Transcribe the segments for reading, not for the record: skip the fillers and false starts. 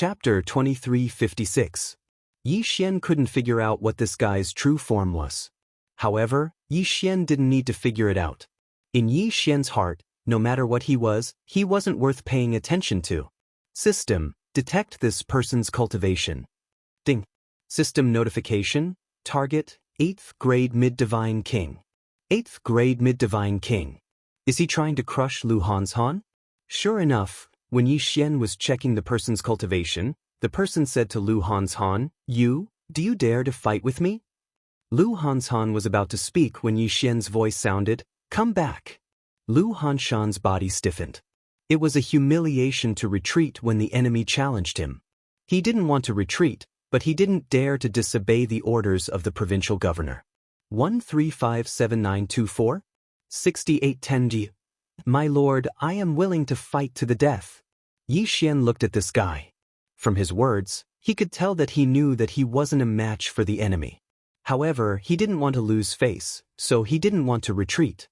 Chapter 2356. Yi Xian couldn't figure out what this guy's true form was. However, Yi Xian didn't need to figure it out. In Yi Xian's heart, no matter what he wasn't worth paying attention to. System, detect this person's cultivation. Ding. System notification, target, 8th grade mid-divine king. 8th grade mid-divine king. Is he trying to crush Lu Hanshan? Sure enough, when Yi Xian was checking the person's cultivation, the person said to Lu Hanshan, do you dare to fight with me? Lu Hanshan was about to speak when Yi Xian's voice sounded, come back. Lu Hanshan's body stiffened. It was a humiliation to retreat when the enemy challenged him. He didn't want to retreat, but he didn't dare to disobey the orders of the provincial governor. 1357924? 6810G. My lord, I am willing to fight to the death. Yi Xian looked at this guy. From his words, he could tell that he knew that he wasn't a match for the enemy. However, he didn't want to lose face, so he didn't want to retreat.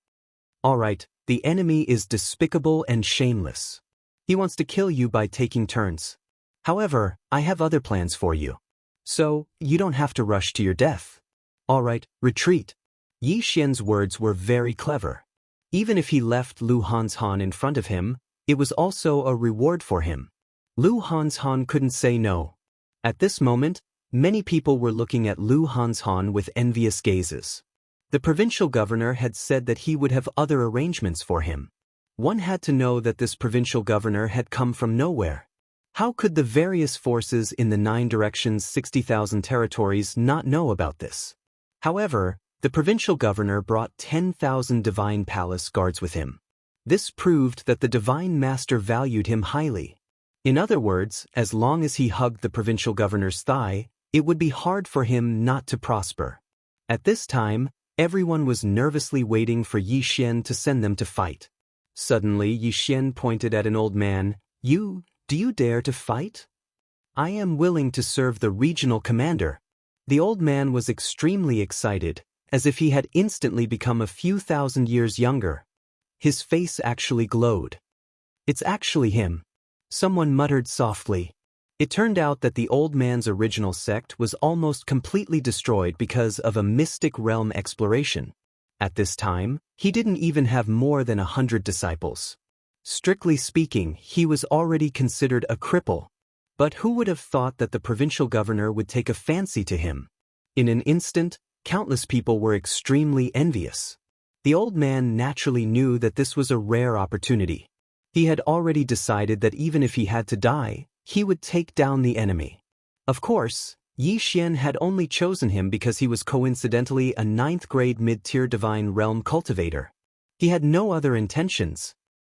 Alright, the enemy is despicable and shameless. He wants to kill you by taking turns. However, I have other plans for you. So, you don't have to rush to your death. Alright, retreat. Yi Xian's words were very clever. Even if he left Lu Hanshan in front of him, it was also a reward for him. Lu Hanshan couldn't say no. At this moment, many people were looking at Lu Hanshan with envious gazes. The provincial governor had said that he would have other arrangements for him. One had to know that this provincial governor had come from nowhere. How could the various forces in the 9 directions 60,000 territories not know about this? However, the provincial governor brought 10,000 divine palace guards with him. This proved that the divine master valued him highly. In other words, as long as he hugged the provincial governor's thigh, it would be hard for him not to prosper. At this time, everyone was nervously waiting for Yi Xian to send them to fight. Suddenly, Yi Xian pointed at an old man. Do you dare to fight? I am willing to serve the regional commander. The old man was extremely excited, as if he had instantly become a few thousand years younger. His face actually glowed. It's actually him. Someone muttered softly. It turned out that the old man's original sect was almost completely destroyed because of a mystic realm exploration. At this time, he didn't even have more than 100 disciples. Strictly speaking, he was already considered a cripple. But who would have thought that the provincial governor would take a fancy to him? In an instant, countless people were extremely envious. The old man naturally knew that this was a rare opportunity. He had already decided that even if he had to die, he would take down the enemy. Of course, Yi Xian had only chosen him because he was coincidentally a 9th grade mid-tier divine realm cultivator. He had no other intentions.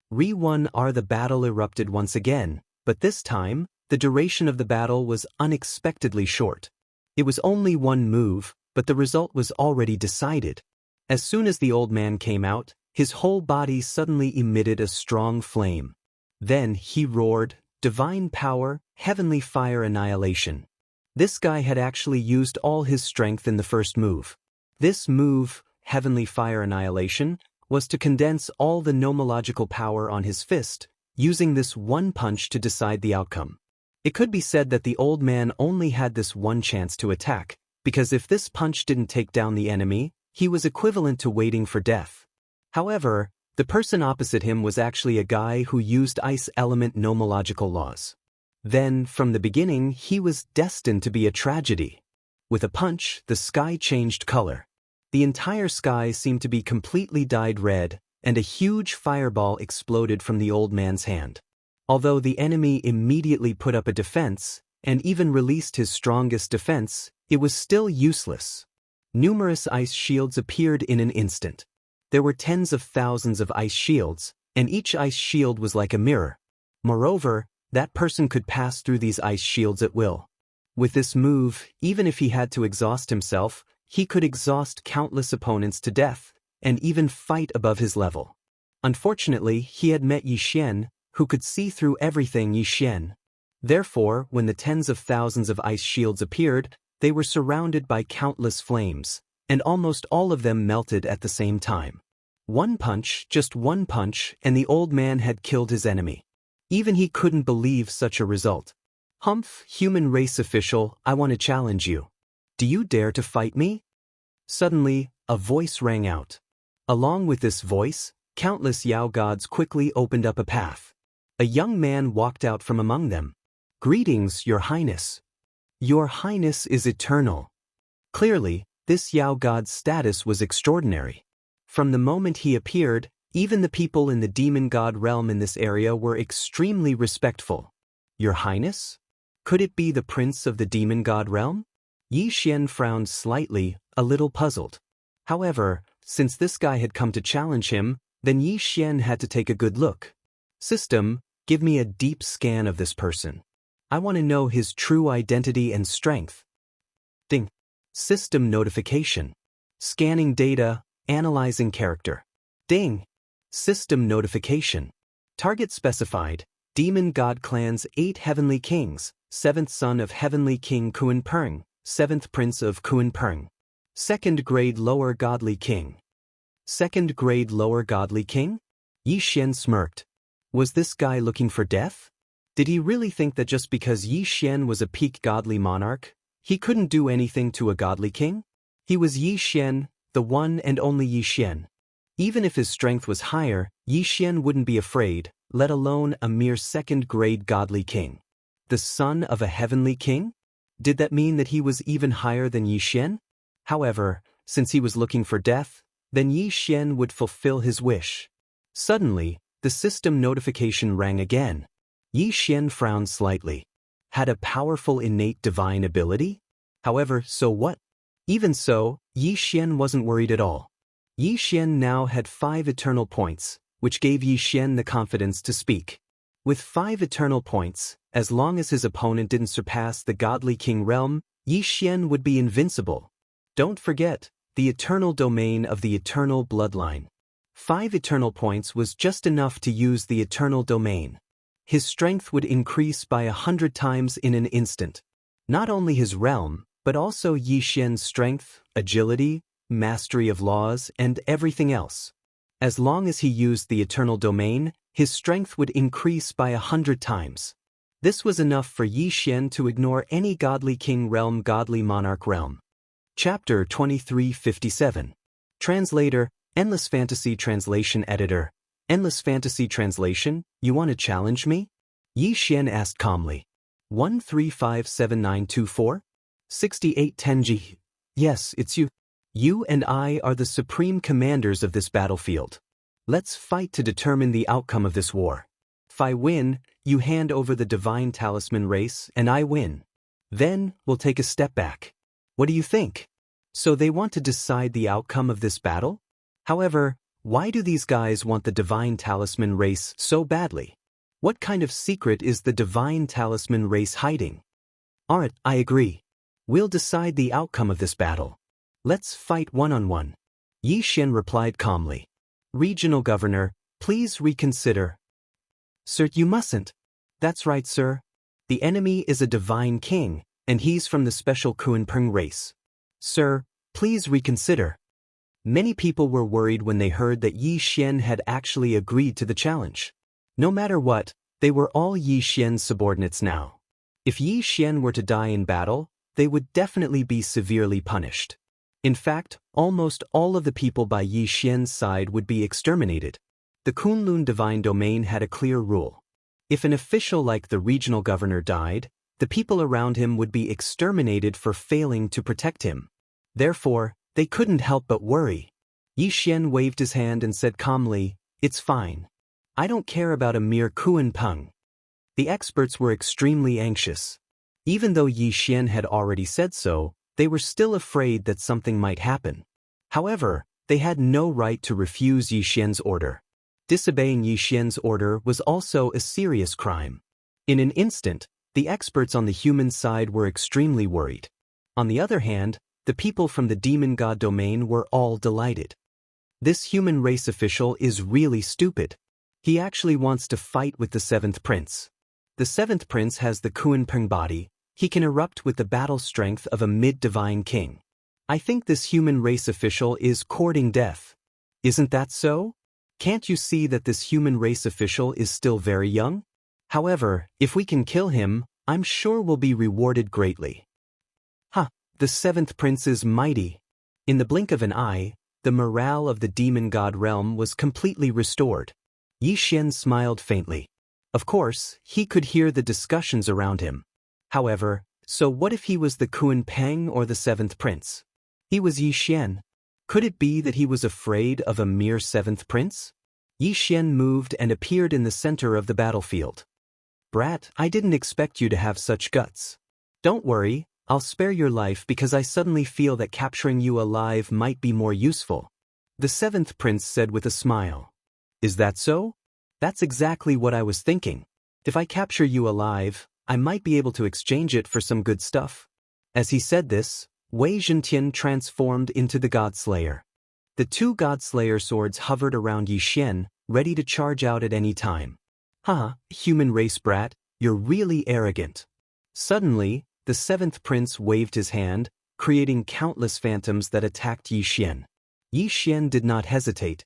The battle erupted once again, but this time, the duration of the battle was unexpectedly short. It was only one move, but the result was already decided. As soon as the old man came out, his whole body suddenly emitted a strong flame. Then he roared, divine power, heavenly fire annihilation. This guy had actually used all his strength in the first move. This move, heavenly fire annihilation, was to condense all the nomological power on his fist, using this one punch to decide the outcome. It could be said that the old man only had this one chance to attack, because if this punch didn't take down the enemy, he was equivalent to waiting for death. However, the person opposite him was actually a guy who used ice element nomological laws. Then, from the beginning, he was destined to be a tragedy. With a punch, the sky changed color. The entire sky seemed to be completely dyed red, and a huge fireball exploded from the old man's hand. Although the enemy immediately put up a defense, and even released his strongest defense, it was still useless. Numerous ice shields appeared in an instant. There were tens of thousands of ice shields, and each ice shield was like a mirror. Moreover, that person could pass through these ice shields at will. With this move, even if he had to exhaust himself, he could exhaust countless opponents to death, and even fight above his level. Unfortunately, he had met Yi Xian, who could see through everything Yi Xian. Therefore, when the tens of thousands of ice shields appeared, they were surrounded by countless flames, and almost all of them melted at the same time. One punch, just one punch, and the old man had killed his enemy. Even he couldn't believe such a result. Humph, human race official, I want to challenge you. Do you dare to fight me? Suddenly, a voice rang out. Along with this voice, countless Yao gods quickly opened up a path. A young man walked out from among them. Greetings, Your Highness. Your Highness is eternal. Clearly, this Yao god's status was extraordinary. From the moment he appeared, even the people in the demon god realm in this area were extremely respectful. Your Highness? Could it be the prince of the demon god realm? Yi Xian frowned slightly, a little puzzled. However, since this guy had come to challenge him, then Yi Xian had to take a good look. System, give me a deep scan of this person. I want to know his true identity and strength. Ding. System notification. Scanning data, analyzing character. Ding. System notification. Target specified. Demon God Clan's 8 Heavenly Kings, 7th son of Heavenly King Kuan Peng, 7th Prince of Kuan Peng. 2nd grade Lower Godly King. 2nd grade Lower Godly King? Yi Xian smirked. Was this guy looking for death? Did he really think that just because Yi Xian was a peak godly monarch, he couldn't do anything to a godly king? He was Yi Xian, the one and only Yi Xian. Even if his strength was higher, Yi Xian wouldn't be afraid, let alone a mere 2nd grade godly king. The son of a heavenly king? Did that mean that he was even higher than Yi Xian? However, since he was looking for death, then Yi Xian would fulfill his wish. Suddenly, the system notification rang again. Yi Xian frowned slightly. Had a powerful innate divine ability? However, so what? Even so, Yi Xian wasn't worried at all. Yi Xian now had 5 eternal points, which gave Yi Xian the confidence to speak. With 5 eternal points, as long as his opponent didn't surpass the godly king realm, Yi Xian would be invincible. Don't forget, the eternal domain of the eternal bloodline. 5 eternal points was just enough to use the eternal domain. His strength would increase by 100 times in an instant. Not only his realm, but also Yi Xian's strength, agility, mastery of laws, and everything else. As long as he used the eternal domain, his strength would increase by 100 times. This was enough for Yi Xian to ignore any godly king realm, godly monarch realm. Chapter 2357. Translator, Endless Fantasy Translation Editor. Endless Fantasy Translation, you want to challenge me? Yi Xian asked calmly. 1357924? 6810G. Yes, it's you. You and I are the supreme commanders of this battlefield. Let's fight to determine the outcome of this war. If I win, you hand over the divine talisman race, and I win. Then, we'll take a step back. What do you think? So they want to decide the outcome of this battle? However, why do these guys want the divine talisman race so badly? What kind of secret is the divine talisman race hiding? Alright, I agree. We'll decide the outcome of this battle. Let's fight one-on-one. Yi Xian replied calmly. Regional Governor, please reconsider. Sir, you mustn't. That's right, sir. The enemy is a divine king, and he's from the special Kuan Peng race. Sir, please reconsider. Many people were worried when they heard that Yi Xian had actually agreed to the challenge. No matter what, they were all Yi Xian's subordinates now. If Yi Xian were to die in battle, they would definitely be severely punished. In fact, almost all of the people by Yi Xian's side would be exterminated. The Kunlun Divine Domain had a clear rule. If an official like the regional governor died, the people around him would be exterminated for failing to protect him. Therefore, they couldn't help but worry. Yi Xian waved his hand and said calmly, "It's fine. I don't care about a mere Kuan Peng." The experts were extremely anxious. Even though Yi Xian had already said so, they were still afraid that something might happen. However, they had no right to refuse Yi Xian's order. Disobeying Yi Xian's order was also a serious crime. In an instant, the experts on the human side were extremely worried. On the other hand, the people from the demon god domain were all delighted. This human race official is really stupid. He actually wants to fight with the 7th prince. The 7th prince has the Kuan Peng body. He can erupt with the battle strength of a mid-divine king. I think this human race official is courting death. Isn't that so? Can't you see that this human race official is still very young? However, if we can kill him, I'm sure we'll be rewarded greatly. Ha! The seventh prince is mighty. In the blink of an eye, the morale of the demon god realm was completely restored. Yi Xian smiled faintly. Of course, he could hear the discussions around him. However, so what if he was the Kuan Peng or the seventh prince? He was Yi Xian. Could it be that he was afraid of a mere seventh prince? Yi Xian moved and appeared in the center of the battlefield. Brat, I didn't expect you to have such guts. Don't worry, I'll spare your life because I suddenly feel that capturing you alive might be more useful. The seventh prince said with a smile. Is that so? That's exactly what I was thinking. If I capture you alive, I might be able to exchange it for some good stuff. As he said this, Wei Zhentian transformed into the Godslayer. The two Godslayer swords hovered around Yi Xian, ready to charge out at any time. Haha, human race brat, you're really arrogant. Suddenly, the seventh prince waved his hand, creating countless phantoms that attacked Yi Xian. Yi Xian did not hesitate.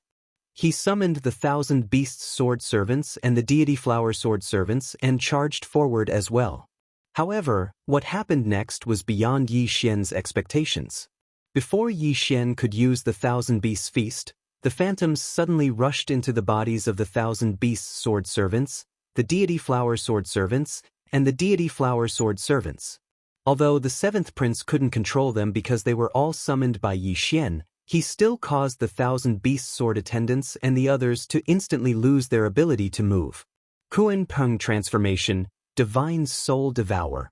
He summoned the 1,000 Beasts Sword Servants and the Deity Flower Sword Servants and charged forward as well. However, what happened next was beyond Yi Xian's expectations. Before Yi Xian could use the 1,000 Beasts Feast, the phantoms suddenly rushed into the bodies of the 1,000 Beasts Sword Servants, the Deity Flower Sword Servants, and the Deity Flower Sword Servants. Although the seventh prince couldn't control them because they were all summoned by Yi Xian, he still caused the 1,000 Beast Sword attendants and the others to instantly lose their ability to move. Kuan Peng Transformation, Divine Soul Devour.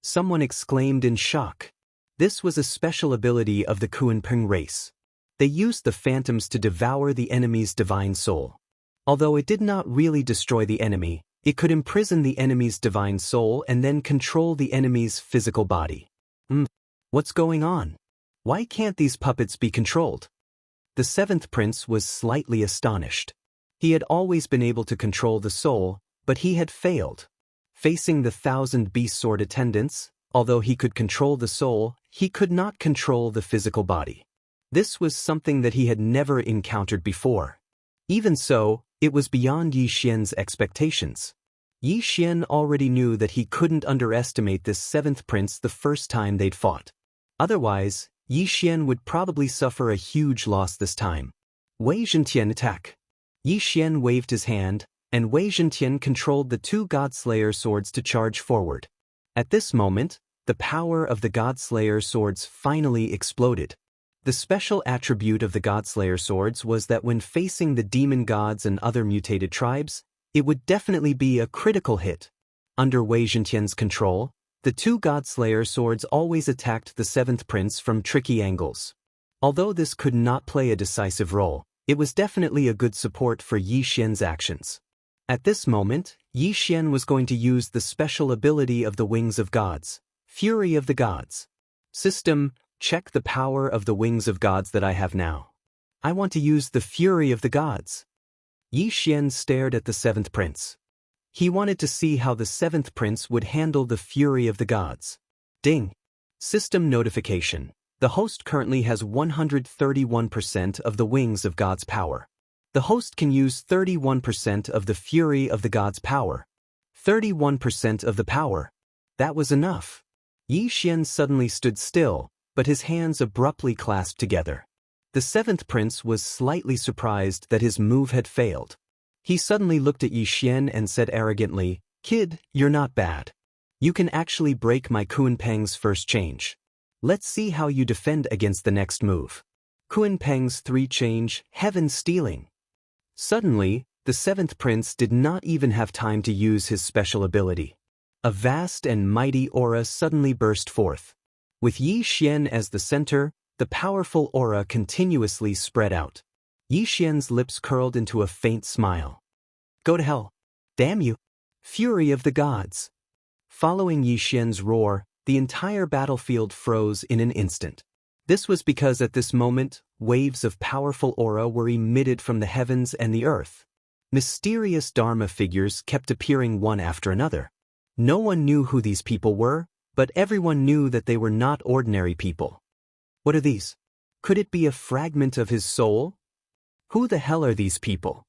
Someone exclaimed in shock. This was a special ability of the Kuan Peng race. They used the phantoms to devour the enemy's divine soul. Although it did not really destroy the enemy, it could imprison the enemy's divine soul and then control the enemy's physical body. What's going on? Why can't these puppets be controlled? The seventh prince was slightly astonished. He had always been able to control the soul, but he had failed. Facing the 1,000 Beast Sword attendants, although he could control the soul, he could not control the physical body. This was something that he had never encountered before. Even so, it was beyond Yi Xian's expectations. Yi Xian already knew that he couldn't underestimate this seventh prince the first time they'd fought. Otherwise, Yi Xian would probably suffer a huge loss this time. Wei Zhentian attack. Yi Xian waved his hand, and Wei Zhentian controlled the two Godslayer swords to charge forward. At this moment, the power of the Godslayer swords finally exploded. The special attribute of the Godslayer swords was that when facing the demon gods and other mutated tribes, it would definitely be a critical hit. Under Wei Zhentian's control, the two Godslayer swords always attacked the seventh prince from tricky angles. Although this could not play a decisive role, it was definitely a good support for Yi Xian's actions. At this moment, Yi Xian was going to use the special ability of the Wings of Gods, Fury of the Gods. System, check the power of the Wings of Gods that I have now. I want to use the Fury of the Gods. Yi Xian stared at the seventh prince. He wanted to see how the seventh prince would handle the Fury of the Gods. Ding! System notification. The host currently has 131% of the Wings of God's power. The host can use 31% of the Fury of the God's power. 31% of the power. That was enough. Yi Xian suddenly stood still, but his hands abruptly clasped together. The seventh prince was slightly surprised that his move had failed. He suddenly looked at Yi Xian and said arrogantly, "Kid, you're not bad. You can actually break my Kuan Peng's first change. Let's see how you defend against the next move." Kuan Peng's 3 change, Heaven Stealing. Suddenly, the seventh prince did not even have time to use his special ability. A vast and mighty aura suddenly burst forth. With Yi Xian as the center, the powerful aura continuously spread out. Yi Xian's lips curled into a faint smile. Go to hell. Damn you. Fury of the Gods. Following Yi Xian's roar, the entire battlefield froze in an instant. This was because at this moment, waves of powerful aura were emitted from the heavens and the earth. Mysterious Dharma figures kept appearing one after another. No one knew who these people were, but everyone knew that they were not ordinary people. What are these? Could it be a fragment of his soul? Who the hell are these people?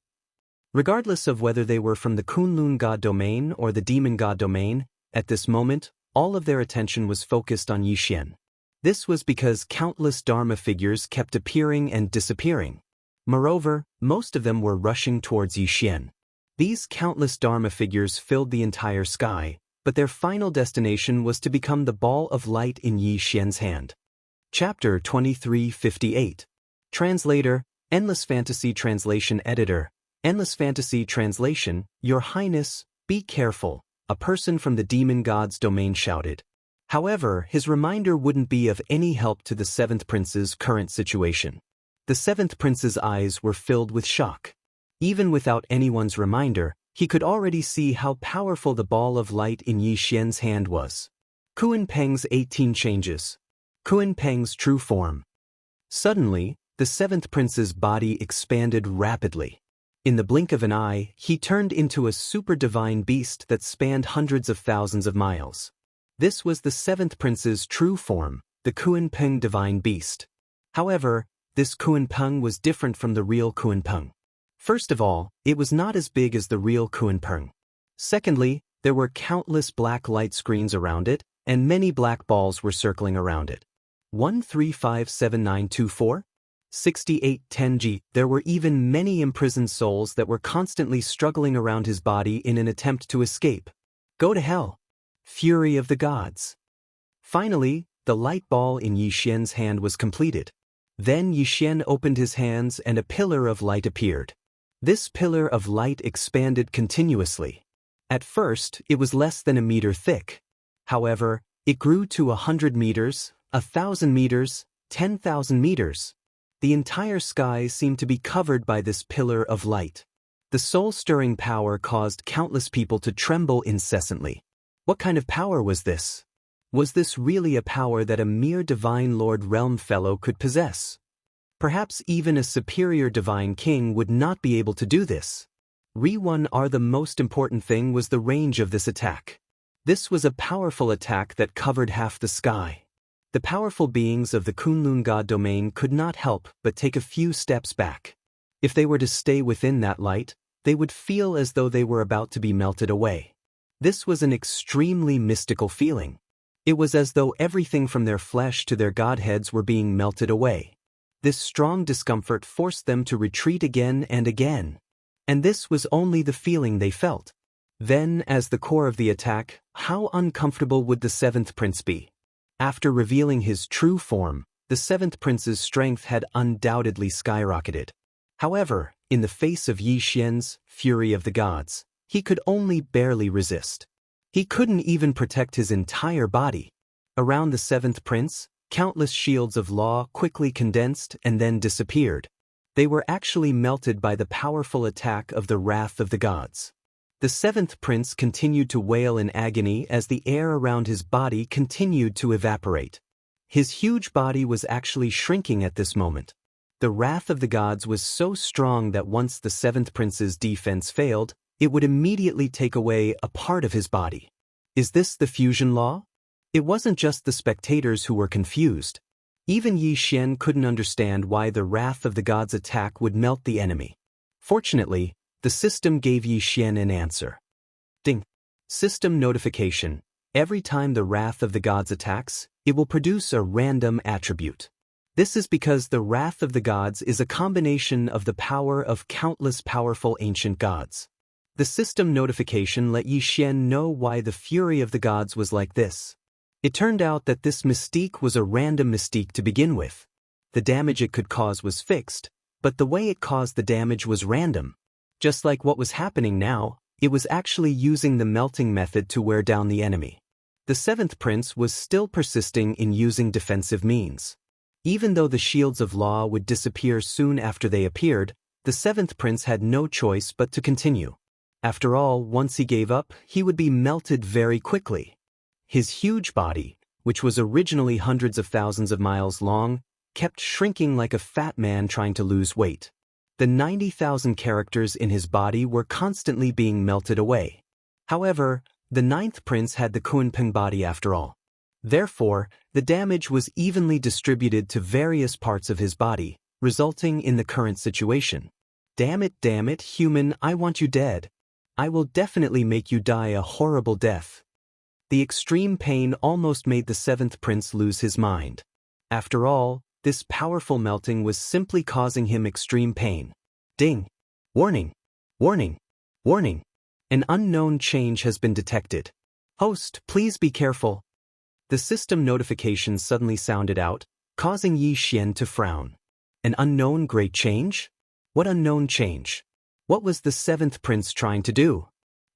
Regardless of whether they were from the Kunlun god domain or the demon god domain, At this moment, all of their attention was focused on Yi Xian. This was because countless Dharma figures kept appearing and disappearing. Moreover, most of them were rushing towards Yi Xian. These countless Dharma figures filled the entire sky, but their final destination was to become the ball of light in Yi Xian's hand. Chapter 2358. Translator, Endless Fantasy Translation Editor. Endless Fantasy Translation, Your Highness, be careful, a person from the demon god's domain shouted. However, his reminder wouldn't be of any help to the seventh prince's current situation. The seventh prince's eyes were filled with shock. Even without anyone's reminder, he could already see how powerful the ball of light in Yi Xian's hand was. Kuan Peng's 18 changes. Kuan Peng's true form. Suddenly, the seventh prince's body expanded rapidly. In the blink of an eye, he turned into a super-divine beast that spanned hundreds of thousands of miles. This was the seventh prince's true form, the Kuan Peng divine beast. However, this Kuan Peng was different from the real Kuan Peng. First of all, it was not as big as the real Kuan Peng. Secondly, there were countless black light screens around it, and many black balls were circling around it. 1357924? 6810G. There were even many imprisoned souls that were constantly struggling around his body in an attempt to escape. Go to hell. Fury of the gods. Finally, the light ball in Yi Xian's hand was completed. Then Yi Xian opened his hands and a pillar of light appeared. This pillar of light expanded continuously. At first, it was less than a meter thick. However, it grew to 100 meters, 1,000 meters, 10,000 meters. The entire sky seemed to be covered by this pillar of light. The soul-stirring power caused countless people to tremble incessantly. What kind of power was this? Was this really a power that a mere divine Lord Realm Fellow could possess? Perhaps even a superior divine king would not be able to do this. The most important thing was the range of this attack. This was a powerful attack that covered half the sky. The powerful beings of the Kunlun God domain could not help but take a few steps back. If they were to stay within that light, they would feel as though they were about to be melted away. This was an extremely mystical feeling. It was as though everything from their flesh to their godheads were being melted away. This strong discomfort forced them to retreat again and again. And this was only the feeling they felt. Then, as the core of the attack, how uncomfortable would the seventh prince be? After revealing his true form, the seventh prince's strength had undoubtedly skyrocketed. However, in the face of Yi Xian's fury of the gods, he could only barely resist. He couldn't even protect his entire body. Around the seventh prince, countless shields of law quickly condensed and then disappeared. They were actually melted by the powerful attack of the wrath of the gods. The seventh prince continued to wail in agony as the air around his body continued to evaporate. His huge body was actually shrinking at this moment. The wrath of the gods was so strong that once the seventh prince's defense failed, it would immediately take away a part of his body. Is this the fusion law? It wasn't just the spectators who were confused. Even Yi Xian couldn't understand why the wrath of the gods' attack would melt the enemy. Fortunately, the system gave Yi Xian an answer. Ding. System notification. Every time the wrath of the gods attacks, it will produce a random attribute. This is because the wrath of the gods is a combination of the power of countless powerful ancient gods. The system notification let Yi Xian know why the fury of the gods was like this. It turned out that this mystique was a random mystique to begin with. The damage it could cause was fixed, but the way it caused the damage was random. Just like what was happening now, it was actually using the melting method to wear down the enemy. The seventh prince was still persisting in using defensive means. Even though the shields of law would disappear soon after they appeared, the seventh prince had no choice but to continue. After all, once he gave up, he would be melted very quickly. His huge body, which was originally hundreds of thousands of miles long, kept shrinking like a fat man trying to lose weight. The 90,000 characters in his body were constantly being melted away. However, the ninth prince had the Kunpeng body after all. Therefore, the damage was evenly distributed to various parts of his body, resulting in the current situation. Damn it, human, I want you dead. I will definitely make you die a horrible death. The extreme pain almost made the seventh prince lose his mind. After all, this powerful melting was simply causing him extreme pain. Ding! Warning! Warning! Warning! An unknown change has been detected. Host, please be careful. The system notification suddenly sounded out, causing Yi Xian to frown. An unknown great change? What unknown change? What was the seventh prince trying to do?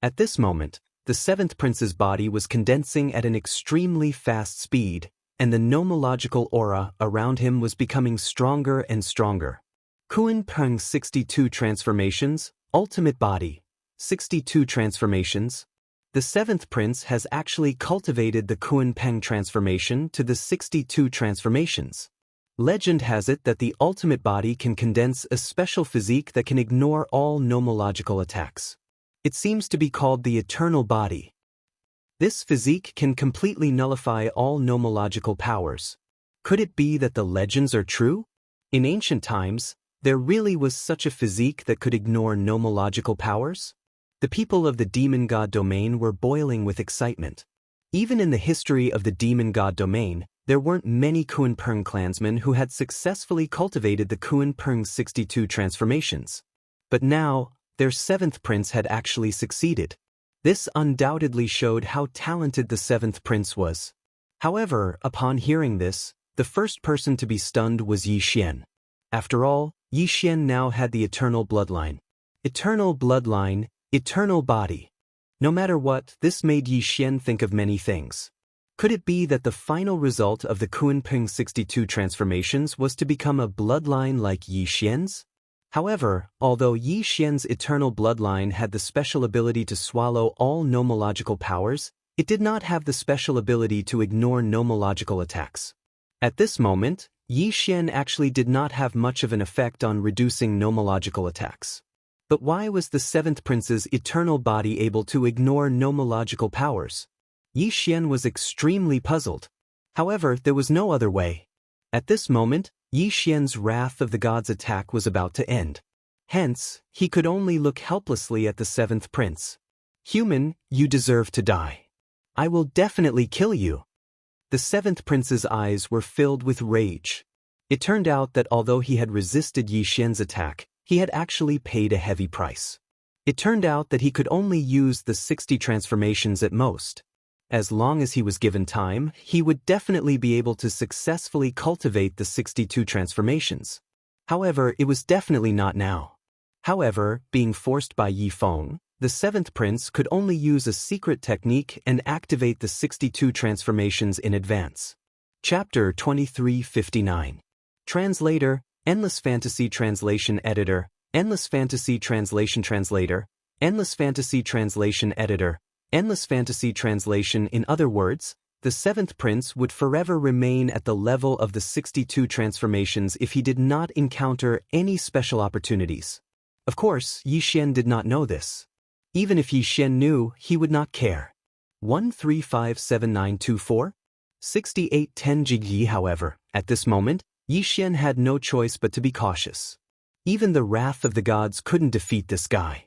At this moment, the seventh prince's body was condensing at an extremely fast speed, and the nomological aura around him was becoming stronger and stronger. Kuan Peng 62 transformations, ultimate body. 62 transformations. The seventh prince has actually cultivated the Kuan Peng transformation to the 62 transformations. Legend has it that the ultimate body can condense a special physique that can ignore all nomological attacks. It seems to be called the eternal body. This physique can completely nullify all nomological powers. Could it be that the legends are true? In ancient times, there really was such a physique that could ignore nomological powers? The people of the demon god domain were boiling with excitement. Even in the history of the demon god domain, there weren't many Kuan Peng clansmen who had successfully cultivated the Kuan Peng 62 transformations. But now, their seventh prince had actually succeeded. This undoubtedly showed how talented the seventh prince was. However, upon hearing this, the first person to be stunned was Yi Xian. After all, Yi Xian now had the eternal bloodline. Eternal bloodline, eternal body. No matter what, this made Yi Xian think of many things. Could it be that the final result of the Kuan Peng 62 transformations was to become a bloodline like Yi Xian's? However, although Yi Xian's eternal bloodline had the special ability to swallow all nomological powers, it did not have the special ability to ignore nomological attacks. At this moment, Yi Xian actually did not have much of an effect on reducing nomological attacks. But why was the seventh prince's eternal body able to ignore nomological powers? Yi Xian was extremely puzzled. However, there was no other way. At this moment, Yi Xian's wrath of the gods' attack was about to end. Hence, he could only look helplessly at the seventh prince. Human, you deserve to die. I will definitely kill you. The seventh prince's eyes were filled with rage. It turned out that although he had resisted Yi Xian's attack, he had actually paid a heavy price. It turned out that he could only use the 60 transformations at most. As long as he was given time, he would definitely be able to successfully cultivate the 62 transformations. However, it was definitely not now. However, being forced by Yi Feng, the seventh prince could only use a secret technique and activate the 62 transformations in advance. Chapter 2359. Translator, Endless Fantasy Translation Editor, Endless Fantasy Translation Translator, Endless Fantasy Translation Editor, Endless Fantasy Translation. In other words, the seventh prince would forever remain at the level of the 62 transformations if he did not encounter any special opportunities. Of course, Yi Xian did not know this. Even if Yi Xian knew, he would not care. 1357924? 6810 Jigyi. However, at this moment, Yi Xian had no choice but to be cautious. Even the wrath of the gods couldn't defeat this guy.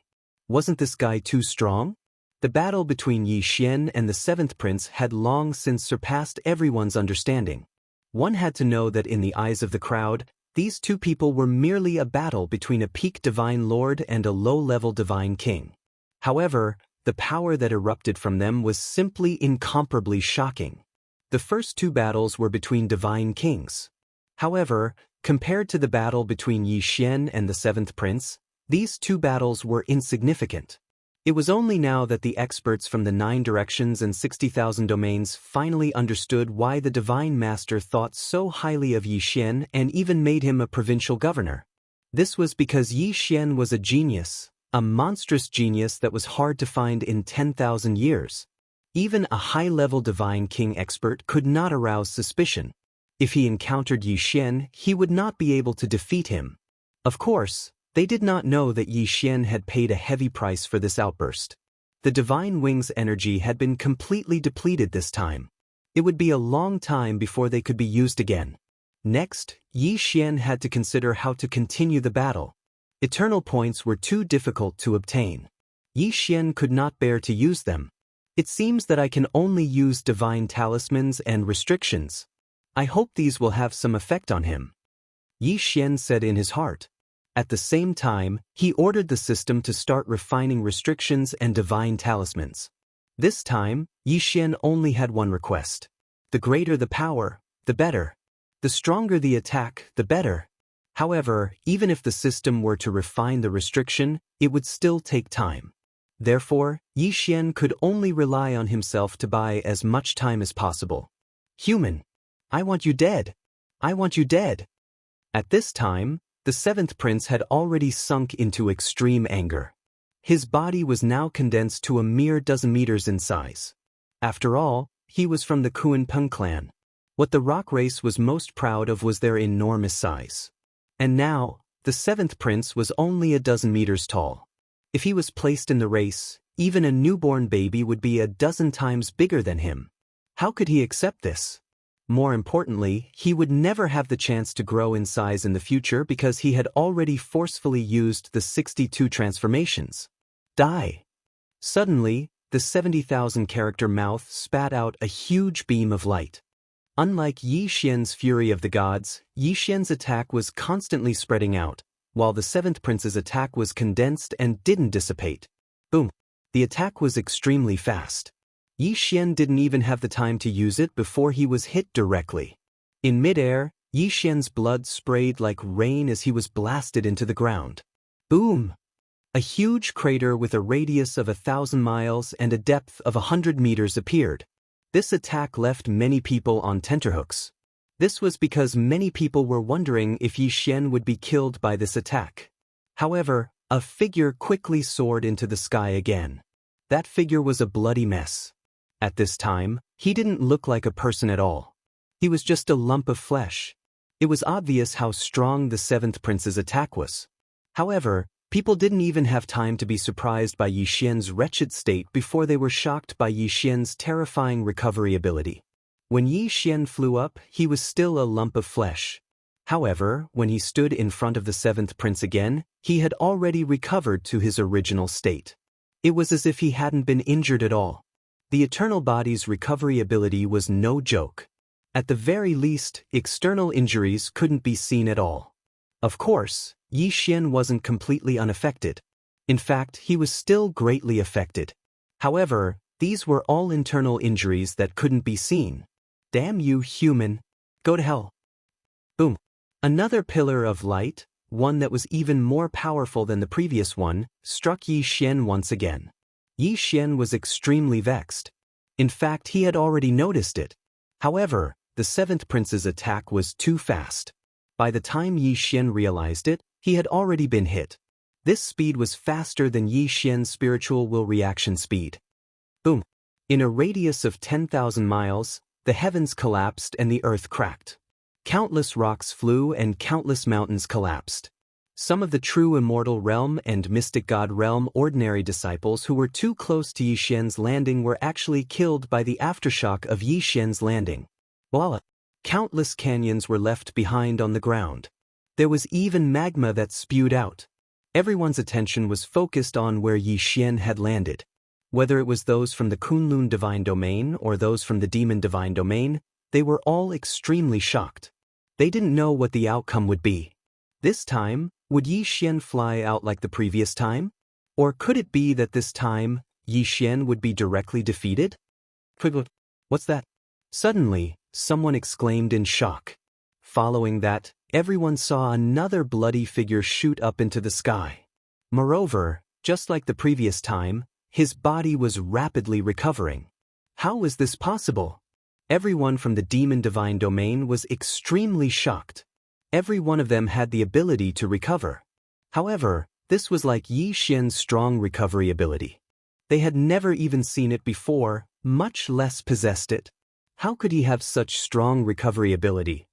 Wasn't this guy too strong? The battle between Yi Xian and the seventh prince had long since surpassed everyone's understanding. One had to know that in the eyes of the crowd, these two people were merely a battle between a peak divine lord and a low-level divine king. However, the power that erupted from them was simply incomparably shocking. The first two battles were between divine kings. However, compared to the battle between Yi Xian and the seventh prince, these two battles were insignificant. It was only now that the experts from the 9 directions and 60,000 domains finally understood why the Divine Master thought so highly of Yi Xian and even made him a provincial governor. This was because Yi Xian was a genius, a monstrous genius that was hard to find in 10,000 years. Even a high-level Divine King expert could not arouse suspicion. If he encountered Yi Xian, he would not be able to defeat him. Of course, they did not know that Yi Xian had paid a heavy price for this outburst. The Divine Wing's energy had been completely depleted this time. It would be a long time before they could be used again. Next, Yi Xian had to consider how to continue the battle. Eternal points were too difficult to obtain. Yi Xian could not bear to use them. It seems that I can only use divine talismans and restrictions. I hope these will have some effect on him. Yi Xian said in his heart. At the same time, he ordered the system to start refining restrictions and divine talismans. This time, Yi Xian only had one request. The greater the power, the better. The stronger the attack, the better. However, even if the system were to refine the restriction, it would still take time. Therefore, Yi Xian could only rely on himself to buy as much time as possible. Human. I want you dead. I want you dead. At this time, the seventh prince had already sunk into extreme anger. His body was now condensed to a mere dozen meters in size. After all, he was from the Kunpeng clan. What the rock race was most proud of was their enormous size. And now, the seventh prince was only a dozen meters tall. If he was placed in the race, even a newborn baby would be a dozen times bigger than him. How could he accept this? More importantly, he would never have the chance to grow in size in the future because he had already forcefully used the 62 transformations. Die! Suddenly, the 70,000 character mouth spat out a huge beam of light. Unlike Yi Xian's Fury of the Gods, Yi Xian's attack was constantly spreading out, while the seventh prince's attack was condensed and didn't dissipate. Boom! The attack was extremely fast. Yi Xian didn't even have the time to use it before he was hit directly. In midair, Yi Xian's blood sprayed like rain as he was blasted into the ground. Boom! A huge crater with a radius of 1,000 miles and a depth of 100 meters appeared. This attack left many people on tenterhooks. This was because many people were wondering if Yi Xian would be killed by this attack. However, a figure quickly soared into the sky again. That figure was a bloody mess. At this time, he didn't look like a person at all. He was just a lump of flesh. It was obvious how strong the seventh prince's attack was. However, people didn't even have time to be surprised by Yi Xian's wretched state before they were shocked by Yi Xian's terrifying recovery ability. When Yi Xian flew up, he was still a lump of flesh. However, when he stood in front of the seventh prince again, he had already recovered to his original state. It was as if he hadn't been injured at all. The eternal body's recovery ability was no joke. At the very least, external injuries couldn't be seen at all. Of course, Yi Xian wasn't completely unaffected. In fact, he was still greatly affected. However, these were all internal injuries that couldn't be seen. Damn you, human. Go to hell. Boom. Another pillar of light, one that was even more powerful than the previous one, struck Yi Xian once again. Yi Xian was extremely vexed. In fact, he had already noticed it. However, the seventh prince's attack was too fast. By the time Yi Xian realized it, he had already been hit. This speed was faster than Yi Xian's spiritual will reaction speed. Boom. In a radius of 10,000 miles, the heavens collapsed and the earth cracked. Countless rocks flew and countless mountains collapsed. Some of the true immortal realm and mystic god realm ordinary disciples who were too close to Yi Xian's landing were actually killed by the aftershock of Yi Xian's landing. Voila! Countless canyons were left behind on the ground. There was even magma that spewed out. Everyone's attention was focused on where Yi Xian had landed. Whether it was those from the Kunlun divine domain or those from the demon divine domain, they were all extremely shocked. They didn't know what the outcome would be. This time, would Yi Xian fly out like the previous time? Or could it be that this time, Yi Xian would be directly defeated? What's that? Suddenly, someone exclaimed in shock. Following that, everyone saw another bloody figure shoot up into the sky. Moreover, just like the previous time, his body was rapidly recovering. How was this possible? Everyone from the demon divine domain was extremely shocked. Every one of them had the ability to recover. However, this was like Yi Xian's strong recovery ability. They had never even seen it before, much less possessed it. How could he have such strong recovery ability?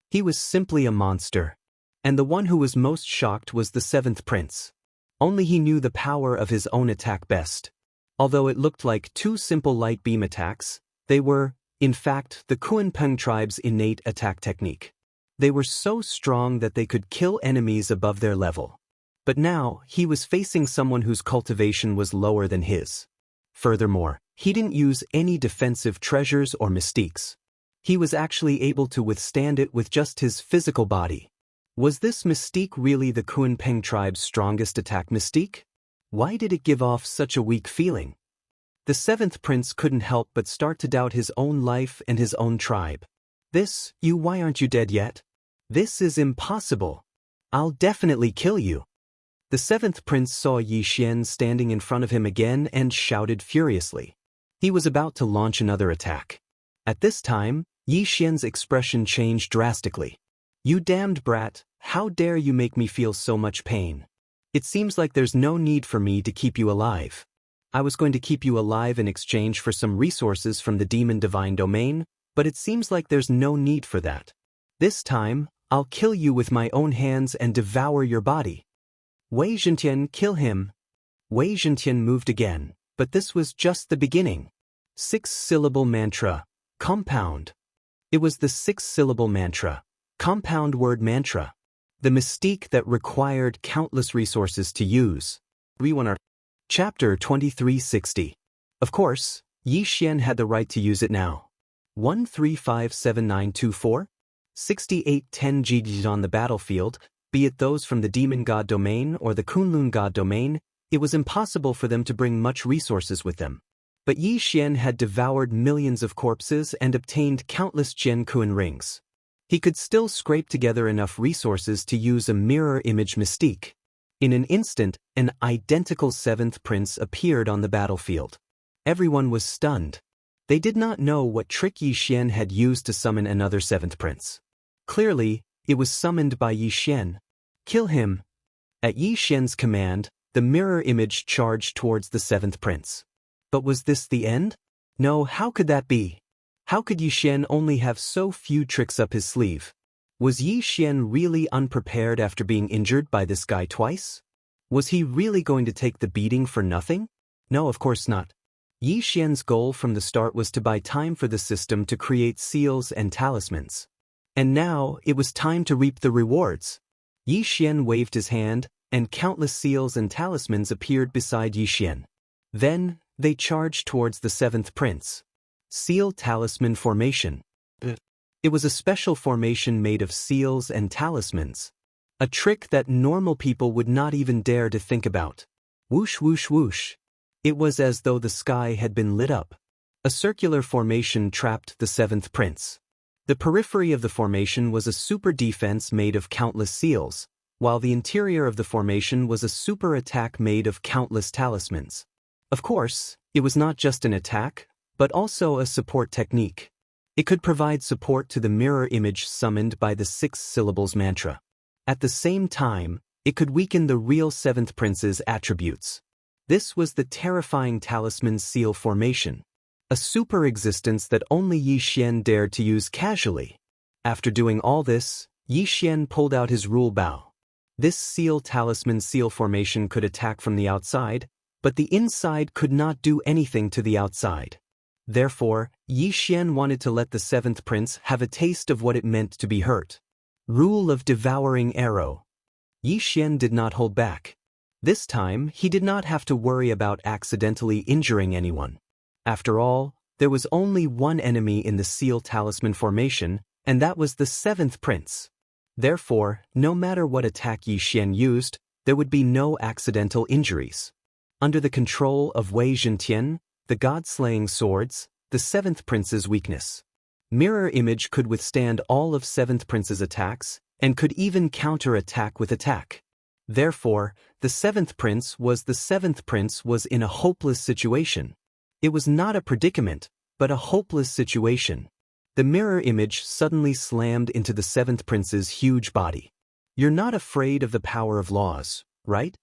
He was simply a monster. And the one who was most shocked was the seventh prince. Only he knew the power of his own attack best. Although it looked like two simple light beam attacks, they were, in fact, the Kunpeng tribe's innate attack technique. They were so strong that they could kill enemies above their level. But now, he was facing someone whose cultivation was lower than his. Furthermore, he didn't use any defensive treasures or mystiques. He was actually able to withstand it with just his physical body. Was this mystique really the Kunpeng tribe's strongest attack mystique? Why did it give off such a weak feeling? The seventh prince couldn't help but start to doubt his own life and his own tribe. Why aren't you dead yet? This is impossible. I'll definitely kill you. The seventh prince saw Yi Xian standing in front of him again and shouted furiously. He was about to launch another attack. At this time, Yi Xian's expression changed drastically. You damned brat, how dare you make me feel so much pain? It seems like there's no need for me to keep you alive. I was going to keep you alive in exchange for some resources from the demon divine domain, but it seems like there's no need for that. This time, I'll kill you with my own hands and devour your body. Wei Zhentian, kill him. Wei Zhentian moved again, but this was just the beginning. 6-syllable mantra, compound. It was the 6-syllable mantra, compound word mantra. The mystique that required countless resources to use. Chapter 2360. Of course, Yi Xian had the right to use it now. 1357924? 6810 GGs on the battlefield, be it those from the demon god domain or the Kunlun god domain, it was impossible for them to bring much resources with them. But Yi Xian had devoured millions of corpses and obtained countless Jian Kun rings. He could still scrape together enough resources to use a mirror image mystique. In an instant, an identical seventh prince appeared on the battlefield. Everyone was stunned. They did not know what trick Yi Xian had used to summon another seventh prince. Clearly, it was summoned by Yi Xian. Kill him. At Yi Xian's command, the mirror image charged towards the seventh prince. But was this the end? No, how could that be? How could Yi Xian only have so few tricks up his sleeve? Was Yi Xian really unprepared after being injured by this guy twice? Was he really going to take the beating for nothing? No, of course not. Yi Xian's goal from the start was to buy time for the system to create seals and talismans. And now, it was time to reap the rewards. Yi Xian waved his hand, and countless seals and talismans appeared beside Yi Xian. Then, they charged towards the seventh prince. Seal Talisman Formation. It was a special formation made of seals and talismans. A trick that normal people would not even dare to think about. Whoosh whoosh whoosh. It was as though the sky had been lit up. A circular formation trapped the seventh prince. The periphery of the formation was a super defense made of countless seals, while the interior of the formation was a super attack made of countless talismans. Of course, it was not just an attack, but also a support technique. It could provide support to the mirror image summoned by the 6 syllables mantra. At the same time, it could weaken the real seventh prince's attributes. This was the terrifying talisman seal formation. A super existence that only Yi Xian dared to use casually. After doing all this, Yi Xian pulled out his rule bow. This seal talisman seal formation could attack from the outside, but the inside could not do anything to the outside. Therefore, Yi Xian wanted to let the seventh prince have a taste of what it meant to be hurt. Rule of Devouring Arrow. Yi Xian did not hold back. This time, he did not have to worry about accidentally injuring anyone. After all, there was only one enemy in the seal talisman formation, and that was the seventh prince. Therefore, no matter what attack Yi Xian used, there would be no accidental injuries. Under the control of Wei Zhentian, the god-slaying swords, the seventh prince's weakness. Mirror image could withstand all of seventh prince's attacks, and could even counter-attack with attack. Therefore, the seventh prince was in a hopeless situation. It was not a predicament, but a hopeless situation. The mirror image suddenly slammed into the seventh prince's huge body. You're not afraid of the power of laws, right?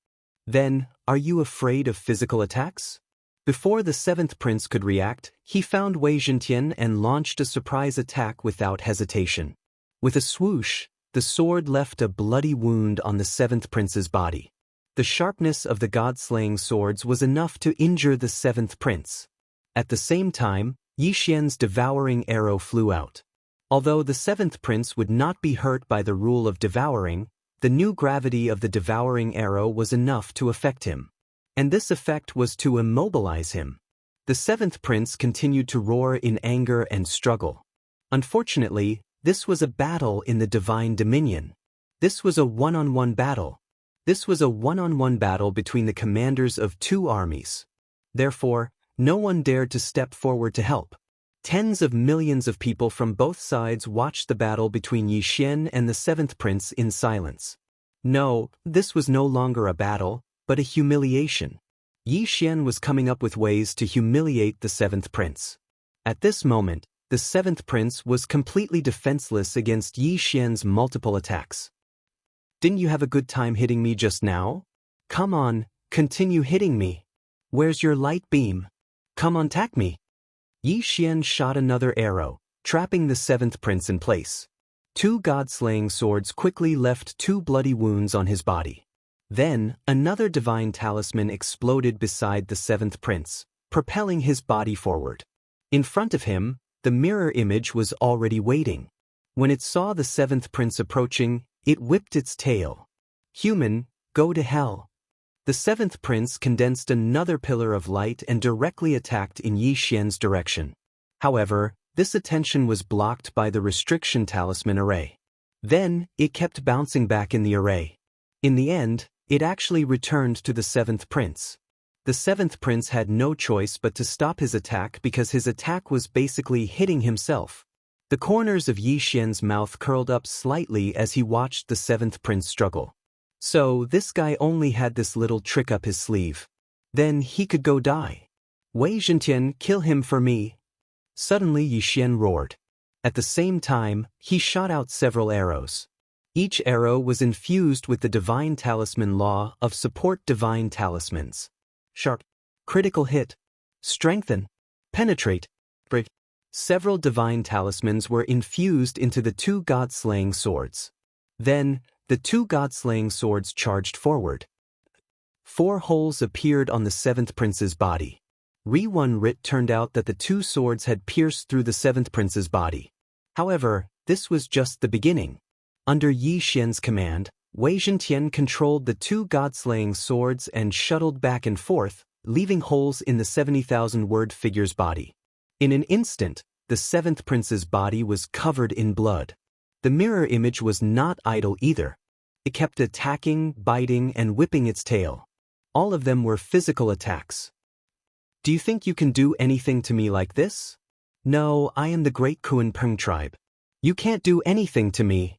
Then, are you afraid of physical attacks? Before the seventh prince could react, he found Wei Zhentian and launched a surprise attack without hesitation. With a swoosh, the sword left a bloody wound on the seventh prince's body. The sharpness of the god-slaying swords was enough to injure the seventh prince. At the same time, Yi Xian's devouring arrow flew out. Although the seventh prince would not be hurt by the rule of devouring, the new gravity of the devouring arrow was enough to affect him. And this effect was to immobilize him. The seventh prince continued to roar in anger and struggle. Unfortunately, this was a battle in the divine dominion. This was a one-on-one battle. This was a one-on-one battle between the commanders of two armies. Therefore, no one dared to step forward to help. Tens of millions of people from both sides watched the battle between Yi Xian and the seventh prince in silence. No, this was no longer a battle, but a humiliation. Yi Xian was coming up with ways to humiliate the seventh prince. At this moment, the seventh prince was completely defenseless against Yi Xian's multiple attacks. Didn't you have a good time hitting me just now? Come on, continue hitting me. Where's your light beam? Come on, attack me. Yi Xian shot another arrow, trapping the seventh prince in place. Two god-slaying swords quickly left two bloody wounds on his body. Then, another divine talisman exploded beside the seventh prince, propelling his body forward. In front of him, the mirror image was already waiting. When it saw the seventh prince approaching, it whipped its tail. Human, go to hell. The seventh prince condensed another pillar of light and directly attacked in Yi Xian's direction. However, this attention was blocked by the restriction talisman array. Then, it kept bouncing back in the array. In the end, it actually returned to the seventh prince. The seventh prince had no choice but to stop his attack because his attack was basically hitting himself. The corners of Yi Xian's mouth curled up slightly as he watched the seventh prince struggle. So, this guy only had this little trick up his sleeve. Then he could go die. Wei Zhentian, kill him for me. Suddenly Yi Xian roared. At the same time, he shot out several arrows. Each arrow was infused with the divine talisman law of support divine talismans. Sharp. Critical hit. Strengthen. Penetrate. Break. Several divine talismans were infused into the two god-slaying swords. Then, the two god-slaying swords charged forward. 4 holes appeared on the seventh prince's body. Rit turned out that the two swords had pierced through the seventh prince's body. However, this was just the beginning. Under Yi Xian's command, Wei Zhentian controlled the two god-slaying swords and shuttled back and forth, leaving holes in the 70,000-word figure's body. In an instant, the seventh prince's body was covered in blood. The mirror image was not idle either. It kept attacking, biting, and whipping its tail. All of them were physical attacks. Do you think you can do anything to me like this? No, I am the great Kunpeng tribe. You can't do anything to me.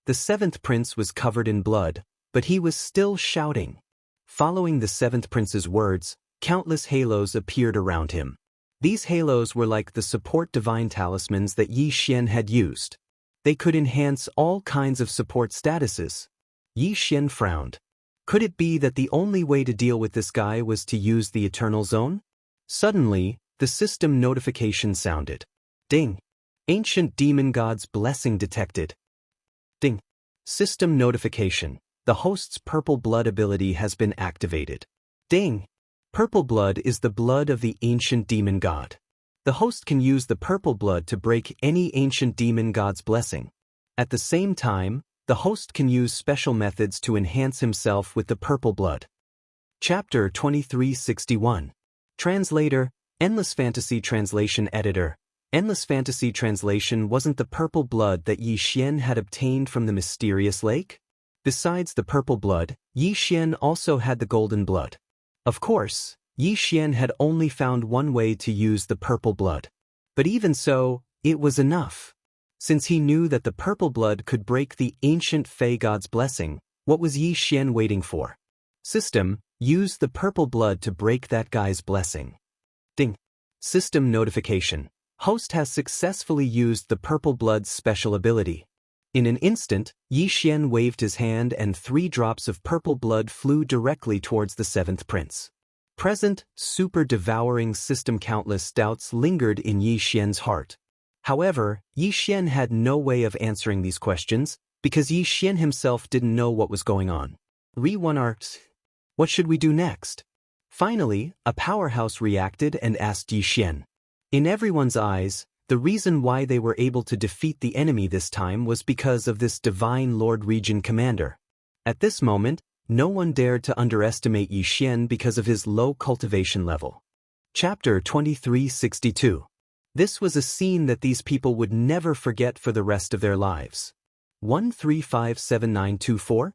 The seventh prince was covered in blood, but he was still shouting. Following the seventh prince's words, countless halos appeared around him. These halos were like the support divine talismans that Yi Xian had used. They could enhance all kinds of support statuses. Yi Xian frowned. Could it be that the only way to deal with this guy was to use the Eternal Zone? Suddenly, the system notification sounded. Ding! Ancient demon god's blessing detected. Ding! System notification. The host's purple blood ability has been activated. Ding! Purple blood is the blood of the ancient demon god. The host can use the purple blood to break any ancient demon god's blessing. At the same time, the host can use special methods to enhance himself with the purple blood. Chapter 2361. Translator, Endless Fantasy Translation Editor. Endless Fantasy Translation wasn't the purple blood that Yi Xian had obtained from the mysterious lake? Besides the purple blood, Yi Xian also had the golden blood. Of course, Yi Xian had only found one way to use the purple blood. But even so, it was enough. Since he knew that the purple blood could break the ancient Fey god's blessing, what was Yi Xian waiting for? System, use the purple blood to break that guy's blessing. Ding! System notification. Host has successfully used the purple blood's special ability. In an instant, Yi Xian waved his hand and 3 drops of purple blood flew directly towards the seventh prince. Present, super-devouring system. Countless doubts lingered in Yi Xian's heart. However, Yi Xian had no way of answering these questions, because Yi Xian himself didn't know what was going on. What should we do next? Finally, a powerhouse reacted and asked Yi Xian. In everyone's eyes, the reason why they were able to defeat the enemy this time was because of this divine Lord Region Commander. At this moment, no one dared to underestimate Yi Xian because of his low cultivation level. Chapter 2362. This was a scene that these people would never forget for the rest of their lives. 1357924?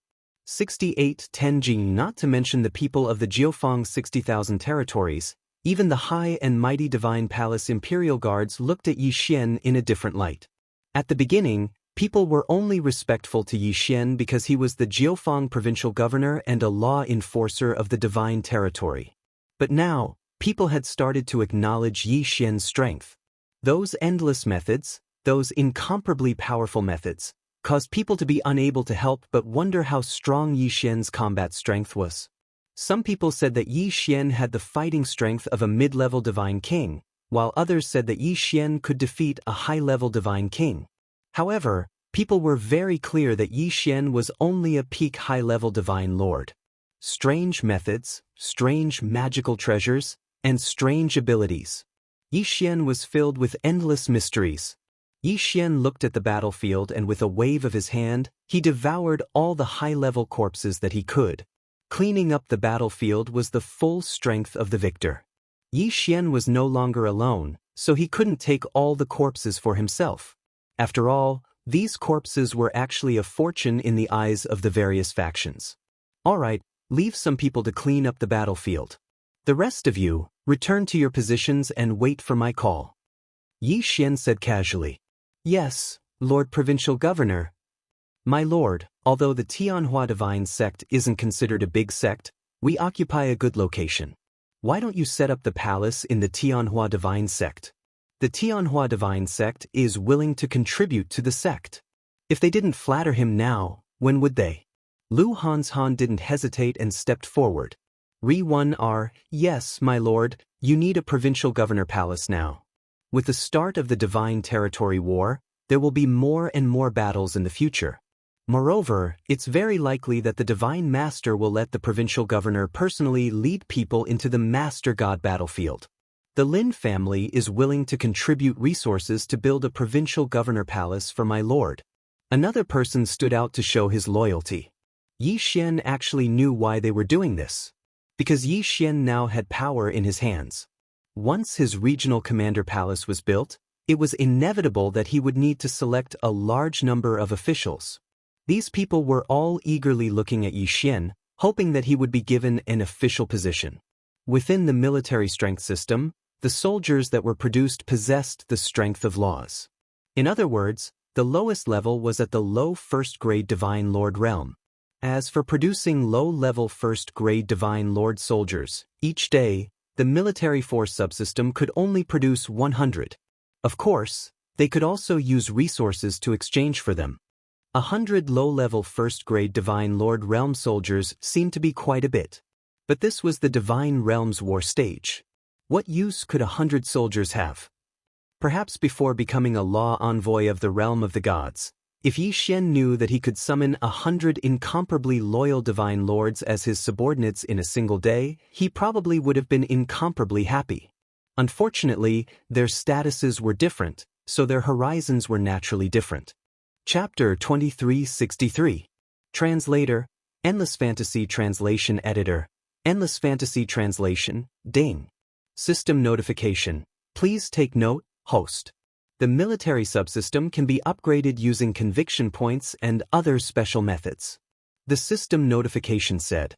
6810G. Not to mention the people of the Jiufeng 60,000 territories, even the high and mighty divine palace imperial guards looked at Yi Xian in a different light. At the beginning, people were only respectful to Yi Xian because he was the Jiufeng provincial governor and a law enforcer of the divine territory. But now, people had started to acknowledge Yi Xian's strength. Those endless methods, those incomparably powerful methods, caused people to be unable to help but wonder how strong Yi Xian's combat strength was. Some people said that Yi Xian had the fighting strength of a mid-level divine king, while others said that Yi Xian could defeat a high-level divine king. However, people were very clear that Yi Xian was only a peak high-level divine lord. Strange methods, strange magical treasures, and strange abilities. Yi Xian was filled with endless mysteries. Yi Xian looked at the battlefield and with a wave of his hand, he devoured all the high-level corpses that he could. Cleaning up the battlefield was the full strength of the victor. Yi Xian was no longer alone, so he couldn't take all the corpses for himself. After all, these corpses were actually a fortune in the eyes of the various factions. Alright, leave some people to clean up the battlefield. The rest of you, return to your positions and wait for my call. Yi Xian said casually. Yes, Lord Provincial Governor. My lord, although the Tianhua Divine Sect isn't considered a big sect, we occupy a good location. Why don't you set up the palace in the Tianhua Divine Sect? The Tianhua Divine Sect is willing to contribute to the sect. If they didn't flatter him now, when would they? Lu Hanshan didn't hesitate and stepped forward. Re-1R, yes, my lord, you need a provincial governor palace now. With the start of the Divine Territory War, there will be more and more battles in the future. Moreover, it's very likely that the Divine Master will let the provincial governor personally lead people into the Master God battlefield. The Lin family is willing to contribute resources to build a provincial governor palace for my lord. Another person stood out to show his loyalty. Yi Xian actually knew why they were doing this. Because Yi Xian now had power in his hands. Once his regional commander palace was built, it was inevitable that he would need to select a large number of officials. These people were all eagerly looking at Yi Xian, hoping that he would be given an official position. Within the military strength system, the soldiers that were produced possessed the strength of laws. In other words, the lowest level was at the low first-grade Divine Lord realm. As for producing low-level first-grade Divine Lord soldiers, each day, the military force subsystem could only produce 100. Of course, they could also use resources to exchange for them. 100 low-level first-grade Divine Lord realm soldiers seemed to be quite a bit. But this was the Divine Realms War stage. What use could 100 soldiers have? Perhaps before becoming a law envoy of the realm of the gods, if Yi Xian knew that he could summon 100 incomparably loyal divine lords as his subordinates in a single day, he probably would have been incomparably happy. Unfortunately, their statuses were different, so their horizons were naturally different. Chapter 2363. Translator, Endless Fantasy Translation Editor, Endless Fantasy Translation, Ding. System notification. Please take note, host. The military subsystem can be upgraded using conviction points and other special methods. The system notification said,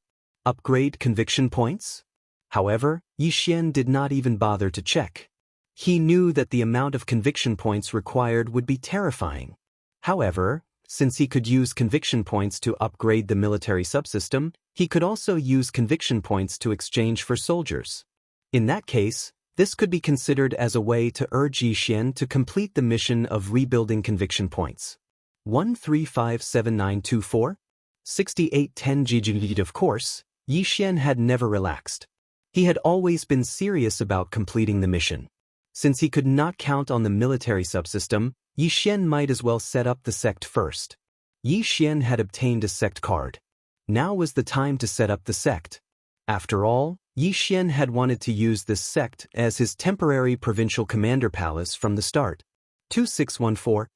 upgrade conviction points? However, Yi Xian did not even bother to check. He knew that the amount of conviction points required would be terrifying. However, since he could use conviction points to upgrade the military subsystem, he could also use conviction points to exchange for soldiers. In that case, this could be considered as a way to urge Yi Xian to complete the mission of rebuilding conviction points. 1357924? 6810 GG. Of course, Yi Xian had never relaxed. He had always been serious about completing the mission. Since he could not count on the military subsystem, Yi Xian might as well set up the sect first. Yi Xian had obtained a sect card. Now was the time to set up the sect. After all, Yi Xian had wanted to use this sect as his temporary provincial commander palace from the start. 2614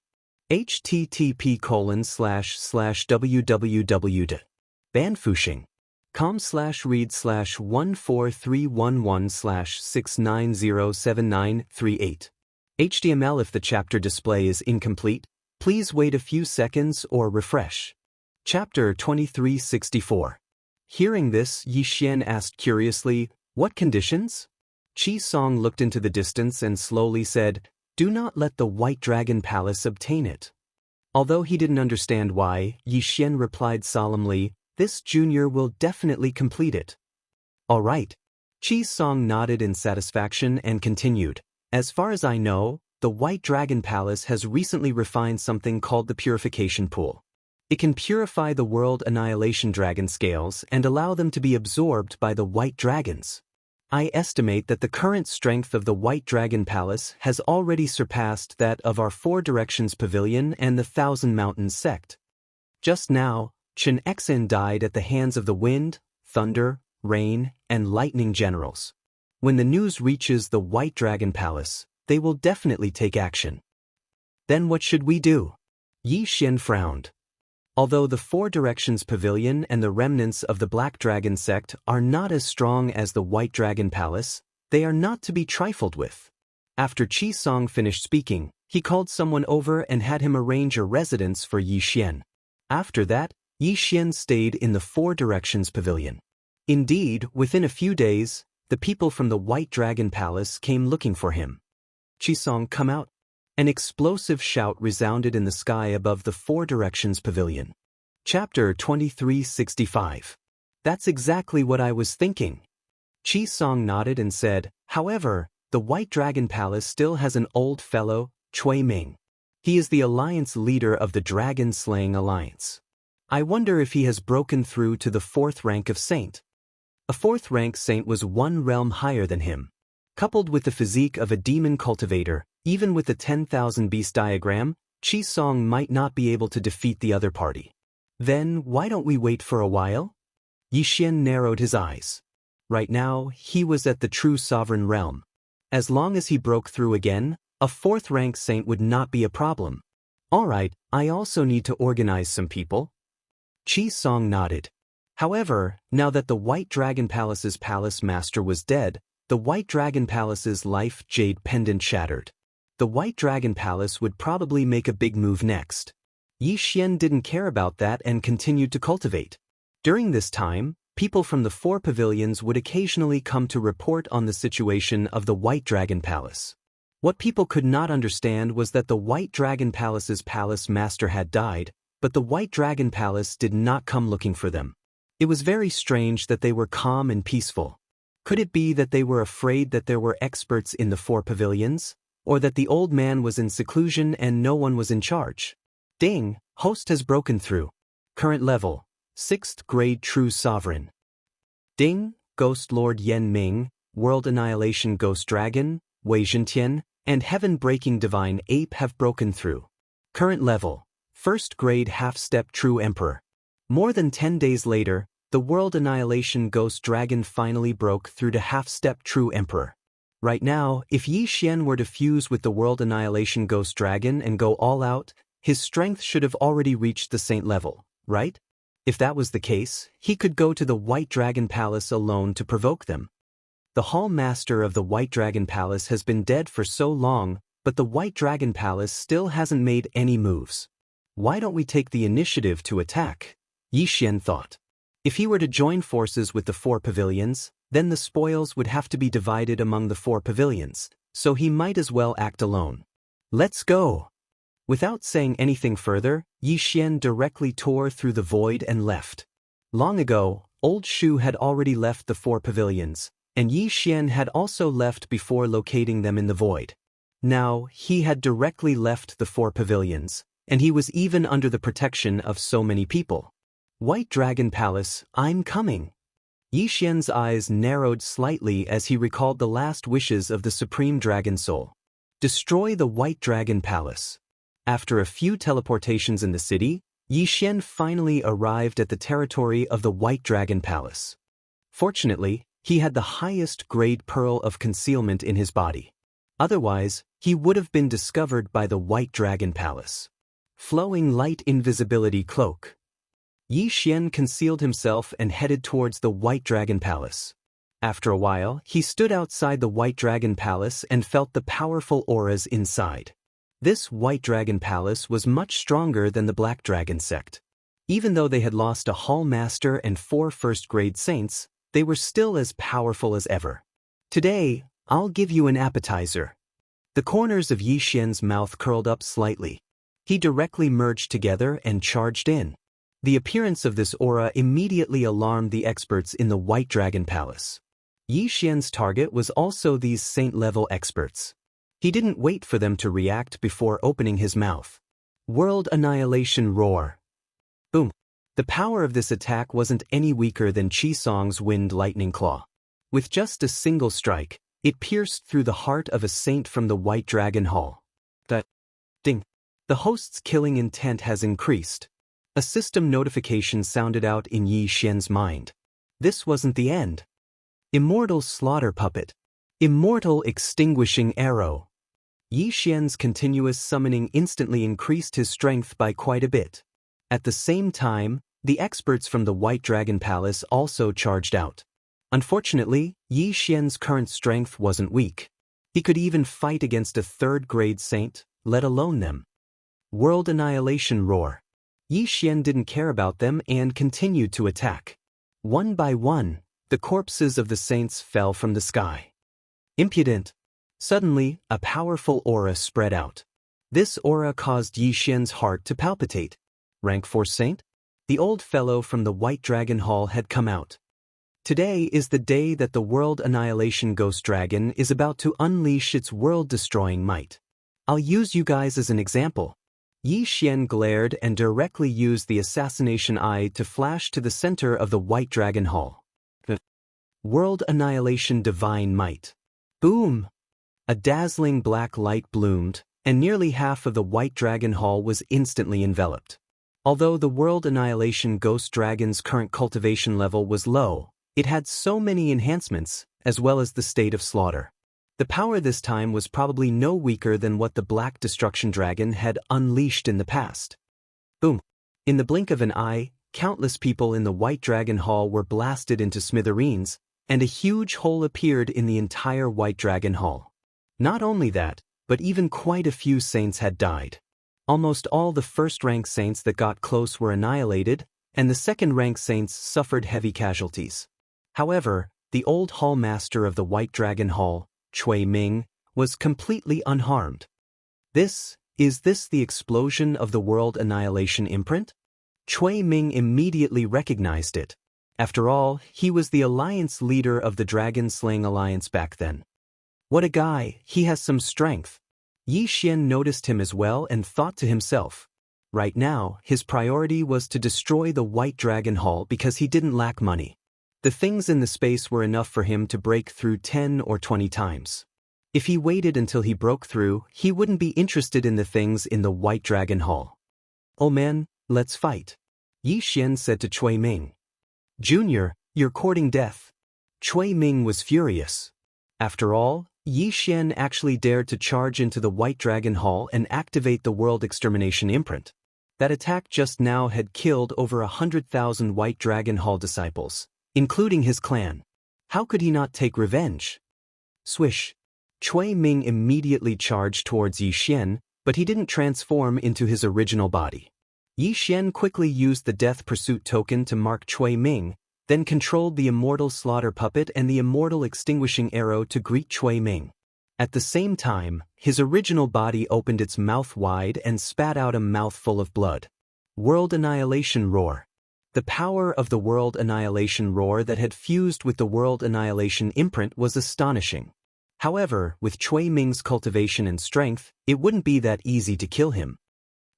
http://www.banfushing com/read/14311/6907938. HTML. If the chapter display is incomplete, please wait a few seconds or refresh. Chapter 2364. Hearing this, Yi Xian asked curiously, "What conditions?" Qi Song looked into the distance and slowly said, "Do not let the White Dragon Palace obtain it." Although he didn't understand why, Yi Xian replied solemnly, "This junior will definitely complete it." "All right." Qi Song nodded in satisfaction and continued, "As far as I know, the White Dragon Palace has recently refined something called the Purification Pool. It can purify the World Annihilation Dragon scales and allow them to be absorbed by the White Dragons. I estimate that the current strength of the White Dragon Palace has already surpassed that of our Four Directions Pavilion and the Thousand Mountains sect. Just now, Chen Xen died at the hands of the Wind, Thunder, Rain, and Lightning generals. When the news reaches the White Dragon Palace, they will definitely take action." "Then what should we do?" Yi Xian frowned. Although the Four Directions Pavilion and the remnants of the Black Dragon sect are not as strong as the White Dragon Palace, they are not to be trifled with. After Qi Song finished speaking, he called someone over and had him arrange a residence for Yi Xian. After that, Yi Xian stayed in the Four Directions Pavilion. Indeed, within a few days, the people from the White Dragon Palace came looking for him. "Qi Song, come out." An explosive shout resounded in the sky above the Four Directions Pavilion. Chapter 2365. "That's exactly what I was thinking." Qi Song nodded and said, "However, the White Dragon Palace still has an old fellow, Cui Ming. He is the alliance leader of the Dragon Slaying Alliance. I wonder if he has broken through to the fourth rank of saint." A fourth rank saint was one realm higher than him. Coupled with the physique of a demon cultivator, even with the 10,000 beast diagram, Qi Song might not be able to defeat the other party. "Then why don't we wait for a while?" Yi Xian narrowed his eyes. Right now, he was at the true sovereign realm. As long as he broke through again, a fourth rank saint would not be a problem. "All right, I also need to organize some people." Qi Song nodded. However, now that the White Dragon Palace's palace master was dead, the White Dragon Palace's life jade pendant shattered. The White Dragon Palace would probably make a big move next. Yi Xian didn't care about that and continued to cultivate. During this time, people from the four pavilions would occasionally come to report on the situation of the White Dragon Palace. What people could not understand was that the White Dragon Palace's palace master had died, but the White Dragon Palace did not come looking for them. It was very strange that they were calm and peaceful. Could it be that they were afraid that there were experts in the four pavilions? Or that the old man was in seclusion and no one was in charge? Ding, host has broken through. Current level, 6th grade true sovereign. Ding, Ghost Lord Yan Ming, World Annihilation Ghost Dragon, Wei Zhentian, and Heaven Breaking Divine Ape have broken through. Current level, 1st grade half-step true emperor. More than 10 days later, the World Annihilation Ghost Dragon finally broke through to half-step true emperor. Right now, if Yi Xian were to fuse with the World Annihilation Ghost Dragon and go all out, his strength should have already reached the saint level, right? If that was the case, he could go to the White Dragon Palace alone to provoke them. The Hall Master of the White Dragon Palace has been dead for so long, but the White Dragon Palace still hasn't made any moves. Why don't we take the initiative to attack? Yi Xian thought. If he were to join forces with the four pavilions, then the spoils would have to be divided among the four pavilions, so he might as well act alone. Let's go! Without saying anything further, Yi Xian directly tore through the void and left. Long ago, Old Shu had already left the four pavilions, and Yi Xian had also left before locating them in the void. Now, he had directly left the four pavilions, and he was even under the protection of so many people. White Dragon Palace, I'm coming. Yi Xian's eyes narrowed slightly as he recalled the last wishes of the Supreme Dragon Soul. Destroy the White Dragon Palace. After a few teleportations in the city, Yi Xian finally arrived at the territory of the White Dragon Palace. Fortunately, he had the highest grade pearl of concealment in his body. Otherwise, he would have been discovered by the White Dragon Palace. Flowing light invisibility cloak. Yi Xian concealed himself and headed towards the White Dragon Palace. After a while, he stood outside the White Dragon Palace and felt the powerful auras inside. This White Dragon Palace was much stronger than the Black Dragon sect. Even though they had lost a Hall Master and 4 first-grade saints, they were still as powerful as ever. Today, I'll give you an appetizer. The corners of Yi Xian's mouth curled up slightly. He directly merged together and charged in. The appearance of this aura immediately alarmed the experts in the White Dragon Palace. Yi Xian's target was also these saint-level experts. He didn't wait for them to react before opening his mouth. World Annihilation Roar. Boom. The power of this attack wasn't any weaker than Qi Song's Wind Lightning Claw. With just a single strike, it pierced through the heart of a saint from the White Dragon Hall. Ding. The host's killing intent has increased. A system notification sounded out in Yi Xian's mind. This wasn't the end. Immortal Slaughter Puppet. Immortal Extinguishing Arrow. Yi Xian's continuous summoning instantly increased his strength by quite a bit. At the same time, the experts from the White Dragon Palace also charged out. Unfortunately, Yi Xian's current strength wasn't weak. He could even fight against a 3rd-grade saint, let alone them. World Annihilation Roar. Yi Xian didn't care about them and continued to attack. One by one, the corpses of the saints fell from the sky. Impudent. Suddenly, a powerful aura spread out. This aura caused Yi Xian's heart to palpitate. Rank 4 saint? The old fellow from the White Dragon Hall had come out. Today is the day that the World Annihilation Ghost Dragon is about to unleash its world-destroying might. I'll use you guys as an example. Yi Xian glared and directly used the Assassination Eye to flash to the center of the White Dragon Hall. World Annihilation Divine Might. Boom! A dazzling black light bloomed, and nearly half of the White Dragon Hall was instantly enveloped. Although the World Annihilation Ghost Dragon's current cultivation level was low, it had so many enhancements, as well as the state of slaughter. The power this time was probably no weaker than what the Black Destruction Dragon had unleashed in the past. Boom! In the blink of an eye, countless people in the White Dragon Hall were blasted into smithereens, and a huge hole appeared in the entire White Dragon Hall. Not only that, but even quite a few saints had died. Almost all the first-rank saints that got close were annihilated, and the second-rank saints suffered heavy casualties. However, the old Hall Master of the White Dragon Hall, Cui Ming, was completely unharmed. Is this the explosion of the World Annihilation imprint? Cui Ming immediately recognized it. After all, he was the alliance leader of the Dragon Slaying Alliance back then. What a guy, he has some strength. Yi Xian noticed him as well and thought to himself. Right now, his priority was to destroy the White Dragon Hall because he didn't lack money. The things in the space were enough for him to break through 10 or 20 times. If he waited until he broke through, he wouldn't be interested in the things in the White Dragon Hall. Oh man, let's fight. Yi Xian said to Cui Ming. Junior, you're courting death. Cui Ming was furious. After all, Yi Xian actually dared to charge into the White Dragon Hall and activate the World Extermination imprint. That attack just now had killed over 100,000 White Dragon Hall disciples, including his clan. How could he not take revenge? Swish. Cui Ming immediately charged towards Yi Xian, but he didn't transform into his original body. Yi Xian quickly used the Death Pursuit token to mark Cui Ming, then controlled the Immortal Slaughter Puppet and the Immortal Extinguishing Arrow to greet Cui Ming. At the same time, his original body opened its mouth wide and spat out a mouthful of blood. World Annihilation Roar. The power of the World Annihilation Roar that had fused with the World Annihilation imprint was astonishing. However, with Cui Ming's cultivation and strength, it wouldn't be that easy to kill him.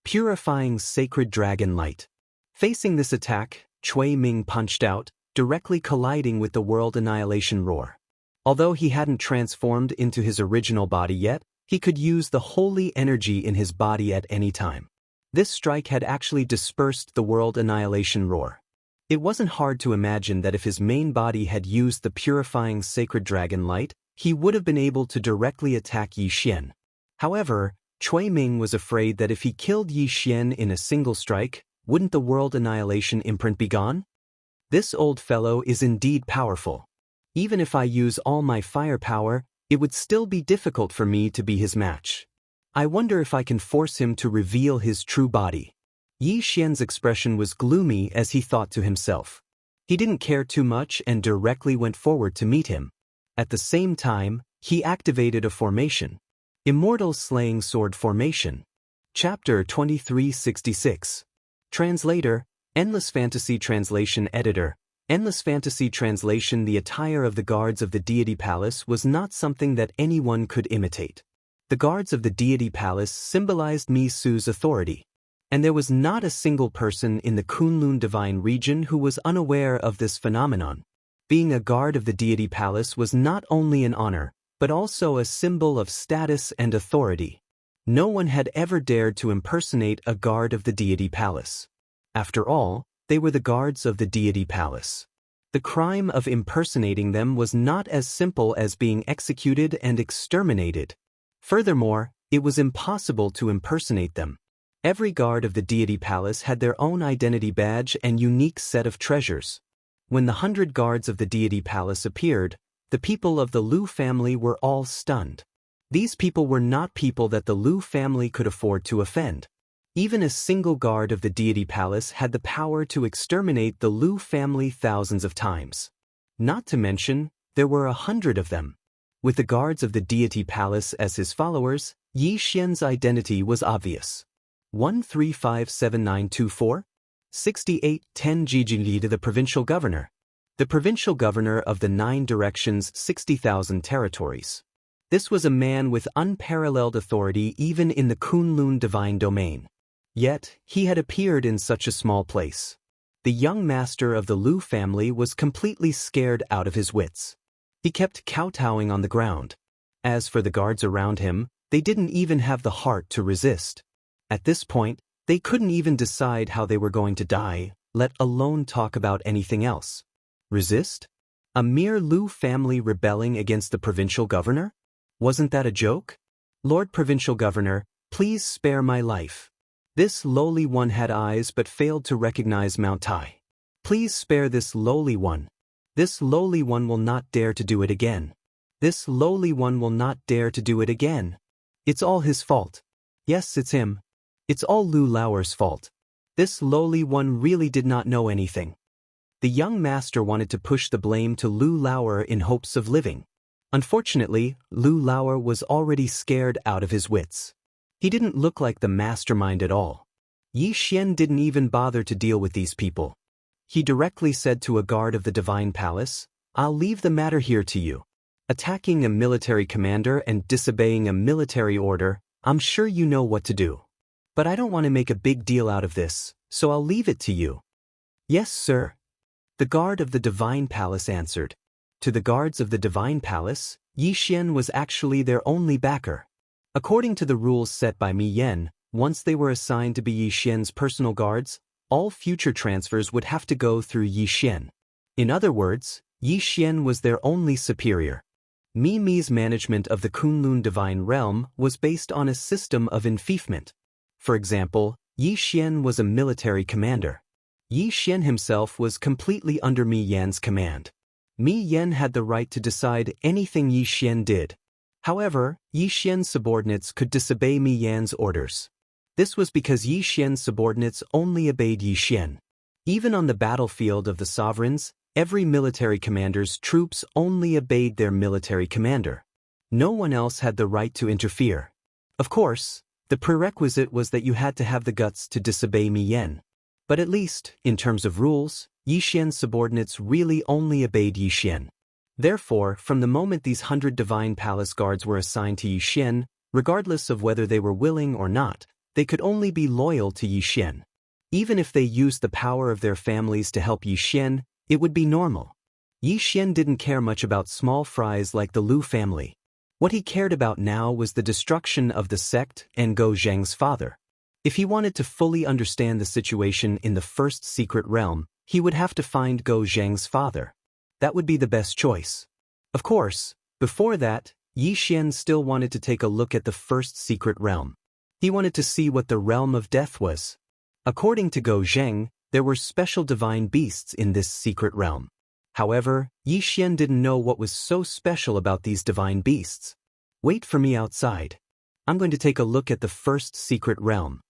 Purifying Sacred Dragon Light. Facing this attack, Cui Ming punched out, directly colliding with the World Annihilation Roar. Although he hadn't transformed into his original body yet, he could use the holy energy in his body at any time. This strike had actually dispersed the World Annihilation Roar. It wasn't hard to imagine that if his main body had used the purifying Sacred Dragon Light, he would have been able to directly attack Yi Xian. However, Cui Ming was afraid that if he killed Yi Xian in a single strike, wouldn't the world annihilation imprint be gone? This old fellow is indeed powerful. Even if I use all my firepower, it would still be difficult for me to be his match. I wonder if I can force him to reveal his true body. Yi Xian's expression was gloomy as he thought to himself. He didn't care too much and directly went forward to meet him. At the same time, he activated a formation. Immortal Slaying Sword Formation. Chapter 2366. Translator, Endless Fantasy Translation Editor. Endless Fantasy Translation. The attire of the guards of the deity palace was not something that anyone could imitate. The guards of the deity palace symbolized Mi Su's authority. And there was not a single person in the Kunlun divine region who was unaware of this phenomenon. Being a guard of the deity palace was not only an honor, but also a symbol of status and authority. No one had ever dared to impersonate a guard of the deity palace. After all, they were the guards of the deity palace. The crime of impersonating them was not as simple as being executed and exterminated. Furthermore, it was impossible to impersonate them. Every guard of the deity palace had their own identity badge and unique set of treasures. When the 100 guards of the deity palace appeared, the people of the Lu family were all stunned. These people were not people that the Lu family could afford to offend. Even a single guard of the deity palace had the power to exterminate the Lu family thousands of times. Not to mention, there were 100 of them. With the guards of the deity palace as his followers, Yi Xian's identity was obvious. 1357924? 6810 Jijili to the provincial governor. The provincial governor of the 9 directions, 60,000 territories. This was a man with unparalleled authority even in the Kunlun divine domain. Yet, he had appeared in such a small place. The young master of the Lu family was completely scared out of his wits. He kept kowtowing on the ground. As for the guards around him, they didn't even have the heart to resist. At this point, they couldn't even decide how they were going to die, let alone talk about anything else. Resist? A mere Lu family rebelling against the provincial governor? Wasn't that a joke? Lord Provincial Governor, please spare my life. This lowly one had eyes but failed to recognize Mount Tai. Please spare this lowly one. This lowly one will not dare to do it again. This lowly one will not dare to do it again. It's all his fault. Yes, it's him. It's all Lu Lauer's fault. This lowly one really did not know anything. The young master wanted to push the blame to Lu Lauer in hopes of living. Unfortunately, Lu Lauer was already scared out of his wits. He didn't look like the mastermind at all. Yi Xian didn't even bother to deal with these people. He directly said to a guard of the divine palace, "I'll leave the matter here to you. Attacking a military commander and disobeying a military order, I'm sure you know what to do. But I don't want to make a big deal out of this, so I'll leave it to you." "Yes, sir." The guard of the divine palace answered. To the guards of the divine palace, Yi Xian was actually their only backer. According to the rules set by Mi Yan, once they were assigned to be Yi Xian's personal guards, all future transfers would have to go through Yi Xian. In other words, Yi Xian was their only superior. Mi's management of the Kunlun divine realm was based on a system of enfeoffment. For example, Yi Xian was a military commander. Yi Xian himself was completely under Mi Yan's command. Mi Yan had the right to decide anything Yi Xian did. However, Yi Xian's subordinates could disobey Mi Yan's orders. This was because Yi Xian's subordinates only obeyed Yi Xian. Even on the battlefield of the sovereigns, every military commander's troops only obeyed their military commander. No one else had the right to interfere. Of course, the prerequisite was that you had to have the guts to disobey Mi Yan. But at least, in terms of rules, Yi Xian's subordinates really only obeyed Yi Xian. Therefore, from the moment these 100 divine palace guards were assigned to Yi Xian, regardless of whether they were willing or not, they could only be loyal to Yi Xian. Even if they used the power of their families to help Yi Xian, it would be normal. Yi Xian didn't care much about small fries like the Lu family. What he cared about now was the destruction of the sect and Go Zheng's father. If he wanted to fully understand the situation in the first secret realm, he would have to find Go Zheng's father. That would be the best choice. Of course, before that, Yi Xian still wanted to take a look at the first secret realm. He wanted to see what the realm of death was. According to Go Zheng, there were special divine beasts in this secret realm. However, Yi Xian didn't know what was so special about these divine beasts. Wait for me outside. I'm going to take a look at the first secret realm.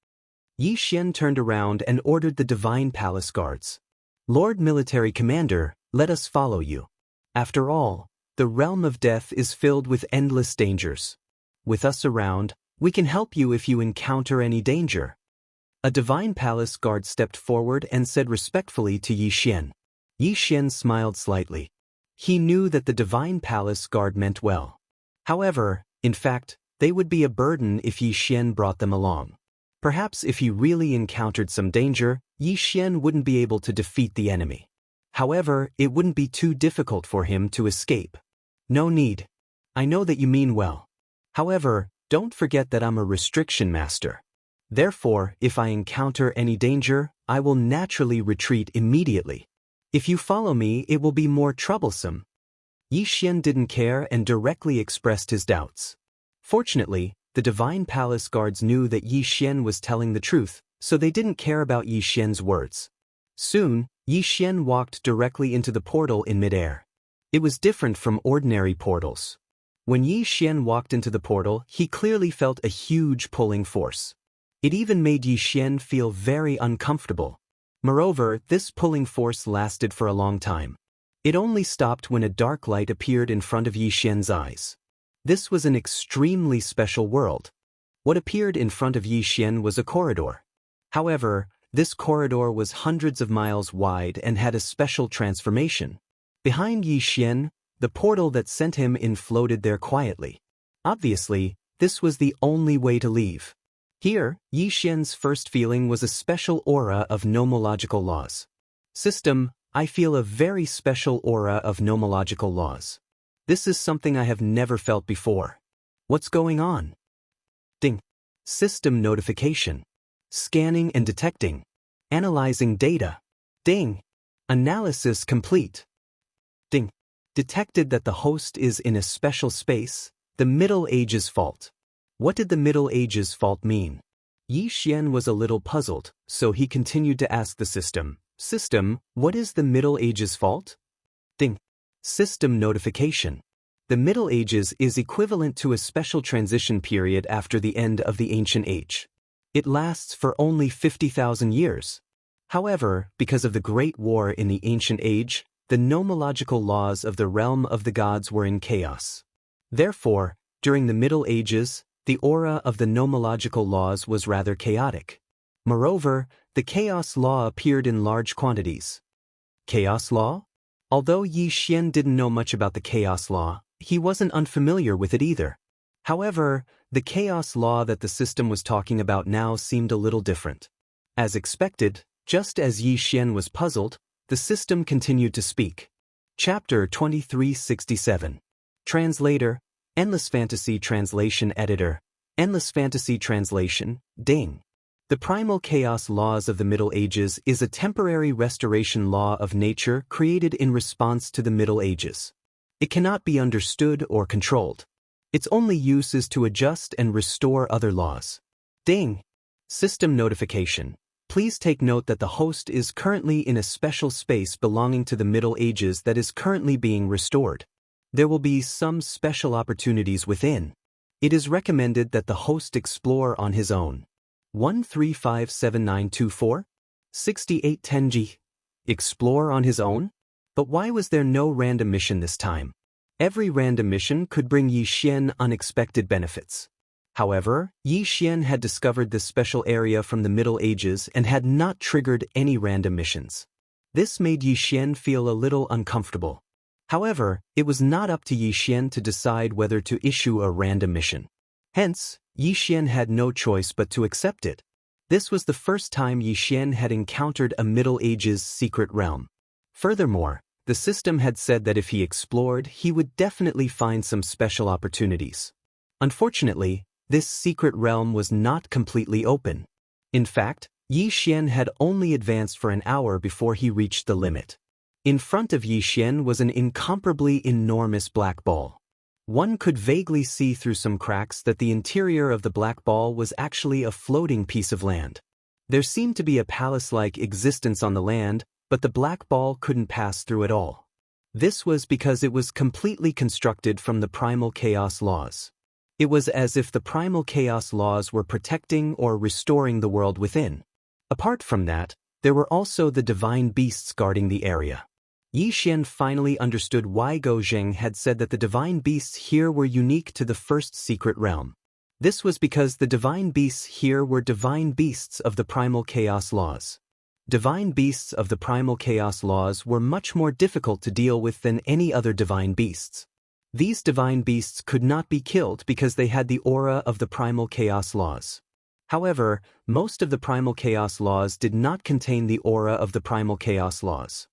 Yi Xian turned around and ordered the divine palace guards. Lord Military Commander, let us follow you. After all, the realm of death is filled with endless dangers. With us around, we can help you if you encounter any danger. A divine palace guard stepped forward and said respectfully to Yi Xian. Yi Xian smiled slightly. He knew that the divine palace guard meant well. However, in fact, they would be a burden if Yi Xian brought them along. Perhaps if he really encountered some danger, Yi Xian wouldn't be able to defeat the enemy. However, it wouldn't be too difficult for him to escape. No need. I know that you mean well. However, don't forget that I'm a restriction master. Therefore, if I encounter any danger, I will naturally retreat immediately. If you follow me, it will be more troublesome. Yi Xian didn't care and directly expressed his doubts. Fortunately, the divine palace guards knew that Yi Xian was telling the truth, so they didn't care about Yi Xian's words. Soon, Yi Xian walked directly into the portal in midair. It was different from ordinary portals. When Yi Xian walked into the portal, he clearly felt a huge pulling force. It even made Yi Xian feel very uncomfortable. Moreover, this pulling force lasted for a long time. It only stopped when a dark light appeared in front of Yi Xian's eyes. This was an extremely special world. What appeared in front of Yi Xian was a corridor. However, this corridor was hundreds of miles wide and had a special transformation. Behind Yi Xian, the portal that sent him in floated there quietly. Obviously, this was the only way to leave. Here, Yi Xian's first feeling was a special aura of nomological laws. System, I feel a very special aura of nomological laws. This is something I have never felt before. What's going on? Ding. System notification. Scanning and detecting. Analyzing data. Ding. Analysis complete. Ding. Detected that the host is in a special space, the Middle Ages fault. What did the Middle Ages fault mean? Yi Xian was a little puzzled, so he continued to ask the system, System, what is the Middle Ages fault? Ding. System notification. The Middle Ages is equivalent to a special transition period after the end of the Ancient Age. It lasts for only 50,000 years. However, because of the Great War in the Ancient Age, the nomological laws of the realm of the gods were in chaos. Therefore, during the Middle Ages, the aura of the nomological laws was rather chaotic. Moreover, the chaos law appeared in large quantities. Chaos law? Although Yi Xian didn't know much about the chaos law, he wasn't unfamiliar with it either. However, the chaos law that the system was talking about now seemed a little different. As expected, just as Yi Xian was puzzled, the system continued to speak. Chapter 2367. Translator, Endless Fantasy Translation Editor, Endless Fantasy Translation, Ding. The primal chaos laws of the Middle Ages is a temporary restoration law of nature created in response to the Middle Ages. It cannot be understood or controlled. Its only use is to adjust and restore other laws. Ding. System notification. Please take note that the host is currently in a special space belonging to the Middle Ages that is currently being restored. There will be some special opportunities within. It is recommended that the host explore on his own. 1357924? 6810G. Explore on his own? But why was there no random mission this time? Every random mission could bring Yi Xian unexpected benefits. However, Yi Xian had discovered this special area from the Middle Ages and had not triggered any random missions. This made Yi Xian feel a little uncomfortable. However, it was not up to Yi Xian to decide whether to issue a random mission. Hence, Yi Xian had no choice but to accept it. This was the first time Yi Xian had encountered a Middle Ages secret realm. Furthermore, the system had said that if he explored, he would definitely find some special opportunities. Unfortunately, this secret realm was not completely open. In fact, Yi Xian had only advanced for an hour before he reached the limit. In front of Yi Xian was an incomparably enormous black ball. One could vaguely see through some cracks that the interior of the black ball was actually a floating piece of land. There seemed to be a palace-like existence on the land, but the black ball couldn't pass through at all. This was because it was completely constructed from the primal chaos laws. It was as if the primal chaos laws were protecting or restoring the world within. Apart from that, there were also the divine beasts guarding the area. Yi Xian finally understood why Gou Zheng had said that the divine beasts here were unique to the first secret realm. This was because the divine beasts here were divine beasts of the primal chaos laws. Divine beasts of the primal chaos laws were much more difficult to deal with than any other divine beasts. These divine beasts could not be killed because they had the aura of the primal chaos laws. However, most of the primal chaos laws did not contain the aura of the primal chaos laws.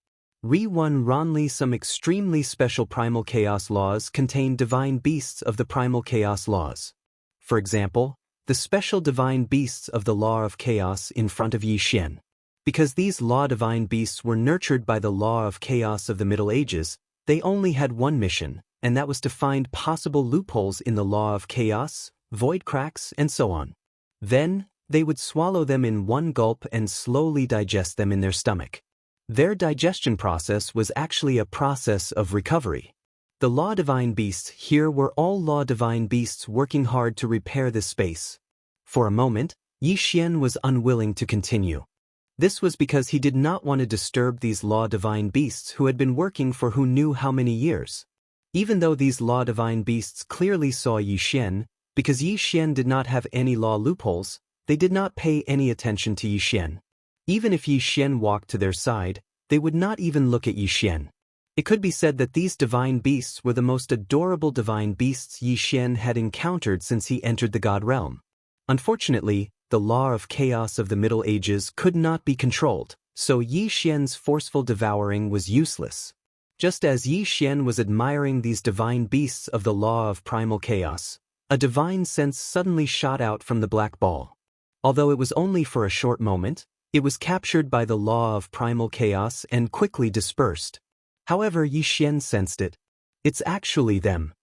Ranli, some extremely special primal chaos laws contain divine beasts of the primal chaos laws. For example, the special divine beasts of the law of chaos in front of Yi Xian. Because these law divine beasts were nurtured by the law of chaos of the Middle Ages, they only had one mission, and that was to find possible loopholes in the law of chaos, void cracks, and so on. Then, they would swallow them in one gulp and slowly digest them in their stomach. Their digestion process was actually a process of recovery. The law divine beasts here were all law divine beasts working hard to repair this space. For a moment, Yi Xian was unwilling to continue. This was because he did not want to disturb these law divine beasts who had been working for who knew how many years. Even though these law divine beasts clearly saw Yi Xian, because Yi Xian did not have any law loopholes, they did not pay any attention to Yi Xian. Even if Yi Xian walked to their side, they would not even look at Yi Xian. It could be said that these divine beasts were the most adorable divine beasts Yi Xian had encountered since he entered the God realm. Unfortunately, the law of chaos of the Middle Ages could not be controlled, so Yi Xian's forceful devouring was useless. Just as Yi Xian was admiring these divine beasts of the law of primal chaos, a divine sense suddenly shot out from the black ball. Although it was only for a short moment, it was captured by the law of primal chaos and quickly dispersed. However, Yi Xian sensed it. It's actually them.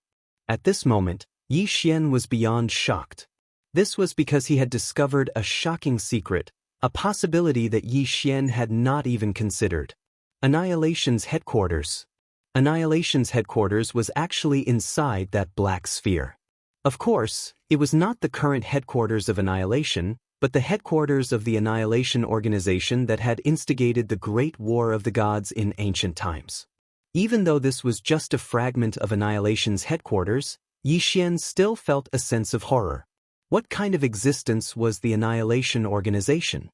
At this moment, Yi Xian was beyond shocked. This was because he had discovered a shocking secret, a possibility that Yi Xian had not even considered. Annihilation's headquarters. Annihilation's headquarters was actually inside that black sphere. Of course, it was not the current headquarters of Annihilation, but the headquarters of the Annihilation organization that had instigated the Great War of the Gods in ancient times. Even though this was just a fragment of Annihilation's headquarters, Yi Xian still felt a sense of horror. What kind of existence was the Annihilation organization?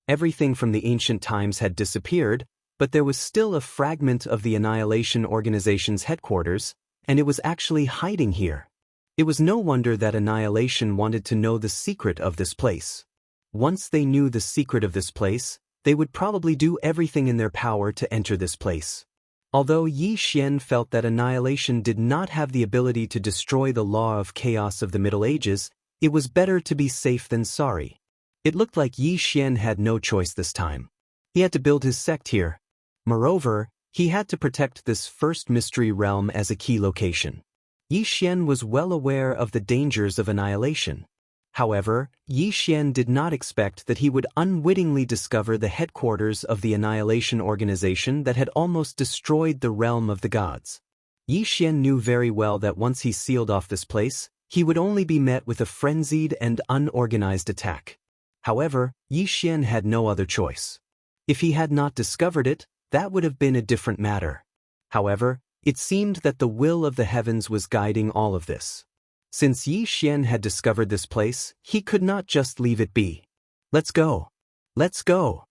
Everything from the ancient times had disappeared, but there was still a fragment of the Annihilation organization's headquarters, and it was actually hiding here. It was no wonder that Annihilation wanted to know the secret of this place. Once they knew the secret of this place, they would probably do everything in their power to enter this place. Although Yi Xian felt that Annihilation did not have the ability to destroy the law of chaos of the Middle Ages, it was better to be safe than sorry. It looked like Yi Xian had no choice this time. He had to build his sect here. Moreover, he had to protect this first mystery realm as a key location. Yi Xian was well aware of the dangers of Annihilation. However, Yi Xian did not expect that he would unwittingly discover the headquarters of the Annihilation organization that had almost destroyed the realm of the gods. Yi Xian knew very well that once he sealed off this place, he would only be met with a frenzied and unorganized attack. However, Yi Xian had no other choice. If he had not discovered it, that would have been a different matter. However, it seemed that the will of the heavens was guiding all of this. Since Yi Xian had discovered this place, he could not just leave it be. Let's go. Let's go.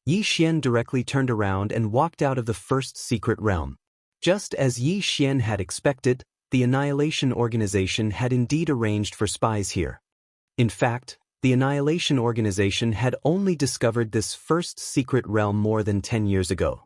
Yi Xian directly turned around and walked out of the first secret realm. Just as Yi Xian had expected, the Annihilation organization had indeed arranged for spies here. In fact, the Annihilation organization had only discovered this first secret realm more than 10 years ago.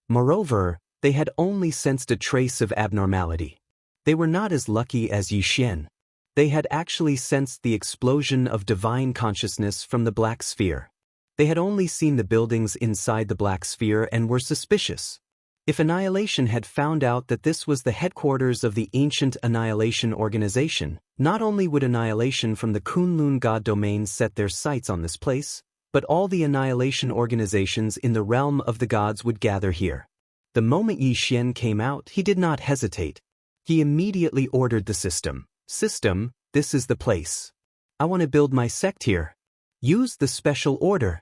Moreover, they had only sensed a trace of abnormality. They were not as lucky as Yi Xian. They had actually sensed the explosion of divine consciousness from the black sphere. They had only seen the buildings inside the black sphere and were suspicious. If Annihilation had found out that this was the headquarters of the ancient Annihilation organization, not only would Annihilation from the Kunlun god domain set their sights on this place, but all the annihilation organizations in the realm of the gods would gather here. The moment Yi Xian came out, he did not hesitate. He immediately ordered the system. System, this is the place. I want to build my sect here. Use the special order.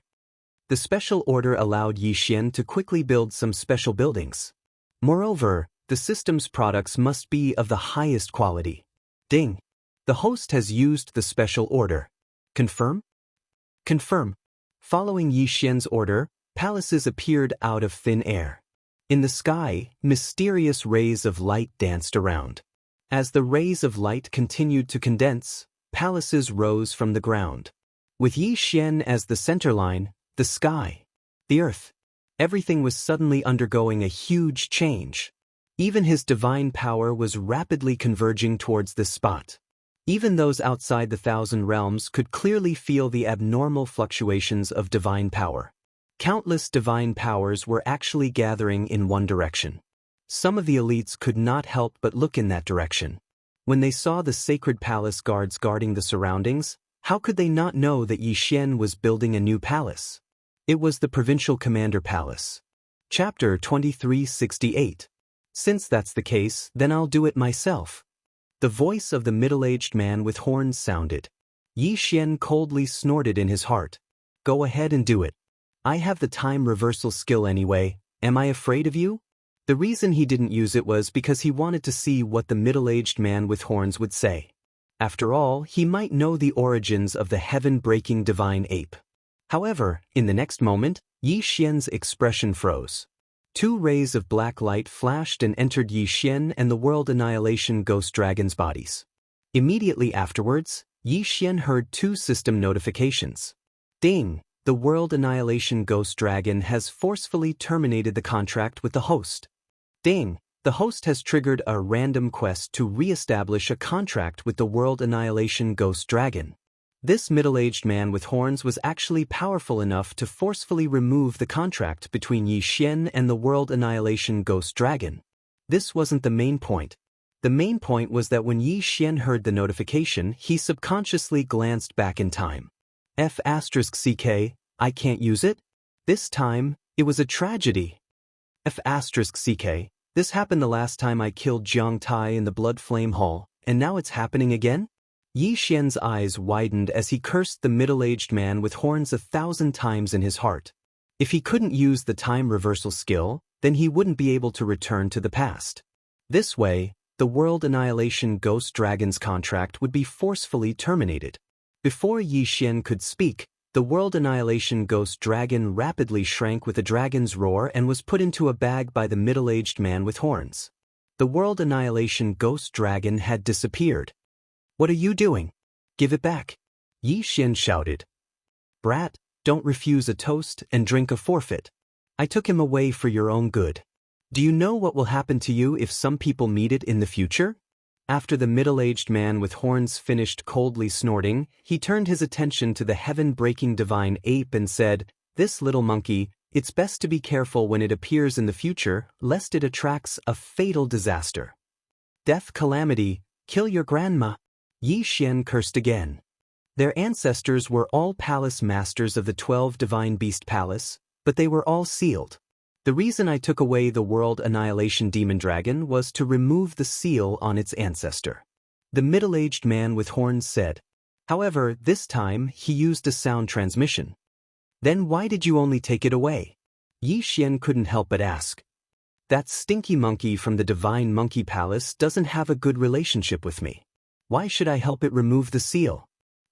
The special order allowed Yi Xian to quickly build some special buildings. Moreover, the system's products must be of the highest quality. Ding. The host has used the special order. Confirm? Confirm. Following Yi Xian's order, palaces appeared out of thin air. In the sky, mysterious rays of light danced around. As the rays of light continued to condense, palaces rose from the ground. With Yi Xian as the center line, the sky, the earth, everything was suddenly undergoing a huge change. Even his divine power was rapidly converging towards this spot. Even those outside the Thousand Realms could clearly feel the abnormal fluctuations of divine power. Countless divine powers were actually gathering in one direction. Some of the elites could not help but look in that direction. When they saw the sacred palace guards guarding the surroundings, how could they not know that Yi Xian was building a new palace? It was the Provincial Commander Palace. Chapter 2368. Since that's the case, then I'll do it myself. The voice of the middle-aged man with horns sounded. Yi Xian coldly snorted in his heart. Go ahead and do it. I have the time reversal skill anyway. Am I afraid of you? The reason he didn't use it was because he wanted to see what the middle-aged man with horns would say. After all, he might know the origins of the heaven-breaking divine ape. However, in the next moment, Yi Xian's expression froze. Two rays of black light flashed and entered Yi Xian and the World Annihilation Ghost Dragon's bodies. Immediately afterwards, Yi Xian heard two system notifications. Ding! The World Annihilation Ghost Dragon has forcefully terminated the contract with the host. Ding! The host has triggered a random quest to re-establish a contract with the World Annihilation Ghost Dragon. This middle-aged man with horns was actually powerful enough to forcefully remove the contract between Yi Xian and the World Annihilation Ghost Dragon. This wasn't the main point. The main point was that when Yi Xian heard the notification, he subconsciously glanced back in time. F***ck, I can't use it? This time, it was a tragedy. F***ck, this happened the last time I killed Jiang Tai in the Blood Flame Hall, and now it's happening again? Yi Xian's eyes widened as he cursed the middle-aged man with horns 1,000 times in his heart. If he couldn't use the time reversal skill, then he wouldn't be able to return to the past. This way, the World Annihilation Ghost Dragon's contract would be forcefully terminated. Before Yi Xian could speak, the World Annihilation Ghost Dragon rapidly shrank with a dragon's roar and was put into a bag by the middle-aged man with horns. The World Annihilation Ghost Dragon had disappeared. What are you doing? Give it back. Yi Xian shouted. Brat, don't refuse a toast and drink a forfeit. I took him away for your own good. Do you know what will happen to you if some people meet it in the future? After the middle-aged man with horns finished coldly snorting, he turned his attention to the heaven-breaking divine ape and said, This little monkey, it's best to be careful when it appears in the future, lest it attracts a fatal disaster. Death calamity, kill your grandma. Yi Xian cursed again. Their ancestors were all palace masters of the 12 Divine Beast Palace, but they were all sealed. The reason I took away the World Annihilation Demon Dragon was to remove the seal on its ancestor. The middle-aged man with horns said. However, this time he used a sound transmission. Then why did you only take it away? Yi Xian couldn't help but ask. That stinky monkey from the Divine Monkey Palace doesn't have a good relationship with me. Why should I help it remove the seal?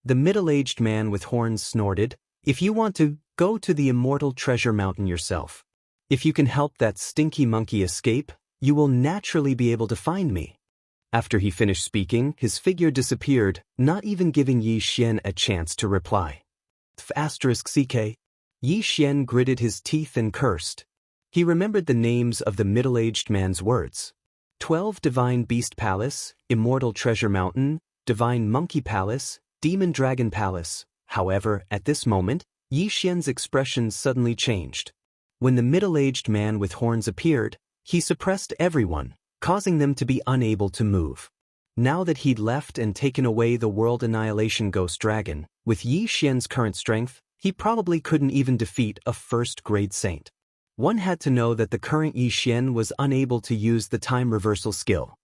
The middle-aged man with horns snorted. If you want to, go to the Immortal Treasure Mountain yourself. If you can help that stinky monkey escape, you will naturally be able to find me. After he finished speaking, his figure disappeared, not even giving Yi Xian a chance to reply. F***ck. Yi Xian gritted his teeth and cursed. He remembered the names of the middle-aged man's words. 12 Divine Beast Palace, Immortal Treasure Mountain, Divine Monkey Palace, Demon Dragon Palace. However, at this moment, Yi Xian's expression suddenly changed. When the middle-aged man with horns appeared, he suppressed everyone, causing them to be unable to move. Now that he'd left and taken away the World Annihilation Ghost Dragon, with Yi Xian's current strength, he probably couldn't even defeat a first-grade saint. One had to know that the current Yi Xian was unable to use the time reversal skill.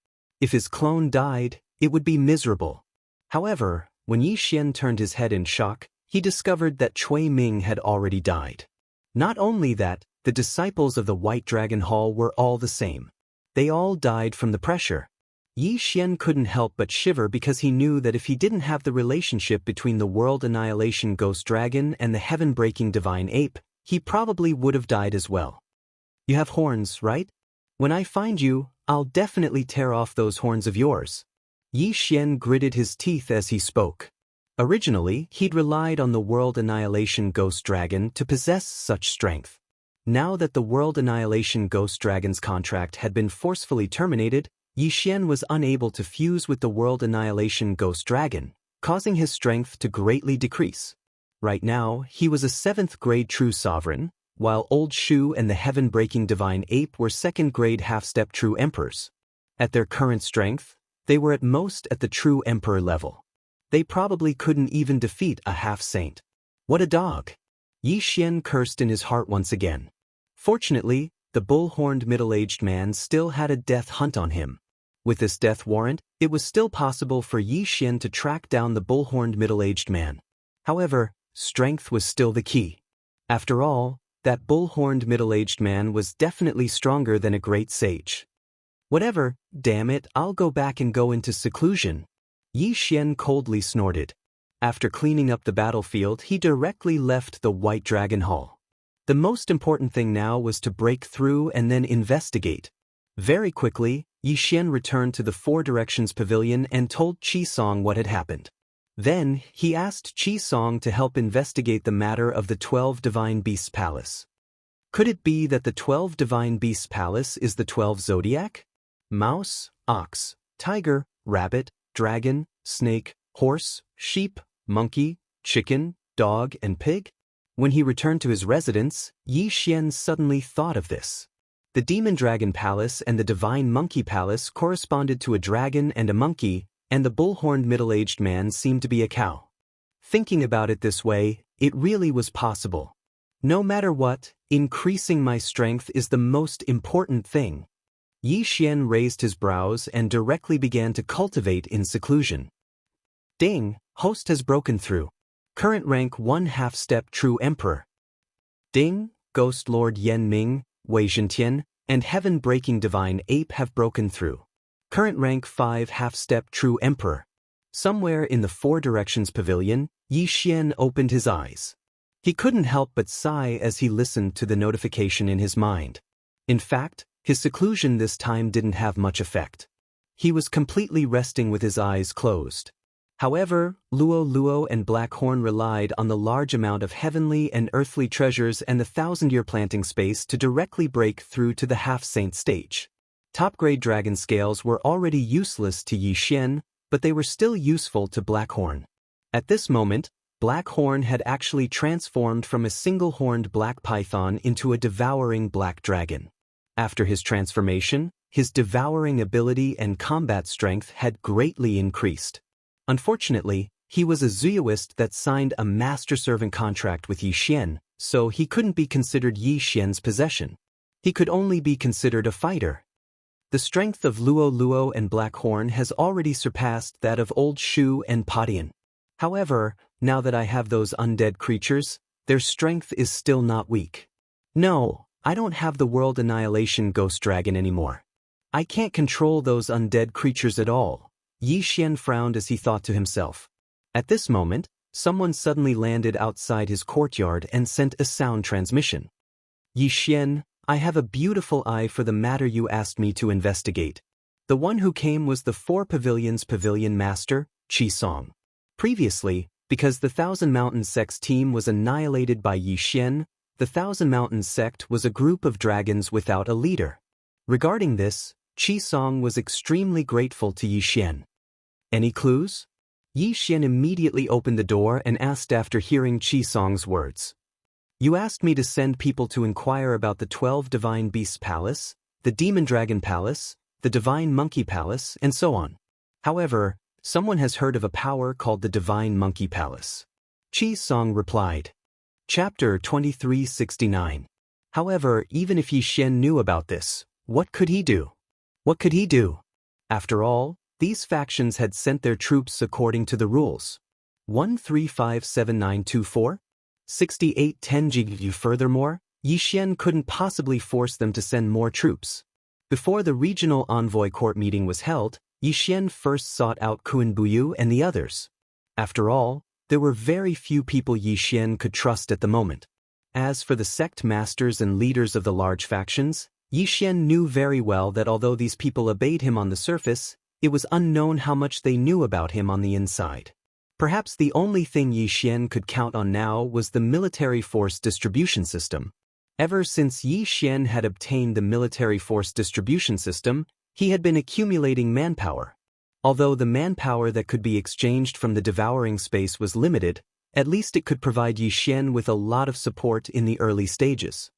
If his clone died, it would be miserable. However, when Yi Xian turned his head in shock, he discovered that Cui Ming had already died. Not only that, the disciples of the White Dragon Hall were all the same. They all died from the pressure. Yi Xian couldn't help but shiver because he knew that if he didn't have the relationship between the World Annihilation Ghost Dragon and the Heaven-Breaking Divine Ape, he probably would have died as well. You have horns, right? When I find you, I'll definitely tear off those horns of yours. Yi Xian gritted his teeth as he spoke. Originally, he'd relied on the World Annihilation Ghost Dragon to possess such strength. Now that the World Annihilation Ghost Dragon's contract had been forcefully terminated, Yi Xian was unable to fuse with the World Annihilation Ghost Dragon, causing his strength to greatly decrease. Right now, he was a 7th-grade True Sovereign, while Old Shu and the Heaven-Breaking Divine Ape were 2nd-grade Half-Step True Emperors. At their current strength, they were at most at the True Emperor level. They probably couldn't even defeat a half-saint. What a dog! Yi Xian cursed in his heart once again. Fortunately, the bull-horned middle-aged man still had a death hunt on him. With this death warrant, it was still possible for Yi Xian to track down the bull-horned middle-aged man. However, strength was still the key. After all, that bull-horned middle-aged man was definitely stronger than a great sage. Whatever, damn it, I'll go back and go into seclusion. Yi Xian coldly snorted. After cleaning up the battlefield, he directly left the White Dragon Hall. The most important thing now was to break through and then investigate. Very quickly, Yi Xian returned to the Four Directions Pavilion and told Qi Song what had happened. Then, he asked Qi Song to help investigate the matter of the 12 Divine Beasts Palace. Could it be that the 12 Divine Beasts Palace is the 12 Zodiac? Mouse, ox, tiger, rabbit, dragon, snake, horse, sheep, monkey, chicken, dog, and pig? When he returned to his residence, Yi Xian suddenly thought of this. The Demon Dragon Palace and the Divine Monkey Palace corresponded to a dragon and a monkey, and the bull-horned middle-aged man seemed to be a cow. Thinking about it this way, it really was possible. No matter what, increasing my strength is the most important thing. Yi Xian raised his brows and directly began to cultivate in seclusion. Ding, host has broken through. Current rank 1 half-step True Emperor. Ding, Ghost Lord Yan Ming, Wei Zhentian, and Heaven-Breaking Divine Ape have broken through. Current rank 5 half-step True Emperor. Somewhere in the Four Directions Pavilion, Yi Xian opened his eyes. He couldn't help but sigh as he listened to the notification in his mind. In fact, his seclusion this time didn't have much effect. He was completely resting with his eyes closed. However, Luo Luo and Blackhorn relied on the large amount of heavenly and earthly treasures and the 1,000-year planting space to directly break through to the half-saint stage. Top-grade dragon scales were already useless to Yi Xian, but they were still useful to Blackhorn. At this moment, Blackhorn had actually transformed from a single-horned black python into a devouring black dragon. After his transformation, his devouring ability and combat strength had greatly increased. Unfortunately, he was a Zooist that signed a master-servant contract with Yi Xian, so he couldn't be considered Yi Xian's possession. He could only be considered a fighter. The strength of Luo Luo and Blackhorn has already surpassed that of Old Shu and Padian. However, now that I have those undead creatures, their strength is still not weak. No, I don't have the World Annihilation Ghost Dragon anymore. I can't control those undead creatures at all. Yi Xian frowned as he thought to himself. At this moment, someone suddenly landed outside his courtyard and sent a sound transmission. Yi Xian, I have a beautiful eye for the matter you asked me to investigate. The one who came was the Four Pavilions Pavilion Master, Qi Song. Previously, because the Thousand Mountain Sect's team was annihilated by Yi Xian, the Thousand Mountain Sect was a group of dragons without a leader. Regarding this, Qi Song was extremely grateful to Yi Xian. Any clues? Yi Xian immediately opened the door and asked after hearing Qi Song's words. You asked me to send people to inquire about the 12 Divine Beasts Palace, the Demon Dragon Palace, the Divine Monkey Palace, and so on. However, someone has heard of a power called the Divine Monkey Palace. Qi Song replied. Chapter 2369. However, even if Yi Xian knew about this, what could he do? What could he do? After all, these factions had sent their troops according to the rules. 1357924? 6810 GU. Furthermore, Yi Xian couldn't possibly force them to send more troops. Before the regional envoy court meeting was held, Yi Xian first sought out Kun Buyu and the others. After all, there were very few people Yi Xian could trust at the moment. As for the sect masters and leaders of the large factions, Yi Xian knew very well that although these people obeyed him on the surface, it was unknown how much they knew about him on the inside. Perhaps the only thing Yi Xian could count on now was the military force distribution system. Ever since Yi Xian had obtained the military force distribution system, he had been accumulating manpower. Although the manpower that could be exchanged from the devouring space was limited, at least it could provide Yi Xian with a lot of support in the early stages.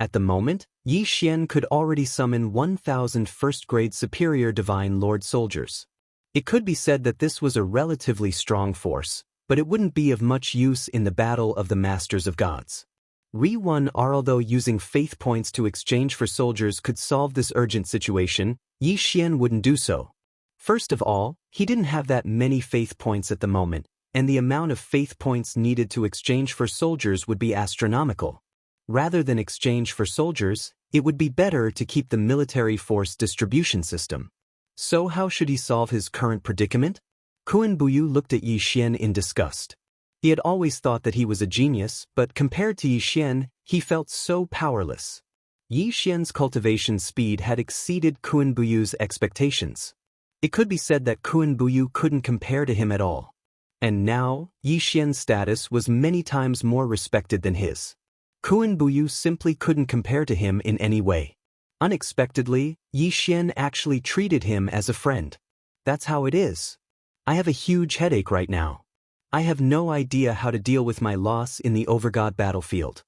At the moment, Yi Xian could already summon 1,000 first-grade superior divine lord soldiers. It could be said that this was a relatively strong force, but it wouldn't be of much use in the battle of the Masters of Gods. Although using faith points to exchange for soldiers could solve this urgent situation, Yi Xian wouldn't do so. First of all, he didn't have that many faith points at the moment, and the amount of faith points needed to exchange for soldiers would be astronomical. Rather than exchange for soldiers, it would be better to keep the military force distribution system. So how should he solve his current predicament? Kun Buyu looked at Yi Xian in disgust. He had always thought that he was a genius, but compared to Yi Xian, he felt so powerless. Yi Xian's cultivation speed had exceeded Kun Buyu's expectations. It could be said that Kun Buyu couldn't compare to him at all. And now, Yi Xian's status was many times more respected than his. Kun Buyu simply couldn't compare to him in any way. Unexpectedly, Yi Xian actually treated him as a friend. That's how it is. I have a huge headache right now. I have no idea how to deal with my loss in the Overgod battlefield.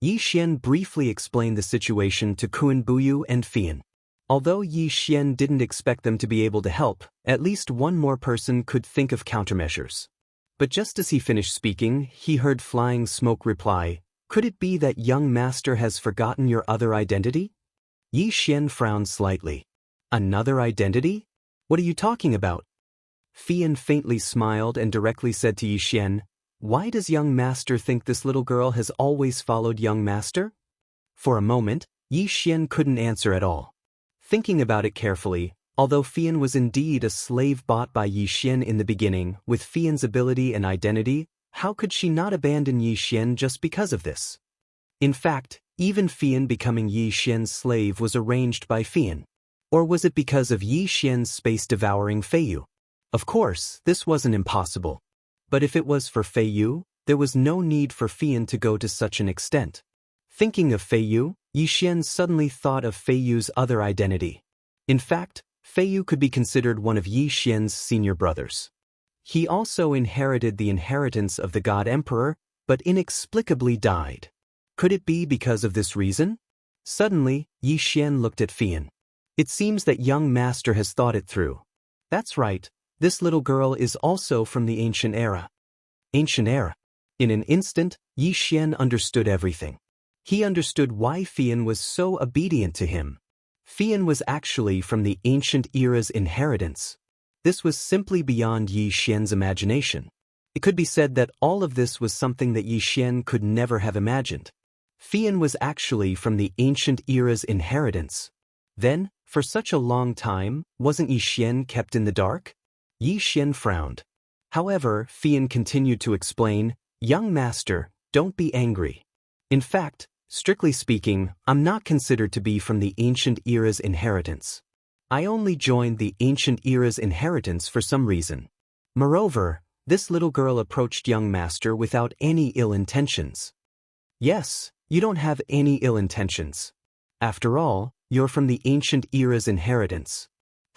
Yi Xian briefly explained the situation to Kun Buyu and Fian. Although Yi Xian didn't expect them to be able to help, at least one more person could think of countermeasures. But just as he finished speaking, he heard Flying Smoke reply, "Could it be that young master has forgotten your other identity?" Yi Xian frowned slightly. "Another identity? What are you talking about?" Fian faintly smiled and directly said to Yi Xian, "Why does young master think this little girl has always followed young master?" For a moment, Yi Xian couldn't answer at all. Thinking about it carefully, although Fian was indeed a slave bought by Yi Xian in the beginning, with Fian's ability and identity, how could she not abandon Yi Xian just because of this? In fact, even Fian becoming Yi Xian's slave was arranged by Fian. Or was it because of Yi Xian's space-devouring Feiyu? Of course, this wasn't impossible. But if it was for Feiyu, there was no need for Fian to go to such an extent. Thinking of Feiyu, Yi Xian suddenly thought of Feiyu's other identity. In fact, Feiyu could be considered one of Yi Xian's senior brothers. He also inherited the inheritance of the God Emperor, but inexplicably died. Could it be because of this reason? Suddenly, Yi Xian looked at Fian. It seems that young master has thought it through. That's right. This little girl is also from the ancient era. Ancient era. In an instant, Yi Xian understood everything. He understood why Fian was so obedient to him. Fian was actually from the ancient era's inheritance. This was simply beyond Yi Xian's imagination. It could be said that all of this was something that Yi Xian could never have imagined. Fian was actually from the ancient era's inheritance. Then, for such a long time, wasn't Yi Xian kept in the dark? Yi Xian frowned. However, Fian continued to explain, "Young master, don't be angry. In fact, strictly speaking, I'm not considered to be from the ancient era's inheritance. I only joined the ancient era's inheritance for some reason. Moreover, this little girl approached young master without any ill intentions." "Yes, you don't have any ill intentions. After all, you're from the ancient era's inheritance.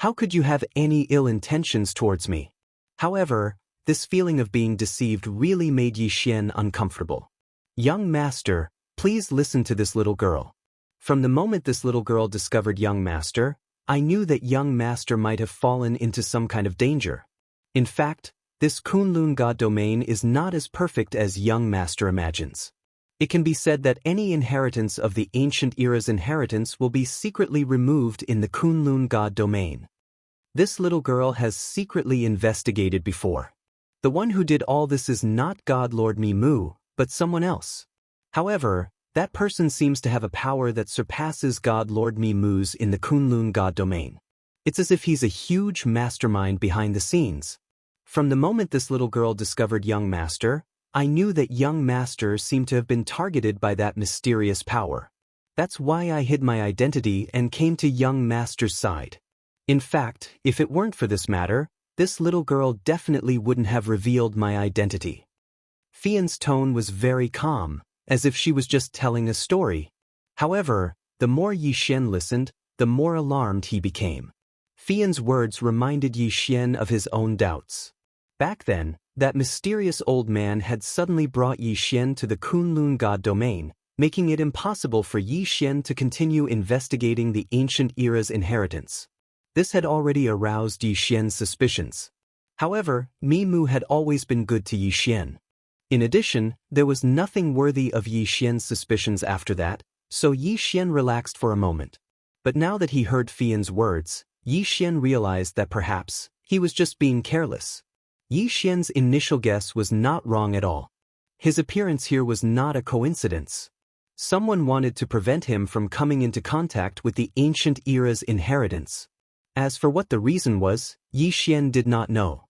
How could you have any ill intentions towards me?" However, this feeling of being deceived really made Yi Xian uncomfortable. "Young master, please listen to this little girl. From the moment this little girl discovered young master, I knew that young master might have fallen into some kind of danger. In fact, this Kunlun God domain is not as perfect as young master imagines. It can be said that any inheritance of the ancient era's inheritance will be secretly removed in the Kunlun god domain. This little girl has secretly investigated before. The one who did all this is not God Lord Mimu, but someone else. However, that person seems to have a power that surpasses God Lord Mimu's in the Kunlun god domain. It's as if he's a huge mastermind behind the scenes. From the moment this little girl discovered young master, I knew that young master seemed to have been targeted by that mysterious power. That's why I hid my identity and came to young master's side. In fact, if it weren't for this matter, this little girl definitely wouldn't have revealed my identity. Fian's tone was very calm, as if she was just telling a story. However, the more Yi Xian listened, the more alarmed he became. Fian's words reminded Yi Xian of his own doubts. Back then, that mysterious old man had suddenly brought Yi Xian to the Kunlun god domain, making it impossible for Yi Xian to continue investigating the ancient era's inheritance. This had already aroused Yi Xian's suspicions. However, Mimu had always been good to Yi Xian. In addition, there was nothing worthy of Yi Xian's suspicions after that, so Yi Xian relaxed for a moment. But now that he heard Fian's words, Yi Xian realized that perhaps he was just being careless. Yi Xian's initial guess was not wrong at all. His appearance here was not a coincidence. Someone wanted to prevent him from coming into contact with the ancient era's inheritance. As for what the reason was, Yi Xian did not know.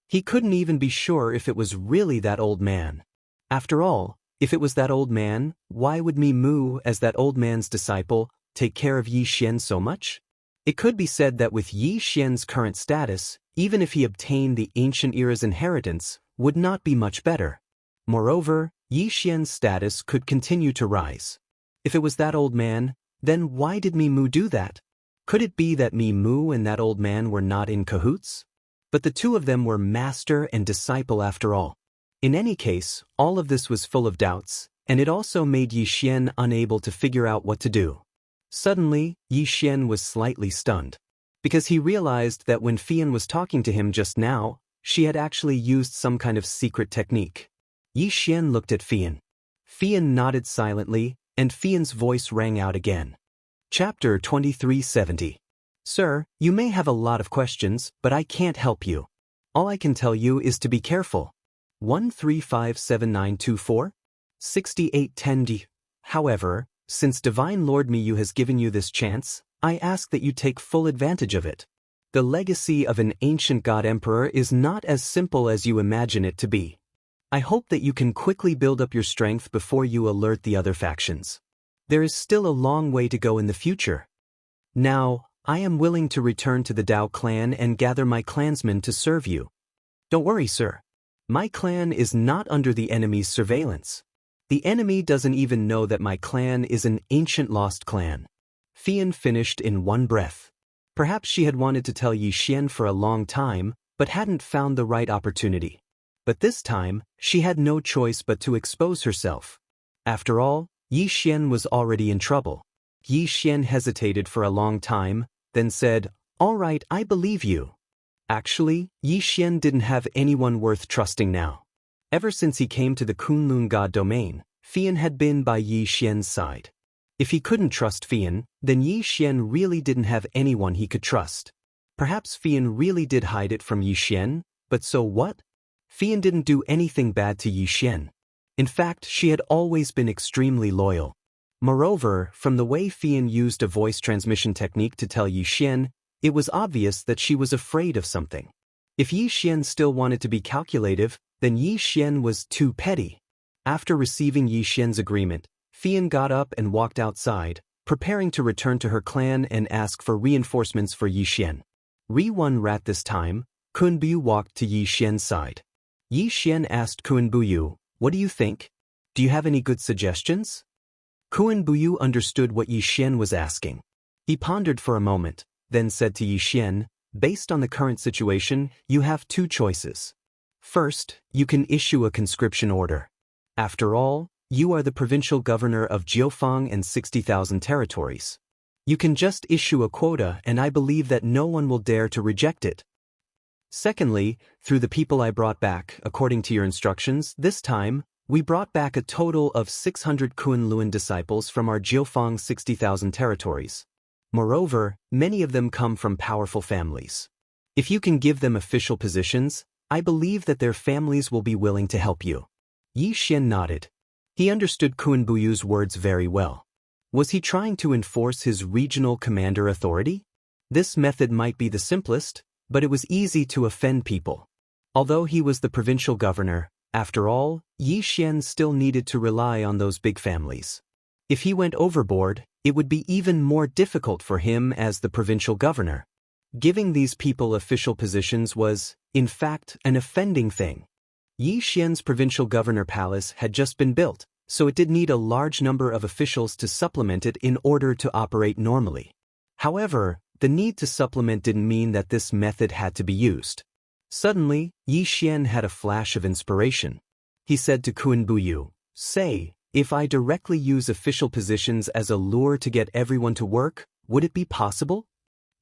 He couldn't even be sure if it was really that old man. After all, if it was that old man, why would Mimu, as that old man's disciple, take care of Yi Xian so much? It could be said that with Yi Xian's current status, even if he obtained the ancient era's inheritance, would not be much better. Moreover, Yi Xian's status could continue to rise. If it was that old man, then why did Mimu do that? Could it be that Mimu and that old man were not in cahoots? But the two of them were master and disciple after all. In any case, all of this was full of doubts, and it also made Yi Xian unable to figure out what to do. Suddenly, Yi Xian was slightly stunned, because he realized that when Fian was talking to him just now, she had actually used some kind of secret technique. Yi Xian looked at Fian. Fian nodded silently, and Fian's voice rang out again. Chapter 2370. Sir, you may have a lot of questions, but I can't help you. All I can tell you is to be careful. 1357924? 6810D. However, since Divine Lord Miyu has given you this chance, I ask that you take full advantage of it. The legacy of an ancient god emperor is not as simple as you imagine it to be. I hope that you can quickly build up your strength before you alert the other factions. There is still a long way to go in the future. Now, I am willing to return to the Dao clan and gather my clansmen to serve you. Don't worry, sir. My clan is not under the enemy's surveillance. The enemy doesn't even know that my clan is an ancient lost clan. Fian finished in one breath. Perhaps she had wanted to tell Yi Xian for a long time, but hadn't found the right opportunity. But this time, she had no choice but to expose herself. After all, Yi Xian was already in trouble. Yi Xian hesitated for a long time, then said, "All right, I believe you." Actually, Yi Xian didn't have anyone worth trusting now. Ever since he came to the Kunlun god domain, Fian had been by Yi Xian's side. If he couldn't trust Fian, then Yi Xian really didn't have anyone he could trust. Perhaps Fian really did hide it from Yi Xian, but so what? Fian didn't do anything bad to Yi Xian. In fact, she had always been extremely loyal. Moreover, from the way Fian used a voice transmission technique to tell Yi Xian, it was obvious that she was afraid of something. If Yi Xian still wanted to be calculative, then Yi Xian was too petty. After receiving Yi Xian's agreement, Fian got up and walked outside, preparing to return to her clan and ask for reinforcements for Yi Xian. Ri-1 rat this time, Kunbu walked to Yi Xian's side. Yi Xian asked Kunbu, "What do you think? Do you have any good suggestions?" Kunbu understood what Yi Xian was asking. He pondered for a moment, then said to Yi Xian, "Based on the current situation, you have two choices. First, you can issue a conscription order. After all, you are the provincial governor of Jiufang and 60,000 territories. You can just issue a quota and I believe that no one will dare to reject it. Secondly, through the people I brought back, according to your instructions, this time, We brought back a total of 600 Kunlun disciples from our Jiufang 60,000 territories. Moreover, many of them come from powerful families. If you can give them official positions, I believe that their families will be willing to help you. Yi Xian nodded. He understood Kun Buyu's words very well. Was he trying to enforce his regional commander authority? This method might be the simplest, but it was easy to offend people. Although he was the provincial governor, after all, Yi Xian still needed to rely on those big families. If he went overboard, it would be even more difficult for him as the provincial governor. Giving these people official positions was, in fact, an offending thing. Yi Xian's provincial governor palace had just been built, so it did need a large number of officials to supplement it in order to operate normally. However, the need to supplement didn't mean that this method had to be used. Suddenly, Yi Xian had a flash of inspiration. He said to Kun Buyu, "Say, if I directly use official positions as a lure to get everyone to work, would it be possible?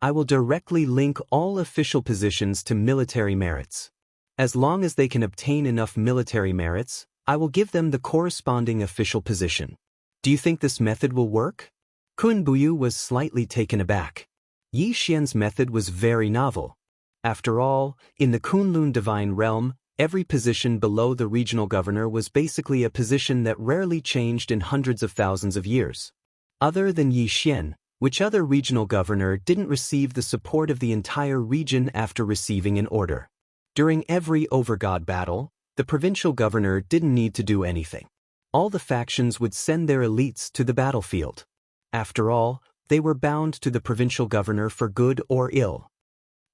I will directly link all official positions to military merits. As long as they can obtain enough military merits, I will give them the corresponding official position. Do you think this method will work?" Kun Buyu was slightly taken aback. Yi Xian's method was very novel. After all, in the Kunlun divine realm, every position below the regional governor was basically a position that rarely changed in hundreds of thousands of years. Other than Yi Xian, which other regional governor didn't receive the support of the entire region after receiving an order? During every overgod battle, the provincial governor didn't need to do anything. All the factions would send their elites to the battlefield. After all, they were bound to the provincial governor for good or ill.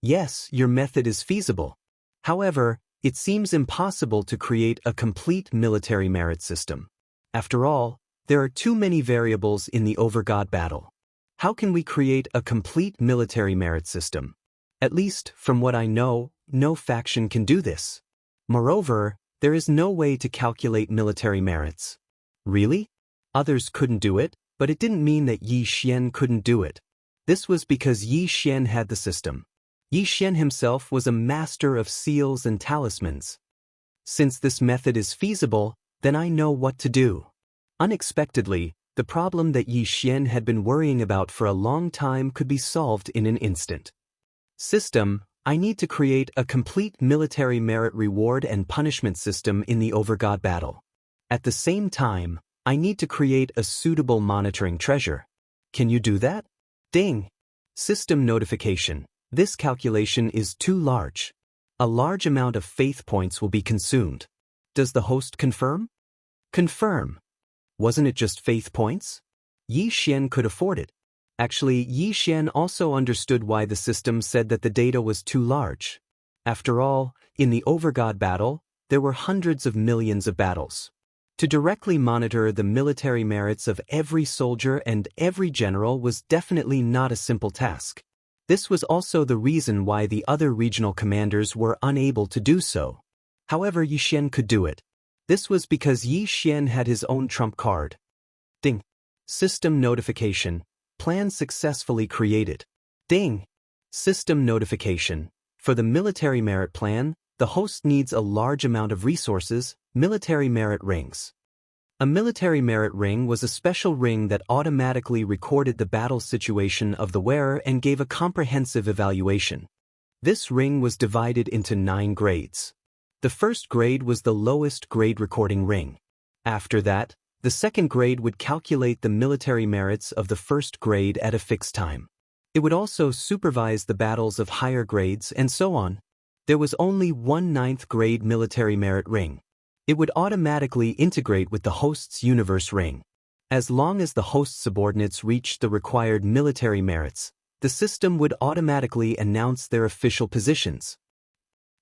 Yes, your method is feasible. However, it seems impossible to create a complete military merit system. After all, there are too many variables in the overgod battle. How can we create a complete military merit system? At least, from what I know, no faction can do this. Moreover, there is no way to calculate military merits. Really? Others couldn't do it, but it didn't mean that Yi Xian couldn't do it. This was because Yi Xian had the system. Yi Xian himself was a master of seals and talismans. Since this method is feasible, then I know what to do. Unexpectedly, the problem that Yi Xian had been worrying about for a long time could be solved in an instant. System: I need to create a complete military merit reward and punishment system in the overgod battle. At the same time, I need to create a suitable monitoring treasure. Can you do that? Ding! System notification. This calculation is too large. A large amount of faith points will be consumed. Does the host confirm? Confirm. Wasn't it just faith points? Yi Xian could afford it. Actually, Yi Xian also understood why the system said that the data was too large. After all, in the overgod battle, there were hundreds of millions of battles. To directly monitor the military merits of every soldier and every general was definitely not a simple task. This was also the reason why the other regional commanders were unable to do so. However, Yi Xian could do it. This was because Yi Xian had his own trump card. Ding! System notification. Plan successfully created. Ding! System notification. For the military merit plan, the host needs a large amount of resources, military merit rings. A military merit ring was a special ring that automatically recorded the battle situation of the wearer and gave a comprehensive evaluation. This ring was divided into 9 grades. The first grade was the lowest grade recording ring. After that, the second grade would calculate the military merits of the first grade at a fixed time. It would also supervise the battles of higher grades and so on. There was only one 9th grade military merit ring. It would automatically integrate with the host's universe ring. As long as the host's subordinates reached the required military merits, the system would automatically announce their official positions.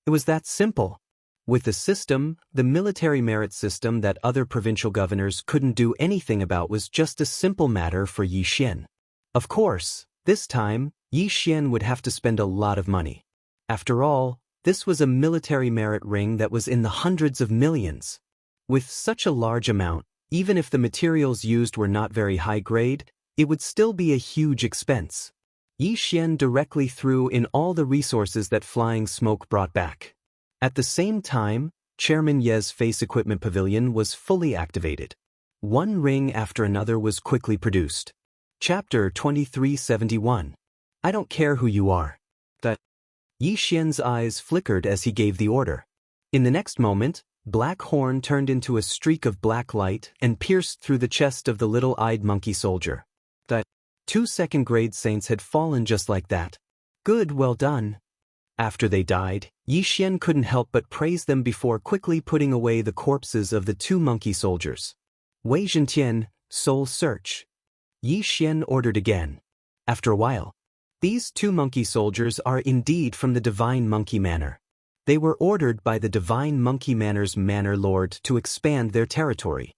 It was that simple. With the system, the military merit system that other provincial governors couldn't do anything about was just a simple matter for Yi Xian. Of course, this time, Yi Xian would have to spend a lot of money. After all, this was a military merit ring that was in the hundreds of millions. With such a large amount, even if the materials used were not very high grade, it would still be a huge expense. Yi Xian directly threw in all the resources that flying smoke brought back. At the same time, Chairman Ye's face equipment pavilion was fully activated. One ring after another was quickly produced. Chapter 2371. I don't care who you are. Yi Xian's eyes flickered as he gave the order. In the next moment, Black Horn turned into a streak of black light and pierced through the chest of the little-eyed monkey soldier. The 2 second-grade saints had fallen just like that. Good, well done. After they died, Yi Xian couldn't help but praise them before quickly putting away the corpses of the 2 monkey soldiers. Wei Zhentian, soul search. Yi Xian ordered again. After a while, these 2 monkey soldiers are indeed from the Divine Monkey Manor. They were ordered by the Divine Monkey Manor's Manor Lord to expand their territory.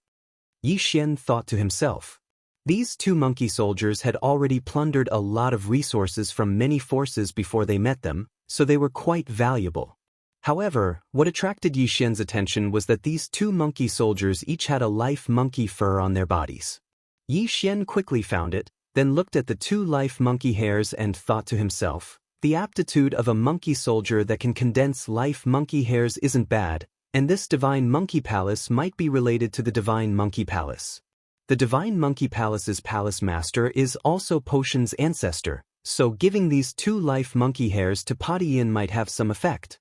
Yi Xian thought to himself. These 2 monkey soldiers had already plundered a lot of resources from many forces before they met them, so they were quite valuable. However, what attracted Yi Xian's attention was that these 2 monkey soldiers each had a life monkey fur on their bodies. Yi Xian quickly found it, then looked at the 2 life monkey hairs and thought to himself, the aptitude of a monkey soldier that can condense life monkey hairs isn't bad, and this Divine Monkey Palace might be related to the Divine Monkey Palace. The Divine Monkey Palace's palace master is also Potion's ancestor, so giving these 2 life monkey hairs to Predation might have some effect.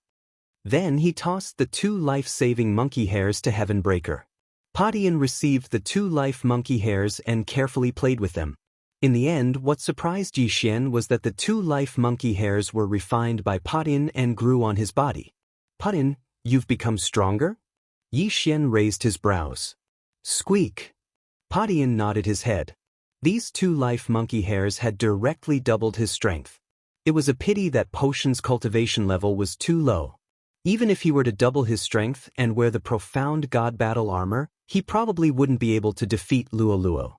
Then he tossed the 2 life-saving monkey hairs to Heavenbreaker. Predation received the 2 life monkey hairs and carefully played with them. In the end, what surprised Yi Xian was that the 2 life monkey hairs were refined by Predation and grew on his body. Predation, you've become stronger? Yi Xian raised his brows. Squeak. Predation nodded his head. These 2 life monkey hairs had directly doubled his strength. It was a pity that Potion's cultivation level was too low. Even if he were to double his strength and wear the profound god battle armor, he probably wouldn't be able to defeat Luo.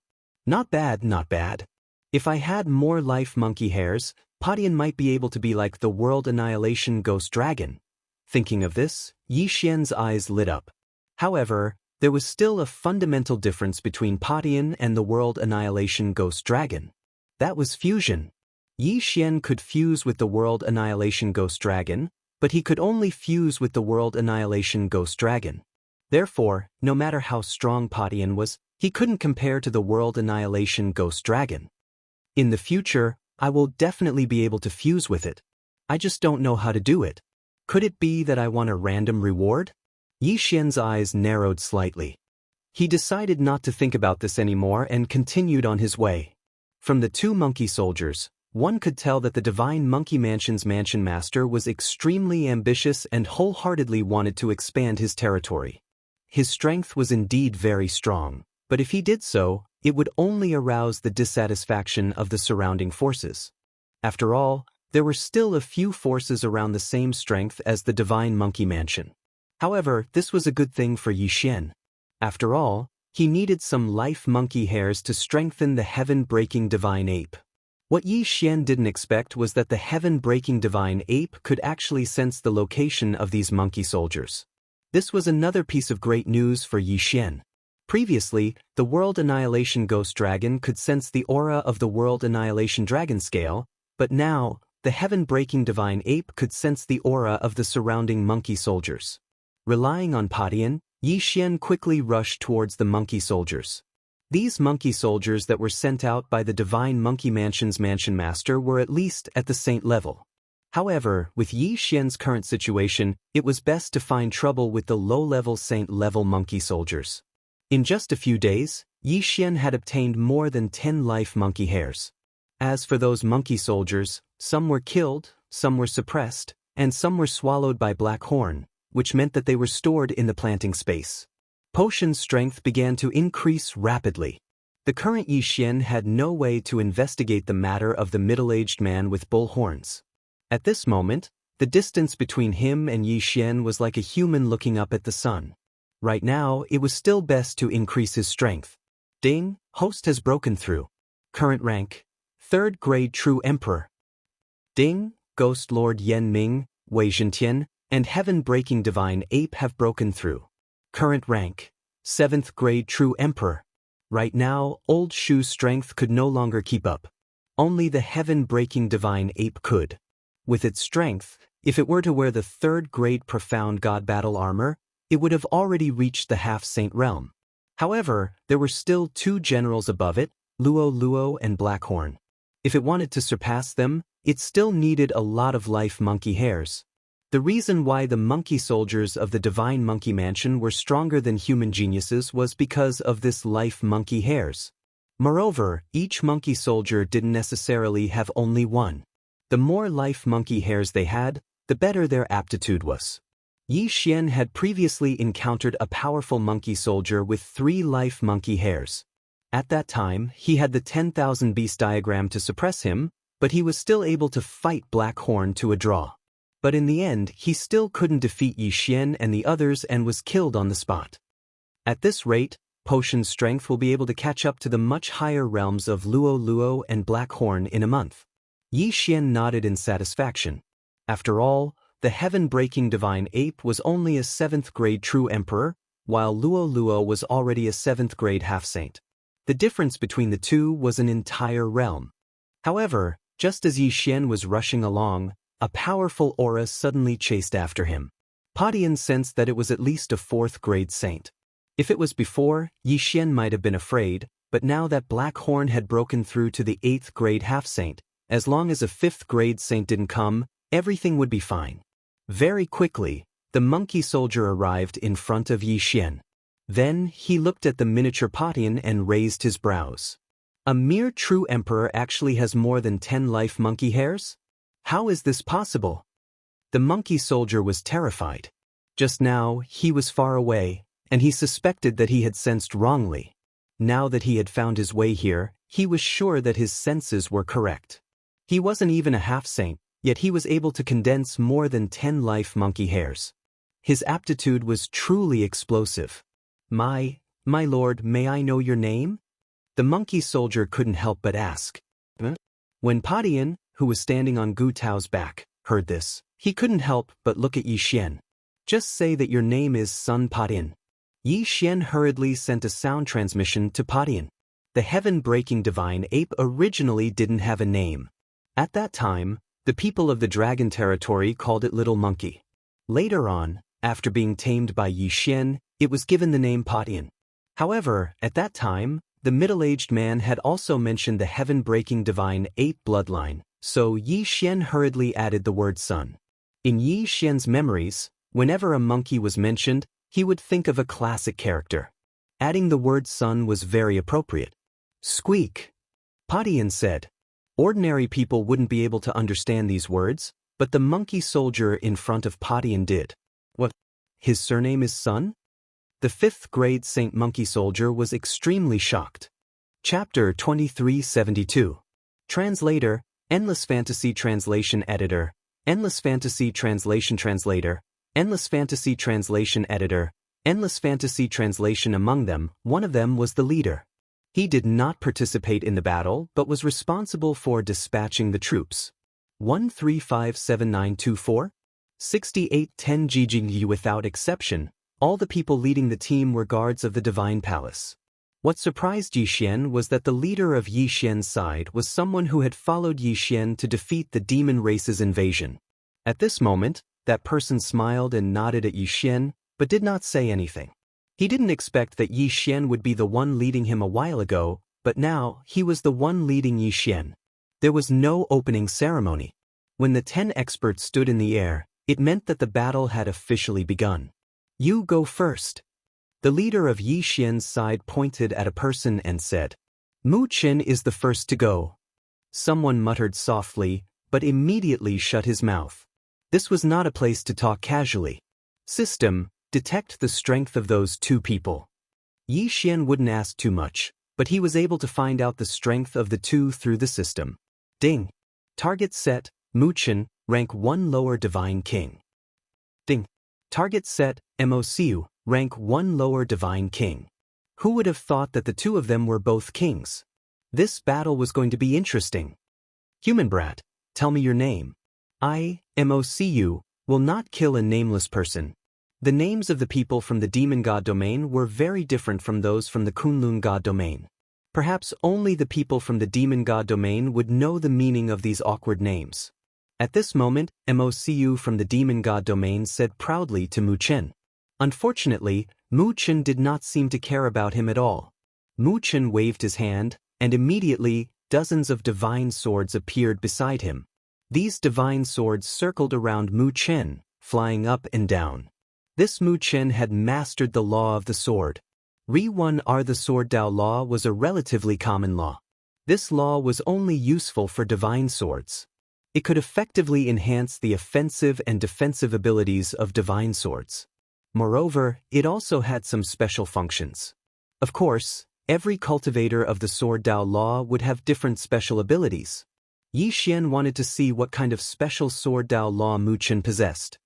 Not bad, not bad. If I had more life monkey hairs, Predation might be able to be like the World Annihilation Ghost Dragon. Thinking of this, Yi Xian's eyes lit up. However, there was still a fundamental difference between Predation and the World Annihilation Ghost Dragon. That was fusion. Yi Xian could fuse with the World Annihilation Ghost Dragon, but he could only fuse with the World Annihilation Ghost Dragon. Therefore, no matter how strong Predation was, he couldn't compare to the World Annihilation Ghost Dragon. In the future, I will definitely be able to fuse with it. I just don't know how to do it. Could it be that I want a random reward? Yi Xian's eyes narrowed slightly. He decided not to think about this anymore and continued on his way. From the 2 monkey soldiers, one could tell that the Divine Monkey Mansion's mansion master was extremely ambitious and wholeheartedly wanted to expand his territory. His strength was indeed very strong, but if he did so, it would only arouse the dissatisfaction of the surrounding forces. After all, there were still a few forces around the same strength as the Divine Monkey Mansion. However, this was a good thing for Yi Xian. After all, he needed some life monkey hairs to strengthen the heaven-breaking Divine Ape. What Yi Xian didn't expect was that the heaven-breaking Divine Ape could actually sense the location of these monkey soldiers. This was another piece of great news for Yi Xian. Previously, the World Annihilation Ghost Dragon could sense the aura of the World Annihilation Dragon Scale, but now, the heaven-breaking Divine Ape could sense the aura of the surrounding monkey soldiers. Relying on Predation, Yi Xian quickly rushed towards the monkey soldiers. These monkey soldiers that were sent out by the Divine Monkey Mansion's mansion master were at least at the saint level. However, with Yi Xian's current situation, it was best to find trouble with the low-level saint-level monkey soldiers. In just a few days, Yi Xian had obtained more than 10 life monkey hairs. As for those monkey soldiers, some were killed, some were suppressed, and some were swallowed by Black Horn, which meant that they were stored in the planting space. Potion's strength began to increase rapidly. The current Yi Xian had no way to investigate the matter of the middle-aged man with bull horns. At this moment, the distance between him and Yi Xian was like a human looking up at the sun. Right now, it was still best to increase his strength. Ding, host has broken through. Current rank, 3rd grade True Emperor. Ding, Ghost Lord Yen Ming, Wei Zhentian, and Heaven-breaking Divine Ape have broken through. Current rank, 7th grade True Emperor. Right now, Old Shu's strength could no longer keep up. Only the Heaven-breaking Divine Ape could. With its strength, if it were to wear the 3rd grade Profound God Battle armor, it would have already reached the half-saint realm. However, there were still 2 generals above it, Luo Luo and Blackhorn. If it wanted to surpass them, it still needed a lot of life monkey hairs. The reason why the monkey soldiers of the Divine Monkey Mansion were stronger than human geniuses was because of this life monkey hairs. Moreover, each monkey soldier didn't necessarily have only one. The more life monkey hairs they had, the better their aptitude was. Yi Xian had previously encountered a powerful monkey soldier with 3 life monkey hairs. At that time, he had the 10,000 beast diagram to suppress him, but he was still able to fight Blackhorn to a draw. But in the end, he still couldn't defeat Yi Xian and the others and was killed on the spot. At this rate, Potion's strength will be able to catch up to the much higher realms of Luo Luo and Blackhorn in a month. Yi Xian nodded in satisfaction. After all, the heaven-breaking divine ape was only a 7th grade true emperor, while Luo Luo was already a 7th grade half-saint. The difference between the two was an entire realm. However, just as Yi Xian was rushing along, a powerful aura suddenly chased after him. Padian sensed that it was at least a 4th grade saint. If it was before, Yi Xian might have been afraid, but now that Blackhorn had broken through to the 8th grade half-saint, as long as a 5th grade saint didn't come, everything would be fine. Very quickly, the monkey soldier arrived in front of Yi Xian. Then he looked at the miniature Padian and raised his brows. A mere true emperor actually has more than 10 life monkey hairs? How is this possible? The monkey soldier was terrified. Just now, he was far away, and he suspected that he had sensed wrongly. Now that he had found his way here, he was sure that his senses were correct. He wasn't even a half-saint, yet he was able to condense more than 10 life monkey hairs. His aptitude was truly explosive. My lord, may I know your name? The monkey soldier couldn't help but ask. When Padian, who was standing on Gu Tao's back, heard this, he couldn't help but look at Yi Xian. Just say that your name is Sun Padian. Yi Xian hurriedly sent a sound transmission to Padian. The heaven-breaking divine ape originally didn't have a name. At that time, the people of the dragon territory called it Little Monkey. Later on, after being tamed by Yi Xian, it was given the name Padian. However, at that time, the middle-aged man had also mentioned the heaven-breaking divine ape bloodline, so Yi Xian hurriedly added the word sun. In Yi Xian's memories, whenever a monkey was mentioned, he would think of a classic character. Adding the word sun was very appropriate. Squeak! Padian said. Ordinary people wouldn't be able to understand these words, but the monkey soldier in front of Padian did. What? His surname is Sun? The 5th grade Saint Monkey Soldier was extremely shocked. Chapter 2372. Translator, Endless Fantasy Translation Editor, Endless Fantasy Translation Translator, Endless Fantasy Translation Editor, Endless Fantasy Translation. Among them, one of them was the leader. He did not participate in the battle but was responsible for dispatching the troops. 1357924? 6810 GG. Without exception, all the people leading the team were guards of the Divine Palace. What surprised Yi Xian was that the leader of Yi Xian's side was someone who had followed Yi Xian to defeat the demon race's invasion. At this moment, that person smiled and nodded at Yi Xian, but did not say anything. He didn't expect that Yi Xian would be the one leading him a while ago, but now he was the one leading Yi Xian. There was no opening ceremony. When the 10 experts stood in the air, it meant that the battle had officially begun. You go first. The leader of Yi Xian's side pointed at a person and said, Mu Chen is the first to go. Someone muttered softly, but immediately shut his mouth. This was not a place to talk casually. System, detect the strength of those 2 people. Yi Xian wouldn't ask too much, but he was able to find out the strength of the 2 through the system. Ding. Target set, Mu Chen, rank 1 lower divine king. Ding. Target set, MOCU, rank 1 lower divine king. Who would have thought that the 2 of them were both kings? This battle was going to be interesting. Human brat, tell me your name. I, MOCU, will not kill a nameless person. The names of the people from the demon god domain were very different from those from the Kunlun god domain. Perhaps only the people from the demon god domain would know the meaning of these awkward names. At this moment, MOCU from the demon god domain said proudly to Mu Chen, Unfortunately, Mu Chen did not seem to care about him at all. Mu Chen waved his hand, and immediately, dozens of divine swords appeared beside him. These divine swords circled around Mu Chen, flying up and down. This Mu Chen had mastered the law of the sword. Ri-1R the Sword Dao Law was a relatively common law. This law was only useful for divine swords. It could effectively enhance the offensive and defensive abilities of divine swords. Moreover, it also had some special functions. Of course, every cultivator of the Sword Dao Law would have different special abilities. Yi Xian wanted to see what kind of special Sword Dao Law Mu Chen possessed.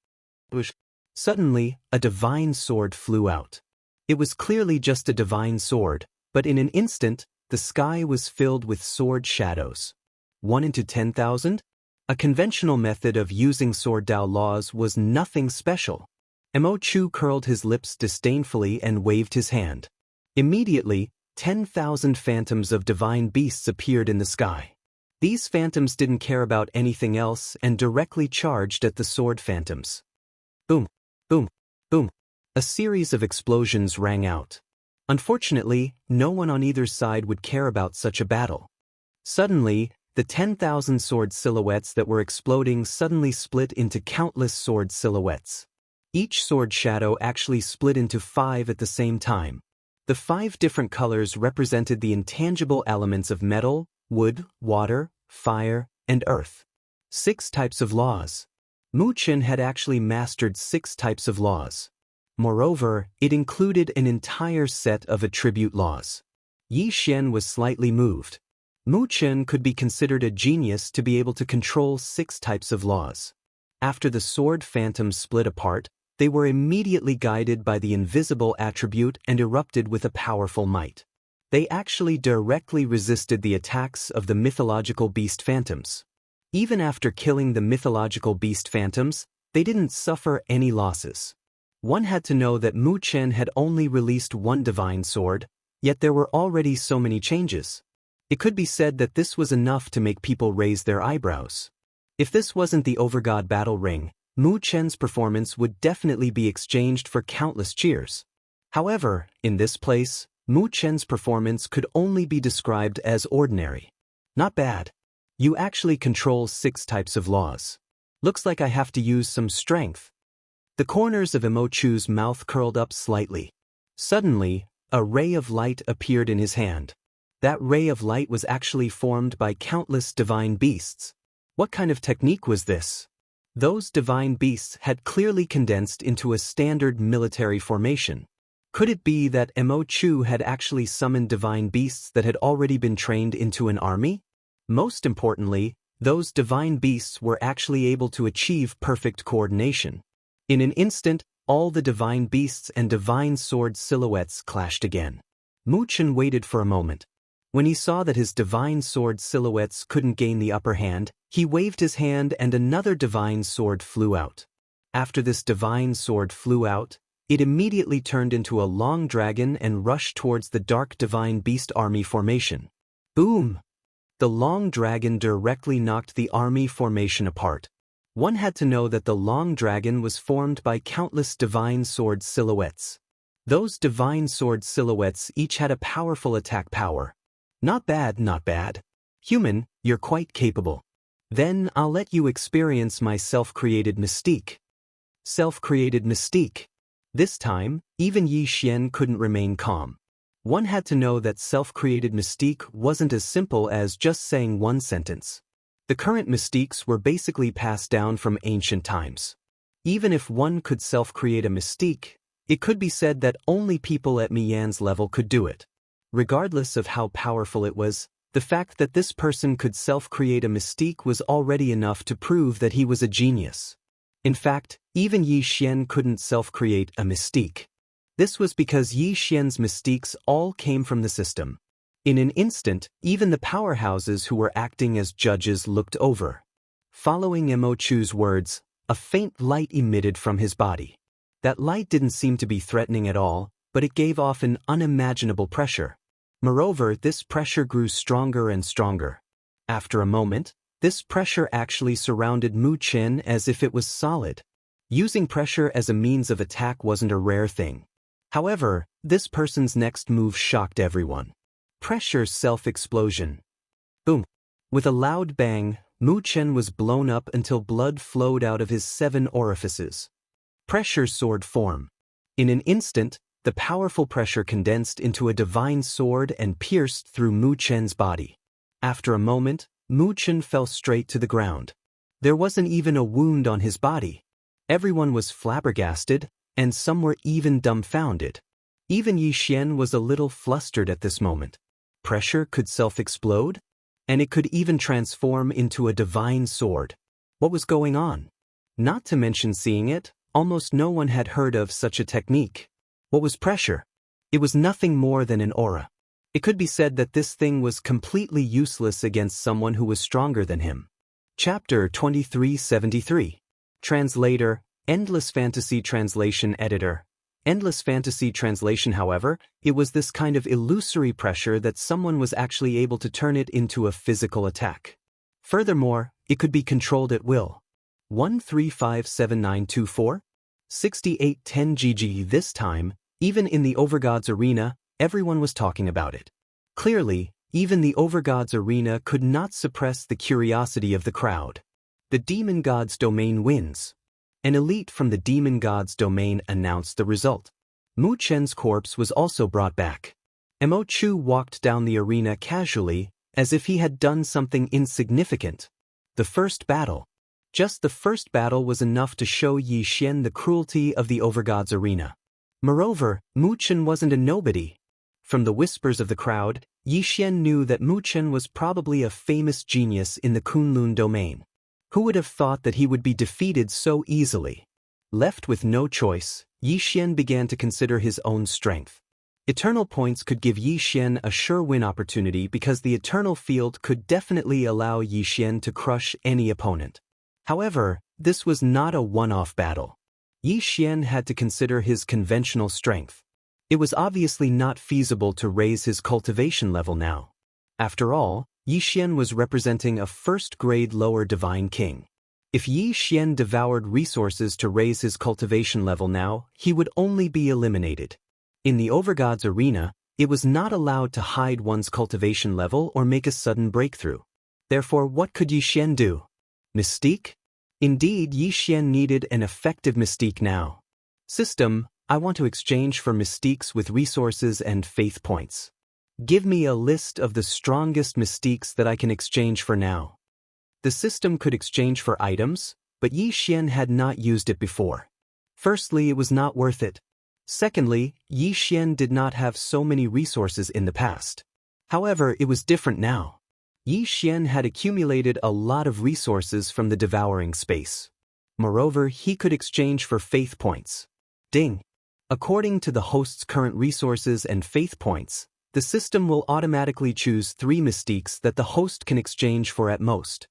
Suddenly, a divine sword flew out. It was clearly just a divine sword, but in an instant, the sky was filled with sword shadows. 1 into 10,000? A conventional method of using Sword Dao laws was nothing special. Mo Chu curled his lips disdainfully and waved his hand. Immediately, 10,000 phantoms of divine beasts appeared in the sky. These phantoms didn't care about anything else and directly charged at the sword phantoms. Boom, boom, boom. A series of explosions rang out. Unfortunately, no one on either side would care about such a battle. Suddenly, the 10,000 sword silhouettes that were exploding suddenly split into countless sword silhouettes. Each sword shadow actually split into 5 at the same time. The 5 different colors represented the intangible elements of metal, wood, water, fire, and earth. 6 types of laws. Mu Chen had actually mastered 6 types of laws. Moreover, it included an entire set of attribute laws. Yi Xian was slightly moved. Mu Chen could be considered a genius to be able to control 6 types of laws. After the sword phantoms split apart, they were immediately guided by the invisible attribute and erupted with a powerful might. They actually directly resisted the attacks of the mythological beast phantoms. Even after killing the mythological beast phantoms, they didn't suffer any losses. One had to know that Mu Chen had only released 1 divine sword, yet there were already so many changes. It could be said that this was enough to make people raise their eyebrows. If this wasn't the Overgod battle ring, Mu Chen's performance would definitely be exchanged for countless cheers. However, in this place, Mu Chen's performance could only be described as ordinary. Not bad. You actually control 6 types of laws. Looks like I have to use some strength. The corners of Mo Chu's mouth curled up slightly. Suddenly, a ray of light appeared in his hand. That ray of light was actually formed by countless divine beasts. What kind of technique was this? Those divine beasts had clearly condensed into a standard military formation. Could it be that Mo Chu had actually summoned divine beasts that had already been trained into an army? Most importantly, those divine beasts were actually able to achieve perfect coordination. In an instant, all the divine beasts and divine sword silhouettes clashed again. Mu Chen waited for a moment. When he saw that his divine sword silhouettes couldn't gain the upper hand, he waved his hand and another divine sword flew out. After this divine sword flew out, it immediately turned into a long dragon and rushed towards the dark divine beast army formation. Boom! The long dragon directly knocked the army formation apart. One had to know that the long dragon was formed by countless divine sword silhouettes. Those divine sword silhouettes each had a powerful attack power. Not bad, not bad. Human, you're quite capable. Then I'll let you experience my self-created mystique. Self-created mystique. This time, even Yi Xian couldn't remain calm. One had to know that self-created mystique wasn't as simple as just saying one sentence. The current mystiques were basically passed down from ancient times. Even if one could self-create a mystique, it could be said that only people at Mian's level could do it. Regardless of how powerful it was, the fact that this person could self-create a mystique was already enough to prove that he was a genius. In fact, even Yi Xian couldn't self-create a mystique. This was because Yi Xian's mystiques all came from the system. In an instant, even the powerhouses who were acting as judges looked over. Following Mo Chu's words, a faint light emitted from his body. That light didn't seem to be threatening at all, but it gave off an unimaginable pressure. Moreover, this pressure grew stronger and stronger. After a moment, this pressure actually surrounded Mu Chen as if it was solid. Using pressure as a means of attack wasn't a rare thing. However, this person's next move shocked everyone. Pressure self-explosion. Boom. With a loud bang, Mu Chen was blown up until blood flowed out of his 7 orifices. Pressure sword form. In an instant, the powerful pressure condensed into a divine sword and pierced through Mu Chen's body. After a moment, Mu Chen fell straight to the ground. There wasn't even a wound on his body. Everyone was flabbergasted, and some were even dumbfounded. Even Yi Xian was a little flustered at this moment. Pressure could self-explode? And it could even transform into a divine sword. What was going on? Not to mention seeing it, almost no one had heard of such a technique. What was pressure? It was nothing more than an aura. It could be said that this thing was completely useless against someone who was stronger than him. Chapter 2373. Translator, Endless Fantasy Translation Editor. Endless Fantasy Translation, however, it was this kind of illusory pressure that someone was actually able to turn it into a physical attack. Furthermore, it could be controlled at will. 1357924? 6810 GG. This time, even in the Overgods arena, everyone was talking about it. Clearly, even the Overgods arena could not suppress the curiosity of the crowd. The Demon God's domain wins. An elite from the Demon God's domain announced the result. Mu Chen's corpse was also brought back. Mo Chu walked down the arena casually, as if he had done something insignificant. The first battle. Just the first battle was enough to show Yi Xian the cruelty of the Overgods arena. Moreover, Mu Chen wasn't a nobody. From the whispers of the crowd, Yi Xian knew that Mu Chen was probably a famous genius in the Kunlun domain. Who would have thought that he would be defeated so easily? Left with no choice, Yi Xian began to consider his own strength. Eternal points could give Yi Xian a sure win opportunity because the eternal field could definitely allow Yi Xian to crush any opponent. However, this was not a one-off battle. Yi Xian had to consider his conventional strength. It was obviously not feasible to raise his cultivation level now. After all, Yi Xian was representing a first-grade lower divine king. If Yi Xian devoured resources to raise his cultivation level now, he would only be eliminated. In the Overgods arena, it was not allowed to hide one's cultivation level or make a sudden breakthrough. Therefore, what could Yi Xian do? Mystique? Indeed, Yi Xian needed an effective mystique now. System, I want to exchange for mystiques with resources and faith points. Give me a list of the strongest mystiques that I can exchange for now. The system could exchange for items, but Yi Xian had not used it before. Firstly, it was not worth it. Secondly, Yi Xian did not have so many resources in the past. However, it was different now. Yi Xian had accumulated a lot of resources from the devouring space. Moreover, he could exchange for faith points. Ding! According to the host's current resources and faith points, the system will automatically choose 3 mystiques that the host can exchange for at most.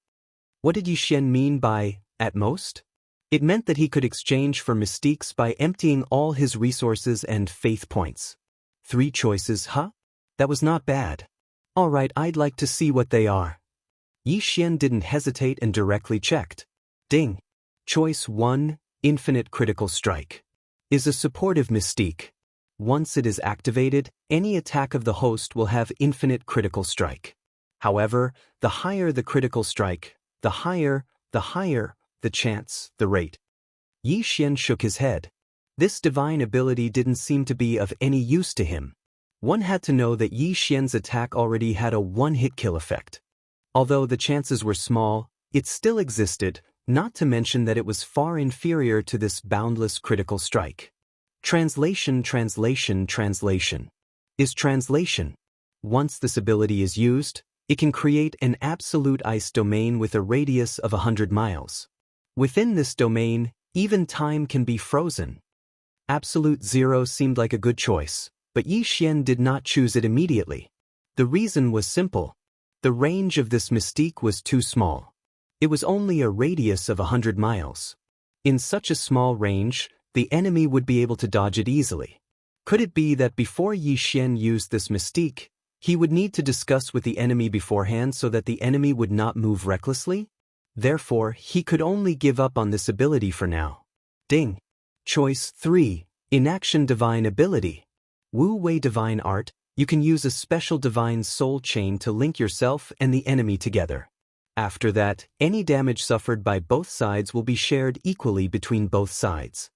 What did Yi Xian mean by at most? It meant that he could exchange for mystiques by emptying all his resources and faith points. 3 choices, huh? That was not bad. Alright, I'd like to see what they are. Yi Xian didn't hesitate and directly checked. Ding! Choice 1, Infinite Critical Strike. Is a supportive mystique. Once it is activated, any attack of the host will have infinite critical strike. However, the higher the critical strike, the higher the chance, the rate. Yi Xian shook his head. This divine ability didn't seem to be of any use to him. One had to know that Yi Xian's attack already had a one-hit kill effect. Although the chances were small, it still existed, not to mention that it was far inferior to this boundless critical strike. Translation. Is translation. Once this ability is used, it can create an absolute ice domain with a radius of 100 miles. Within this domain, even time can be frozen. Absolute Zero seemed like a good choice, but Yi Xian did not choose it immediately. The reason was simple. The range of this mystique was too small. It was only a radius of 100 miles. In such a small range, the enemy would be able to dodge it easily. Could it be that before Yi Xian used this mystique, he would need to discuss with the enemy beforehand so that the enemy would not move recklessly? Therefore, he could only give up on this ability for now. Ding. Choice 3. Inaction Divine Ability. Wu Wei Divine Art. You can use a special divine soul chain to link yourself and the enemy together. After that, any damage suffered by both sides will be shared equally between both sides.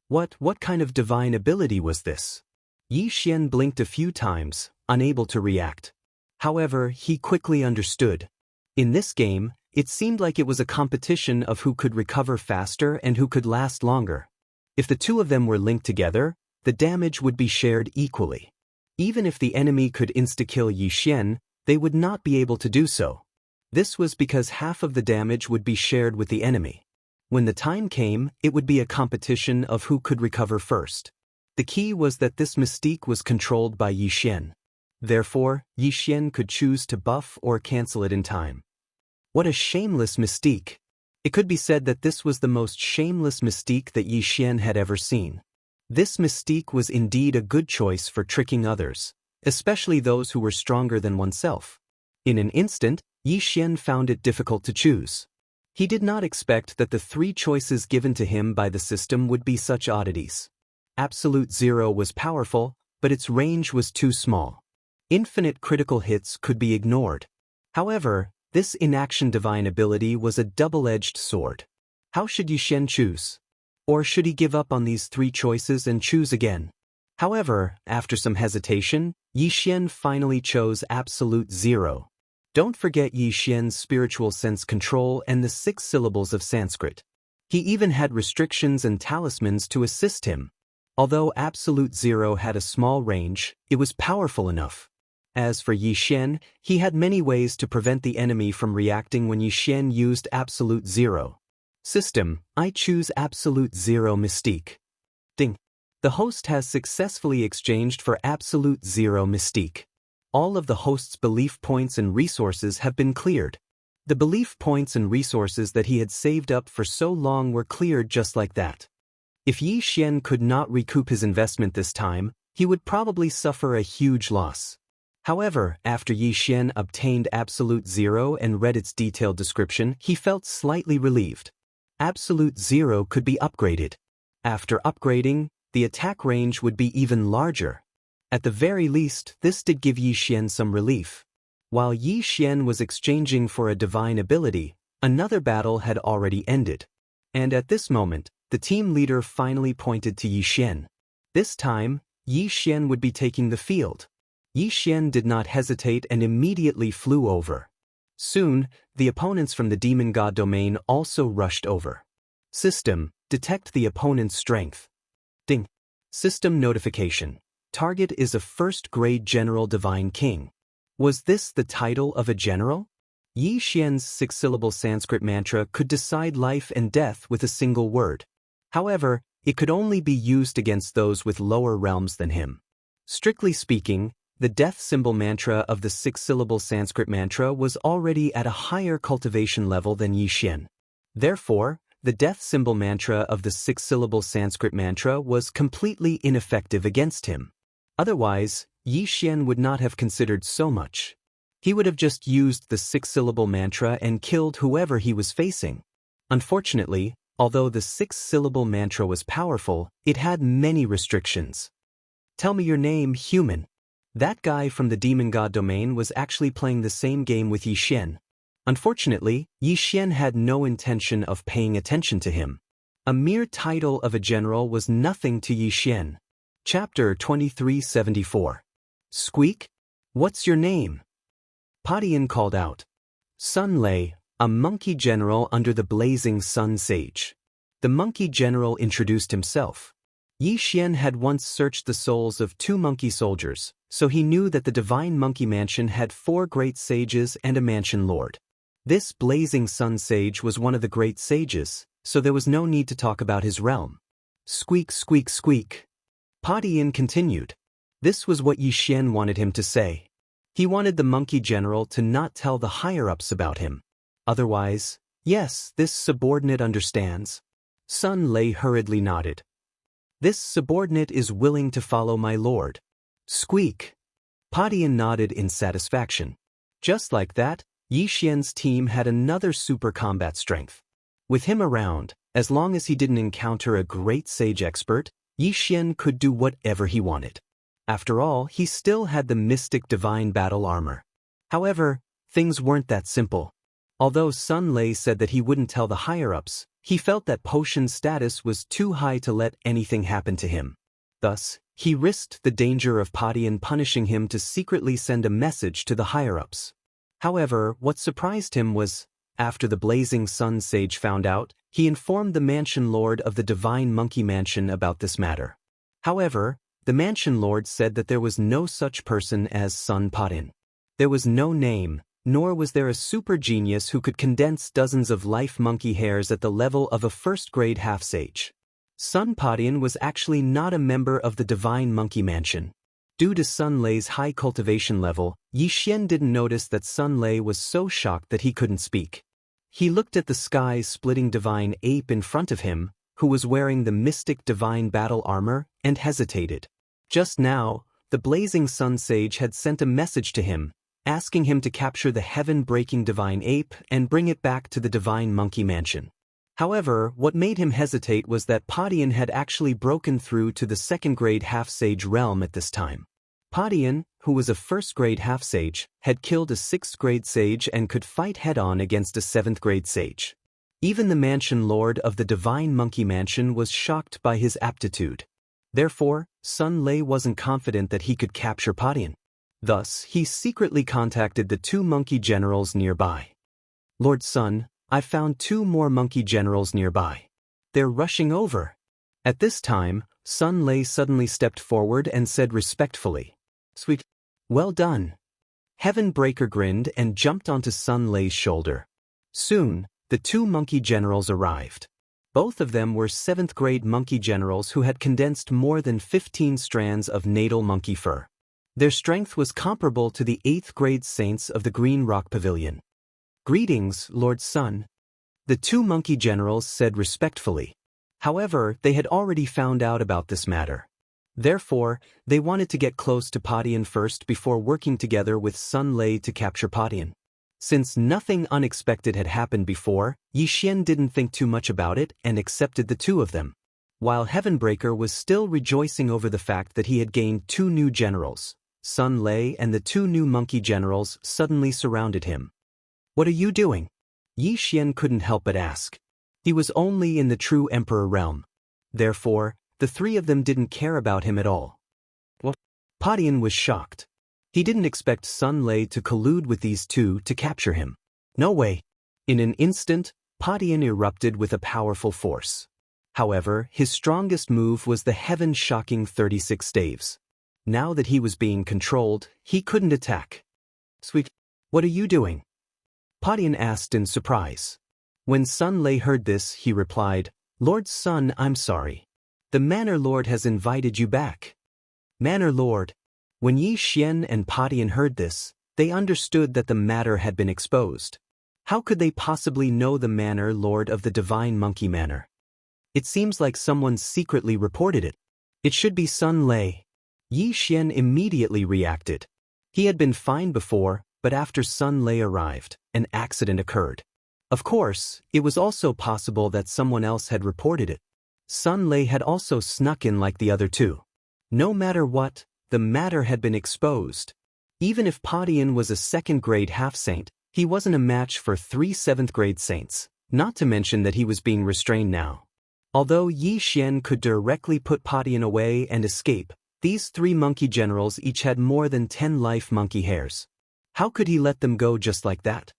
What kind of divine ability was this? Yi Xian blinked a few times, unable to react. However, he quickly understood. In this game, it seemed like it was a competition of who could recover faster and who could last longer. If the two of them were linked together, the damage would be shared equally. Even if the enemy could insta-kill Yi Xian, they would not be able to do so. This was because half of the damage would be shared with the enemy. When the time came, it would be a competition of who could recover first. The key was that this mystique was controlled by Yi Xian. Therefore, Yi Xian could choose to buff or cancel it in time. What a shameless mystique! It could be said that this was the most shameless mystique that Yi Xian had ever seen. This mystique was indeed a good choice for tricking others, especially those who were stronger than oneself. In an instant, Yi Xian found it difficult to choose. He did not expect that the three choices given to him by the system would be such oddities. Absolute Zero was powerful, but its range was too small. Infinite critical hits could be ignored. However, this inaction divine ability was a double-edged sword. How should Yi Xian choose? Or should he give up on these three choices and choose again? However, after some hesitation, Yi Xian finally chose Absolute Zero. Don't forget Yi Xian's spiritual sense control and the 6 syllables of Sanskrit. He even had restrictions and talismans to assist him. Although Absolute Zero had a small range, it was powerful enough. As for Yi Xian, he had many ways to prevent the enemy from reacting when Yi Xian used Absolute Zero. System, I choose Absolute Zero Mystique. Ding. The host has successfully exchanged for Absolute Zero Mystique. All of the host's belief points and resources have been cleared. The belief points and resources that he had saved up for so long were cleared just like that. If Yi Xian could not recoup his investment this time, he would probably suffer a huge loss. However, after Yi Xian obtained Absolute Zero and read its detailed description, he felt slightly relieved. Absolute Zero could be upgraded. After upgrading, the attack range would be even larger. At the very least, this did give Yi Xian some relief. While Yi Xian was exchanging for a divine ability, another battle had already ended. And at this moment, the team leader finally pointed to Yi Xian. This time, Yi Xian would be taking the field. Yi Xian did not hesitate and immediately flew over. Soon, the opponents from the demon god domain also rushed over. System, detect the opponent's strength. Ding. System notification. Target is a first-grade general divine king. Was this the title of a general? Yi Xian's 6-syllable Sanskrit mantra could decide life and death with a single word. However, it could only be used against those with lower realms than him. Strictly speaking, the death symbol mantra of the 6-syllable Sanskrit mantra was already at a higher cultivation level than Yi Xian. Therefore, the death symbol mantra of the 6-syllable Sanskrit mantra was completely ineffective against him. Otherwise, Yi Xian would not have considered so much. He would have just used the 6-syllable mantra and killed whoever he was facing. Unfortunately, although the 6-syllable mantra was powerful, it had many restrictions. Tell me your name, human. That guy from the demon god domain was actually playing the same game with Yi Xian. Unfortunately, Yi Xian had no intention of paying attention to him. A mere title of a general was nothing to Yi Xian. Chapter 2374. Squeak? What's your name? Padian called out. Sun Lei, a monkey general under the blazing sun sage. The monkey general introduced himself. Yi Xian had once searched the souls of 2 monkey soldiers, so he knew that the divine monkey mansion had 4 great sages and a mansion lord. This blazing sun sage was one of the great sages, so there was no need to talk about his realm. Squeak, squeak, squeak. Padian continued. This was what Yi Xian wanted him to say. He wanted the monkey general to not tell the higher-ups about him. Otherwise, yes, this subordinate understands. Sun Lei hurriedly nodded. This subordinate is willing to follow my lord. Squeak. Padian nodded in satisfaction. Just like that, Yi Xian's team had another super combat strength. With him around, As long as he didn't encounter a great sage expert, Yi Xian could do whatever he wanted. After all, he still had the mystic divine battle armor. However, things weren't that simple. Although Sun Lei said that he wouldn't tell the higher-ups, he felt that Potion's status was too high to let anything happen to him. Thus, he risked the danger of Padian punishing him to secretly send a message to the higher-ups. However, what surprised him was, after the Blazing Sun Sage found out, he informed the Mansion Lord of the Divine Monkey Mansion about this matter. However, the Mansion Lord said that there was no such person as Sun Padian. There was no name, nor was there a super genius who could condense dozens of life monkey hairs at the level of a first-grade half-sage. Sun Padian was actually not a member of the Divine Monkey Mansion. Due to Sun Lei's high cultivation level, Yi Xian didn't notice that Sun Lei was so shocked that he couldn't speak. He looked at the sky-splitting divine ape in front of him, who was wearing the mystic divine battle armor, and hesitated. Just now, the Blazing Sun Sage had sent a message to him, asking him to capture the heaven-breaking divine ape and bring it back to the Divine Monkey Mansion. However, what made him hesitate was that Padian had actually broken through to the second-grade half-sage realm at this time. Padian, who was a first-grade half-sage, had killed a sixth-grade sage and could fight head-on against a seventh-grade sage. Even the Mansion Lord of the Divine Monkey Mansion was shocked by his aptitude. Therefore, Sun Lei wasn't confident that he could capture Padian. Thus, he secretly contacted the two monkey generals nearby. Lord Sun, I've found two more monkey generals nearby. They're rushing over. At this time, Sun Lei suddenly stepped forward and said respectfully, "Sweet. Well done." Heaven Breaker grinned and jumped onto Sun Lei's shoulder. Soon, the two monkey generals arrived. Both of them were 7th-grade monkey generals who had condensed more than 15 strands of natal monkey fur. Their strength was comparable to the 8th-grade saints of the Green Rock Pavilion. "Greetings, Lord Sun," the two monkey generals said respectfully. However, they had already found out about this matter. Therefore, they wanted to get close to Padian first before working together with Sun Lei to capture Padian. Since nothing unexpected had happened before, Yi Xian didn't think too much about it and accepted the two of them. While Heavenbreaker was still rejoicing over the fact that he had gained two new generals, Sun Lei and the two new monkey generals suddenly surrounded him. "What are you doing?" Yi Xian couldn't help but ask. He was only in the true emperor realm. Therefore, the three of them didn't care about him at all. What? Padian was shocked. He didn't expect Sun Lei to collude with these two to capture him. No way. In an instant, Padian erupted with a powerful force. However, his strongest move was the heaven-shocking 36 staves. Now that he was being controlled, he couldn't attack. "Sweet, what are you doing?" Padian asked in surprise. When Sun Lei heard this, he replied, "Lord Sun, I'm sorry. The Manor Lord has invited you back." Manor Lord. When Yi Xian and Padian heard this, they understood that the matter had been exposed. How could they possibly know the Manor Lord of the Divine Monkey Manor? It seems like someone secretly reported it. It should be Sun Lei. Yi Xian immediately reacted. He had been fine before, but after Sun Lei arrived, an accident occurred. Of course, it was also possible that someone else had reported it. Sun Lei had also snuck in like the other two. No matter what, the matter had been exposed. Even if Padian was a second-grade half-saint, he wasn't a match for 3 7th-grade saints, not to mention that he was being restrained now. Although Yi Xian could directly put Padian away and escape, these 3 monkey generals each had more than 10 life monkey hairs. How could he let them go just like that?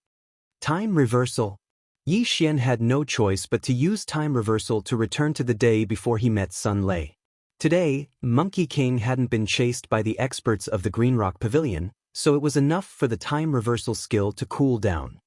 Time reversal. Yi Xian had no choice but to use time reversal to return to the day before he met Sun Lei. Today, Monkey King hadn't been chased by the experts of the Green Rock Pavilion, so it was enough for the time reversal skill to cool down.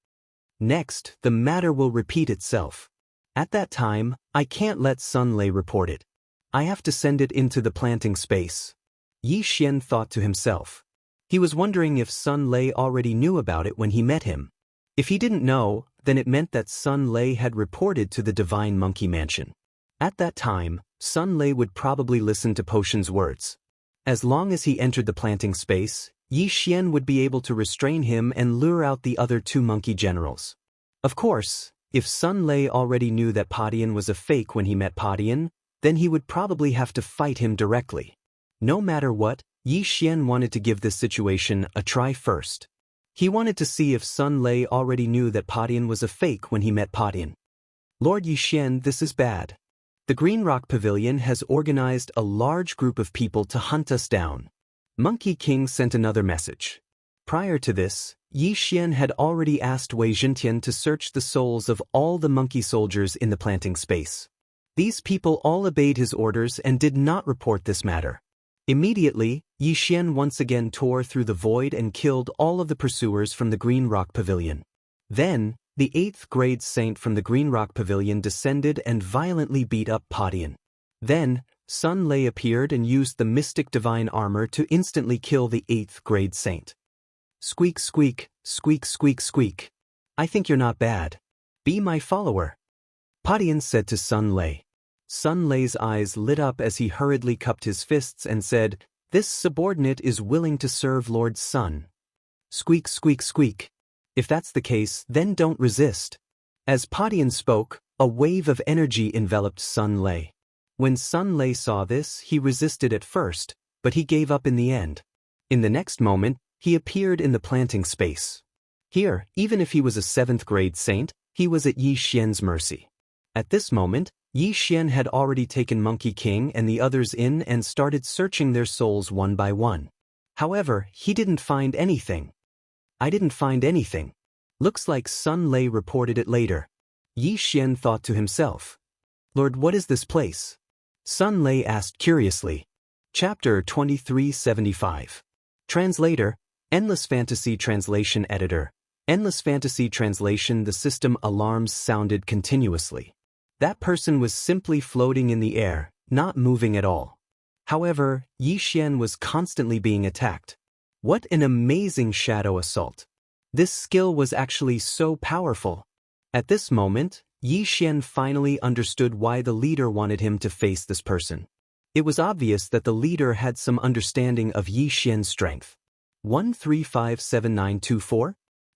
Next, the matter will repeat itself. At that time, I can't let Sun Lei report it. I have to send it into the planting space. Yi Xian thought to himself. He was wondering if Sun Lei already knew about it when he met him. If he didn't know, then it meant that Sun Lei had reported to the Divine Monkey Mansion. At that time, Sun Lei would probably listen to Potion's words. As long as he entered the planting space, Yi Xian would be able to restrain him and lure out the other 2 monkey generals. Of course, If Sun Lei already knew that Padian was a fake when he met Padian, then he would probably have to fight him directly. No matter what, Yi Xian wanted to give this situation a try first. He wanted to see if Sun Lei already knew that Padian was a fake when he met Padian. Lord Yi Xian, this is bad. The Green Rock Pavilion has organized a large group of people to hunt us down. Monkey King sent another message. Prior to this, Yi Xian had already asked Wei Zhentian to search the souls of all the monkey soldiers in the planting space. These people all obeyed his orders and did not report this matter. Immediately, Yi Xian once again tore through the void and killed all of the pursuers from the Green Rock Pavilion. Then, the 8th grade saint from the Green Rock Pavilion descended and violently beat up Padian. Then, Sun Lei appeared and used the mystic divine armor to instantly kill the 8th grade saint. Squeak squeak, squeak squeak squeak. I think you're not bad. Be my follower. Padian said to Sun Lei. Sun Lei's eyes lit up as he hurriedly cupped his fists and said, "This subordinate is willing to serve Lord Sun." Squeak squeak squeak. If that's the case, then don't resist. As Padian spoke, a wave of energy enveloped Sun Lei. When Sun Lei saw this, he resisted at first, but he gave up in the end. In the next moment, he appeared in the planting space. Here, even if he was a 7th grade saint, he was at Yi Xian's mercy. At this moment, Yi Xian had already taken Monkey King and the others in and started searching their souls one by one. However, he didn't find anything. I didn't find anything. Looks like Sun Lei reported it later. Yi Xian thought to himself. Lord, what is this place? Sun Lei asked curiously. Chapter 2375. Translator, Endless Fantasy Translation Editor. Endless Fantasy Translation. The system alarms sounded continuously. That person was simply floating in the air, not moving at all. However, Yi Xian was constantly being attacked. What an amazing shadow assault. This skill was actually so powerful. At this moment, Yi Xian finally understood why the leader wanted him to face this person. It was obvious that the leader had some understanding of Yi Xian's strength. 1357924?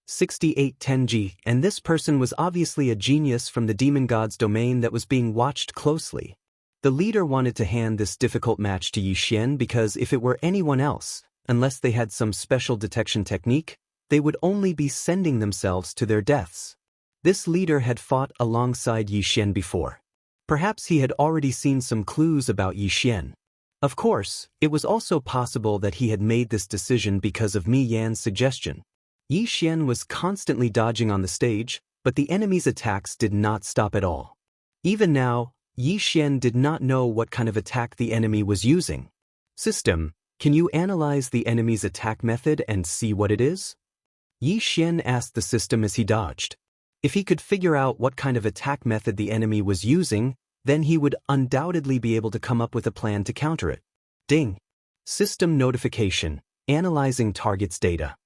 6810G, and this person was obviously a genius from the demon god's domain that was being watched closely. The leader wanted to hand this difficult match to Yi Xian because if it were anyone else, unless they had some special detection technique, they would only be sending themselves to their deaths. This leader had fought alongside Yi Xian before. Perhaps he had already seen some clues about Yi Xian. Of course, it was also possible that he had made this decision because of Mi Yan's suggestion. Yi Xian was constantly dodging on the stage, but the enemy's attacks did not stop at all. Even now, Yi Xian did not know what kind of attack the enemy was using. System, can you analyze the enemy's attack method and see what it is? Yi Xian asked the system as he dodged. If he could figure out what kind of attack method the enemy was using, then he would undoubtedly be able to come up with a plan to counter it. Ding. System notification, analyzing target's data.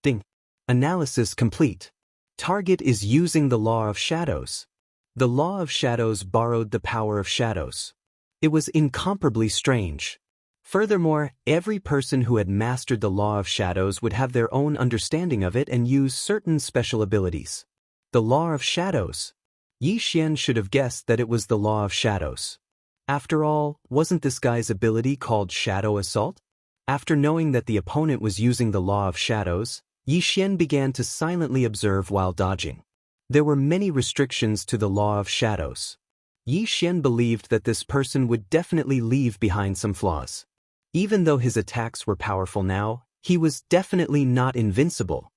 Ding. Analysis complete. Target is using the law of shadows. The law of shadows borrowed the power of shadows. It was incomparably strange. Furthermore, every person who had mastered the law of shadows would have their own understanding of it and use certain special abilities. The law of shadows. Yi Xian should have guessed that it was the law of shadows. After all, wasn't this guy's ability called Shadow Assault? After knowing that the opponent was using the law of shadows, Yi Xian began to silently observe while dodging. There were many restrictions to the law of shadows. Yi Xian believed that this person would definitely leave behind some flaws. Even though his attacks were powerful now, he was definitely not invincible.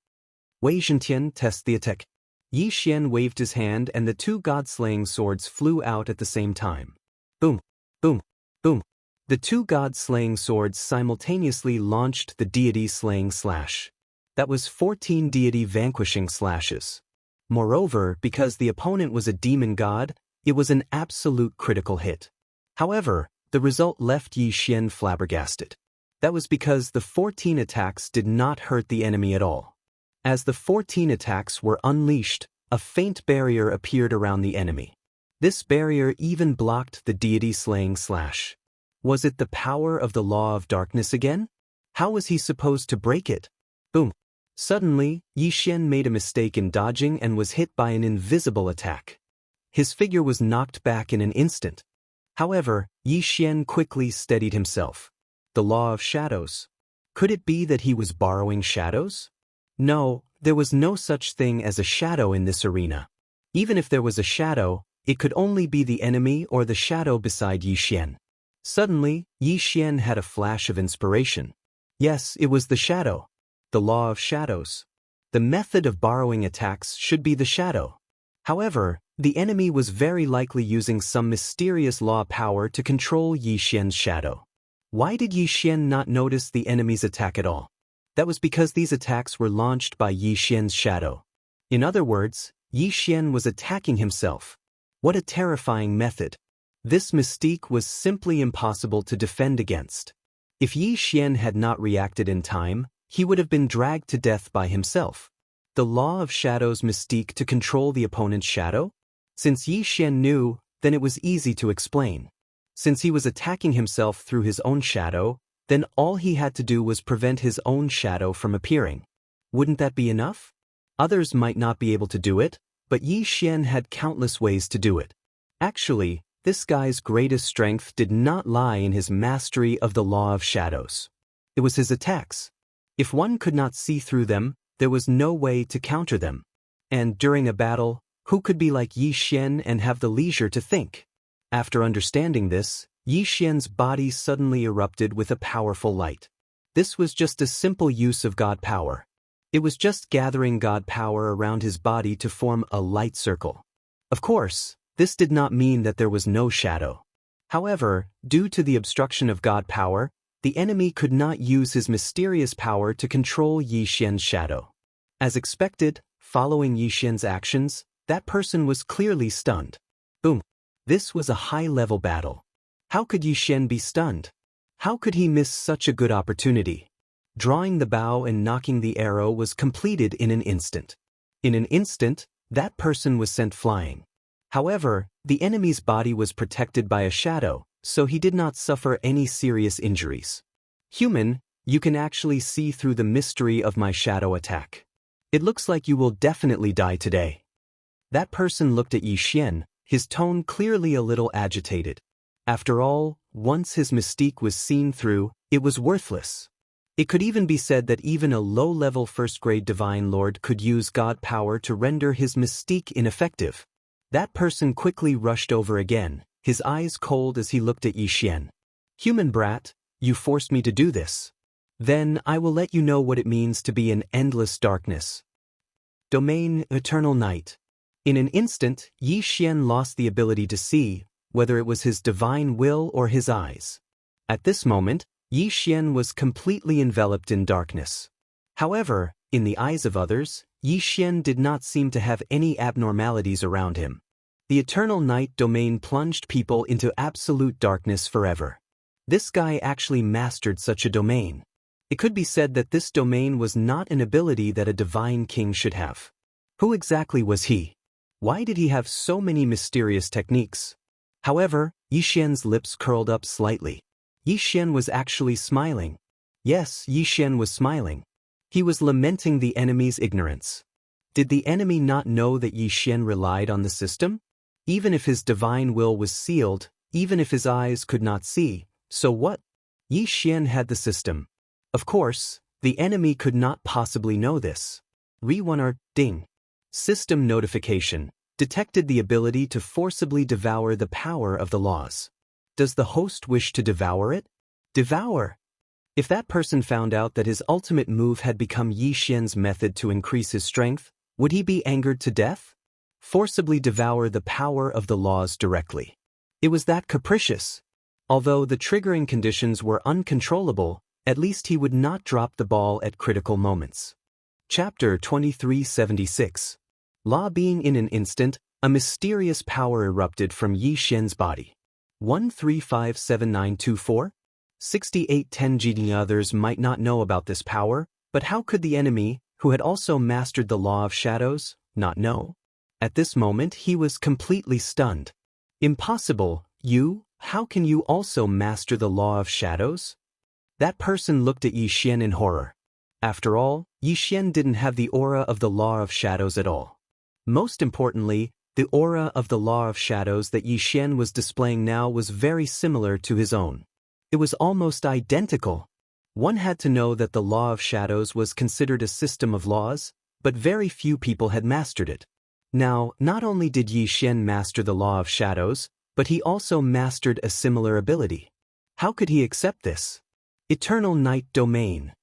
Wei Zhentian tests the attack. Yi Xian waved his hand and the two god-slaying swords flew out at the same time. Boom, boom, boom. The two god-slaying swords simultaneously launched the deity-slaying slash. That was 14 deity-vanquishing slashes. Moreover, because the opponent was a demon god, it was an absolute critical hit. However, the result left Yi Xian flabbergasted. That was because the 14 attacks did not hurt the enemy at all. As the 14 attacks were unleashed, a faint barrier appeared around the enemy. This barrier even blocked the deity-slaying slash. Was it the power of the law of darkness again? How was he supposed to break it? Boom. Suddenly, Yi Xian made a mistake in dodging and was hit by an invisible attack. His figure was knocked back in an instant. However, Yi Xian quickly steadied himself. The law of shadows. Could it be that he was borrowing shadows? No, there was no such thing as a shadow in this arena. Even if there was a shadow, it could only be the enemy or the shadow beside Yi Xian. Suddenly, Yi Xian had a flash of inspiration. Yes, it was the shadow. The law of shadows. The method of borrowing attacks should be the shadow. However, the enemy was very likely using some mysterious law power to control Yi Xian's shadow. Why did Yi Xian not notice the enemy's attack at all? That was because these attacks were launched by Yi Xian's shadow. In other words, Yi Xian was attacking himself. What a terrifying method. This mystique was simply impossible to defend against. If Yi Xian had not reacted in time, he would have been dragged to death by himself. The law of shadows mystique to control the opponent's shadow? Since Yi Xian knew, then it was easy to explain. Since he was attacking himself through his own shadow, then all he had to do was prevent his own shadow from appearing. Wouldn't that be enough? Others might not be able to do it, but Yi Xian had countless ways to do it. Actually, this guy's greatest strength did not lie in his mastery of the law of shadows. It was his attacks. If one could not see through them, there was no way to counter them. And during a battle, who could be like Yi Xian and have the leisure to think? After understanding this, Yi Xian's body suddenly erupted with a powerful light. This was just a simple use of God power. It was just gathering God power around his body to form a light circle. Of course, this did not mean that there was no shadow. However, due to the obstruction of God power, the enemy could not use his mysterious power to control Yi Xian's shadow. As expected, following Yi Xian's actions, that person was clearly stunned. Boom. This was a high-level battle. How could Yi Xian be stunned? How could he miss such a good opportunity? Drawing the bow and knocking the arrow was completed in an instant. In an instant, that person was sent flying. However, the enemy's body was protected by a shadow, so he did not suffer any serious injuries. Human, you can actually see through the mystery of my shadow attack. It looks like you will definitely die today. That person looked at Yi Xian, his tone clearly a little agitated. After all, once his mystique was seen through, it was worthless. It could even be said that even a low-level first-grade divine lord could use God power to render his mystique ineffective. That person quickly rushed over again, his eyes cold as he looked at Yi Xian. Human brat, you forced me to do this. Then I will let you know what it means to be in endless darkness. Domain Eternal Night. In an instant, Yi Xian lost the ability to see, whether it was his divine will or his eyes. At this moment, Yi Xian was completely enveloped in darkness. However, in the eyes of others, Yi Xian did not seem to have any abnormalities around him. The Eternal Night domain plunged people into absolute darkness forever. This guy actually mastered such a domain. It could be said that this domain was not an ability that a divine king should have. Who exactly was he? Why did he have so many mysterious techniques? However, Yi Xian's lips curled up slightly. Yi Xian was actually smiling. Yes, Yi Xian was smiling. He was lamenting the enemy's ignorance. Did the enemy not know that Yi Xian relied on the system? Even if his divine will was sealed, even if his eyes could not see, so what? Yi Xian had the system. Of course, the enemy could not possibly know this. Ding. System notification. Detected the ability to forcibly devour the power of the laws. Does the host wish to devour it? Devour. If that person found out that his ultimate move had become Yi Xian's method to increase his strength, would he be angered to death? Forcibly devour the power of the laws directly. It was that capricious. Although the triggering conditions were uncontrollable, at least he would not drop the ball at critical moments. Chapter 2376. Law being in an instant, a mysterious power erupted from Yi Xian's body. 1357924? 6810 GD. Others might not know about this power, but how could the enemy, who had also mastered the law of shadows, not know? At this moment he was completely stunned. Impossible, how can you also master the law of shadows? That person looked at Yi Xian in horror. After all, Yi Xian didn't have the aura of the Law of Shadows at all. Most importantly, the aura of the Law of Shadows that Yi Xian was displaying now was very similar to his own. It was almost identical. One had to know that the Law of Shadows was considered a system of laws, but very few people had mastered it. Now, not only did Yi Xian master the Law of Shadows, but he also mastered a similar ability. How could he accept this? Eternal Night Domain.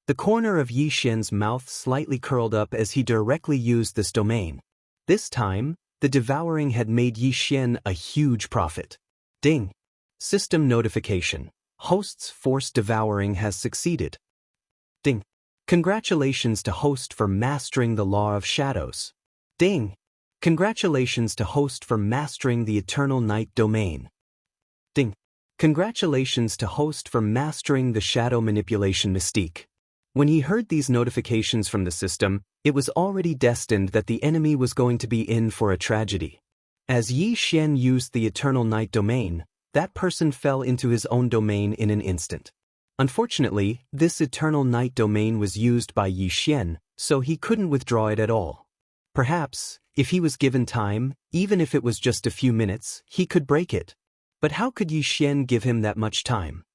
The corner of Yi Xian's mouth slightly curled up as he directly used this domain. This time, the devouring had made Yi Xian a huge profit. Ding! System notification. Host's forced devouring has succeeded. Ding! Congratulations to host for mastering the Law of Shadows. Ding! Congratulations to host for mastering the Eternal Night Domain. Ding! Congratulations to host for mastering the Shadow Manipulation Mystique. When he heard these notifications from the system, it was already destined that the enemy was going to be in for a tragedy. As Yi Xian used the Eternal Night Domain, that person fell into his own domain in an instant. Unfortunately, this Eternal Night Domain was used by Yi Xian, so he couldn't withdraw it at all. Perhaps, if he was given time, even if it was just a few minutes, he could break it. But how could Yi Xian give him that much time?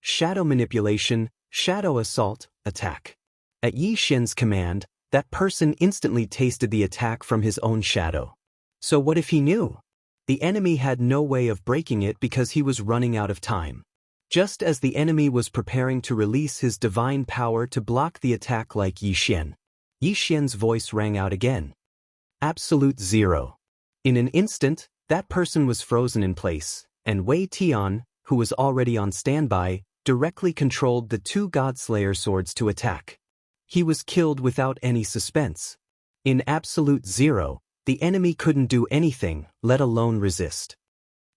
Shadow Manipulation, Shadow Assault, Attack. At Yi Xian's command, that person instantly tasted the attack from his own shadow. So what if he knew? The enemy had no way of breaking it because he was running out of time. Just as the enemy was preparing to release his divine power to block the attack like Yi Xian's voice rang out again. Absolute zero. In an instant, that person was frozen in place, and Wei Tian, who was already on standby, directly controlled the two Godslayer swords to attack. He was killed without any suspense. In absolute zero, the enemy couldn't do anything, let alone resist.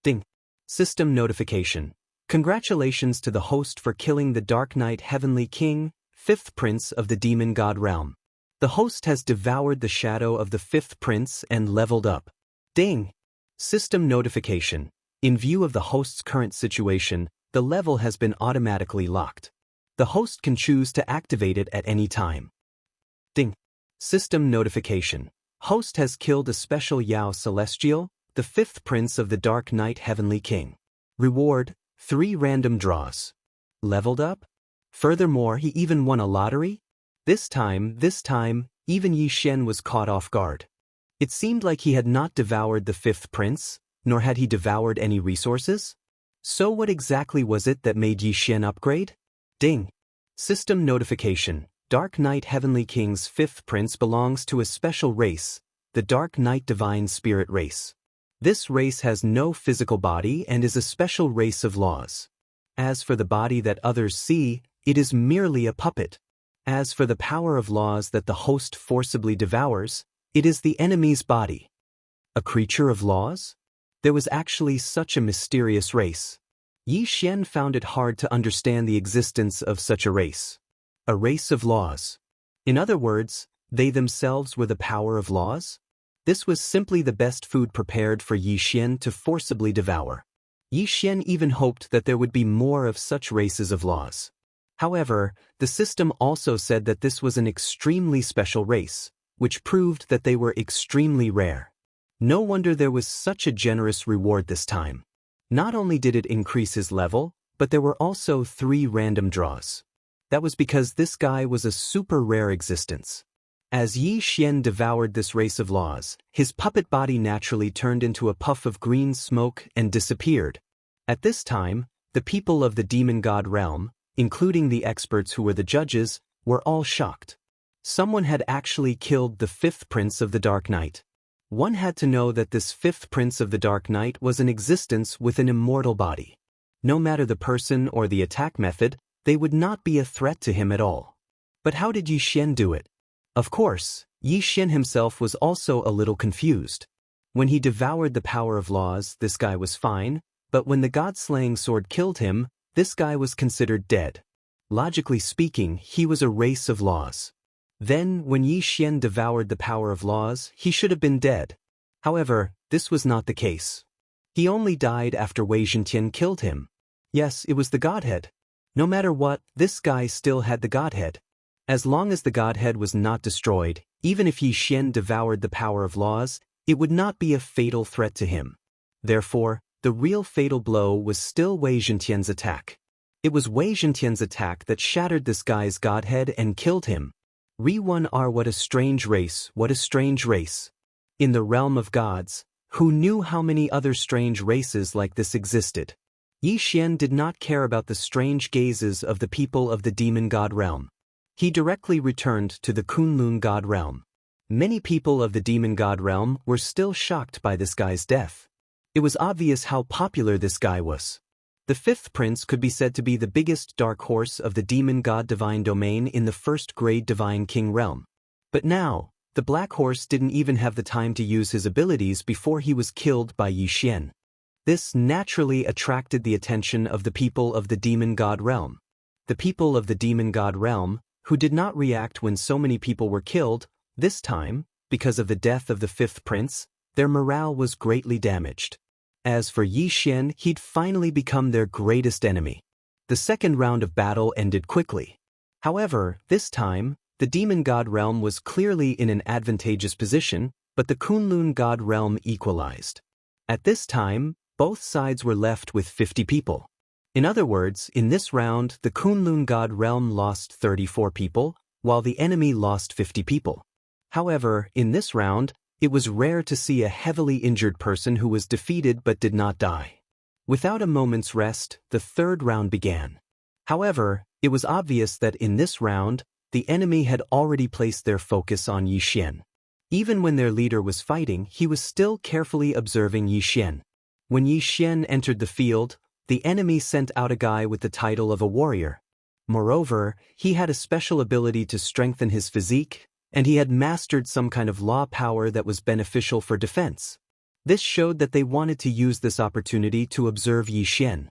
Ding! System notification. Congratulations to the host for killing the Dark Knight Heavenly King, 5th Prince of the Demon God Realm. The host has devoured the shadow of the 5th Prince and leveled up. Ding! System notification. In view of the host's current situation, the level has been automatically locked. The host can choose to activate it at any time. Ding! System notification. Host has killed a special Yao Celestial, the 5th Prince of the Dark Knight Heavenly King. Reward, 3 random draws. Leveled up? Furthermore, he even won a lottery? This time, even Yi Xian was caught off guard. It seemed like he had not devoured the 5th Prince, nor had he devoured any resources. So what exactly was it that made Yi Xian upgrade? Ding! System notification. Dark Knight Heavenly King's 5th Prince belongs to a special race, the Dark Knight Divine Spirit race. This race has no physical body and is a special race of laws. As for the body that others see, it is merely a puppet. As for the power of laws that the host forcibly devours, it is the enemy's body. A creature of laws? There was actually such a mysterious race. Yi Xian found it hard to understand the existence of such a race. A race of laws. In other words, they themselves were the power of laws? This was simply the best food prepared for Yi Xian to forcibly devour. Yi Xian even hoped that there would be more of such races of laws. However, the system also said that this was an extremely special race, which proved that they were extremely rare. No wonder there was such a generous reward this time. Not only did it increase his level, but there were also 3 random draws. That was because this guy was a super rare existence. As Yi Xian devoured this race of laws, his puppet body naturally turned into a puff of green smoke and disappeared. At this time, the people of the demon god realm, including the experts who were the judges, were all shocked. Someone had actually killed the 5th Prince of the Dark Knight. One had to know that this 5th Prince of the Dark Knight was an existence with an immortal body. No matter the person or the attack method, they would not be a threat to him at all. But how did Yi Xian do it? Of course, Yi Xian himself was also a little confused. When he devoured the power of laws, this guy was fine, but when the god-slaying sword killed him, this guy was considered dead. Logically speaking, he was a race of laws. Then, when Yi Xian devoured the power of laws, he should have been dead. However, this was not the case. He only died after Wei Zhentian killed him. Yes, it was the godhead. No matter what, this guy still had the godhead. As long as the godhead was not destroyed, even if Yi Xian devoured the power of laws, it would not be a fatal threat to him. Therefore, the real fatal blow was still Wei Zhentian's attack. It was Wei Zhentian's attack that shattered this guy's godhead and killed him. Re-1R, what a strange race, what a strange race. In the realm of gods, who knew how many other strange races like this existed? Yi Xian did not care about the strange gazes of the people of the demon god realm. He directly returned to the Kunlun god realm. Many people of the demon god realm were still shocked by this guy's death. It was obvious how popular this guy was. The fifth prince could be said to be the biggest dark horse of the demon god divine domain in the first-grade divine king realm. But now, the black horse didn't even have the time to use his abilities before he was killed by Yi Xian. This naturally attracted the attention of the people of the demon god realm. The people of the demon god realm, who did not react when so many people were killed, this time, because of the death of the fifth prince, their morale was greatly damaged. As for Yi Xian, he'd finally become their greatest enemy. The second round of battle ended quickly. However, this time, the demon god realm was clearly in an advantageous position, but the Kunlun god realm equalized. At this time, both sides were left with 50 people. In other words, in this round, the Kunlun god realm lost 34 people, while the enemy lost 50 people. However, in this round, it was rare to see a heavily injured person who was defeated but did not die. Without a moment's rest, the third round began. However, it was obvious that in this round, the enemy had already placed their focus on Yi Xian. Even when their leader was fighting, he was still carefully observing Yi Xian. When Yi Xian entered the field, the enemy sent out a guy with the title of a warrior. Moreover, he had a special ability to strengthen his physique, and he had mastered some kind of law power that was beneficial for defense. This showed that they wanted to use this opportunity to observe Yi Xian.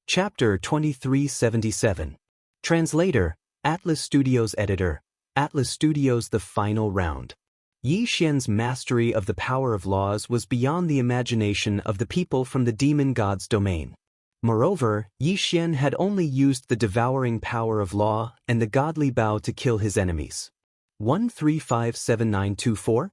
Chapter 2377. Translator, Atlas Studios Editor, Atlas Studios. The final round. Yi Xian's mastery of the power of laws was beyond the imagination of the people from the demon god's domain. Moreover, Yi Xian had only used the devouring power of law and the godly bow to kill his enemies. 1357924?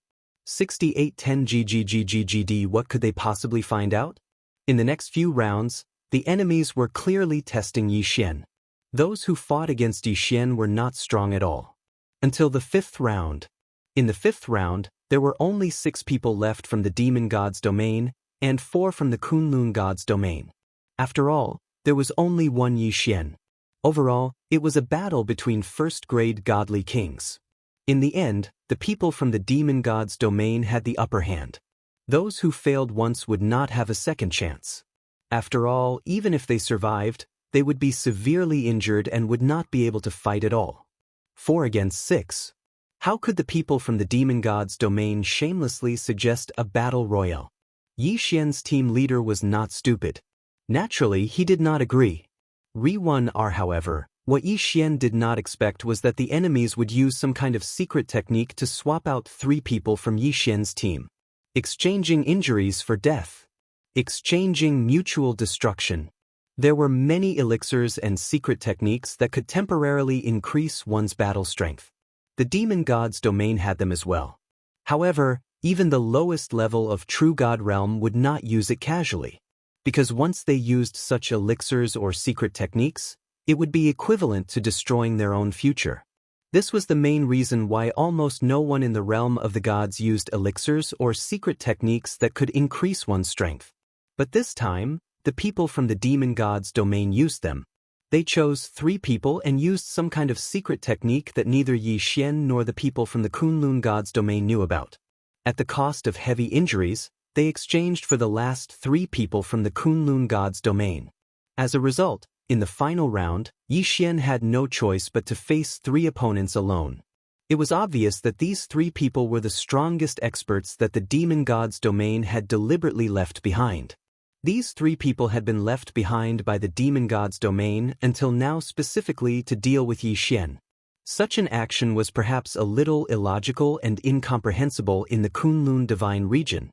6810 GGGGGD. What could they possibly find out? In the next few rounds, the enemies were clearly testing Yi Xian. Those who fought against Yi Xian were not strong at all. Until the fifth round. In the fifth round, there were only 6 people left from the demon god's domain and 4 from the Kunlun god's domain. After all, there was only one Yi Xian. Overall, it was a battle between first-grade godly kings. In the end, the people from the demon god's domain had the upper hand. Those who failed once would not have a second chance. After all, even if they survived, they would be severely injured and would not be able to fight at all. 4 against 6. How could the people from the demon god's domain shamelessly suggest a battle royale? Yi Xian's team leader was not stupid. Naturally, he did not agree. Re-1R, however, what Yi Xian did not expect was that the enemies would use some kind of secret technique to swap out 3 people from Yi Xian's team. Exchanging injuries for death. Exchanging mutual destruction. There were many elixirs and secret techniques that could temporarily increase one's battle strength. The demon god's domain had them as well. However, even the lowest level of true god realm would not use it casually. Because once they used such elixirs or secret techniques, it would be equivalent to destroying their own future. This was the main reason why almost no one in the realm of the gods used elixirs or secret techniques that could increase one's strength. But this time, the people from the demon god's domain used them. They chose 3 people and used some kind of secret technique that neither Yi Xian nor the people from the Kunlun god's domain knew about. At the cost of heavy injuries, they exchanged for the last 3 people from the Kunlun god's domain. As a result, in the final round, Yi Xian had no choice but to face 3 opponents alone. It was obvious that these 3 people were the strongest experts that the demon god's domain had deliberately left behind. These 3 people had been left behind by the demon god's domain until now specifically to deal with Yi Xian. Such an action was perhaps a little illogical and incomprehensible in the Kunlun divine region.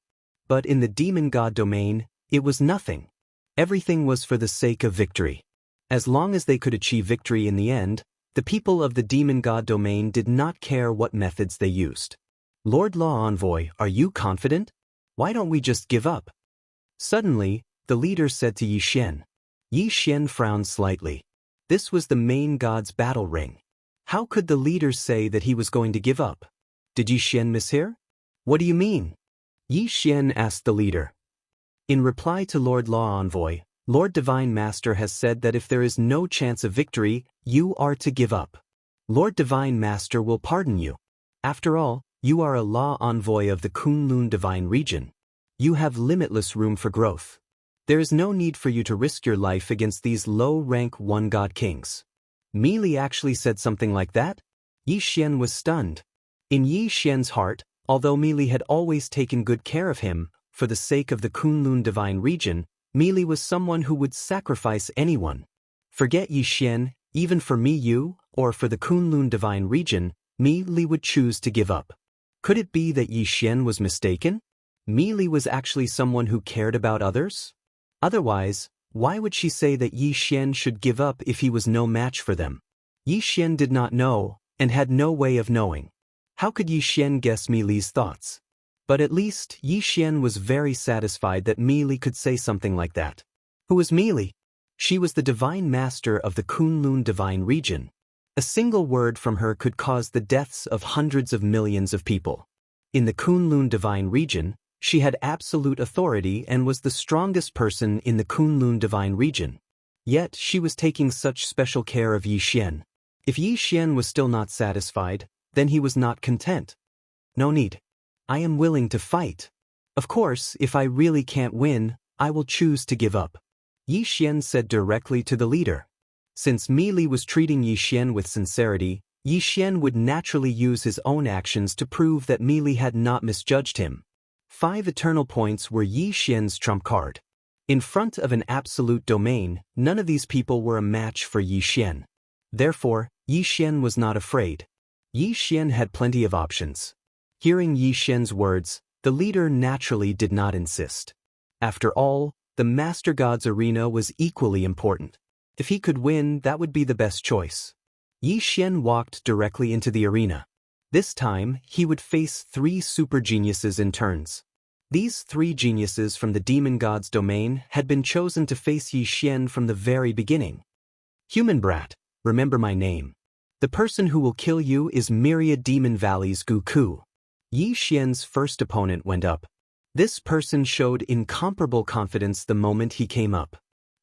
But in the demon god domain, it was nothing. Everything was for the sake of victory. As long as they could achieve victory in the end, The people of the demon god domain did not care what methods they used. Lord Law Envoy, are you confident? Why don't we just give up? Suddenly, the leader said to Yi Xian. Yi Xian frowned slightly. This was the main god's battle ring. How could the leader say that he was going to give up? Did Yi Xian mishear? What do you mean? Yi Xian asked the leader. In reply to Lord Law Envoy, Lord Divine Master has said that if there is no chance of victory, you are to give up. Lord Divine Master will pardon you. After all, you are a Law Envoy of the Kunlun Divine Region. You have limitless room for growth. There is no need for you to risk your life against these low-rank one-god kings. Mi Li actually said something like that? Yi Xian was stunned. In Yi Xian's heart, although Mi Li had always taken good care of him, for the sake of the Kunlun Divine Region, Mi Li was someone who would sacrifice anyone. Forget Yi Xian, even for Mi Yu, or for the Kunlun Divine Region, Mi Li would choose to give up. Could it be that Yi Xian was mistaken? Mi Li was actually someone who cared about others? Otherwise, why would she say that Yi Xian should give up if he was no match for them? Yi Xian did not know, and had no way of knowing. How could Yi Xian guess Mi Li's thoughts? But at least, Yi Xian was very satisfied that Mi Li could say something like that. Who was Mi Li? She was the Divine Master of the Kunlun Divine Region. A single word from her could cause the deaths of hundreds of millions of people. In the Kunlun Divine Region, she had absolute authority and was the strongest person in the Kunlun Divine Region. Yet, she was taking such special care of Yi Xian. If Yi Xian was still not satisfied, then he was not content. No need. I am willing to fight. Of course, if I really can't win, I will choose to give up. Yi Xian said directly to the leader. Since Mi Li was treating Yi Xian with sincerity, Yi Xian would naturally use his own actions to prove that Mi Li had not misjudged him. 5 eternal points were Yi Xian's trump card. In front of an absolute domain, none of these people were a match for Yi Xian. Therefore, Yi Xian was not afraid. Yi Xian had plenty of options. Hearing Yi Xian's words, the leader naturally did not insist. After all, the Master God's arena was equally important. If he could win, that would be the best choice. Yi Xian walked directly into the arena. This time, he would face 3 super geniuses in turns. These 3 geniuses from the demon god's domain had been chosen to face Yi Xian from the very beginning. Human brat, remember my name. The person who will kill you is Myriad Demon Valley's Guku. Yi Xian's first opponent went up. This person showed incomparable confidence the moment he came up.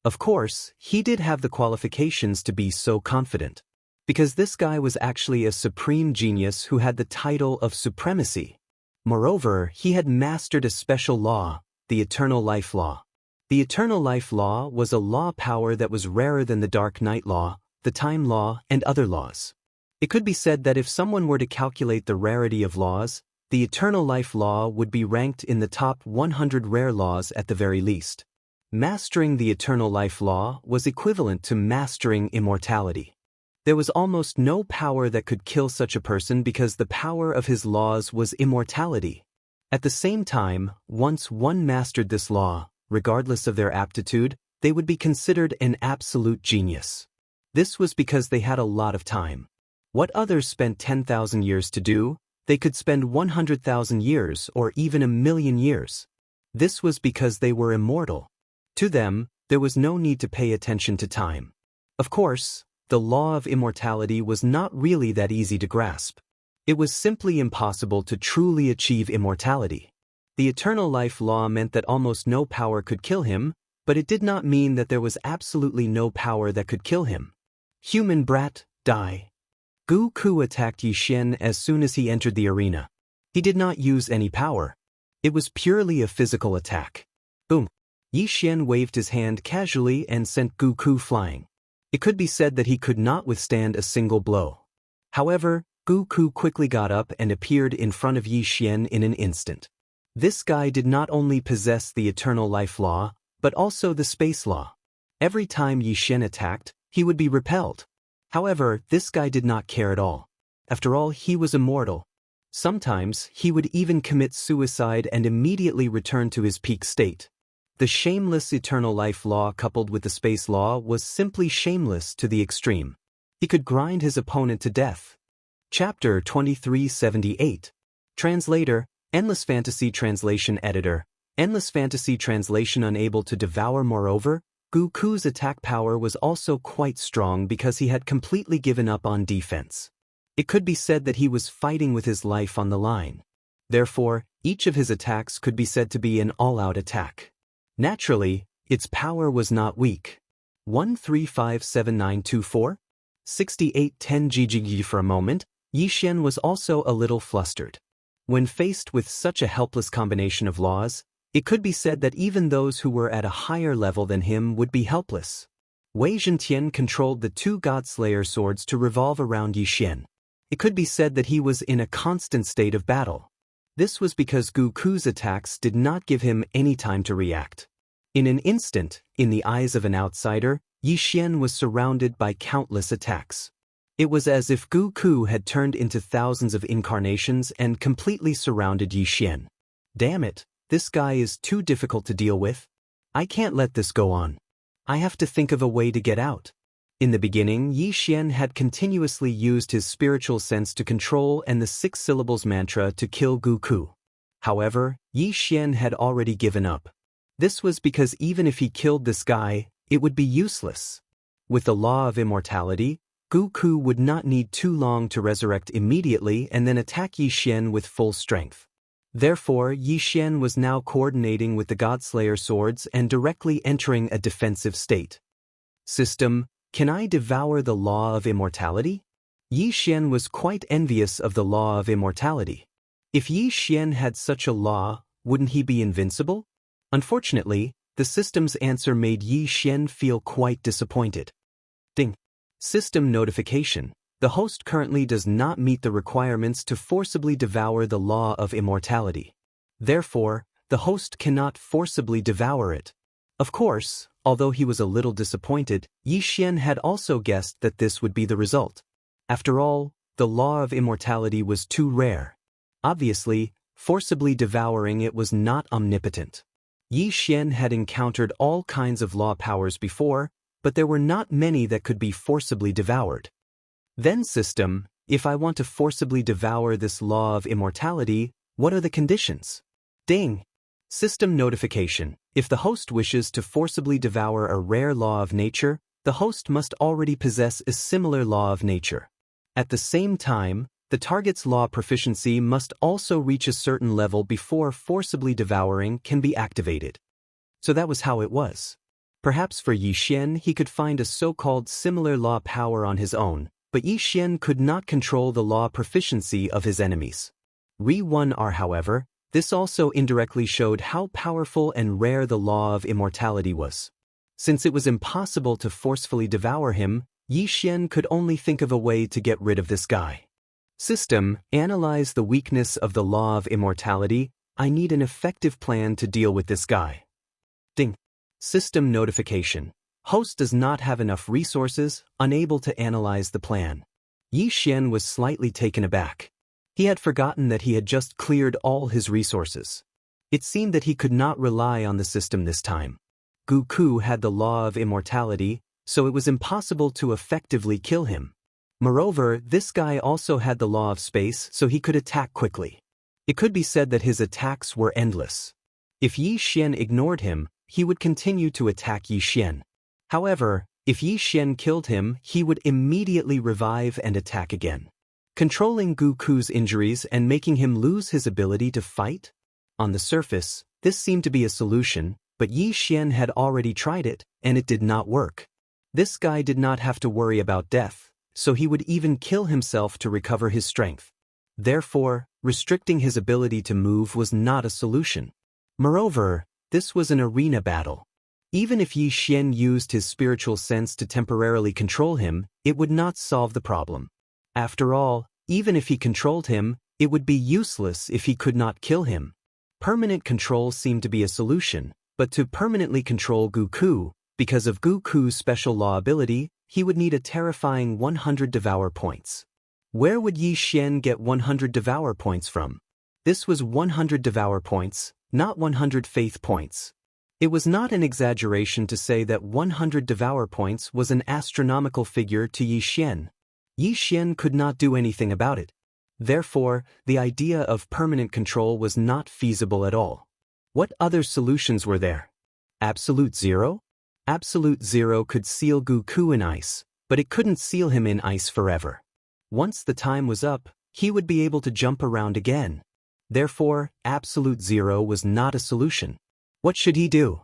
Of course, he did have the qualifications to be so confident. Because this guy was actually a supreme genius who had the title of supremacy. Moreover, he had mastered a special law, the Eternal Life Law. The Eternal Life Law was a law power that was rarer than the Dark Night Law, the Time Law, and other laws. It could be said that if someone were to calculate the rarity of laws, the Eternal Life Law would be ranked in the top 100 rare laws at the very least. Mastering the Eternal Life Law was equivalent to mastering immortality. There was almost no power that could kill such a person because the power of his laws was immortality. At the same time, once one mastered this law, regardless of their aptitude, they would be considered an absolute genius. This was because they had a lot of time. What others spent 10,000 years to do, they could spend 100,000 years or even 1,000,000 years. This was because they were immortal. To them, there was no need to pay attention to time. Of course, the law of immortality was not really that easy to grasp. It was simply impossible to truly achieve immortality. The Eternal Life Law meant that almost no power could kill him, but it did not mean that there was absolutely no power that could kill him. Human brat, die. Guku attacked Yi Xian as soon as he entered the arena. He did not use any power. It was purely a physical attack. Boom. Yi Xian waved his hand casually and sent Guku flying. It could be said that he could not withstand a single blow. However, Guku quickly got up and appeared in front of Yi Xian in an instant. This guy did not only possess the Eternal Life Law, but also the Space Law. Every time Yi Xian attacked, he would be repelled. However, this guy did not care at all. After all, he was immortal. Sometimes, he would even commit suicide and immediately return to his peak state. The shameless Eternal Life Law coupled with the Space Law was simply shameless to the extreme. He could grind his opponent to death. Chapter 2378. Translator, Endless Fantasy Translation Editor. Endless Fantasy Translation unable to devour. Moreover, Goku's attack power was also quite strong because he had completely given up on defense. It could be said that he was fighting with his life on the line. Therefore, each of his attacks could be said to be an all-out attack. Naturally, its power was not weak. 1357924? 6810 GGG. For a moment, Yi Xian was also a little flustered. When faced with such a helpless combination of laws, it could be said that even those who were at a higher level than him would be helpless. Wei Zhentian controlled the two God-Slayer swords to revolve around Yi Xian. It could be said that he was in a constant state of battle. This was because Goku's attacks did not give him any time to react. In an instant, in the eyes of an outsider, Yi Xian was surrounded by countless attacks. It was as if Goku had turned into thousands of incarnations and completely surrounded Yi Xian. Damn it, this guy is too difficult to deal with. I can't let this go on. I have to think of a way to get out. In the beginning, Yi Xian had continuously used his spiritual sense to control and the 6 syllables mantra to kill Goku. However, Yi Xian had already given up. This was because even if he killed this guy, it would be useless. With the law of immortality, Goku would not need too long to resurrect immediately and then attack Yi Xian with full strength. Therefore, Yi Xian was now coordinating with the God-Slayer swords and directly entering a defensive state. System, can I devour the law of immortality? Yi Xian was quite envious of the law of immortality. If Yi Xian had such a law, wouldn't he be invincible? Unfortunately, the system's answer made Yi Xian feel quite disappointed. Ding. System notification. The host currently does not meet the requirements to forcibly devour the law of immortality. Therefore, the host cannot forcibly devour it. Of course, although he was a little disappointed, Yi Xian had also guessed that this would be the result. After all, the law of immortality was too rare. Obviously, forcibly devouring it was not omnipotent. Yi Xian had encountered all kinds of law powers before, but there were not many that could be forcibly devoured. Then system, if I want to forcibly devour this law of immortality, what are the conditions? Ding! System notification. If the host wishes to forcibly devour a rare law of nature, the host must already possess a similar law of nature. At the same time, the target's law proficiency must also reach a certain level before forcibly devouring can be activated. So that was how it was. Perhaps for Yi Xian he could find a so-called similar law power on his own, but Yi Xian could not control the law proficiency of his enemies. Re-1R, however, this also indirectly showed how powerful and rare the law of immortality was. Since it was impossible to forcefully devour him, Yi Xian could only think of a way to get rid of this guy. System, analyze the weakness of the law of immortality. I need an effective plan to deal with this guy. Ding. System notification. Host does not have enough resources, unable to analyze the plan. Yi Xian was slightly taken aback. He had forgotten that he had just cleared all his resources. It seemed that he could not rely on the system this time. Goku had the law of immortality, so it was impossible to effectively kill him. Moreover, this guy also had the law of space, so he could attack quickly. It could be said that his attacks were endless. If Yi Xian ignored him, he would continue to attack Yi Xian. However, if Yi Xian killed him, he would immediately revive and attack again. Controlling Goku's injuries and making him lose his ability to fight? On the surface, this seemed to be a solution, but Yi Xian had already tried it, and it did not work. This guy did not have to worry about death, so he would even kill himself to recover his strength. Therefore, restricting his ability to move was not a solution. Moreover, this was an arena battle. Even if Yi Xian used his spiritual sense to temporarily control him, it would not solve the problem. After all, even if he controlled him, it would be useless if he could not kill him. Permanent control seemed to be a solution, but to permanently control Goku, because of Goku's special law ability, he would need a terrifying 100 Devour points. Where would Yi Xian get 100 Devour points from? This was 100 Devour points, not 100 Faith points. It was not an exaggeration to say that 100 devour points was an astronomical figure to Yi Xian. Yi Xian could not do anything about it. Therefore, the idea of permanent control was not feasible at all. What other solutions were there? Absolute Zero? Absolute Zero could seal Goku in ice, but it couldn't seal him in ice forever. Once the time was up, he would be able to jump around again. Therefore, Absolute Zero was not a solution. What should he do?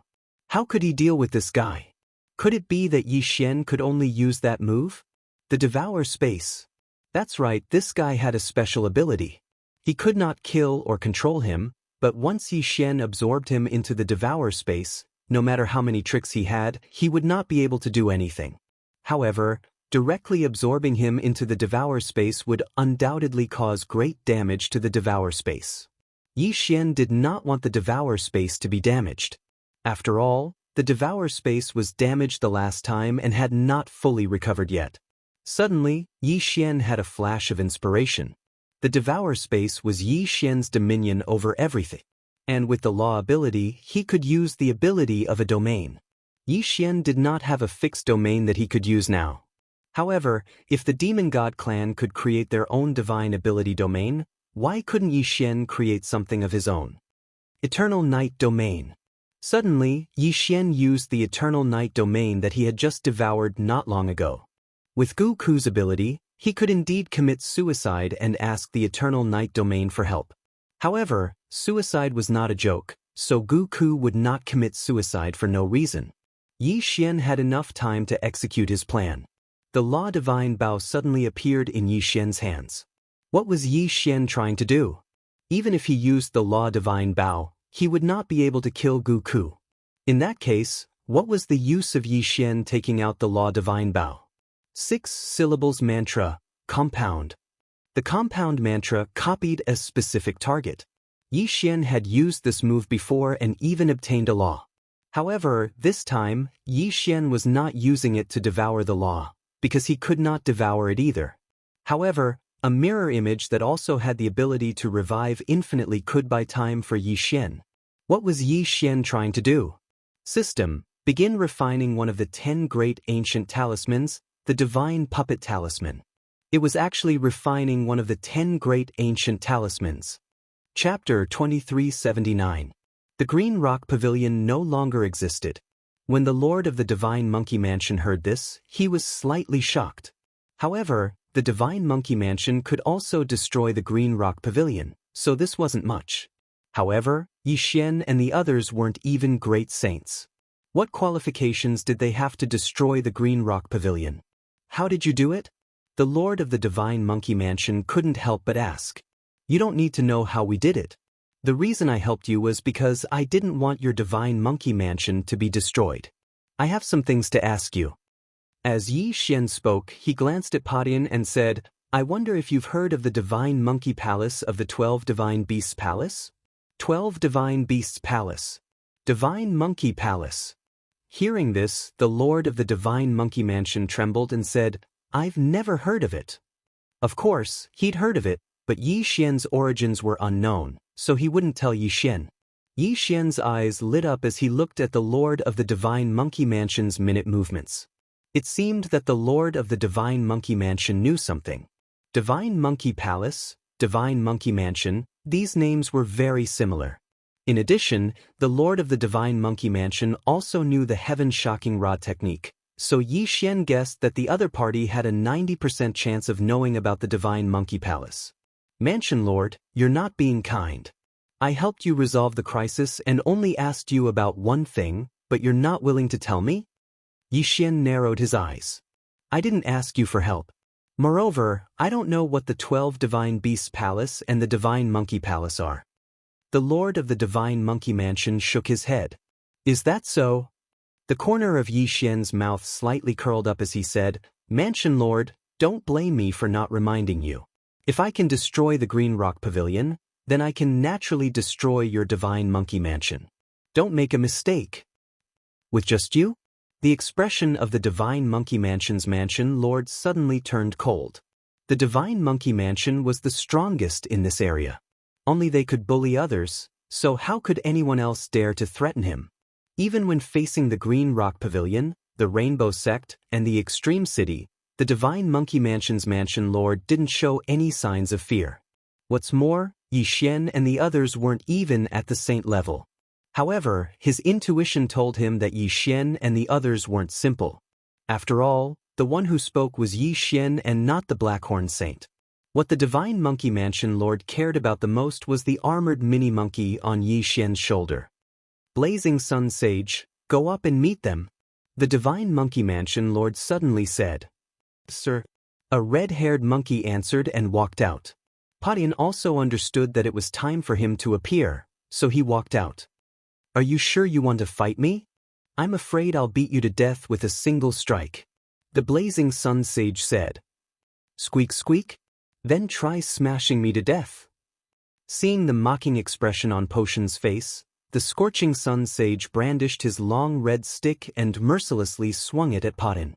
How could he deal with this guy? Could it be that Yi Xian could only use that move? The Devour Space. That's right, this guy had a special ability. He could not kill or control him, but once Yi Xian absorbed him into the Devour Space, no matter how many tricks he had, he would not be able to do anything. However, directly absorbing him into the Devour Space would undoubtedly cause great damage to the Devour Space. Yi Xian did not want the Devour Space to be damaged. After all, the Devour Space was damaged the last time and had not fully recovered yet. Suddenly, Yi Xian had a flash of inspiration. The Devour Space was Yi Xian's dominion over everything. And with the Law ability, he could use the ability of a domain. Yi Xian did not have a fixed domain that he could use now. However, if the Demon God clan could create their own divine ability domain, why couldn't Yi Xian create something of his own? Eternal Night Domain. Suddenly, Yi Xian used the Eternal Night Domain that he had just devoured not long ago. With Goku's ability, he could indeed commit suicide and ask the Eternal Night Domain for help. However, suicide was not a joke, so Goku would not commit suicide for no reason. Yi Xian had enough time to execute his plan. The Law Divine Bow suddenly appeared in Yi Xian's hands. What was Yi Xian trying to do? Even if he used the Law Divine Bow, he would not be able to kill Goku. In that case, what was the use of Yi Xian taking out the Law Divine Bow? 6 syllables mantra, compound. The compound mantra copied a specific target. Yi Xian had used this move before and even obtained a law. However, this time, Yi Xian was not using it to devour the law, because he could not devour it either. However, a mirror image that also had the ability to revive infinitely could buy time for Yi Xian. What was Yi Xian trying to do? System. Begin refining one of the 10 great ancient talismans, the Divine Puppet Talisman. It was actually refining one of the 10 great ancient talismans. Chapter 2379. The Green Rock Pavilion no longer existed. When the Lord of the Divine Monkey Mansion heard this, he was slightly shocked. However, the Divine Monkey Mansion could also destroy the Green Rock Pavilion, so this wasn't much. However, Yi Xian and the others weren't even great saints. What qualifications did they have to destroy the Green Rock Pavilion? How did you do it? The Lord of the Divine Monkey Mansion couldn't help but ask. You don't need to know how we did it. The reason I helped you was because I didn't want your Divine Monkey Mansion to be destroyed. I have some things to ask you. As Yi Xian spoke, he glanced at Padian and said, I wonder if you've heard of the Divine Monkey Palace of the 12 Divine Beasts Palace? 12 Divine Beasts Palace. Divine Monkey Palace. Hearing this, the Lord of the Divine Monkey Mansion trembled and said, I've never heard of it. Of course, he'd heard of it, but Yi Xian's origins were unknown, so he wouldn't tell Yi Xian. Yi Xian's eyes lit up as he looked at the Lord of the Divine Monkey Mansion's minute movements. It seemed that the Lord of the Divine Monkey Mansion knew something. Divine Monkey Palace, Divine Monkey Mansion, these names were very similar. In addition, the Lord of the Divine Monkey Mansion also knew the Heaven Shocking Rod technique, so Yi Xian guessed that the other party had a 90% chance of knowing about the Divine Monkey Palace. Mansion Lord, you're not being kind. I helped you resolve the crisis and only asked you about one thing, but you're not willing to tell me? Yi Xian narrowed his eyes. I didn't ask you for help. Moreover, I don't know what the 12 Divine Beasts Palace and the Divine Monkey Palace are. The Lord of the Divine Monkey Mansion shook his head. Is that so? The corner of Yi Xian's mouth slightly curled up as he said, Mansion Lord, don't blame me for not reminding you. If I can destroy the Green Rock Pavilion, then I can naturally destroy your Divine Monkey Mansion. Don't make a mistake. With just you? The expression of the Divine Monkey Mansion's Mansion Lord suddenly turned cold. The Divine Monkey Mansion was the strongest in this area. Only they could bully others, so how could anyone else dare to threaten him? Even when facing the Green Rock Pavilion, the Rainbow Sect, and the Extreme City, the Divine Monkey Mansion's Mansion Lord didn't show any signs of fear. What's more, Yi Xian and the others weren't even at the saint level. However, his intuition told him that Yi Xian and the others weren't simple. After all, the one who spoke was Yi Xian and not the Blackhorn Saint. What the Divine Monkey Mansion Lord cared about the most was the armored mini-monkey on Yi Xian's shoulder. Blazing Sun Sage, go up and meet them. The Divine Monkey Mansion Lord suddenly said. Sir. A red-haired monkey answered and walked out. Patian also understood that it was time for him to appear, so he walked out. Are you sure you want to fight me? I'm afraid I'll beat you to death with a single strike. The Blazing Sun Sage said. Squeak squeak? Then try smashing me to death. Seeing the mocking expression on Potion's face, the Scorching Sun Sage brandished his long red stick and mercilessly swung it at Patian.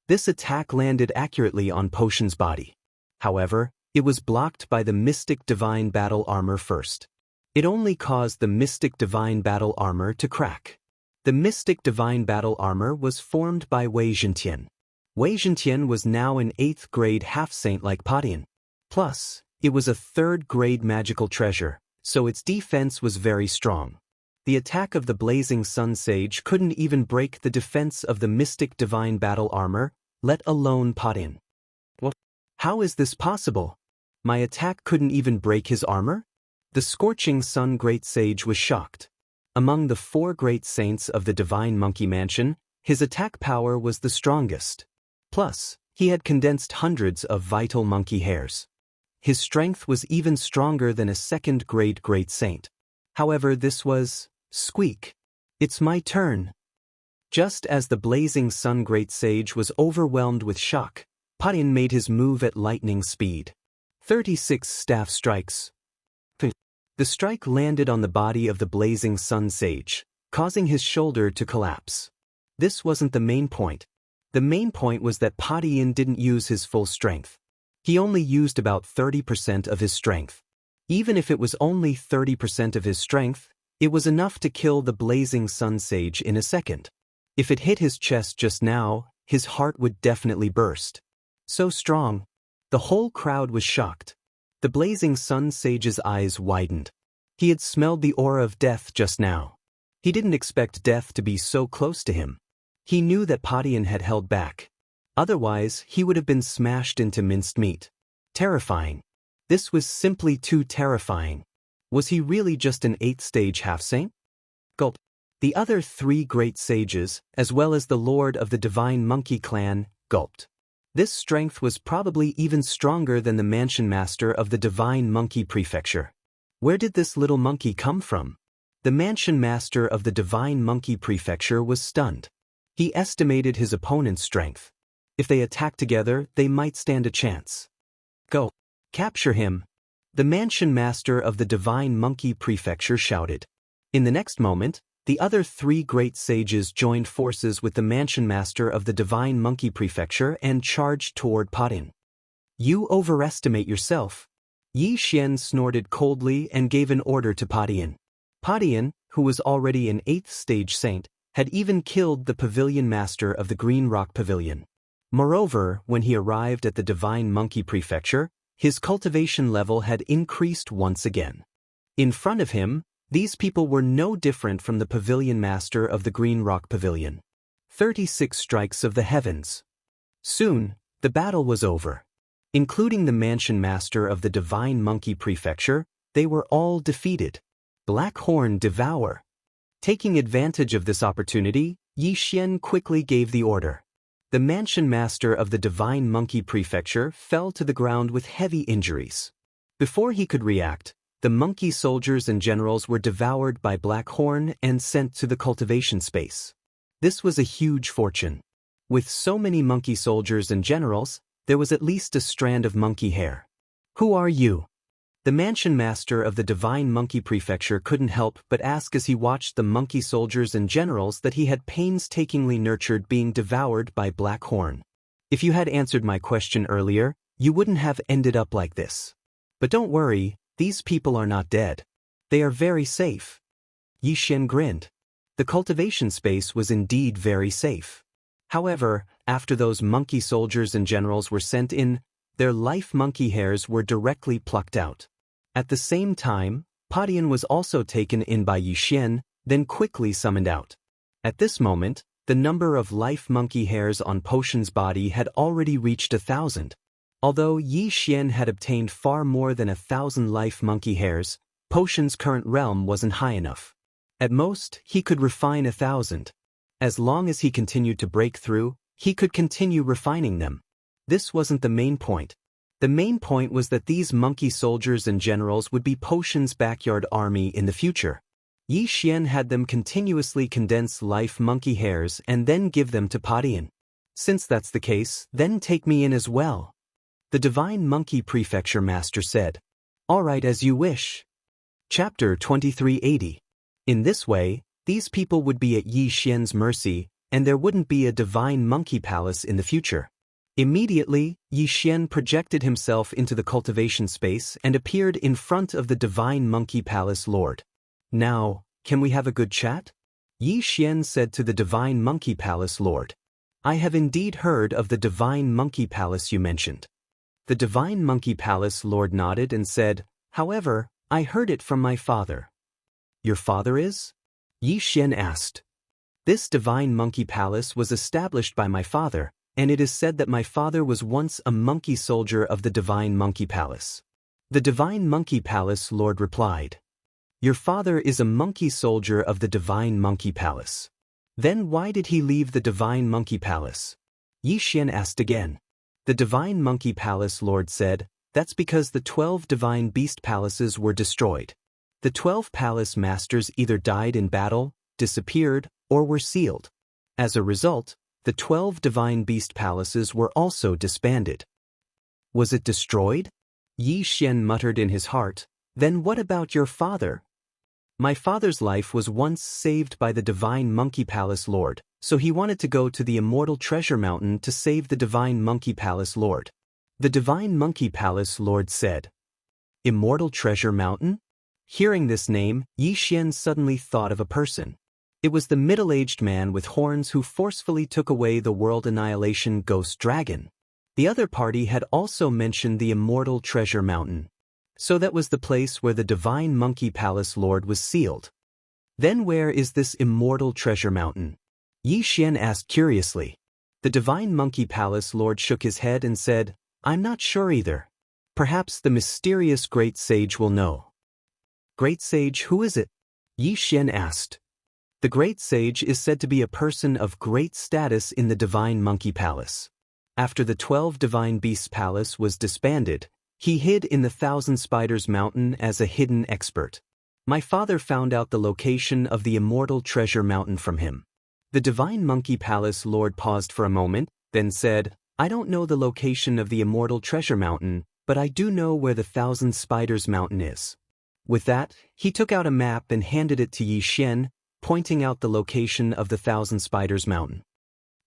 This attack landed accurately on Potion's body. However, it was blocked by the Mystic Divine Battle Armor first. It only caused the Mystic Divine Battle Armor to crack. The Mystic Divine Battle Armor was formed by Wei Zhentian. Wei Zhentian was now an 8th grade half-saint like Patian. Plus, it was a 3rd grade magical treasure, so its defense was very strong. The attack of the Blazing Sun Sage couldn't even break the defense of the Mystic Divine Battle Armor, let alone Patian. What? How is this possible? My attack couldn't even break his armor? The Scorching Sun Great Sage was shocked. Among the 4 great saints of the Divine Monkey Mansion, his attack power was the strongest. Plus, he had condensed hundreds of vital monkey hairs. His strength was even stronger than a 2nd grade great saint. However, this was squeak. It's my turn. Just as the Blazing Sun Great Sage was overwhelmed with shock, Patian made his move at lightning speed. 36 staff strikes. The strike landed on the body of the Blazing Sun Sage, causing his shoulder to collapse. This wasn't the main point. The main point was that Patian didn't use his full strength. He only used about 30% of his strength. Even if it was only 30% of his strength, it was enough to kill the Blazing Sun Sage in a second. If it hit his chest just now, his heart would definitely burst. So strong. The whole crowd was shocked. The Blazing Sun Sage's eyes widened. He had smelled the aura of death just now. He didn't expect death to be so close to him. He knew that Patian had held back. Otherwise, he would have been smashed into minced meat. Terrifying. This was simply too terrifying. Was he really just an 8th stage half-saint? Gulp. The other 3 great sages, as well as the lord of the Divine Monkey Clan, gulped. This strength was probably even stronger than the mansion master of the Divine Monkey Prefecture. Where did this little monkey come from? The mansion master of the Divine Monkey Prefecture was stunned. He estimated his opponent's strength. If they attacked together, they might stand a chance. Go. Capture him. The mansion master of the Divine Monkey Prefecture shouted. In the next moment, the other 3 great sages joined forces with the mansion master of the Divine Monkey Prefecture and charged toward Patian. You overestimate yourself. Yi Xian snorted coldly and gave an order to Patian. Patian, who was already an 8th stage saint, had even killed the pavilion master of the Green Rock Pavilion. Moreover, when he arrived at the Divine Monkey Prefecture, his cultivation level had increased once again. In front of him, these people were no different from the pavilion master of the Green Rock Pavilion. 36 strikes of the heavens. Soon, the battle was over. Including the mansion master of the Divine Monkey Prefecture, they were all defeated. Black Horn Devour. Taking advantage of this opportunity, Yi Xian quickly gave the order. The mansion master of the Divine Monkey Prefecture fell to the ground with heavy injuries. Before he could react, the monkey soldiers and generals were devoured by Black Horn and sent to the cultivation space. This was a huge fortune. With so many monkey soldiers and generals, there was at least a strand of monkey hair. Who are you? The mansion master of the Divine Monkey Prefecture couldn't help but ask as he watched the monkey soldiers and generals that he had painstakingly nurtured being devoured by Black Horn. If you had answered my question earlier, you wouldn't have ended up like this. But don't worry, these people are not dead. They are very safe. Yi Xian grinned. The cultivation space was indeed very safe. However, after those monkey soldiers and generals were sent in, their life monkey hairs were directly plucked out. At the same time, Padian was also taken in by Yi Xian, then quickly summoned out. At this moment, the number of life monkey hairs on Potion's body had already reached 1,000. Although Yi Xian had obtained far more than 1,000 life monkey hairs, Potion's current realm wasn't high enough. At most, he could refine 1,000. As long as he continued to break through, he could continue refining them. This wasn't the main point. The main point was that these monkey soldiers and generals would be Potion's backyard army in the future. Yi Xian had them continuously condense life monkey hairs and then give them to Padian. Since that's the case, then take me in as well. The Divine Monkey Prefecture Master said. All right, as you wish. Chapter 2380. In this way, these people would be at Yi Xian's mercy, and there wouldn't be a Divine Monkey Palace in the future. Immediately, Yi Xian projected himself into the cultivation space and appeared in front of the Divine Monkey Palace Lord. Now, can we have a good chat? Yi Xian said to the Divine Monkey Palace Lord. I have indeed heard of the Divine Monkey Palace you mentioned. The Divine Monkey Palace Lord nodded and said, however, I heard it from my father. Your father is? Yi Xian asked. This Divine Monkey Palace was established by my father, and it is said that my father was once a monkey soldier of the Divine Monkey Palace. The Divine Monkey Palace Lord replied. Your father is a monkey soldier of the Divine Monkey Palace. Then why did he leave the Divine Monkey Palace? Yi Xian asked again. The Divine Monkey Palace Lord said, that's because the 12 Divine Beast Palaces were destroyed. The 12 Palace Masters either died in battle, disappeared, or were sealed. As a result, the 12 Divine Beast Palaces were also disbanded. Was it destroyed? Yi Xian muttered in his heart, then what about your father? My father's life was once saved by the Divine Monkey Palace Lord, so he wanted to go to the Immortal Treasure Mountain to save the Divine Monkey Palace Lord. The Divine Monkey Palace Lord said. Immortal Treasure Mountain? Hearing this name, Yi Xian suddenly thought of a person. It was the middle-aged man with horns who forcefully took away the World Annihilation Ghost Dragon. The other party had also mentioned the Immortal Treasure Mountain. So that was the place where the Divine Monkey Palace Lord was sealed. Then where is this Immortal Treasure Mountain? Yi Xian asked curiously. The Divine Monkey Palace Lord shook his head and said, I'm not sure either. Perhaps the mysterious Great Sage will know. Great Sage, who is it? Yi Xian asked. The Great Sage is said to be a person of great status in the Divine Monkey Palace. After the 12 Divine Beasts Palace was disbanded, he hid in the Thousand Spiders Mountain as a hidden expert. My father found out the location of the Immortal Treasure Mountain from him. The Divine Monkey Palace Lord paused for a moment, then said, I don't know the location of the Immortal Treasure Mountain, but I do know where the Thousand Spiders Mountain is. With that, he took out a map and handed it to Yi Xian, pointing out the location of the Thousand Spiders Mountain.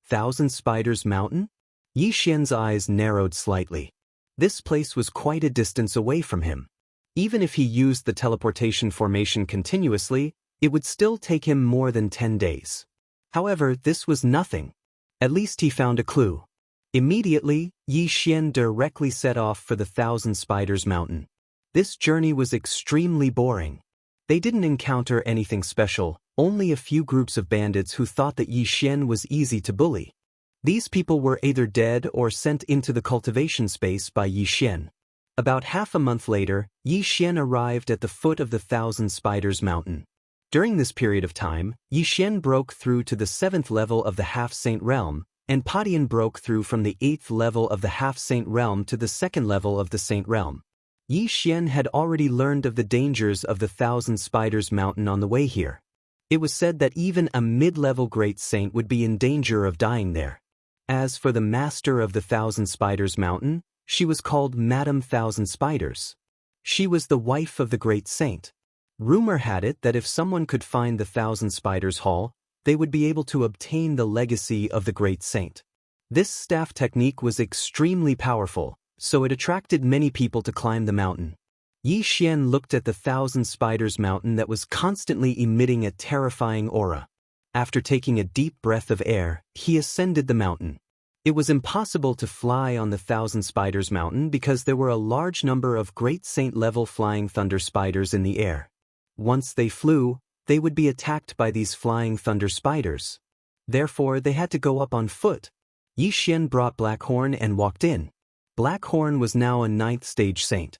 Thousand Spiders Mountain? Yi Xian's eyes narrowed slightly. This place was quite a distance away from him. Even if he used the teleportation formation continuously, it would still take him more than 10 days. However, this was nothing. At least he found a clue. Immediately, Yi Xian directly set off for the Thousand Spiders Mountain. This journey was extremely boring. They didn't encounter anything special, only a few groups of bandits who thought that Yi Xian was easy to bully. These people were either dead or sent into the cultivation space by Yi Xian. About half a month later, Yi Xian arrived at the foot of the Thousand Spiders Mountain. During this period of time, Yi Xian broke through to the 7th level of the Half-Saint Realm, and Padian broke through from the 8th level of the Half-Saint Realm to the 2nd level of the Saint Realm. Yi Xian had already learned of the dangers of the Thousand Spiders Mountain on the way here. It was said that even a mid-level Great Saint would be in danger of dying there. As for the master of the Thousand Spiders Mountain, she was called Madame Thousand Spiders. She was the wife of the Great Saint. Rumor had it that if someone could find the Thousand Spiders Hall, they would be able to obtain the legacy of the Great Saint. This staff technique was extremely powerful, so it attracted many people to climb the mountain. Yi Xian looked at the Thousand Spiders Mountain that was constantly emitting a terrifying aura. After taking a deep breath of air, he ascended the mountain. It was impossible to fly on the Thousand Spiders mountain because there were a large number of Great Saint-level flying thunder spiders in the air. Once they flew, they would be attacked by these flying thunder spiders. Therefore, they had to go up on foot. Yi Xian brought Blackhorn and walked in. Blackhorn was now a 9th stage saint.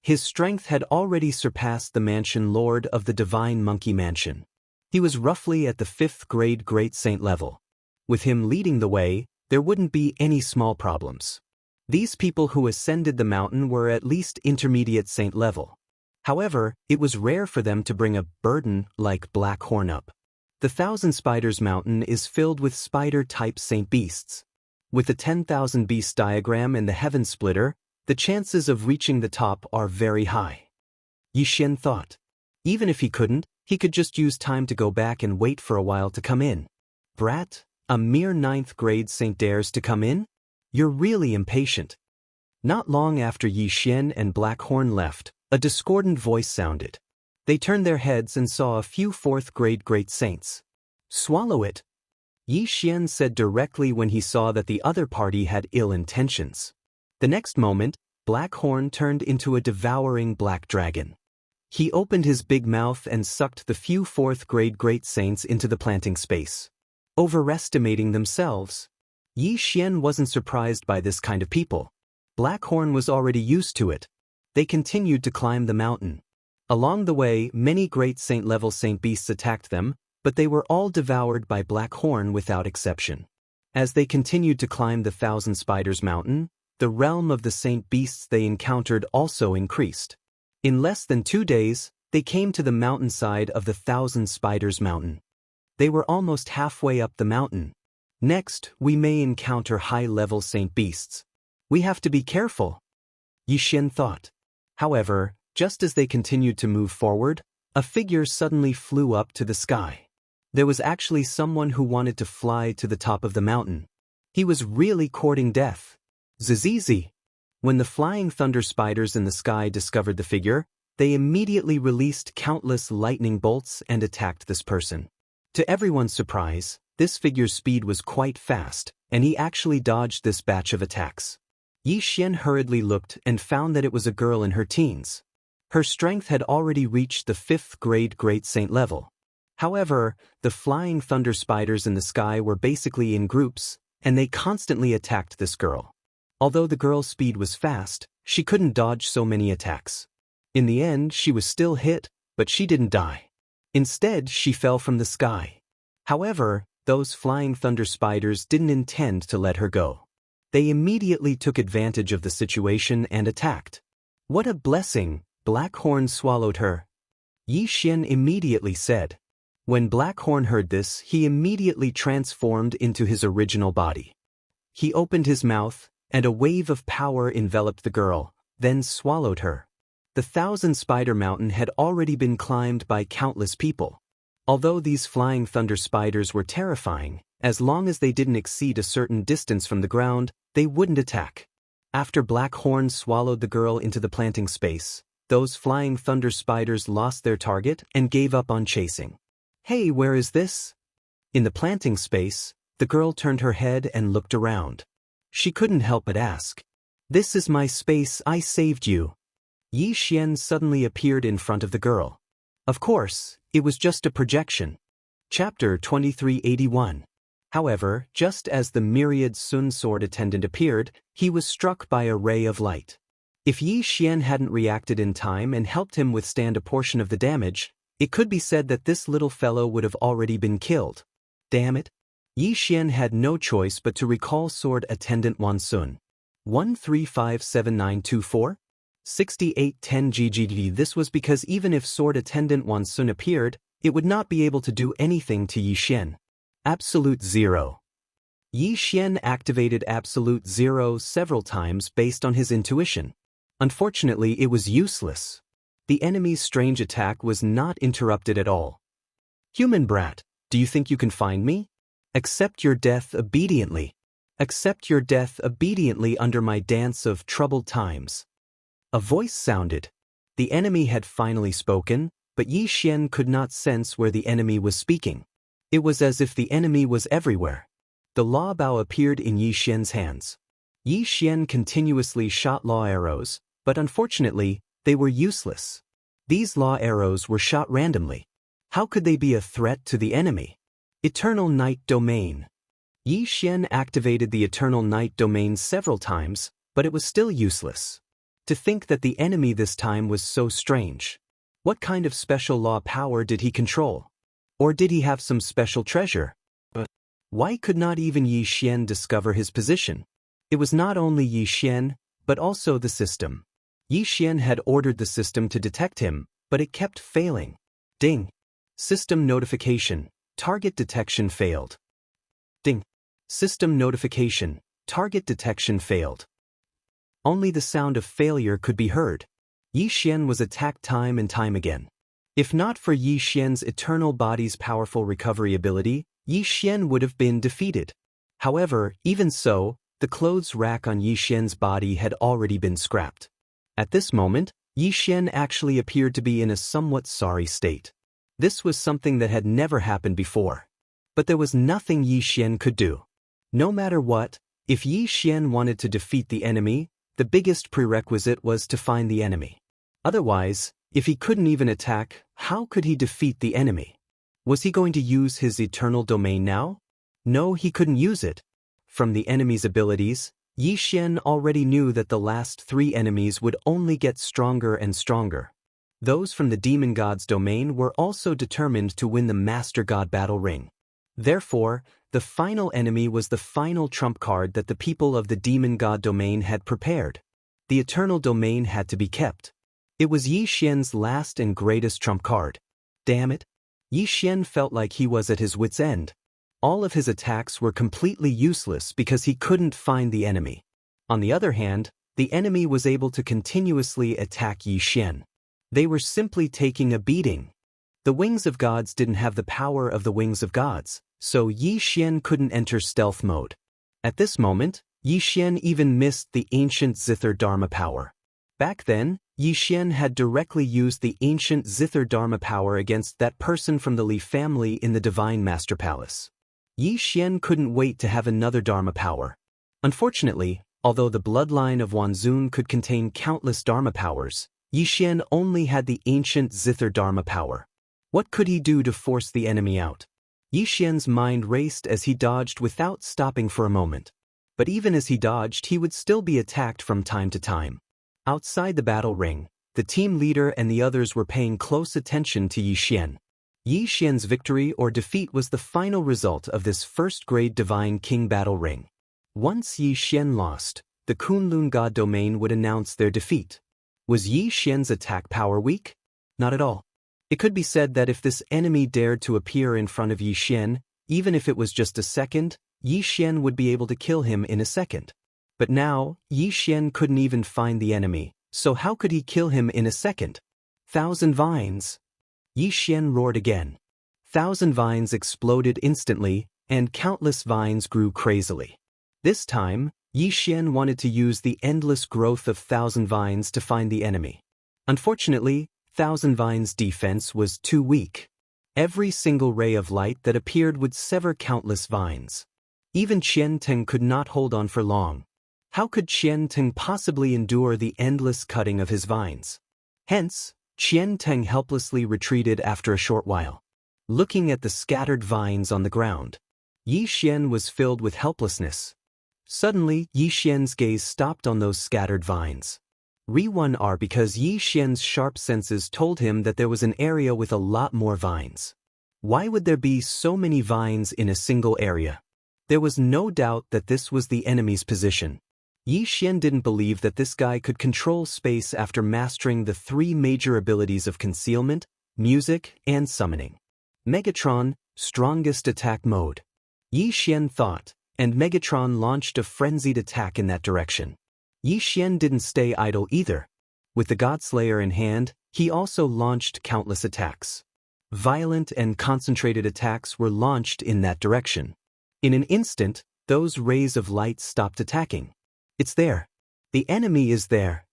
His strength had already surpassed the mansion lord of the Divine Monkey Mansion. He was roughly at the 5th grade Great Saint level. With him leading the way, there wouldn't be any small problems. These people who ascended the mountain were at least intermediate saint level. However, it was rare for them to bring a burden like Blackhorn up. The Thousand Spiders mountain is filled with spider-type saint beasts. With the 10,000 beast diagram and the heaven splitter, the chances of reaching the top are very high. Yi Xian thought. Even if he couldn't, he could just use time to go back and wait for a while to come in. Brat, a mere 9th grade saint dares to come in? You're really impatient. Not long after Yi Xian and Blackhorn left, a discordant voice sounded. They turned their heads and saw a few 4th grade great saints. Swallow it, Yi Xian said directly when he saw that the other party had ill intentions. The next moment, Blackhorn turned into a devouring black dragon. He opened his big mouth and sucked the few 4th grade great saints into the planting space. Overestimating themselves. Yi Xian wasn't surprised by this kind of people. Blackhorn was already used to it. They continued to climb the mountain. Along the way, many great saint-level saint beasts attacked them, but they were all devoured by Blackhorn without exception. As they continued to climb the Thousand Spiders mountain, the realm of the saint beasts they encountered also increased. In less than 2 days, they came to the mountainside of the Thousand Spiders mountain. They were almost halfway up the mountain. Next, we may encounter high-level saint beasts. We have to be careful, Yi Xian thought. However, just as they continued to move forward, a figure suddenly flew up to the sky. There was actually someone who wanted to fly to the top of the mountain. He was really courting death. Zizizi. When the flying thunder spiders in the sky discovered the figure, they immediately released countless lightning bolts and attacked this person. To everyone's surprise, this figure's speed was quite fast, and he actually dodged this batch of attacks. Yi Xian hurriedly looked and found that it was a girl in her teens. Her strength had already reached the 5th grade Great Saint level. However, the flying thunder spiders in the sky were basically in groups, and they constantly attacked this girl. Although the girl's speed was fast, she couldn't dodge so many attacks. In the end, she was still hit, but she didn't die. Instead, she fell from the sky. However, those flying thunder spiders didn't intend to let her go. They immediately took advantage of the situation and attacked. What a blessing, Blackhorn swallowed her, Yi Xian immediately said. When Blackhorn heard this, he immediately transformed into his original body. He opened his mouth, and a wave of power enveloped the girl, then swallowed her. The Thousand Spider Mountain had already been climbed by countless people. Although these flying thunder spiders were terrifying, as long as they didn't exceed a certain distance from the ground, they wouldn't attack. After Blackhorn swallowed the girl into the planting space, those flying thunder spiders lost their target and gave up on chasing. Hey, where is this? In the planting space, the girl turned her head and looked around. She couldn't help but ask. This is my space, I saved you. Yi Xian suddenly appeared in front of the girl. Of course, it was just a projection. Chapter 2381. However, just as the myriad Sun Sword attendant appeared, he was struck by a ray of light. If Yi Xian hadn't reacted in time and helped him withstand a portion of the damage, it could be said that this little fellow would have already been killed. Damn it. Yi Xian had no choice but to recall Sword Attendant Wan Sun. 1357924? 6810 GGD. This was because even if Sword Attendant Wan Sun appeared, it would not be able to do anything to Yi Xian. Absolute Zero. Yi Xian activated Absolute Zero several times based on his intuition. Unfortunately, it was useless. The enemy's strange attack was not interrupted at all. Human brat, do you think you can find me? Accept your death obediently. Accept your death obediently under my dance of troubled times. A voice sounded. The enemy had finally spoken, but Yi Xian could not sense where the enemy was speaking. It was as if the enemy was everywhere. The law bow appeared in Yi Xian's hands. Yi Xian continuously shot law arrows, but unfortunately, they were useless. These law arrows were shot randomly. How could they be a threat to the enemy? Eternal Night Domain. Yi Xian activated the Eternal Night Domain several times, but it was still useless. To think that the enemy this time was so strange. What kind of special law power did he control? Or did he have some special treasure? Why could not even Yi Xian discover his position? It was not only Yi Xian, but also the system. Yi Xian had ordered the system to detect him, but it kept failing. Ding. System notification. Target detection failed. Ding. System notification. Target detection failed. Only the sound of failure could be heard. Yi Xian was attacked time and time again. If not for Yi Xian's eternal body's powerful recovery ability, Yi Xian would have been defeated. However, even so, the clothes rack on Yi Xian's body had already been scrapped. At this moment, Yi Xian actually appeared to be in a somewhat sorry state. This was something that had never happened before. But there was nothing Yi Xian could do. No matter what, if Yi Xian wanted to defeat the enemy, the biggest prerequisite was to find the enemy. Otherwise, if he couldn't even attack, how could he defeat the enemy? Was he going to use his eternal domain now? No, he couldn't use it. From the enemy's abilities, Yi Xian already knew that the last 3 enemies would only get stronger and stronger. Those from the demon god's domain were also determined to win the Master God Battle Ring. Therefore, the final enemy was the final trump card that the people of the demon god domain had prepared. The eternal domain had to be kept. It was Yi Xian's last and greatest trump card. Damn it. Yi Xian felt like he was at his wit's end. All of his attacks were completely useless because he couldn't find the enemy. On the other hand, the enemy was able to continuously attack Yi Xian. They were simply taking a beating. The wings of gods didn't have the power of the wings of gods, so Yi Xian couldn't enter stealth mode. At this moment, Yi Xian even missed the ancient Zither Dharma power. Back then, Yi Xian had directly used the ancient Zither Dharma power against that person from the Li family in the Divine Master Palace. Yi Xian couldn't wait to have another Dharma power. Unfortunately, although the bloodline of Wanzun could contain countless Dharma powers, Yi Xian only had the ancient Zither Dharma power. What could he do to force the enemy out? Yi Xian's mind raced as he dodged without stopping for a moment. But even as he dodged, he would still be attacked from time to time. Outside the battle ring, the team leader and the others were paying close attention to Yi Xian. Yi Xian's victory or defeat was the final result of this first-grade Divine King battle ring. Once Yi Xian lost, the Kunlun God domain would announce their defeat. Was Yi Xian's attack power weak? Not at all. It could be said that if this enemy dared to appear in front of Yi Xian, even if it was just a second, Yi Xian would be able to kill him in a second. But now, Yi Xian couldn't even find the enemy, so how could he kill him in a second? 1,000 vines! Yi Xian roared again. 1,000 vines exploded instantly, and countless vines grew crazily. This time, Yi Xian wanted to use the endless growth of 1,000 vines to find the enemy. Unfortunately, 1,000 vines' defense was too weak. Every single ray of light that appeared would sever countless vines. Even Qian Teng could not hold on for long. How could Qian Teng possibly endure the endless cutting of his vines? Hence, Qian Teng helplessly retreated after a short while. Looking at the scattered vines on the ground, Yi Xian was filled with helplessness. Suddenly, Yi Xian's gaze stopped on those scattered vines. Re1R because Yi Xian's sharp senses told him that there was an area with a lot more vines. Why would there be so many vines in a single area? There was no doubt that this was the enemy's position. Yi Xian didn't believe that this guy could control space after mastering the 3 major abilities of concealment, music, and summoning. Megatron, strongest attack mode. Yi Xian thought, and Megatron launched a frenzied attack in that direction. Yi Xian didn't stay idle either. With the Godslayer in hand, he also launched countless attacks. Violent and concentrated attacks were launched in that direction. In an instant, those rays of light stopped attacking. It's there. The enemy is there.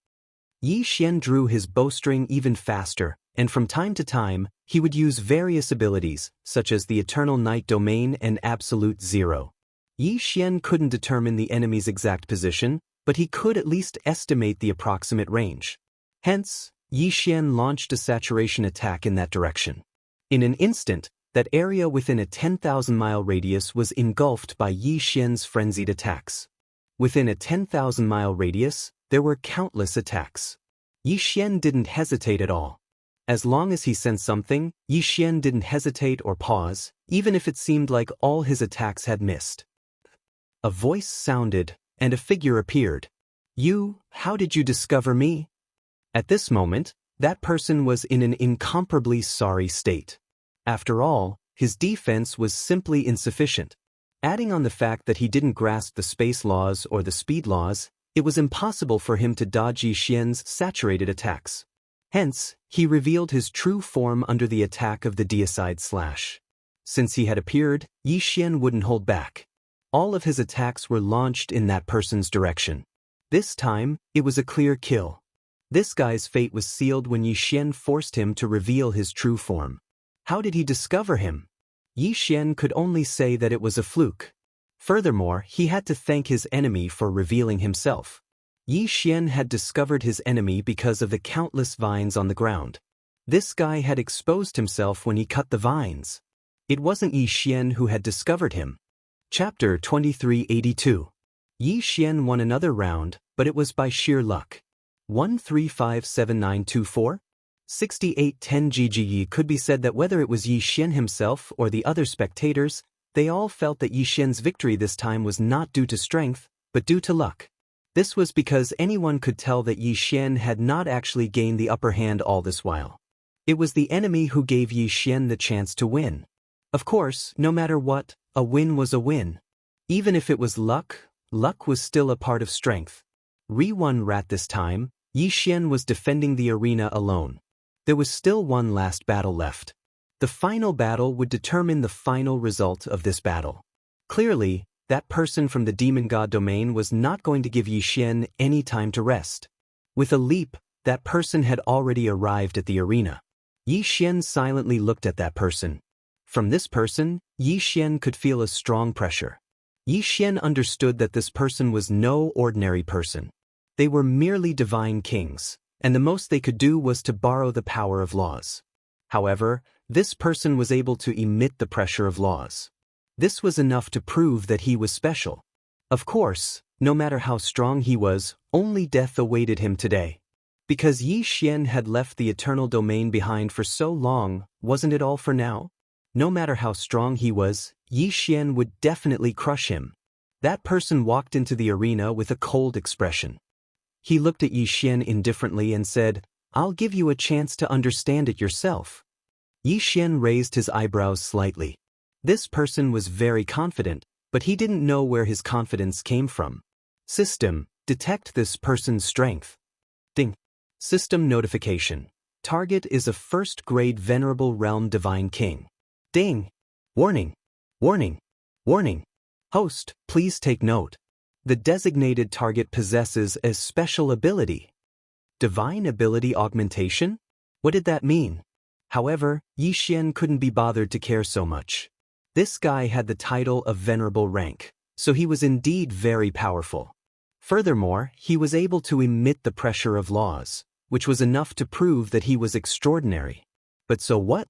Yi Xian drew his bowstring even faster, and from time to time, he would use various abilities, such as the Eternal Night Domain and Absolute Zero. Yi Xian couldn't determine the enemy's exact position, but he could at least estimate the approximate range. Hence, Yi Xian launched a saturation attack in that direction. In an instant, that area within a 10,000-mile radius was engulfed by Yi Xian's frenzied attacks. Within a 10,000-mile radius, there were countless attacks. Yi Xian didn't hesitate at all. As long as he sensed something, Yi Xian didn't hesitate or pause, even if it seemed like all his attacks had missed. A voice sounded, and a figure appeared. "You, how did you discover me?" At this moment, that person was in an incomparably sorry state. After all, his defense was simply insufficient. Adding on the fact that he didn't grasp the space laws or the speed laws, it was impossible for him to dodge Yi Xian's saturated attacks. Hence, he revealed his true form under the attack of the deicide slash. Since he had appeared, Yi Xian wouldn't hold back. All of his attacks were launched in that person's direction. This time, it was a clear kill. This guy's fate was sealed when Yi Xian forced him to reveal his true form. How did he discover him? Yi Xian could only say that it was a fluke. Furthermore, he had to thank his enemy for revealing himself. Yi Xian had discovered his enemy because of the countless vines on the ground. This guy had exposed himself when he cut the vines. It wasn't Yi Xian who had discovered him. Chapter 2382. Yi Xian won another round, but it was by sheer luck. 1357924? 6810 GGE could be said that whether it was Yi Xian himself or the other spectators, they all felt that Yi Xian's victory this time was not due to strength, but due to luck. This was because anyone could tell that Yi Xian had not actually gained the upper hand all this while. It was the enemy who gave Yi Xian the chance to win. Of course, no matter what, a win was a win. Even if it was luck, luck was still a part of strength. Re-1 rat this time, Yi Xian was defending the arena alone. There was still one last battle left. The final battle would determine the final result of this battle. Clearly, that person from the demon god domain was not going to give Yi Xian any time to rest. With a leap, that person had already arrived at the arena. Yi Xian silently looked at that person. From this person, Yi Xian could feel a strong pressure. Yi Xian understood that this person was no ordinary person. They were merely divine kings, and the most they could do was to borrow the power of laws. However, this person was able to emit the pressure of laws. This was enough to prove that he was special. Of course, no matter how strong he was, only death awaited him today. Because Yi Xian had left the eternal domain behind for so long, wasn't it all for now? No matter how strong he was, Yi Xian would definitely crush him. That person walked into the arena with a cold expression. He looked at Yi Xian indifferently and said, "I'll give you a chance to understand it yourself." Yi Xian raised his eyebrows slightly. This person was very confident, but he didn't know where his confidence came from. System, detect this person's strength. Ding. System notification. Target is a first-grade Venerable Realm Divine King. Ding. Warning. Warning. Warning. Host, please take note. The designated target possesses a special ability. Divine ability augmentation? What did that mean? However, Yi Xian couldn't be bothered to care so much. This guy had the title of Venerable Rank, so he was indeed very powerful. Furthermore, he was able to emit the pressure of laws, which was enough to prove that he was extraordinary. But so what?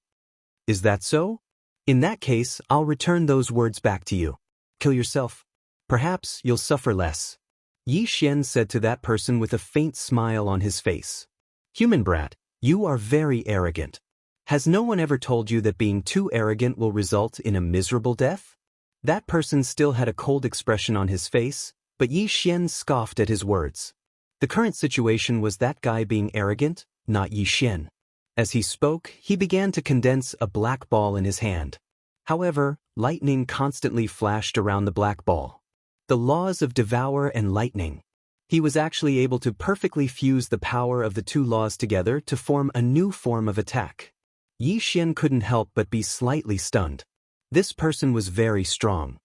Is that so? In that case, I'll return those words back to you. Kill yourself. Perhaps you'll suffer less. Yi Xian said to that person with a faint smile on his face. Human brat, you are very arrogant. Has no one ever told you that being too arrogant will result in a miserable death? That person still had a cold expression on his face, but Yi Xian scoffed at his words. The current situation was that guy being arrogant, not Yi Xian. As he spoke, he began to condense a black ball in his hand. However, lightning constantly flashed around the black ball. The laws of devour and lightning. He was actually able to perfectly fuse the power of the two laws together to form a new form of attack. Yi Xian couldn't help but be slightly stunned. This person was very strong.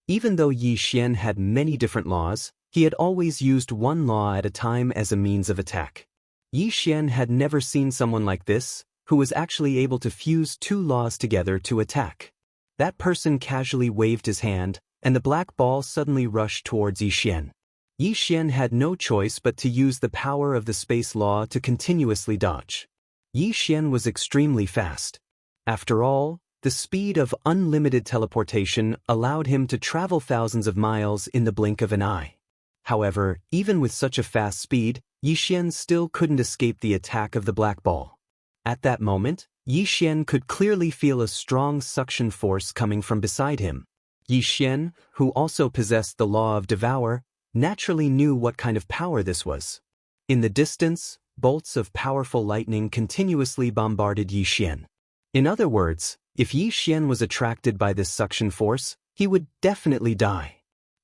Even though Yi Xian had many different laws, he had always used one law at a time as a means of attack. Yi Xian had never seen someone like this, who was actually able to fuse two laws together to attack. That person casually waved his hand, and the black ball suddenly rushed towards Yi Xian. Yi Xian had no choice but to use the power of the space law to continuously dodge. Yi Xian was extremely fast. After all, the speed of unlimited teleportation allowed him to travel thousands of miles in the blink of an eye. However, even with such a fast speed, Yi Xian still couldn't escape the attack of the black ball. At that moment, Yi Xian could clearly feel a strong suction force coming from beside him. Yi Xian, who also possessed the law of devour, naturally knew what kind of power this was. In the distance, bolts of powerful lightning continuously bombarded Yi Xian. In other words, if Yi Xian was attracted by this suction force, he would definitely die.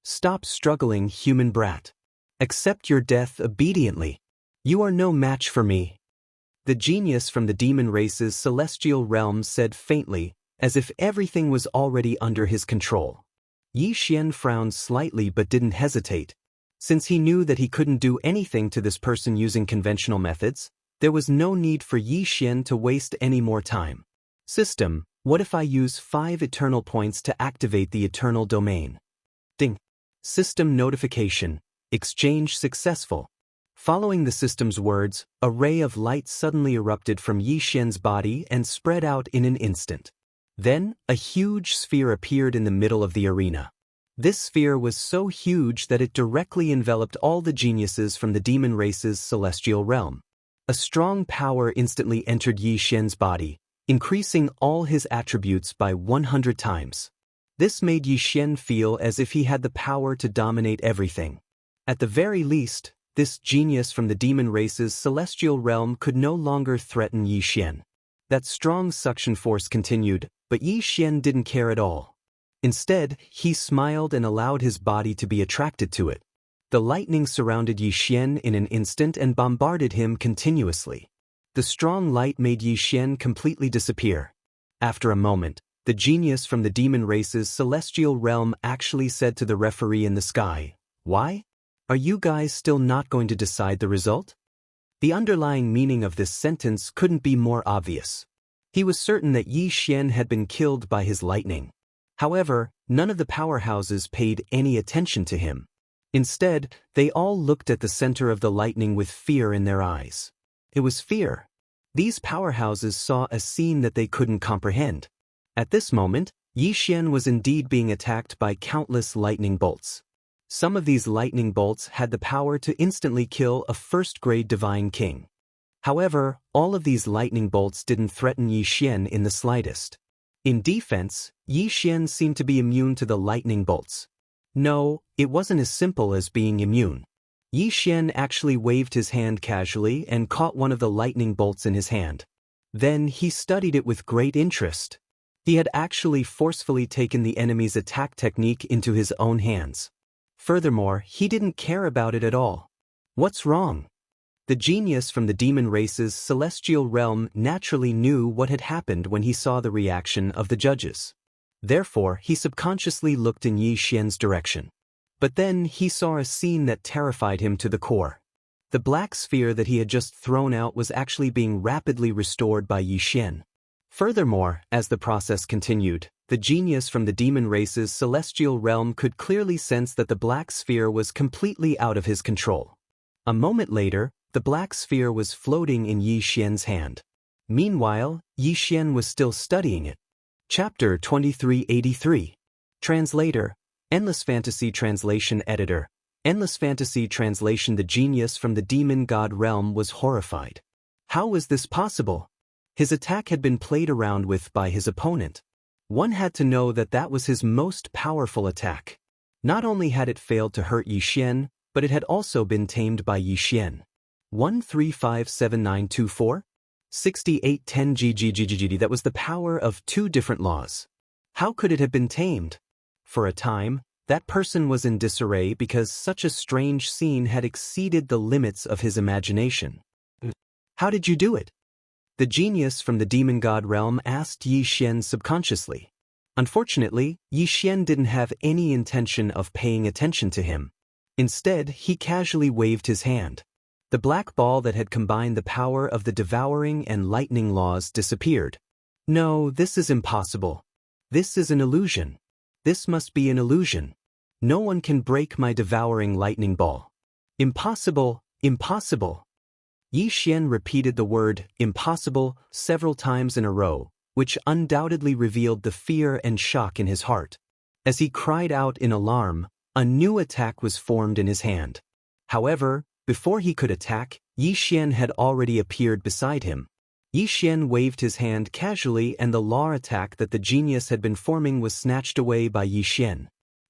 Stop struggling, human brat. Accept your death obediently. You are no match for me. The genius from the demon race's celestial realm said faintly, as if everything was already under his control. Yi Xian frowned slightly but didn't hesitate. Since he knew that he couldn't do anything to this person using conventional methods, there was no need for Yi Xian to waste any more time. System, what if I use 5 eternal points to activate the eternal domain? Ding. System notification. Exchange successful. Following the system's words, a ray of light suddenly erupted from Yi Xian's body and spread out in an instant. Then, a huge sphere appeared in the middle of the arena. This sphere was so huge that it directly enveloped all the geniuses from the demon race's celestial realm. A strong power instantly entered Yi Xian's body, increasing all his attributes by 100 times. This made Yi Xian feel as if he had the power to dominate everything. At the very least, this genius from the demon race's celestial realm could no longer threaten Yi Xian. That strong suction force continued, but Yi Xian didn't care at all. Instead, he smiled and allowed his body to be attracted to it. The lightning surrounded Yi Xian in an instant and bombarded him continuously. The strong light made Yi Xian completely disappear. After a moment, the genius from the demon race's celestial realm actually said to the referee in the sky, "Why? Are you guys still not going to decide the result?" The underlying meaning of this sentence couldn't be more obvious. He was certain that Yi Xian had been killed by his lightning. However, none of the powerhouses paid any attention to him. Instead, they all looked at the center of the lightning with fear in their eyes. It was fear. These powerhouses saw a scene that they couldn't comprehend. At this moment, Yi Xian was indeed being attacked by countless lightning bolts. Some of these lightning bolts had the power to instantly kill a first-grade divine king. However, all of these lightning bolts didn't threaten Yi Xian in the slightest. In defense, Yi Xian seemed to be immune to the lightning bolts. No, it wasn't as simple as being immune. Yi Xian actually waved his hand casually and caught one of the lightning bolts in his hand. Then he studied it with great interest. He had actually forcefully taken the enemy's attack technique into his own hands. Furthermore, he didn't care about it at all. What's wrong? The genius from the demon race's celestial realm naturally knew what had happened when he saw the reaction of the judges. Therefore, he subconsciously looked in Yi Xian's direction. But then he saw a scene that terrified him to the core. The black sphere that he had just thrown out was actually being rapidly restored by Yi Xian. Furthermore, as the process continued, the genius from the demon race's celestial realm could clearly sense that the black sphere was completely out of his control. A moment later, the black sphere was floating in Yi Xian's hand. Meanwhile, Yi Xian was still studying it. Chapter 2383. Translator, Endless Fantasy Translation Editor, Endless Fantasy Translation. The genius from the demon god realm was horrified. How was this possible? His attack had been played around with by his opponent. One had to know that that was his most powerful attack. Not only had it failed to hurt Yi Xian, but it had also been tamed by Yi Xian. 1357924? 6810 GGGGG. That was the power of 2 different laws. How could it have been tamed? For a time, that person was in disarray because such a strange scene had exceeded the limits of his imagination. How did you do it? The genius from the demon god realm asked Yi Xian subconsciously. Unfortunately, Yi Xian didn't have any intention of paying attention to him. Instead, he casually waved his hand. The black ball that had combined the power of the devouring and lightning laws disappeared. No, this is impossible. This is an illusion. This must be an illusion. No one can break my devouring lightning ball. Impossible, impossible. Yi Xian repeated the word impossible several times in a row, which undoubtedly revealed the fear and shock in his heart. As he cried out in alarm, a new attack was formed in his hand. However, before he could attack, Yi Xian had already appeared beside him. Yi Xian waved his hand casually and the law attack that the genius had been forming was snatched away by Yi Xian.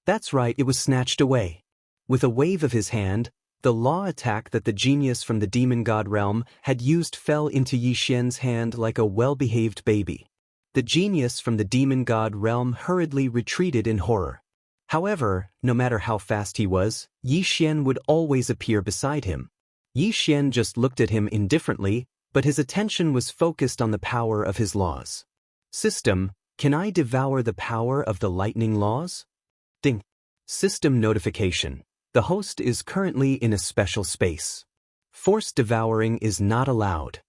That's right, it was snatched away. With a wave of his hand, the law attack that the genius from the demon god realm had used fell into Yi Xian's hand like a well-behaved baby. The genius from the demon god realm hurriedly retreated in horror. However, no matter how fast he was, Yi Xian would always appear beside him. Yi Xian just looked at him indifferently, but his attention was focused on the power of his laws. System, can I devour the power of the lightning laws? Ding. System notification. The host is currently in a special space. Forced devouring is not allowed.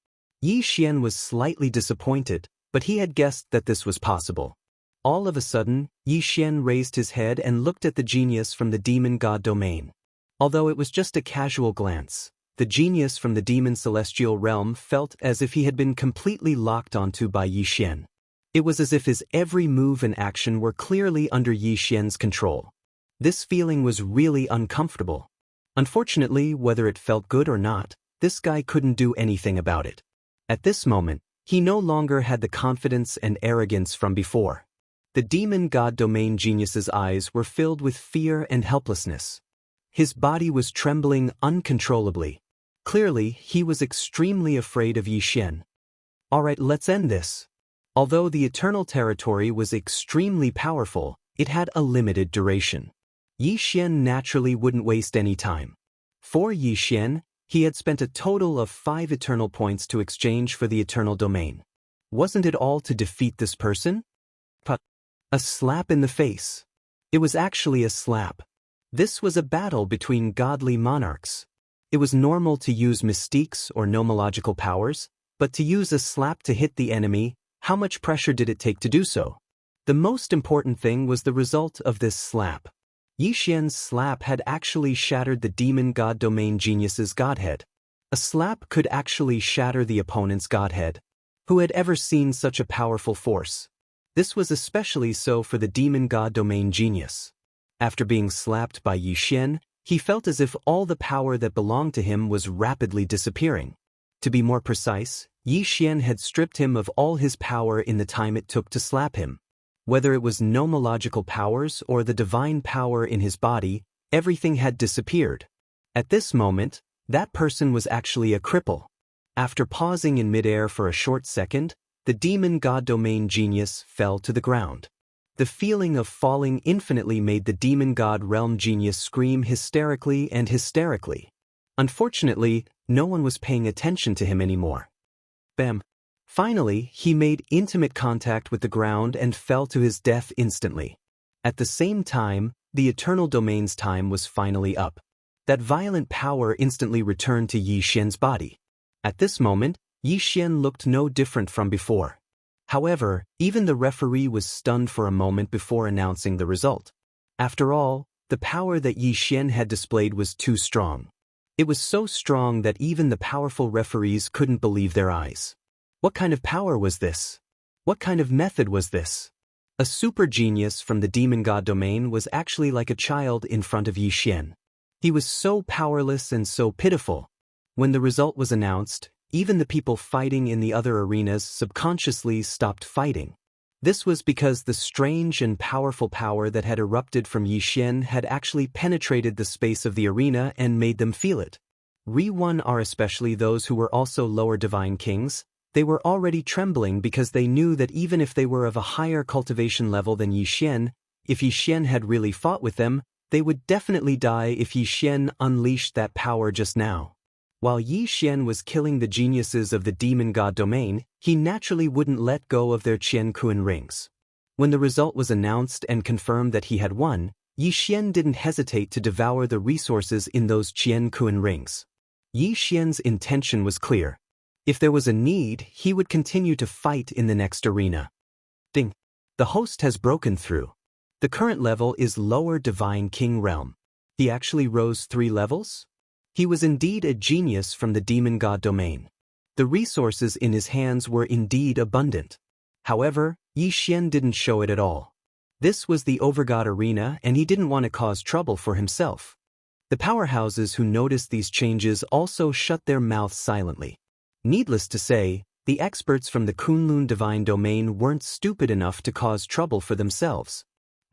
Yi Xian was slightly disappointed, but he had guessed that this was possible. All of a sudden, Yi Xian raised his head and looked at the genius from the demon god domain. Although it was just a casual glance, the genius from the demon celestial realm felt as if he had been completely locked onto by Yi Xian. It was as if his every move and action were clearly under Yi Xian's control. This feeling was really uncomfortable. Unfortunately, whether it felt good or not, this guy couldn't do anything about it. At this moment, he no longer had the confidence and arrogance from before. The demon god domain genius's eyes were filled with fear and helplessness. His body was trembling uncontrollably. Clearly, he was extremely afraid of Yi Xian. Alright, let's end this. Although the eternal territory was extremely powerful, it had a limited duration. Yi Xian naturally wouldn't waste any time. For Yi Xian, he had spent a total of 5 eternal points to exchange for the eternal domain. Wasn't it all to defeat this person? A slap in the face. It was actually a slap. This was a battle between godly monarchs. It was normal to use mystiques or nomological powers, but to use a slap to hit the enemy, how much pressure did it take to do so? The most important thing was the result of this slap. Yi Xian's slap had actually shattered the demon god domain genius's godhead. A slap could actually shatter the opponent's godhead. Who had ever seen such a powerful force? This was especially so for the demon god domain genius. After being slapped by Yi Xian, he felt as if all the power that belonged to him was rapidly disappearing. To be more precise, Yi Xian had stripped him of all his power in the time it took to slap him. Whether it was nomological powers or the divine power in his body, everything had disappeared. At this moment, that person was actually a cripple. After pausing in midair for a short second, the demon god domain genius fell to the ground. The feeling of falling infinitely made the demon god realm genius scream hysterically and hysterically. Unfortunately, no one was paying attention to him anymore. Bam. Finally, he made intimate contact with the ground and fell to his death instantly. At the same time, the eternal domain's time was finally up. That violent power instantly returned to Yi Xian's body. At this moment, Yi Xian looked no different from before. However, even the referee was stunned for a moment before announcing the result. After all, the power that Yi Xian had displayed was too strong. It was so strong that even the powerful referees couldn't believe their eyes. What kind of power was this? What kind of method was this? A super genius from the demon god domain was actually like a child in front of Yi Xian. He was so powerless and so pitiful. When the result was announced, even the people fighting in the other arenas subconsciously stopped fighting. This was because the strange and powerful power that had erupted from Yi Xian had actually penetrated the space of the arena and made them feel it. Re-1 are especially those who were also lower divine kings. They were already trembling because they knew that even if they were of a higher cultivation level than Yi Xian, if Yi Xian had really fought with them, they would definitely die if Yi Xian unleashed that power just now. While Yi Xian was killing the geniuses of the demon god domain, he naturally wouldn't let go of their Qian Kuan rings. When the result was announced and confirmed that he had won, Yi Xian didn't hesitate to devour the resources in those Qian Kuan rings. Yi Xian's intention was clear. If there was a need, he would continue to fight in the next arena. Ding. The host has broken through. The current level is Lower Divine King Realm. He actually rose 3 levels? He was indeed a genius from the demon god domain. The resources in his hands were indeed abundant. However, Yi Xian didn't show it at all. This was the Overgod arena and he didn't want to cause trouble for himself. The powerhouses who noticed these changes also shut their mouths silently. Needless to say, the experts from the Kunlun divine domain weren't stupid enough to cause trouble for themselves.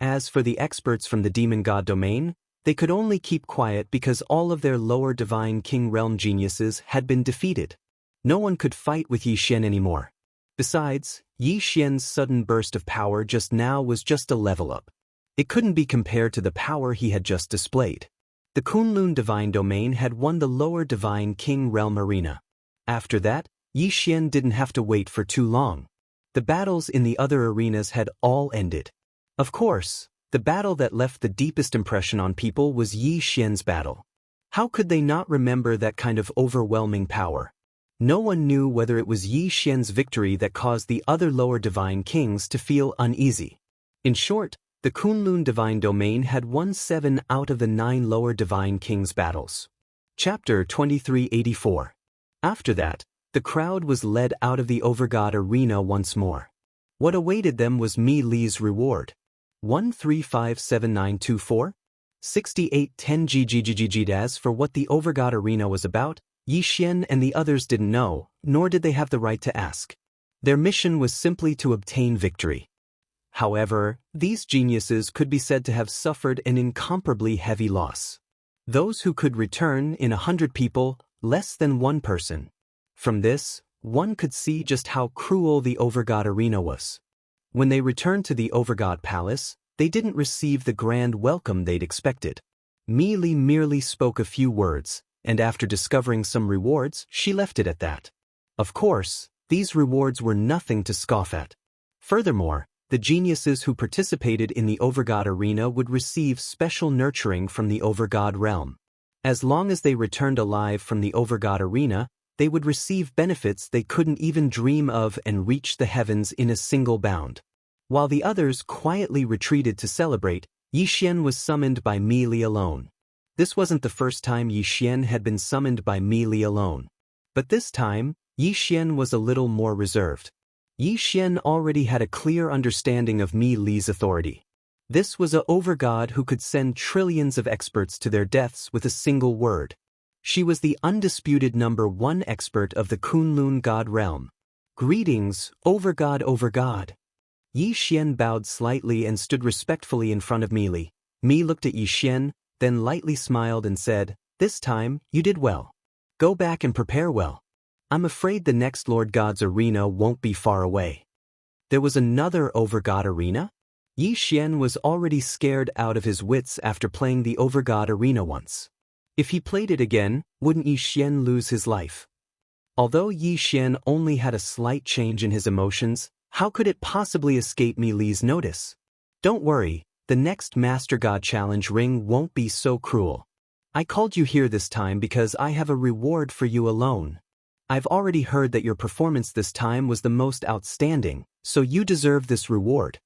As for the experts from the demon god domain, they could only keep quiet because all of their lower divine king realm geniuses had been defeated. No one could fight with Yi Xian anymore. Besides, Yi Xian's sudden burst of power just now was just a level up. It couldn't be compared to the power he had just displayed. The Kunlun divine domain had won the lower divine king realm arena. After that, Yi Xian didn't have to wait for too long. The battles in the other arenas had all ended. Of course, the battle that left the deepest impression on people was Yi Xian's battle. How could they not remember that kind of overwhelming power? No one knew whether it was Yi Xian's victory that caused the other lower divine kings to feel uneasy. In short, the Kunlun divine domain had won 7 out of the 9 lower divine kings' battles. Chapter 2384. After that, the crowd was led out of the Overgod arena once more. What awaited them was Mi Li's reward. 1357924? 6810 GGGGG. As for what the Overgod arena was about, Yi Xian and the others didn't know, nor did they have the right to ask. Their mission was simply to obtain victory. However, these geniuses could be said to have suffered an incomparably heavy loss. Those who could return in 100 people, less than 1 person. From this, one could see just how cruel the Overgod arena was. When they returned to the Overgod palace, they didn't receive the grand welcome they'd expected. Mi Li merely spoke a few words, and after discovering some rewards, she left it at that. Of course, these rewards were nothing to scoff at. Furthermore, the geniuses who participated in the Overgod arena would receive special nurturing from the Overgod realm. As long as they returned alive from the Overgod arena, they would receive benefits they couldn't even dream of and reach the heavens in a single bound. While the others quietly retreated to celebrate, Yi Xian was summoned by Mi Li alone. This wasn't the first time Yi Xian had been summoned by Mi Li alone. But this time, Yi Xian was a little more reserved. Yi Xian already had a clear understanding of Mi Li's authority. This was a Overgod who could send trillions of experts to their deaths with a single word. She was the undisputed #1 expert of the Kunlun god realm. Greetings, Overgod Overgod. Yi Xian bowed slightly and stood respectfully in front of Mi Li. Mi looked at Yi Xian, then lightly smiled and said, "This time, you did well. Go back and prepare well. I'm afraid the next Lord God's arena won't be far away." There was another Overgod arena? Yi Xian was already scared out of his wits after playing the Overgod arena once. If he played it again, wouldn't Yi Xian lose his life? Although Yi Xian only had a slight change in his emotions, how could it possibly escape Mi Li's notice? Don't worry, the next Master God Challenge ring won't be so cruel. I called you here this time because I have a reward for you alone. I've already heard that your performance this time was the most outstanding, so you deserve this reward.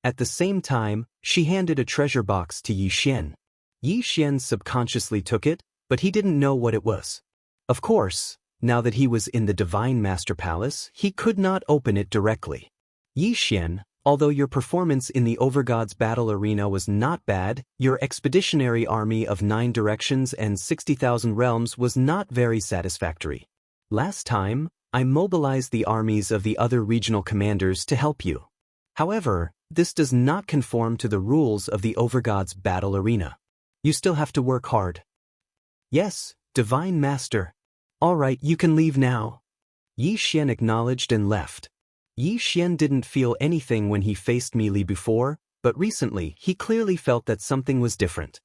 At the same time, she handed a treasure box to Yi Xian. Yi Xian subconsciously took it, but he didn't know what it was. Of course, now that he was in the Divine Master Palace, he could not open it directly. Yi Xian, although your performance in the Overgod's battle arena was not bad, your expeditionary army of 9 directions and 60,000 realms was not very satisfactory. Last time, I mobilized the armies of the other regional commanders to help you. However, this does not conform to the rules of the Overgod's battle arena. You still have to work hard. Yes, Divine Master. All right, you can leave now. Yi Xian acknowledged and left. Yi Xian didn't feel anything when he faced Mi Li before, but recently he clearly felt that something was different.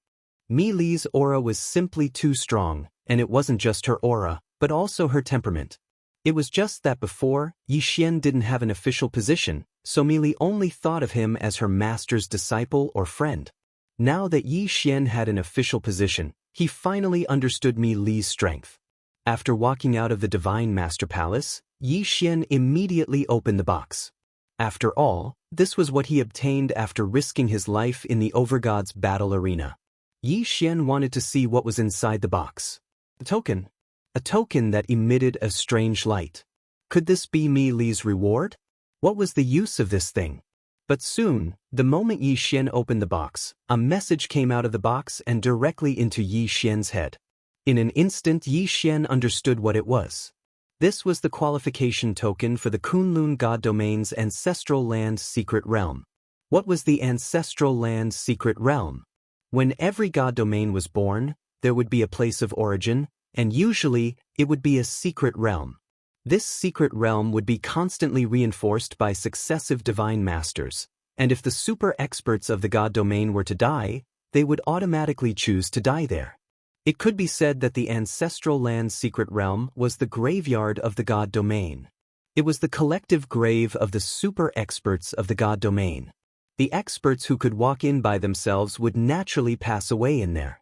Mi Li's aura was simply too strong, and it wasn't just her aura, but also her temperament. It was just that before, Yi Xian didn't have an official position, so Mi Li only thought of him as her master's disciple or friend. Now that Yi Xian had an official position, he finally understood Mi Li's strength. After walking out of the Divine Master Palace, Yi Xian immediately opened the box. After all, this was what he obtained after risking his life in the Overgod's battle arena. Yi Xian wanted to see what was inside the box. A token. A token that emitted a strange light. Could this be Mi Li's reward? What was the use of this thing? But soon, the moment Yi Xian opened the box, a message came out of the box and directly into Yi Xian's head. In an instant, Yi Xian understood what it was. This was the qualification token for the Kunlun God Domain's Ancestral Land Secret Realm. What was the Ancestral Land Secret Realm? When every God Domain was born, there would be a place of origin, and usually, it would be a secret realm. This secret realm would be constantly reinforced by successive divine masters, and if the super experts of the God Domain were to die, they would automatically choose to die there. It could be said that the Ancestral Land Secret Realm was the graveyard of the God Domain. It was the collective grave of the super experts of the God Domain. The experts who could walk in by themselves would naturally pass away in there.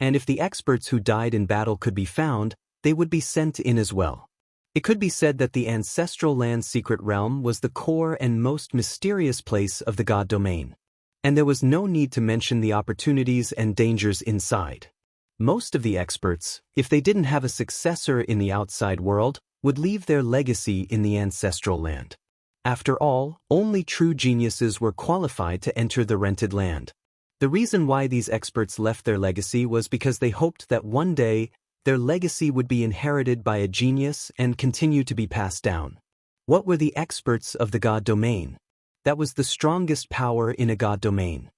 And if the experts who died in battle could be found, they would be sent in as well. It could be said that the Ancestral Land Secret Realm was the core and most mysterious place of the God Domain. And there was no need to mention the opportunities and dangers inside. Most of the experts, if they didn't have a successor in the outside world, would leave their legacy in the ancestral land. After all, only true geniuses were qualified to enter the rented land. The reason why these experts left their legacy was because they hoped that one day, their legacy would be inherited by a genius and continue to be passed down. What were the experts of the God Domain? That was the strongest power in a God Domain.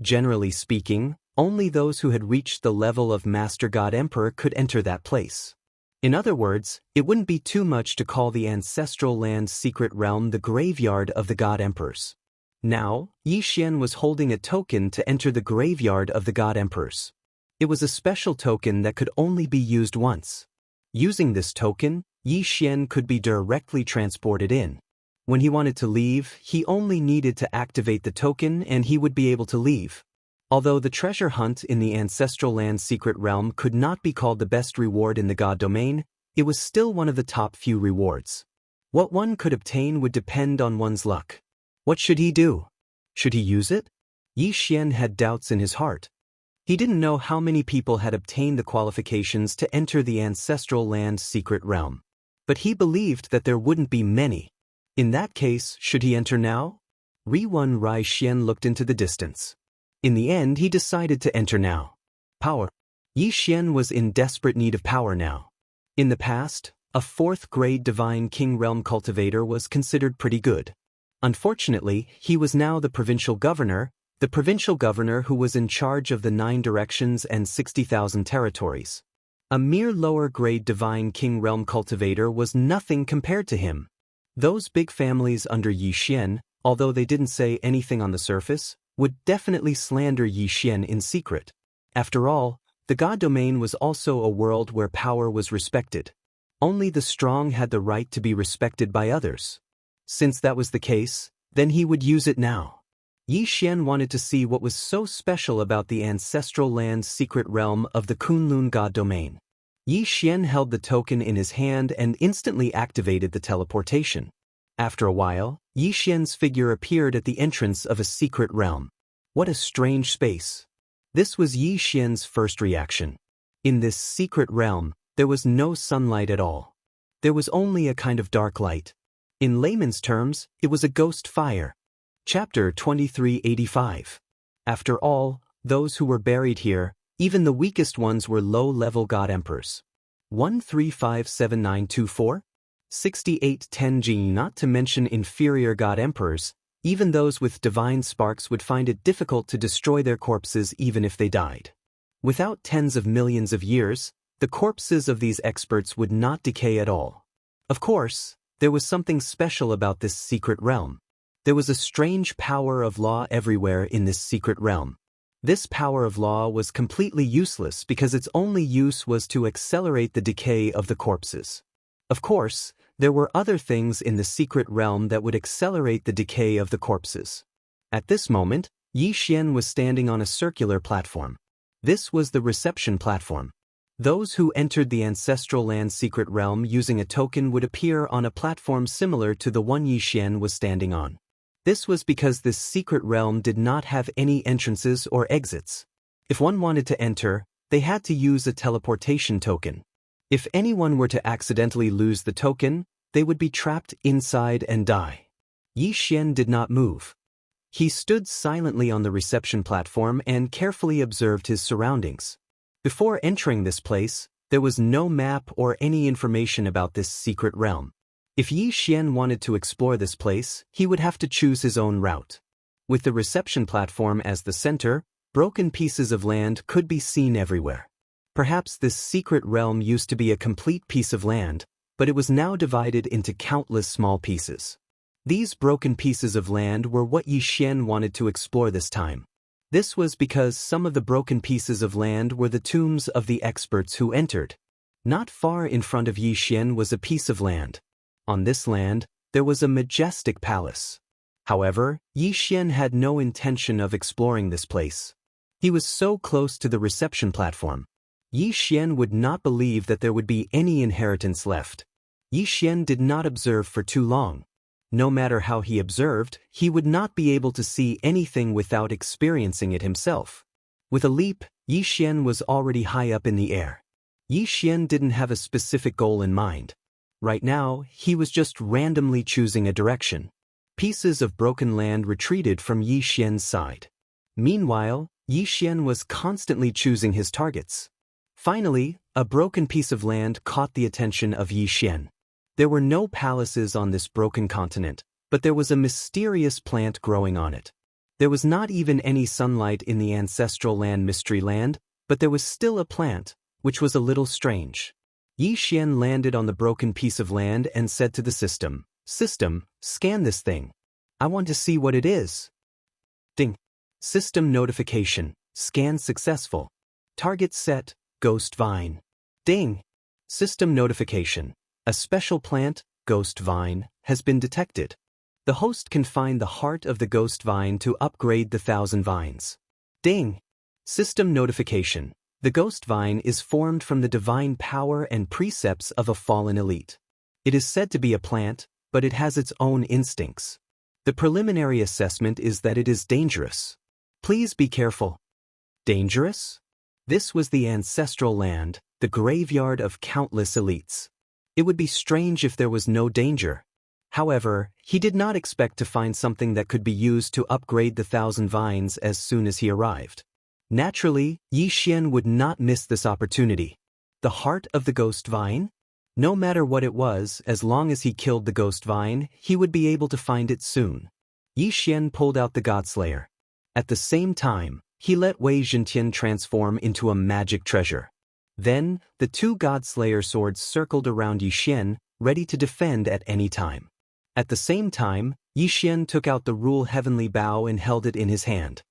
Generally speaking, only those who had reached the level of Master God Emperor could enter that place. In other words, it wouldn't be too much to call the Ancestral Land Secret Realm the graveyard of the God Emperors. Now, Yi Xian was holding a token to enter the graveyard of the God Emperors. It was a special token that could only be used once. Using this token, Yi Xian could be directly transported in. When he wanted to leave, he only needed to activate the token and he would be able to leave. Although the treasure hunt in the Ancestral Land Secret Realm could not be called the best reward in the God Domain, it was still one of the top few rewards. What one could obtain would depend on one's luck. What should he do? Should he use it? Yi Xian had doubts in his heart. He didn't know how many people had obtained the qualifications to enter the Ancestral Land Secret Realm. But he believed that there wouldn't be many. In that case, should he enter now? Ri Xian looked into the distance. In the end, he decided to enter now. Power. Yi Xian was in desperate need of power now. In the past, a 4th-grade Divine King Realm cultivator was considered pretty good. Unfortunately, he was now the provincial governor who was in charge of the 9 directions and 60,000 territories. A mere lower-grade Divine King Realm cultivator was nothing compared to him. Those big families under Yi Xian, although they didn't say anything on the surface, would definitely slander Yi Xian in secret. After all, the God Domain was also a world where power was respected. Only the strong had the right to be respected by others. Since that was the case, then he would use it now. Yi Xian wanted to see what was so special about the Ancestral Land Secret Realm of the Kunlun God Domain. Yi Xian held the token in his hand and instantly activated the teleportation. After a while, Yi Xian's figure appeared at the entrance of a secret realm. What a strange space. This was Yi Xian's first reaction. In this secret realm, there was no sunlight at all. There was only a kind of dark light. In layman's terms, it was a ghost fire. Chapter 2385. After all, those who were buried here, even the weakest ones were low-level God Emperors. 1357924? 6810G. Not to mention inferior God Emperors, even those with divine sparks would find it difficult to destroy their corpses even if they died. Without tens of millions of years, the corpses of these experts would not decay at all. Of course, there was something special about this secret realm. There was a strange power of law everywhere in this secret realm. This power of law was completely useless because its only use was to accelerate the decay of the corpses. Of course, there were other things in the secret realm that would accelerate the decay of the corpses. At this moment, Yi Xian was standing on a circular platform. This was the reception platform. Those who entered the Ancestral Land secret realm using a token would appear on a platform similar to the one Yi Xian was standing on. This was because this secret realm did not have any entrances or exits. If one wanted to enter, they had to use a teleportation token. If anyone were to accidentally lose the token, they would be trapped inside and die. Yi Xian did not move. He stood silently on the reception platform and carefully observed his surroundings. Before entering this place, there was no map or any information about this secret realm. If Yi Xian wanted to explore this place, he would have to choose his own route. With the reception platform as the center, broken pieces of land could be seen everywhere. Perhaps this secret realm used to be a complete piece of land, but it was now divided into countless small pieces. These broken pieces of land were what Yi Xian wanted to explore this time. This was because some of the broken pieces of land were the tombs of the experts who entered. Not far in front of Yi Xian was a piece of land. On this land, there was a majestic palace. However, Yi Xian had no intention of exploring this place. He was so close to the reception platform. Yi Xian would not believe that there would be any inheritance left. Yi Xian did not observe for too long. No matter how he observed, he would not be able to see anything without experiencing it himself. With a leap, Yi Xian was already high up in the air. Yi Xian didn't have a specific goal in mind. Right now, he was just randomly choosing a direction. Pieces of broken land retreated from Yi Xian's side. Meanwhile, Yi Xian was constantly choosing his targets. Finally, a broken piece of land caught the attention of Yi Xian. There were no palaces on this broken continent, but there was a mysterious plant growing on it. There was not even any sunlight in the Ancestral Land Mystery Land, but there was still a plant, which was a little strange. Yi Xian landed on the broken piece of land and said to the system, "System, scan this thing. I want to see what it is." Ding. System notification. Scan successful. Target set, Ghost Vine. Ding. System notification. A special plant, Ghost Vine, has been detected. The host can find the heart of the Ghost Vine to upgrade the 1,000 vines. Ding! System notification. The Ghost Vine is formed from the divine power and precepts of a fallen elite. It is said to be a plant, but it has its own instincts. The preliminary assessment is that it is dangerous. Please be careful. Dangerous? This was the Ancestral Land, the graveyard of countless elites. It would be strange if there was no danger. However, he did not expect to find something that could be used to upgrade the 1,000 vines as soon as he arrived. Naturally, Yi Xian would not miss this opportunity. The heart of the Ghost Vine? No matter what it was, as long as he killed the Ghost Vine, he would be able to find it soon. Yi Xian pulled out the Godslayer. At the same time, he let Wei Zhentian transform into a magic treasure. Then, the two Godslayer swords circled around Yi Xian, ready to defend at any time. At the same time, Yi Xian took out the Rule Heavenly Bow and held it in his hand.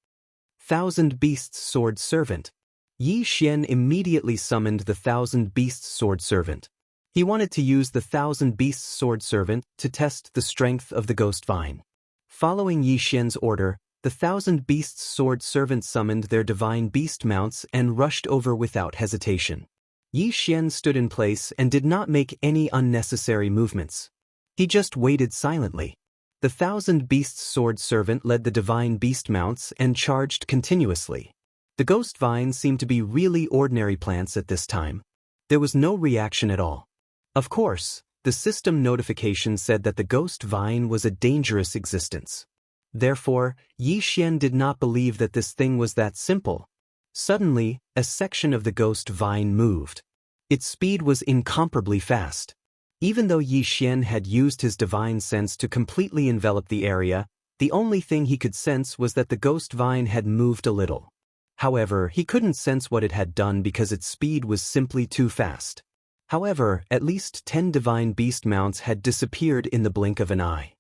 1,000 Beasts Sword Servant. Yi Xian immediately summoned the 1,000 Beasts Sword Servant. He wanted to use the 1,000 Beasts Sword Servant to test the strength of the Ghost Vine. Following Yi Xian's order, the 1,000 Beasts Sword Servant summoned their divine beast mounts and rushed over without hesitation. Yi Xian stood in place and did not make any unnecessary movements. He just waited silently. The 1,000 Beasts Sword Servant led the divine beast mounts and charged continuously. The Ghost Vine seemed to be really ordinary plants at this time. There was no reaction at all. Of course, the system notification said that the Ghost Vine was a dangerous existence. Therefore, Yi Xian did not believe that this thing was that simple. Suddenly, a section of the Ghost Vine moved. Its speed was incomparably fast. Even though Yi Xian had used his divine sense to completely envelop the area, the only thing he could sense was that the Ghost Vine had moved a little. However, he couldn't sense what it had done because its speed was simply too fast. However, at least 10 divine beast mounts had disappeared in the blink of an eye.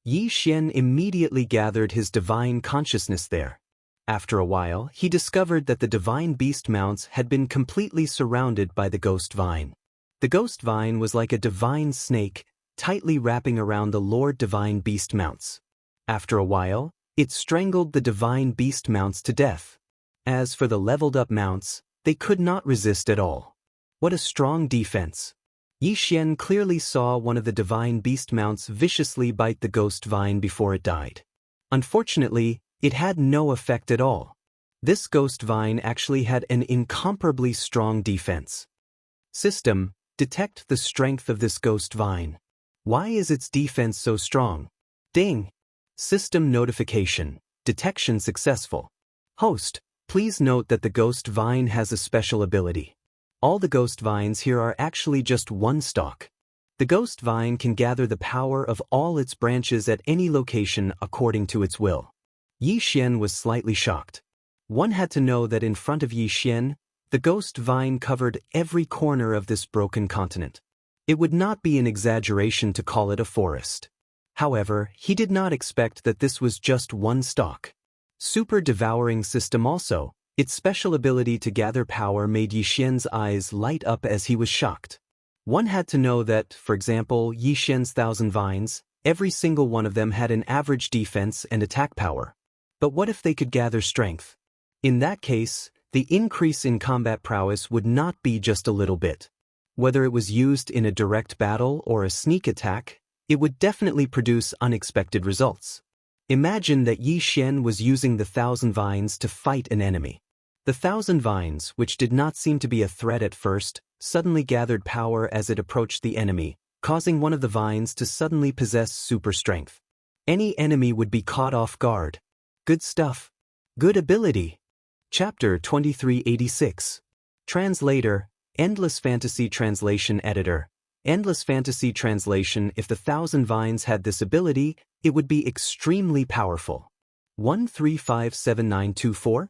Yi Xian immediately gathered his divine consciousness there. After a while, he discovered that the divine beast mounts had been completely surrounded by the Ghost Vine. The Ghost Vine was like a divine snake, tightly wrapping around the Lord Divine Beast mounts. After a while, it strangled the divine beast mounts to death. As for the leveled up mounts, they could not resist at all. What a strong defense. Yi Xian clearly saw one of the divine beast mounts viciously bite the ghost vine before it died. Unfortunately, it had no effect at all. This ghost vine actually had an incomparably strong defense. System, detect the strength of this ghost vine. Why is its defense so strong? Ding! System notification. Detection successful. Host, please note that the ghost vine has a special ability. All the ghost vines here are actually just one stalk. The ghost vine can gather the power of all its branches at any location according to its will. Yi Xian was slightly shocked. One had to know that in front of Yi Xian, the ghost vine covered every corner of this broken continent. It would not be an exaggeration to call it a forest. However, he did not expect that this was just one stalk. Super devouring system also, its special ability to gather power made Yi Xian's eyes light up as he was shocked. One had to know that, for example, Yi Xian's 1,000 vines, every single one of them had an average defense and attack power. But what if they could gather strength? In that case, the increase in combat prowess would not be just a little bit. Whether it was used in a direct battle or a sneak attack, it would definitely produce unexpected results. Imagine that Yi Xian was using the 1,000 vines to fight an enemy. The 1,000 vines, which did not seem to be a threat at first, suddenly gathered power as it approached the enemy, causing one of the vines to suddenly possess super strength. Any enemy would be caught off guard. Good stuff. Good ability. Chapter 2386. Translator, Endless Fantasy Translation Editor. Endless Fantasy Translation. If the 1,000 vines had this ability, it would be extremely powerful. 1357924?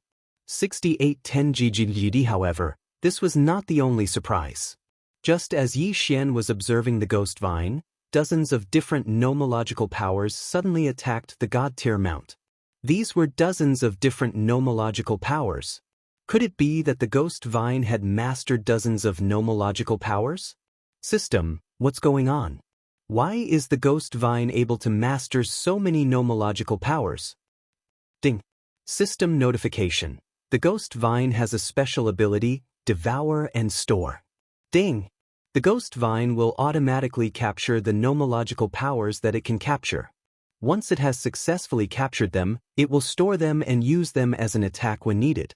6810 GGGD. However, this was not the only surprise. Just as Yi Xian was observing the ghost vine, dozens of different nomological powers suddenly attacked the god-tier mount. These were dozens of different nomological powers. Could it be that the ghost vine had mastered dozens of nomological powers? System, what's going on? Why is the ghost vine able to master so many nomological powers? Ding. System notification. The ghost vine has a special ability, devour and store. Ding. The ghost vine will automatically capture the nomological powers that it can capture. Once it has successfully captured them, it will store them and use them as an attack when needed.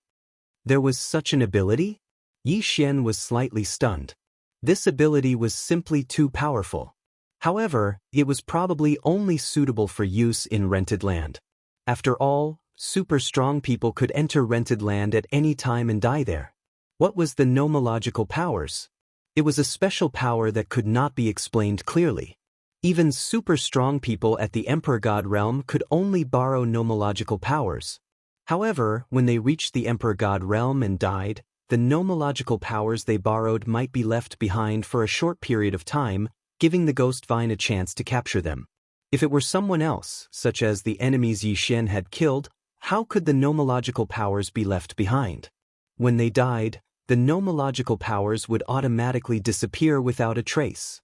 There was such an ability? Yi Xian was slightly stunned. This ability was simply too powerful. However, it was probably only suitable for use in rented land. After all, super strong people could enter rented land at any time and die there. What was the nomological powers? It was a special power that could not be explained clearly. Even super strong people at the Emperor God realm could only borrow nomological powers. However, when they reached the Emperor God realm and died, the nomological powers they borrowed might be left behind for a short period of time, giving the ghost vine a chance to capture them. If it were someone else, such as the enemies Yi Xian had killed, how could the nomological powers be left behind? When they died, the nomological powers would automatically disappear without a trace.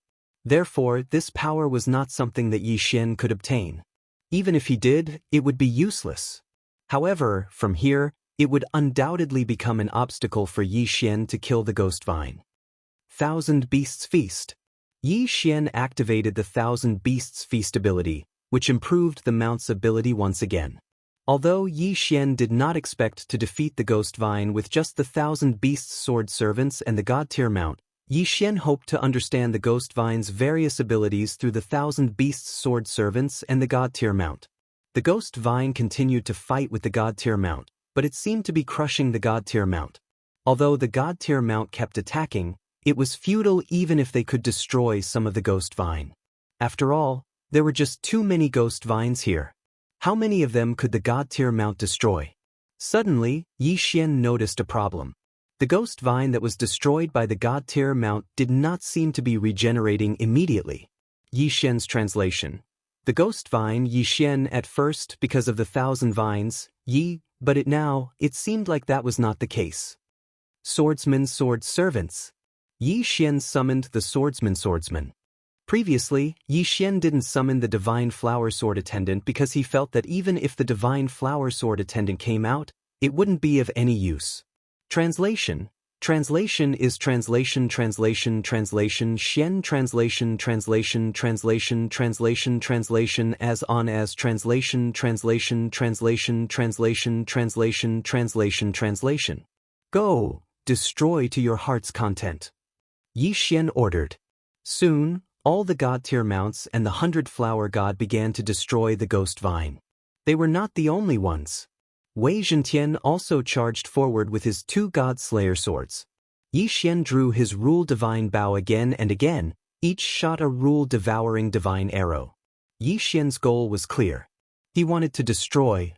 Therefore, this power was not something that Yi Xian could obtain. Even if he did, it would be useless. However, from here, it would undoubtedly become an obstacle for Yi Xian to kill the ghost vine. 1,000 Beasts Feast. Yi Xian activated the 1,000 Beasts Feast ability, which improved the mount's ability once again. Although Yi Xian did not expect to defeat the ghost vine with just the 1,000 Beasts Sword Servants and the God-tier mount, Yi Xian hoped to understand the ghost vine's various abilities through the 1,000 Beasts Sword Servants and the God-tier mount. The ghost vine continued to fight with the God-tier mount, but it seemed to be crushing the God-tier mount. Although the God-tier mount kept attacking, it was futile even if they could destroy some of the ghost vine. After all, there were just too many ghost vines here. How many of them could the God-tier mount destroy? Suddenly, Yi Xian noticed a problem. The ghost vine that was destroyed by the God-tier mount did not seem to be regenerating immediately. Yi Xian's translation. The ghost vine Yi Xian at first because of the 1,000 vines, but it seemed like that was not the case. Swordsman Sword Servants. Yi Xian summoned the swordsman. Previously, Yi Xian didn't summon the Divine Flower Sword Attendant because he felt that even if the Divine Flower Sword Attendant came out, it wouldn't be of any use. Translation. Translation is translation translation translation Xian translation translation translation translation translation as on as translation translation translation translation translation translation translation. Go, destroy to your heart's content. Yi Xian ordered. Soon, all the god-tier mounts and the 100-flower god began to destroy the ghost vine. They were not the only ones. Wei Zhentian also charged forward with his 2 god-slayer swords. Yi Xian drew his rule-divine bow again and again, each shot a rule-devouring divine arrow. Yi Xian's goal was clear. He wanted to destroy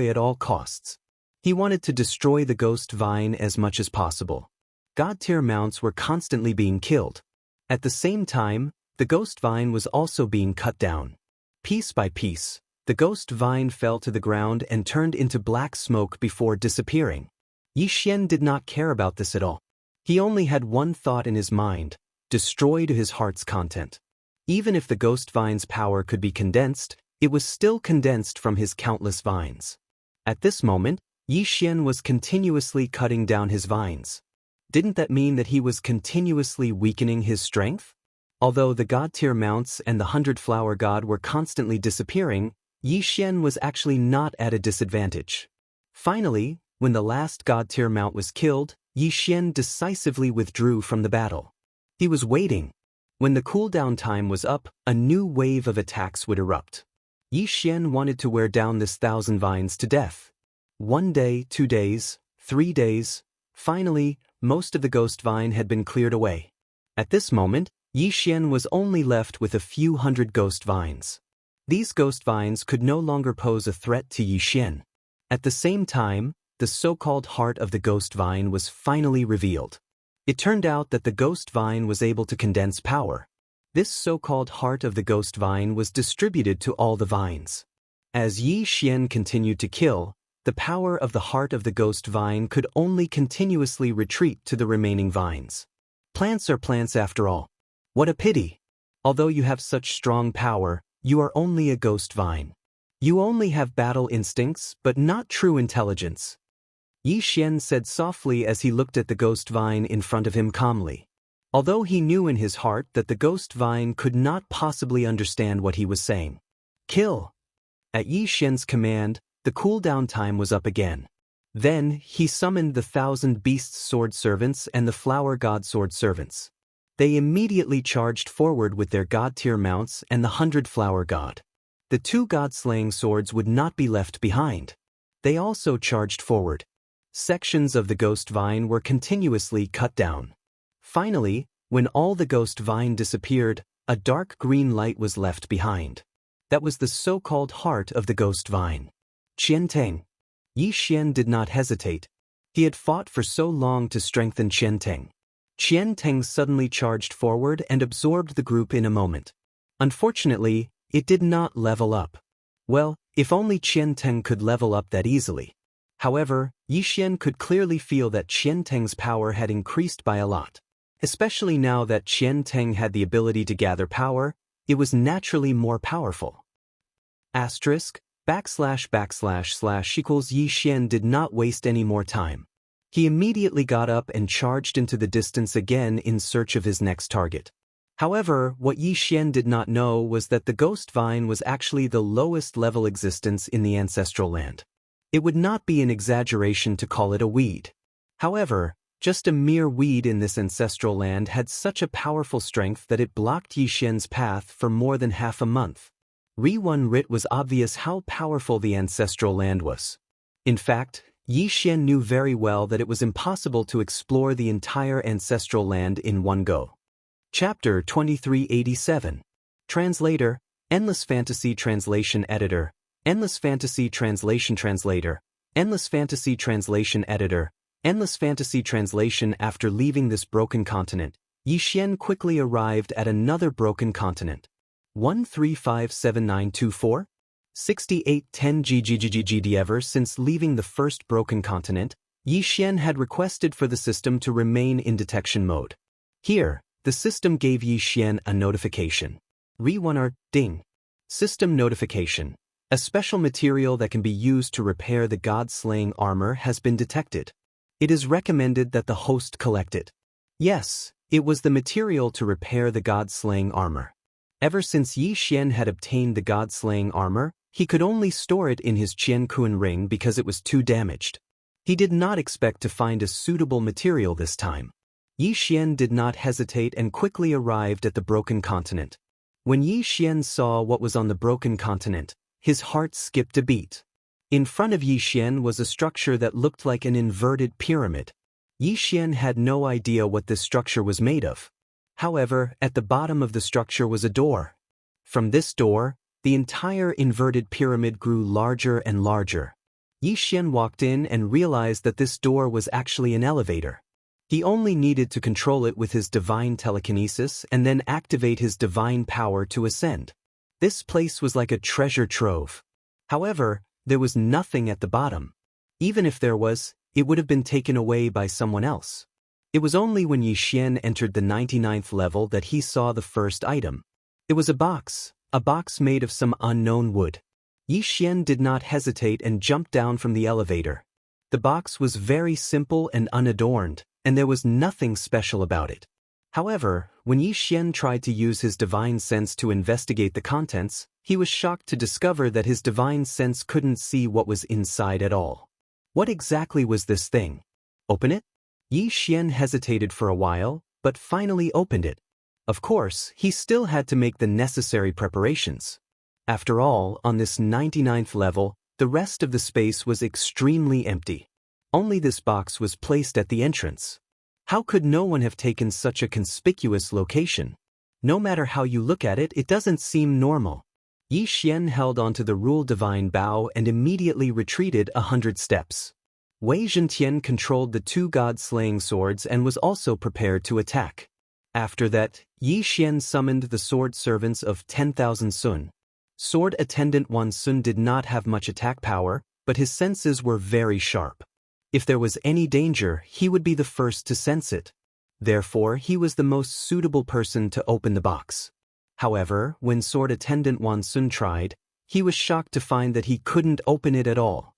at all costs. He wanted to destroy the ghost vine as much as possible. God-tier mounts were constantly being killed. At the same time, the ghost vine was also being cut down. Piece by piece, the ghost vine fell to the ground and turned into black smoke before disappearing. Yi Xian did not care about this at all. He only had one thought in his mind: destroy to his heart's content. Even if the ghost vine's power could be condensed, it was still condensed from his countless vines. At this moment, Yi Xian was continuously cutting down his vines. Didn't that mean that he was continuously weakening his strength? Although the god-tier mounts and the 100-flower god were constantly disappearing, Yi Xian was actually not at a disadvantage. Finally, when the last god-tier mount was killed, Yi Xian decisively withdrew from the battle. He was waiting. When the cooldown time was up, a new wave of attacks would erupt. Yi Xian wanted to wear down this 1,000 vines to death. 1 day, 2 days, 3 days. Finally, most of the ghost vine had been cleared away. At this moment, Yi Xian was only left with a few hundred ghost vines. These ghost vines could no longer pose a threat to Yi Xian. At the same time, the so-called heart of the ghost vine was finally revealed. It turned out that the ghost vine was able to condense power. This so-called heart of the ghost vine was distributed to all the vines. As Yi Xian continued to kill, the power of the heart of the ghost vine could only continuously retreat to the remaining vines. Plants are plants after all. What a pity! Although you have such strong power, you are only a ghost vine. You only have battle instincts, but not true intelligence. Yi Xian said softly as he looked at the ghost vine in front of him calmly. Although he knew in his heart that the ghost vine could not possibly understand what he was saying. Kill! At Yi Xian's command, the cooldown time was up again. Then, he summoned the 1,000 beast sword servants and the flower god sword servants. They immediately charged forward with their god-tier mounts and the 100-flower god. The 2 god-slaying swords would not be left behind. They also charged forward. Sections of the ghost vine were continuously cut down. Finally, when all the ghost vine disappeared, a dark green light was left behind. That was the so-called heart of the ghost vine. Qianteng. Yi Xian did not hesitate. He had fought for so long to strengthen Qianteng. Qianteng suddenly charged forward and absorbed the group in a moment. Unfortunately, it did not level up. Well, if only Qianteng could level up that easily. However, Yi Xian could clearly feel that Qianteng's power had increased by a lot. Especially now that Qianteng had the ability to gather power, it was naturally more powerful. Asterisk, / equals Yi Xian did not waste any more time. He immediately got up and charged into the distance again in search of his next target. However, what Yi Xian did not know was that the ghost vine was actually the lowest level existence in the ancestral land. It would not be an exaggeration to call it a weed. However, just a mere weed in this ancestral land had such a powerful strength that it blocked Yi Xian's path for more than half a month. Rit was obvious how powerful the ancestral land was. In fact, Yi Xian knew very well that it was impossible to explore the entire ancestral land in one go. Chapter 2387. Translator, Endless Fantasy Translation Editor, Endless Fantasy Translation Translator, Endless Fantasy Translation Editor, Endless Fantasy Translation. After leaving this broken continent, Yi Xian quickly arrived at another broken continent. 1357924? 6810 GGGGGD. Ever since leaving the first broken continent, Yi Xian had requested for the system to remain in detection mode. Here, the system gave Yi Xian a notification. Ding. System notification. A special material that can be used to repair the god-slaying armor has been detected. It is recommended that the host collect it. Yes, it was the material to repair the god-slaying armor. Ever since Yi Xian had obtained the god-slaying armor, he could only store it in his Qianquan ring because it was too damaged. He did not expect to find a suitable material this time. Yi Xian did not hesitate and quickly arrived at the broken continent. When Yi Xian saw what was on the broken continent, his heart skipped a beat. In front of Yi Xian was a structure that looked like an inverted pyramid. Yi Xian had no idea what this structure was made of. However, at the bottom of the structure was a door. From this door, the entire inverted pyramid grew larger and larger. Yi Xian walked in and realized that this door was actually an elevator. He only needed to control it with his divine telekinesis and then activate his divine power to ascend. This place was like a treasure trove. However, there was nothing at the bottom. Even if there was, it would have been taken away by someone else. It was only when Yi Xian entered the 99th level that he saw the first item. It was a box made of some unknown wood. Yi Xian did not hesitate and jumped down from the elevator. The box was very simple and unadorned, and there was nothing special about it. However, when Yi Xian tried to use his divine sense to investigate the contents, he was shocked to discover that his divine sense couldn't see what was inside at all. What exactly was this thing? Open it? Yi Xian hesitated for a while, but finally opened it. Of course, he still had to make the necessary preparations. After all, on this 99th level, the rest of the space was extremely empty. Only this box was placed at the entrance. How could no one have taken such a conspicuous location? No matter how you look at it, it doesn't seem normal. Yi Xian held onto the rule divine bow and immediately retreated 100 steps. Wei Zhentian controlled the two god-slaying swords and was also prepared to attack. After that, Yi Xian summoned the sword servants of 10,000 Sun. Sword Attendant 1 Sun did not have much attack power, but his senses were very sharp. If there was any danger, he would be the first to sense it. Therefore, he was the most suitable person to open the box. However, when Sword Attendant 1 Sun tried, he was shocked to find that he couldn't open it at all.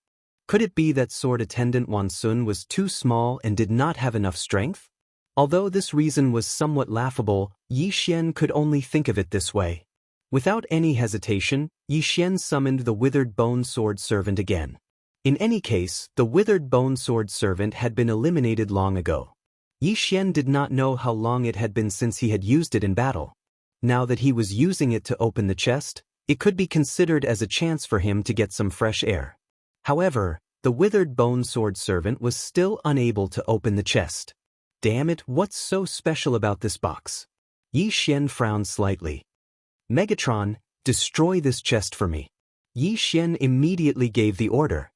Could it be that Sword Attendant 1 Sun was too small and did not have enough strength? Although this reason was somewhat laughable, Yi Xian could only think of it this way. Without any hesitation, Yi Xian summoned the Withered Bone Sword Servant again. In any case, the Withered Bone Sword Servant had been eliminated long ago. Yi Xian did not know how long it had been since he had used it in battle. Now that he was using it to open the chest, it could be considered as a chance for him to get some fresh air. However, the Withered Bone Sword Servant was still unable to open the chest. Damn it, what's so special about this box? Yi Xian frowned slightly. Megatron, destroy this chest for me. Yi Xian immediately gave the order.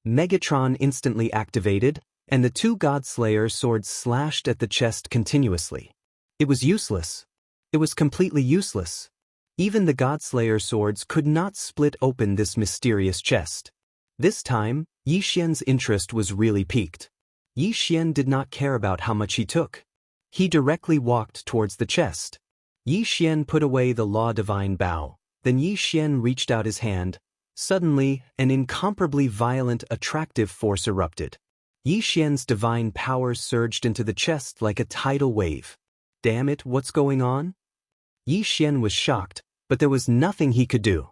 Megatron instantly activated, and the two Godslayer swords slashed at the chest continuously. It was useless. It was completely useless. Even the Godslayer swords could not split open this mysterious chest. This time, Yi Xian's interest was really piqued. Yi Xian did not care about how much he took. He directly walked towards the chest. Yi Xian put away the Law Divine Bow. Then Yi Xian reached out his hand. Suddenly, an incomparably violent, attractive force erupted. Yi Xian's divine power surged into the chest like a tidal wave. Damn it, what's going on? Yi Xian was shocked, but there was nothing he could do.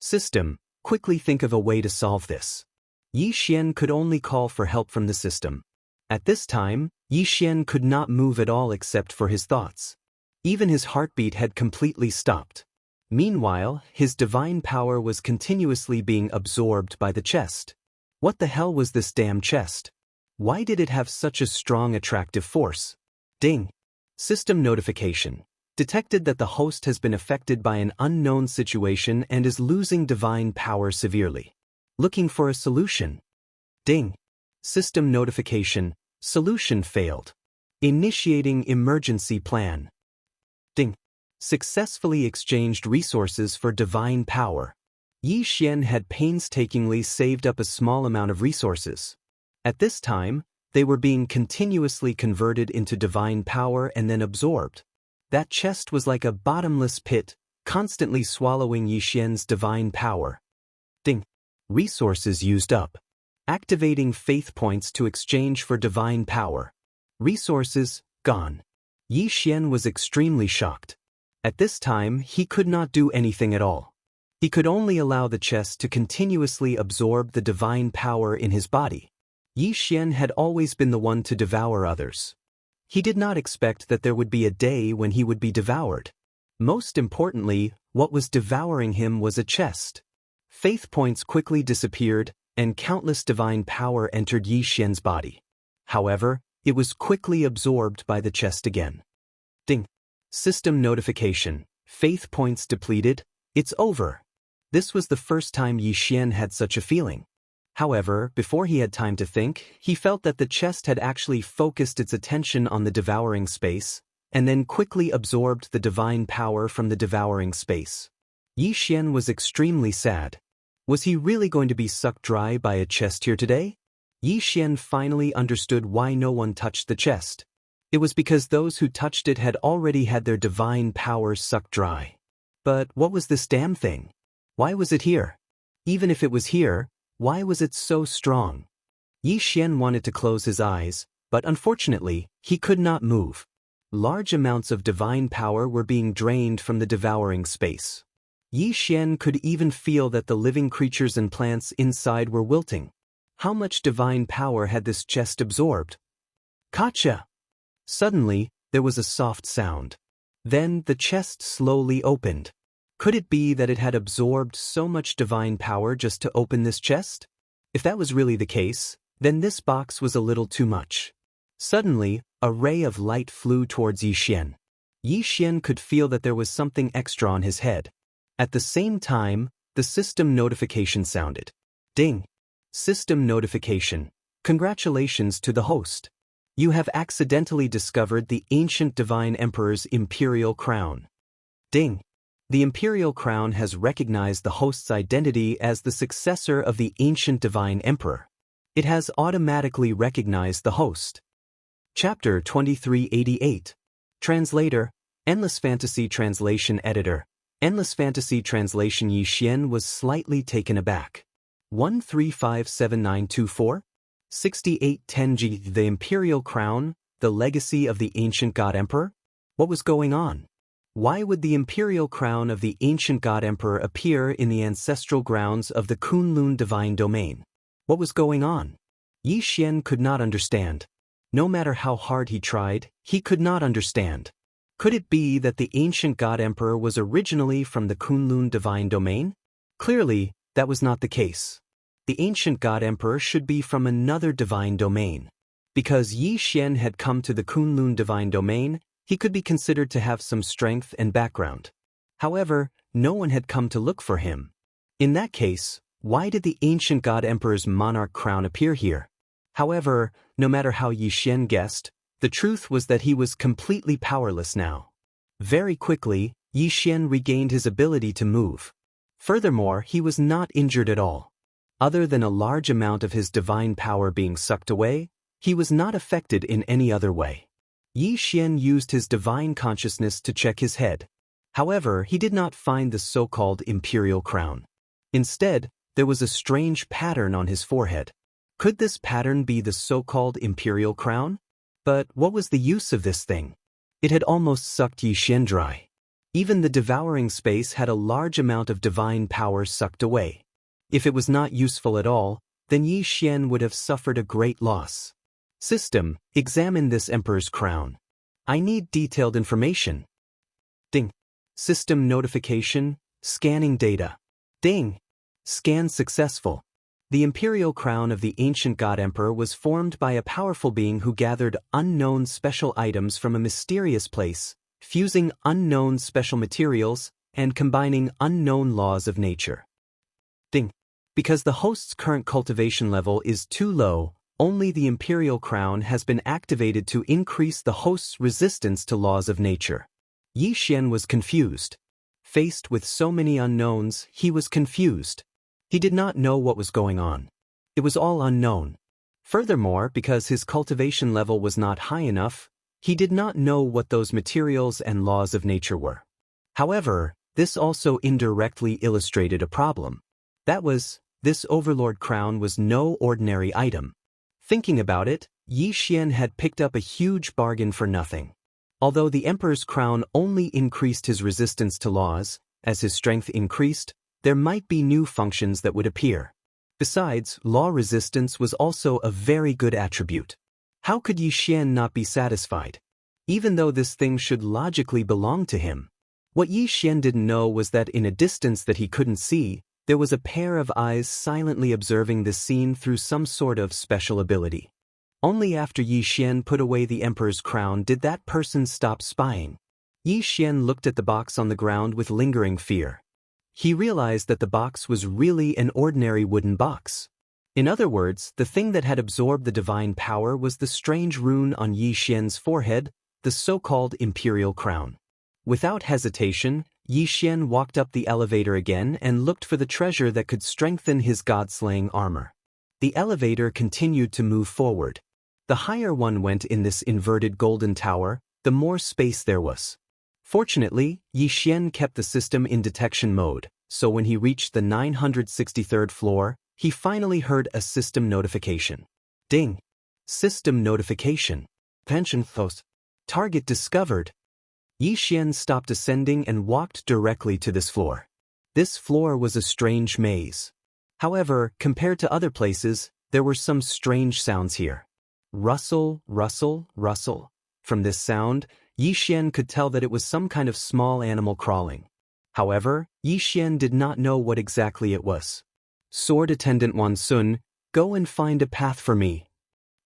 System, quickly think of a way to solve this. Yi Xian could only call for help from the system. At this time, Yi Xian could not move at all except for his thoughts. Even his heartbeat had completely stopped. Meanwhile, his divine power was continuously being absorbed by the chest. What the hell was this damn chest? Why did it have such a strong attractive force? Ding! System notification. Detected that the host has been affected by an unknown situation and is losing divine power severely. Looking for a solution. Ding! System notification. Solution failed. Initiating emergency plan. Ding! Successfully exchanged resources for divine power. Yi Xian had painstakingly saved up a small amount of resources. At this time, they were being continuously converted into divine power and then absorbed. That chest was like a bottomless pit, constantly swallowing Yi Xian's divine power. Ding! Resources used up. activating faith points to exchange for divine power. Resources, gone. Yi Xian was extremely shocked. At this time, he could not do anything at all. He could only allow the chest to continuously absorb the divine power in his body. Yi Xian had always been the one to devour others. He did not expect that there would be a day when he would be devoured. Most importantly, what was devouring him was a chest. Faith points quickly disappeared, and countless divine power entered Yi Xian's body. However, it was quickly absorbed by the chest again. Ding. System notification. Faith points depleted. It's over. This was the first time Yi Xian had such a feeling. However, before he had time to think, he felt that the chest had actually focused its attention on the devouring space, and then quickly absorbed the divine power from the devouring space. Yi Xian was extremely sad. Was he really going to be sucked dry by a chest here today? Yi Xian finally understood why no one touched the chest. It was because those who touched it had already had their divine powers sucked dry. But what was this damn thing? Why was it here? Even if it was here, why was it so strong? Yi Xian wanted to close his eyes, but unfortunately, he could not move. Large amounts of divine power were being drained from the devouring space. Yi Xian could even feel that the living creatures and plants inside were wilting. How much divine power had this chest absorbed? Gotcha! Suddenly, there was a soft sound. Then the chest slowly opened. Could it be that it had absorbed so much divine power just to open this chest? If that was really the case, then this box was a little too much. Suddenly, a ray of light flew towards Yi Xian. Yi Xian could feel that there was something extra on his head. At the same time, the system notification sounded. Ding! System notification. Congratulations to the host. You have accidentally discovered the ancient divine emperor's imperial crown. Ding! The imperial crown has recognized the host's identity as the successor of the ancient divine emperor. It has automatically recognized the host. Chapter 2388. Translator, Endless Fantasy Translation Editor. Endless Fantasy Translation. Yi Xian was slightly taken aback. 1357924? 6810G. The imperial crown, the legacy of the ancient god emperor? What was going on? Why would the imperial crown of the ancient god emperor appear in the ancestral grounds of the Kunlun divine domain? What was going on? Yi Xian could not understand. No matter how hard he tried, he could not understand. Could it be that the ancient god emperor was originally from the Kunlun divine domain? Clearly, that was not the case. The ancient god emperor should be from another divine domain. Because Yi Xian had come to the Kunlun divine domain, he could be considered to have some strength and background. However, no one had come to look for him. In that case, why did the ancient god emperor's monarch crown appear here? However, no matter how Yi Xian guessed, the truth was that he was completely powerless now. Very quickly, Yi Xian regained his ability to move. Furthermore, he was not injured at all. Other than a large amount of his divine power being sucked away, he was not affected in any other way. Yi Xian used his divine consciousness to check his head. However, he did not find the so-called imperial crown. Instead, there was a strange pattern on his forehead. Could this pattern be the so-called imperial crown? But what was the use of this thing? It had almost sucked Yi Xian dry. Even the devouring space had a large amount of divine power sucked away. If it was not useful at all, then Yi Xian would have suffered a great loss. System, examine this emperor's crown. I need detailed information. Ding. System notification, scanning data. Ding. Scan successful. The imperial crown of the ancient god emperor was formed by a powerful being who gathered unknown special items from a mysterious place, fusing unknown special materials, and combining unknown laws of nature. Ding. Because the host's current cultivation level is too low, only the imperial crown has been activated to increase the host's resistance to laws of nature. Yi Xian was confused. Faced with so many unknowns, he was confused. He did not know what was going on. It was all unknown. Furthermore, because his cultivation level was not high enough, he did not know what those materials and laws of nature were. However, this also indirectly illustrated a problem. That was, This Overlord crown was no ordinary item. Thinking about it, Yi Xian had picked up a huge bargain for nothing. Although the Emperor's crown only increased his resistance to laws, as his strength increased, there might be new functions that would appear. Besides, law resistance was also a very good attribute. How could Yi Xian not be satisfied? Even though this thing should logically belong to him. What Yi Xian didn't know was that in a distance that he couldn't see, there was a pair of eyes silently observing this scene through some sort of special ability. Only after Yi Xian put away the Emperor's crown did that person stop spying. Yi Xian looked at the box on the ground with lingering fear. He realized that the box was really an ordinary wooden box. In other words, the thing that had absorbed the divine power was the strange rune on Yi Xian's forehead, the so-called imperial crown. Without hesitation, Yi Xian walked up the elevator again and looked for the treasure that could strengthen his god-slaying armor. The elevator continued to move forward. The higher one went in this inverted golden tower, the more space there was. Fortunately, Yi Xian kept the system in detection mode, so when he reached the 963rd floor, he finally heard a system notification. Ding! System notification. Pension post. Target discovered. Yi Xian stopped ascending and walked directly to this floor. This floor was a strange maze. However, compared to other places, there were some strange sounds here. Rustle, rustle, rustle. From this sound, Yi Xian could tell that it was some kind of small animal crawling. However, Yi Xian did not know what exactly it was. Sword Attendant Wan Sun, go and find a path for me.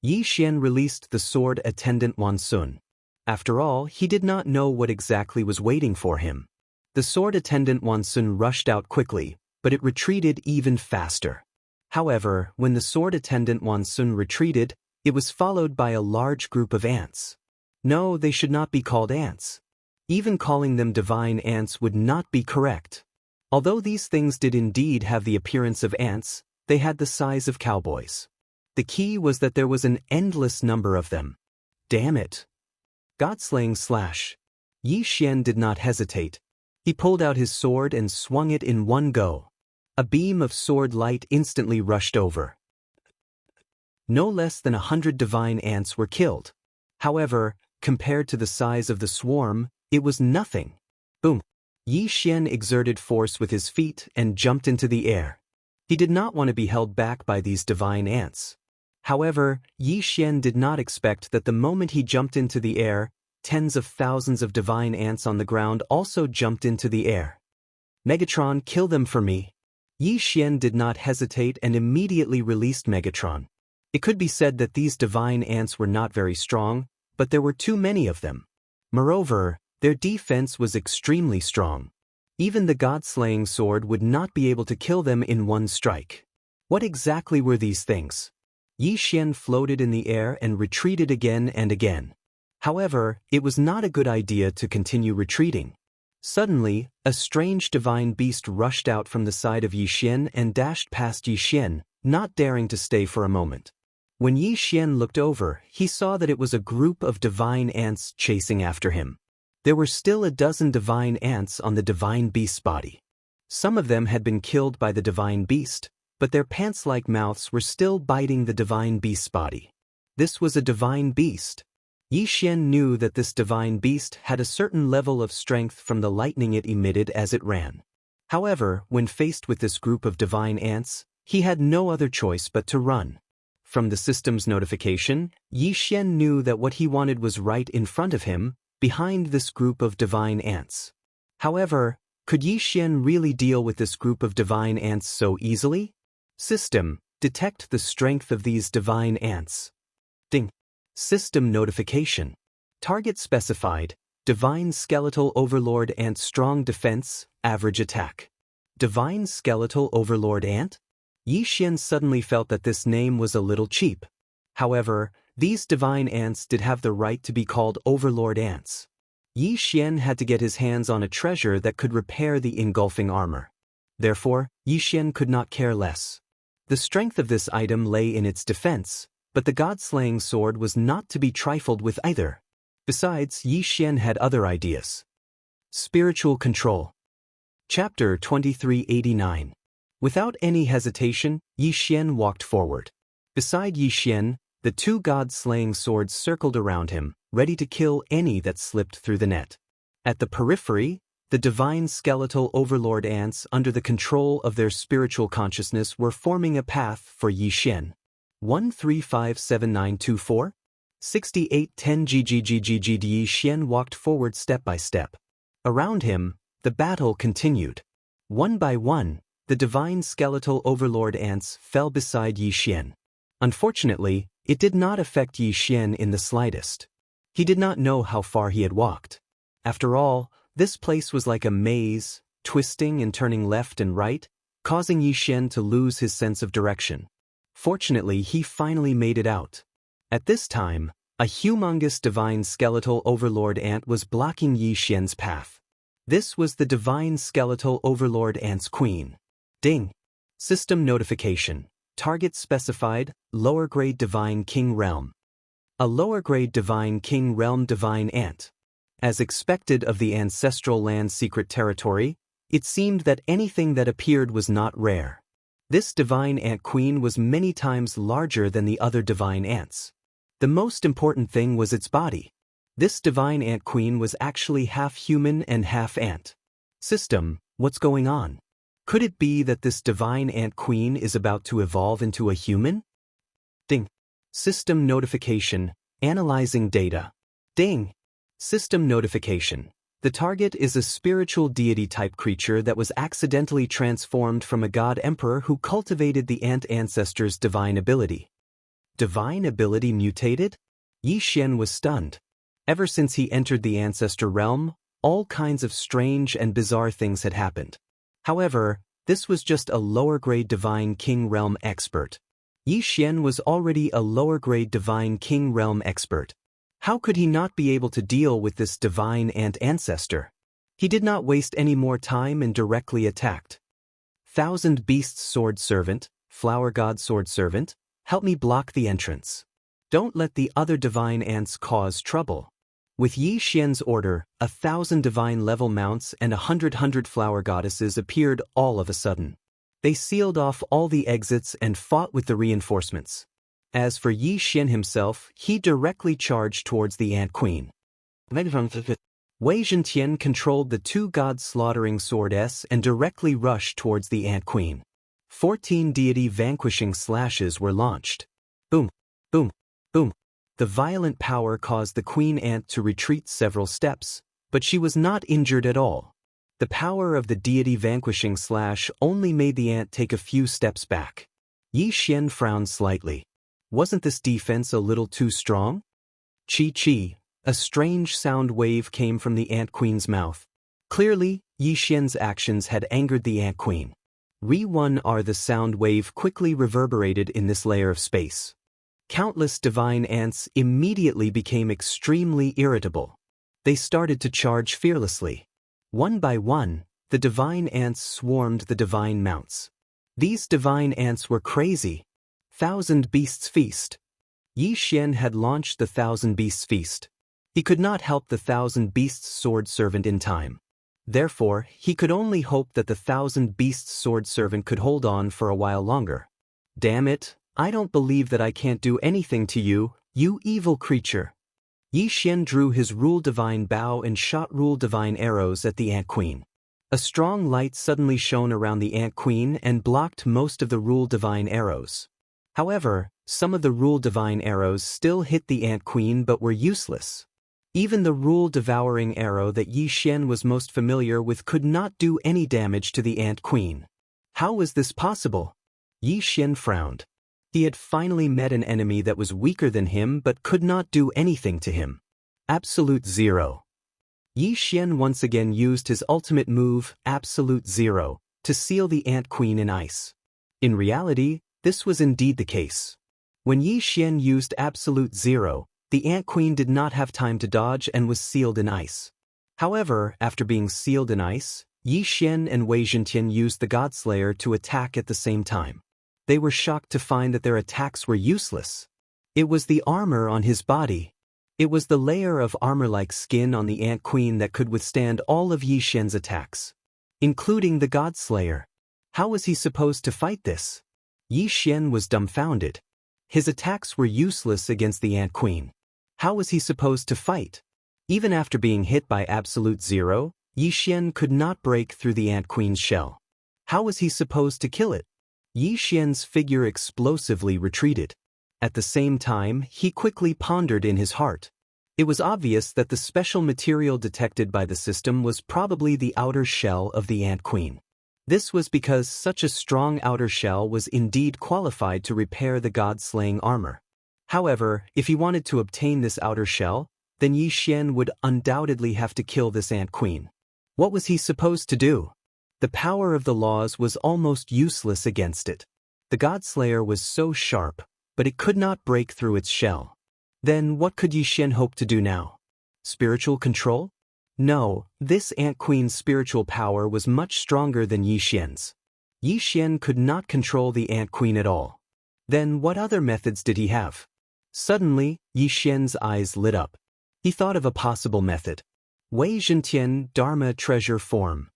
Yi Xian released the Sword Attendant Wan Sun. After all, he did not know what exactly was waiting for him. The Sword Attendant Wan Sun rushed out quickly, but it retreated even faster. However, when the Sword Attendant Wan Sun retreated, it was followed by a large group of ants. No, they should not be called ants. Even calling them divine ants would not be correct. Although these things did indeed have the appearance of ants, they had the size of cowboys. The key was that there was an endless number of them. Damn it! Godslaying slash. Yi Xian did not hesitate. He pulled out his sword and swung it in one go. A beam of sword light instantly rushed over. No less than 100 divine ants were killed. However, compared to the size of the swarm, it was nothing. Boom! Yi Xian exerted force with his feet and jumped into the air. He did not want to be held back by these divine ants. However, Yi Xian did not expect that the moment he jumped into the air, tens of thousands of divine ants on the ground also jumped into the air. Megatron, kill them for me. Yi Xian did not hesitate and immediately released Megatron. It could be said that these divine ants were not very strong, but there were too many of them. Moreover, their defense was extremely strong. Even the god-slaying sword would not be able to kill them in one strike. What exactly were these things? Yi Xian floated in the air and retreated again and again. However, it was not a good idea to continue retreating. Suddenly, a strange divine beast rushed out from the side of Yi Xian and dashed past Yi Xian, not daring to stay for a moment. When Yi Xian looked over, he saw that it was a group of divine ants chasing after him. There were still a dozen divine ants on the divine beast's body. Some of them had been killed by the divine beast, but their pants-like mouths were still biting the divine beast's body. This was a divine beast. Yi Xian knew that this divine beast had a certain level of strength from the lightning it emitted as it ran. However, when faced with this group of divine ants, he had no other choice but to run. From the system's notification, Yi Xian knew that what he wanted was right in front of him, behind this group of divine ants. However, could Yi Xian really deal with this group of divine ants so easily? System, detect the strength of these divine ants. Ding. System notification. Target specified, Divine Skeletal Overlord Ant Strong Defense, Average Attack. Divine Skeletal Overlord Ant? Yi Xian suddenly felt that this name was a little cheap. However, these divine ants did have the right to be called Overlord Ants. Yi Xian had to get his hands on a treasure that could repair the engulfing armor. Therefore, Yi Xian could not care less. The strength of this item lay in its defense, but the god-slaying sword was not to be trifled with either. Besides, Yi Xian had other ideas. Spiritual Control. Chapter 2389. Without any hesitation, Yi Xian walked forward. Beside Yi Xian, the two god-slaying swords circled around him, ready to kill any that slipped through the net. At the periphery, the divine skeletal overlord ants under the control of their spiritual consciousness were forming a path for Yi Xian. 1357924? 6810 GGGGG. Yi Xian walked forward step by step. Around him, the battle continued. One by one, the divine skeletal overlord ants fell beside Yi Xian. Unfortunately, it did not affect Yi Xian in the slightest. He did not know how far he had walked. After all, this place was like a maze, twisting and turning left and right, causing Yi Xian to lose his sense of direction. Fortunately, he finally made it out. At this time, a humongous divine skeletal overlord ant was blocking Yi Xian's path. This was the divine skeletal overlord ant's queen. Ding! System notification. Target specified, lower grade divine king realm. A lower grade divine king realm divine ant. As expected of the ancestral land secret territory, it seemed that anything that appeared was not rare. This divine ant queen was many times larger than the other divine ants. The most important thing was its body. This divine ant queen was actually half human and half ant. System, what's going on? Could it be that this divine ant queen is about to evolve into a human? Ding. System notification, analyzing data. Ding. System notification. The target is a spiritual deity-type creature that was accidentally transformed from a god emperor who cultivated the ant ancestor's divine ability. Divine ability mutated? Yi Xian was stunned. Ever since he entered the ancestor realm, all kinds of strange and bizarre things had happened. However, this was just a lower-grade divine king realm expert. Yi Xian was already a lower-grade divine king realm expert. How could he not be able to deal with this divine ant ancestor? He did not waste any more time and directly attacked. Thousand Beasts Sword Servant, Flower God Sword Servant, help me block the entrance. Don't let the other divine ants cause trouble. With Yi Xian's order, 1,000 divine level mounts and 100 flower goddesses appeared all of a sudden. They sealed off all the exits and fought with the reinforcements. As for Yi Xian himself, he directly charged towards the ant queen. Wei Zhentian controlled the two god-slaughtering sword S and directly rushed towards the ant queen. 14 deity vanquishing slashes were launched. Boom, boom, boom. The violent power caused the queen ant to retreat several steps, but she was not injured at all. The power of the deity vanquishing slash only made the ant take a few steps back. Yi Xian frowned slightly. Wasn't this defense a little too strong? Chi-chi, a strange sound wave came from the ant queen's mouth. Clearly, Yi Xian's actions had angered the ant queen. Re-1R the sound wave quickly reverberated in this layer of space. Countless divine ants immediately became extremely irritable. They started to charge fearlessly. One by one, the divine ants swarmed the divine mounts. These divine ants were crazy. 1,000 Beasts Feast. Yi Xian had launched the 1,000 Beasts Feast. He could not help the 1,000 Beasts Sword Servant in time. Therefore, he could only hope that the 1,000 Beasts Sword Servant could hold on for a while longer. Damn it, I don't believe that I can't do anything to you, you evil creature. Yi Xian drew his Rule Divine bow and shot Rule Divine arrows at the ant queen. A strong light suddenly shone around the ant queen and blocked most of the Rule Divine arrows. However, some of the Rule Divine arrows still hit the ant queen but were useless. Even the Rule Devouring arrow that Yi Xian was most familiar with could not do any damage to the ant queen. How was this possible? Yi Xian frowned. He had finally met an enemy that was weaker than him but could not do anything to him. Absolute Zero. Yi Xian once again used his ultimate move, Absolute Zero, to seal the ant queen in ice. In reality, this was indeed the case. When Yi Xian used Absolute Zero, the ant queen did not have time to dodge and was sealed in ice. However, after being sealed in ice, Yi Xian and Wei Zhentian used the Godslayer to attack at the same time. They were shocked to find that their attacks were useless. It was the armor on his body. It was the layer of armor-like skin on the ant queen that could withstand all of Yi Xian's attacks, including the Godslayer. How was he supposed to fight this? Yi Xian was dumbfounded. His attacks were useless against the Ant Queen. How was he supposed to fight? Even after being hit by absolute zero, Yi Xian could not break through the Ant Queen's shell. How was he supposed to kill it? Yi Xian's figure explosively retreated. At the same time, he quickly pondered in his heart. It was obvious that the special material detected by the system was probably the outer shell of the Ant Queen. This was because such a strong outer shell was indeed qualified to repair the god-slaying armor. However, if he wanted to obtain this outer shell, then Yi Xian would undoubtedly have to kill this Ant Queen. What was he supposed to do? The power of the laws was almost useless against it. The Godslayer was so sharp, but it could not break through its shell. Then what could Yi Xian hope to do now? Spiritual control? No, this Ant Queen's spiritual power was much stronger than Yi Xian's. Yi Xian could not control the Ant Queen at all. Then what other methods did he have? Suddenly, Yi Xian's eyes lit up. He thought of a possible method. Wei Zhentian Dharma Treasure Form.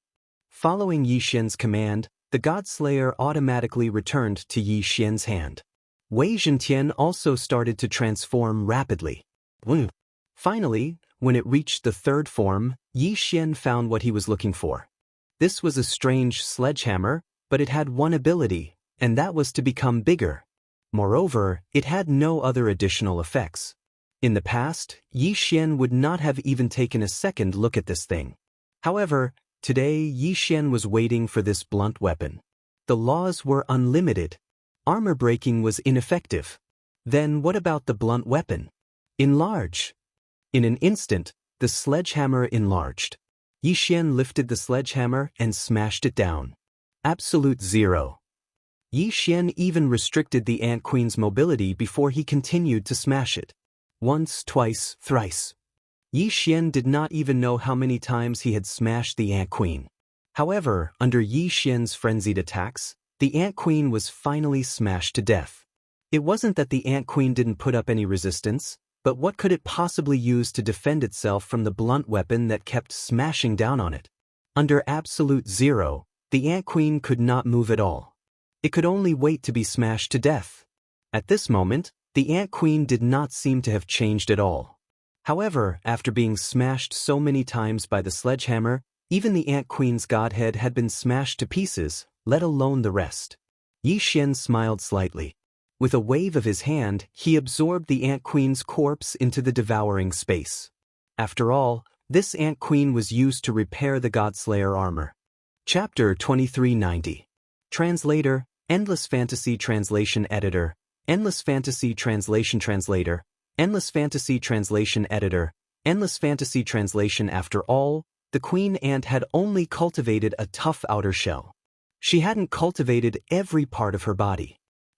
Following Yi Xian's command, the Godslayer automatically returned to Yi Xian's hand. Wei Zhentian also started to transform rapidly. Finally, when it reached the third form, Yi Xian found what he was looking for. This was a strange sledgehammer, but it had one ability, and that was to become bigger. Moreover, it had no other additional effects. In the past, Yi Xian would not have even taken a second look at this thing. However, today Yi Xian was waiting for this blunt weapon. The laws were unlimited. Armor breaking was ineffective. Then what about the blunt weapon? Enlarge. In an instant, the sledgehammer enlarged. Yi Xian lifted the sledgehammer and smashed it down. Absolute zero. Yi Xian even restricted the Ant Queen's mobility before he continued to smash it. Once, twice, thrice. Yi Xian did not even know how many times he had smashed the Ant Queen. However, under Yi Xian's frenzied attacks, the Ant Queen was finally smashed to death. It wasn't that the Ant Queen didn't put up any resistance, but what could it possibly use to defend itself from the blunt weapon that kept smashing down on it? Under absolute zero, the Ant Queen could not move at all. It could only wait to be smashed to death. At this moment, the Ant Queen did not seem to have changed at all. However, after being smashed so many times by the sledgehammer, even the Ant Queen's godhead had been smashed to pieces, let alone the rest. Yi Xian smiled slightly. With a wave of his hand, he absorbed the Ant Queen's corpse into the devouring space. After all, this Ant Queen was used to repair the Godslayer armor. Chapter 2390. Translator, Endless Fantasy Translation Editor, Endless Fantasy Translation Translator, Endless Fantasy Translation Editor, Endless Fantasy Translation. After all, the Queen Ant had only cultivated a tough outer shell. She hadn't cultivated every part of her body.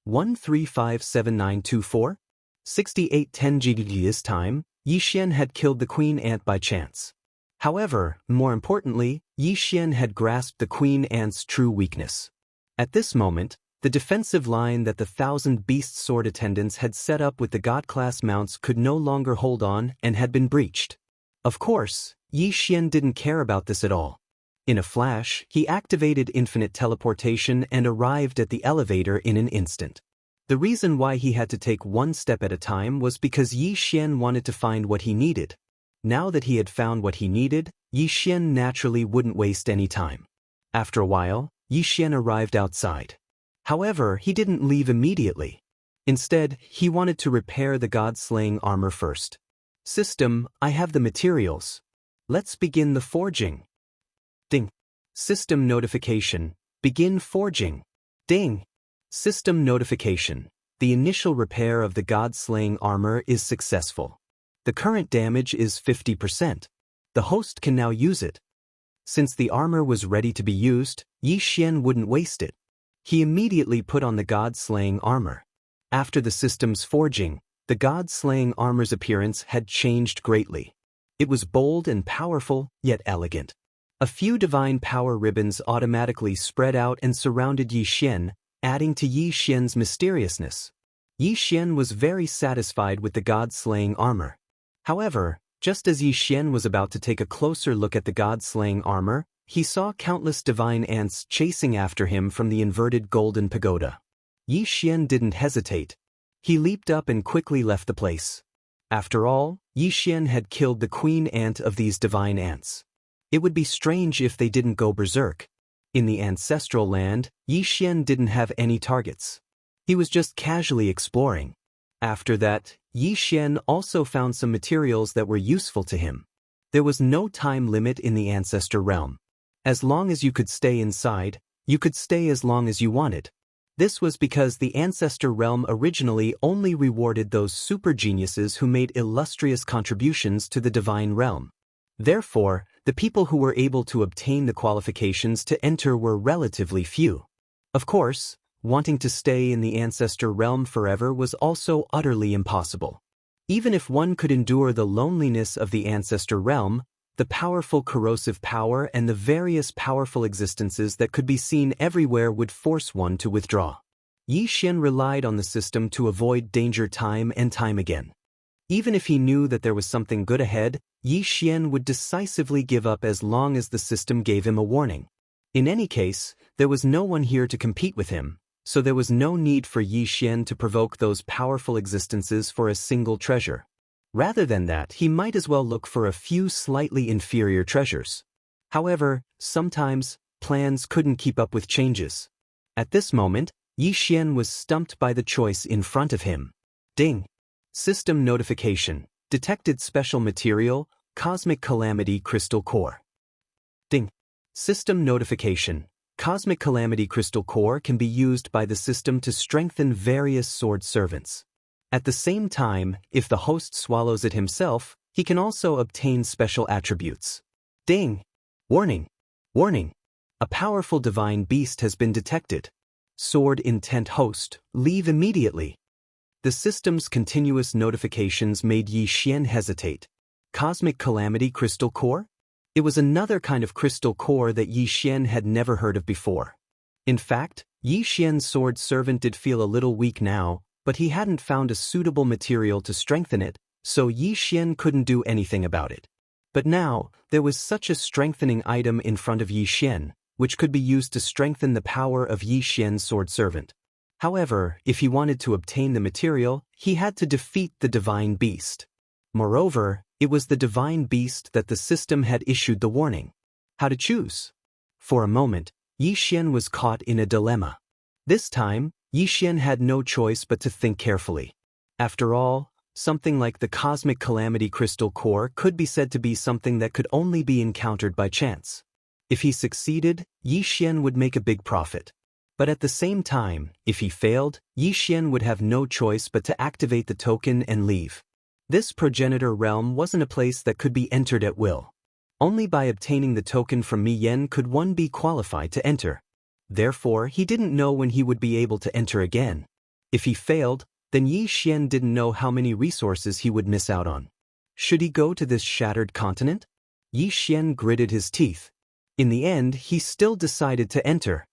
1357924? 6810 GG. This time, Yi Xian had killed the Queen Ant by chance. However, more importantly, Yi Xian had grasped the Queen Ant's true weakness. At this moment, the defensive line that the 1,000 Beast Sword attendants had set up with the God-class mounts could no longer hold on and had been breached. Of course, Yi Xian didn't care about this at all. In a flash, he activated infinite teleportation and arrived at the elevator in an instant. The reason why he had to take one step at a time was because Yi Xian wanted to find what he needed. Now that he had found what he needed, Yi Xian naturally wouldn't waste any time. After a while, Yi Xian arrived outside. However, he didn't leave immediately. Instead, he wanted to repair the god-slaying armor first. System, I have the materials. Let's begin the forging. Ding. System notification. Begin forging. Ding. System notification. The initial repair of the god-slaying armor is successful. The current damage is 50%. The host can now use it. Since the armor was ready to be used, Yi Xian wouldn't waste it. He immediately put on the god-slaying armor. After the system's forging, the god-slaying armor's appearance had changed greatly. It was bold and powerful, yet elegant. A few divine power ribbons automatically spread out and surrounded Yi Xian, adding to Yi Xian's mysteriousness. Yi Xian was very satisfied with the god-slaying armor. However, just as Yi Xian was about to take a closer look at the god-slaying armor, he saw countless divine ants chasing after him from the inverted golden pagoda. Yi Xian didn't hesitate. He leaped up and quickly left the place. After all, Yi Xian had killed the queen ant of these divine ants. It would be strange if they didn't go berserk. In the ancestral land, Yi Xian didn't have any targets. He was just casually exploring. After that, Yi Xian also found some materials that were useful to him. There was no time limit in the ancestor realm. As long as you could stay inside, you could stay as long as you wanted. This was because the ancestor realm originally only rewarded those super geniuses who made illustrious contributions to the divine realm. Therefore, the people who were able to obtain the qualifications to enter were relatively few. Of course, wanting to stay in the ancestor realm forever was also utterly impossible. Even if one could endure the loneliness of the ancestor realm, the powerful corrosive power and the various powerful existences that could be seen everywhere would force one to withdraw. Yi Xian relied on the system to avoid danger time and time again. Even if he knew that there was something good ahead, Yi Xian would decisively give up as long as the system gave him a warning. In any case, there was no one here to compete with him, so there was no need for Yi Xian to provoke those powerful existences for a single treasure. Rather than that, he might as well look for a few slightly inferior treasures. However, sometimes, plans couldn't keep up with changes. At this moment, Yi Xian was stumped by the choice in front of him. Ding! System notification. Detected special material, Cosmic Calamity Crystal Core. Ding! System notification. Cosmic Calamity Crystal Core can be used by the system to strengthen various sword servants. At the same time, if the host swallows it himself, he can also obtain special attributes. Ding! Warning! Warning! A powerful divine beast has been detected. Sword intent host, leave immediately. The system's continuous notifications made Yi Xian hesitate. Cosmic Calamity Crystal Core? It was another kind of crystal core that Yi Xian had never heard of before. In fact, Yi Xian's sword servant did feel a little weak now, but he hadn't found a suitable material to strengthen it, so Yi Xian couldn't do anything about it. But now, there was such a strengthening item in front of Yi Xian, which could be used to strengthen the power of Yi Xian's sword servant. However, if he wanted to obtain the material, he had to defeat the divine beast. Moreover, it was the divine beast that the system had issued the warning. How to choose? For a moment, Yi Xian was caught in a dilemma. This time, Yi Xian had no choice but to think carefully. After all, something like the Cosmic Calamity Crystal Core could be said to be something that could only be encountered by chance. If he succeeded, Yi Xian would make a big profit. But at the same time, if he failed, Yi Xian would have no choice but to activate the token and leave. This progenitor realm wasn't a place that could be entered at will. Only by obtaining the token from Mi Yen could one be qualified to enter. Therefore, he didn't know when he would be able to enter again. If he failed, then Yi Xian didn't know how many resources he would miss out on. Should he go to this shattered continent? Yi Xian gritted his teeth. In the end, he still decided to enter.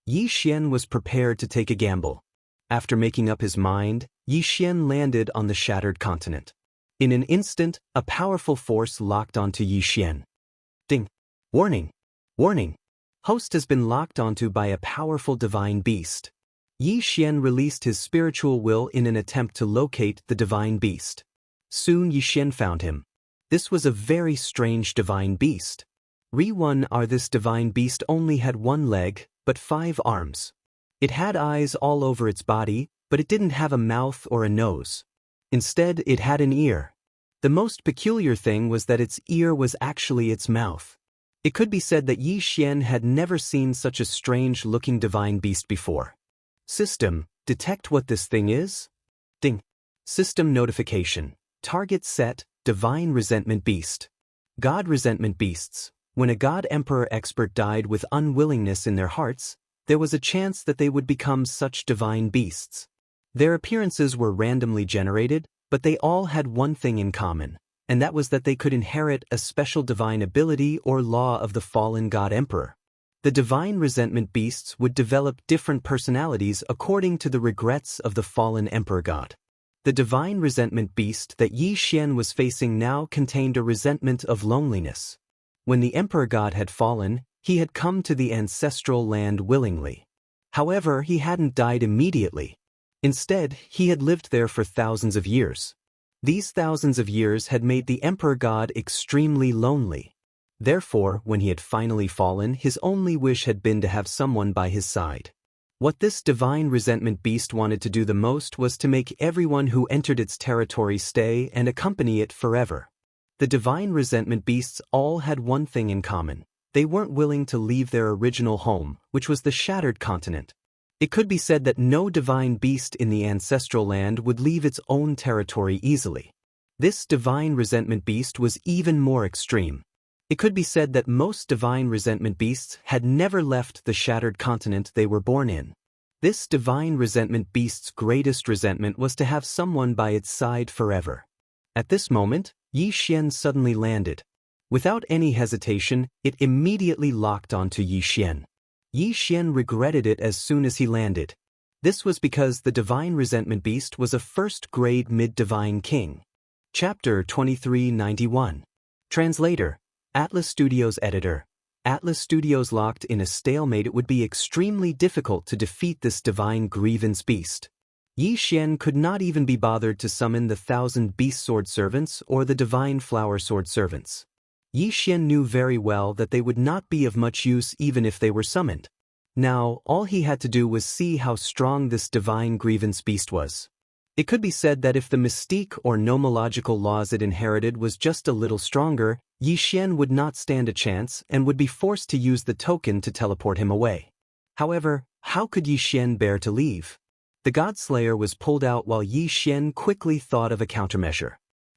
Yi Xian was prepared to take a gamble. After making up his mind, Yi Xian landed on the shattered continent. In an instant, a powerful force locked onto Yi Xian. Ding! Warning! Warning! Host has been locked onto by a powerful divine beast. Yi Xian released his spiritual will in an attempt to locate the divine beast. Soon Yi Xian found him. This was a very strange divine beast. This divine beast only had one leg, but 5 arms. It had eyes all over its body, but it didn't have a mouth or a nose. Instead, it had an ear. The most peculiar thing was that its ear was actually its mouth. It could be said that Yi Xian had never seen such a strange-looking divine beast before. System, detect what this thing is? Ding! System notification. Target set, Divine Resentment Beast. God Resentment Beasts. When a God Emperor expert died with unwillingness in their hearts, there was a chance that they would become such divine beasts. Their appearances were randomly generated, but they all had one thing in common, and that was that they could inherit a special divine ability or law of the fallen God Emperor. The divine resentment beasts would develop different personalities according to the regrets of the fallen Emperor God. The divine resentment beast that Yi Xian was facing now contained a resentment of loneliness. When the Emperor God had fallen, He had come to the ancestral land willingly. However, he hadn't died immediately. Instead, he had lived there for thousands of years. These thousands of years had made the Emperor God extremely lonely. Therefore, when he had finally fallen, his only wish had been to have someone by his side. What this divine resentment beast wanted to do the most was to make everyone who entered its territory stay and accompany it forever. The divine resentment beasts all had one thing in common. They weren't willing to leave their original home, which was the shattered continent. It could be said that no divine beast in the ancestral land would leave its own territory easily. This divine resentment beast was even more extreme. It could be said that most divine resentment beasts had never left the shattered continent they were born in. This divine resentment beast's greatest resentment was to have someone by its side forever. At this moment, Yi Xian suddenly landed. Without any hesitation, it immediately locked onto Yi Xian. Yi Xian regretted it as soon as he landed. This was because the divine resentment beast was a first-grade mid-divine king. Chapter 2391. Translator. Atlas Studios Editor. Atlas Studios locked in a stalemate. It would be extremely difficult to defeat this divine grievance beast. Yi Xian could not even be bothered to summon the 1,000 beast sword servants or the divine flower sword servants. Yi Xian knew very well that they would not be of much use even if they were summoned. Now, all he had to do was see how strong this divine grievance beast was. It could be said that if the mystique or nomological laws it inherited was just a little stronger, Yi Xian would not stand a chance and would be forced to use the token to teleport him away. However, how could Yi Xian bear to leave? The Godslayer was pulled out while Yi Xian quickly thought of a countermeasure.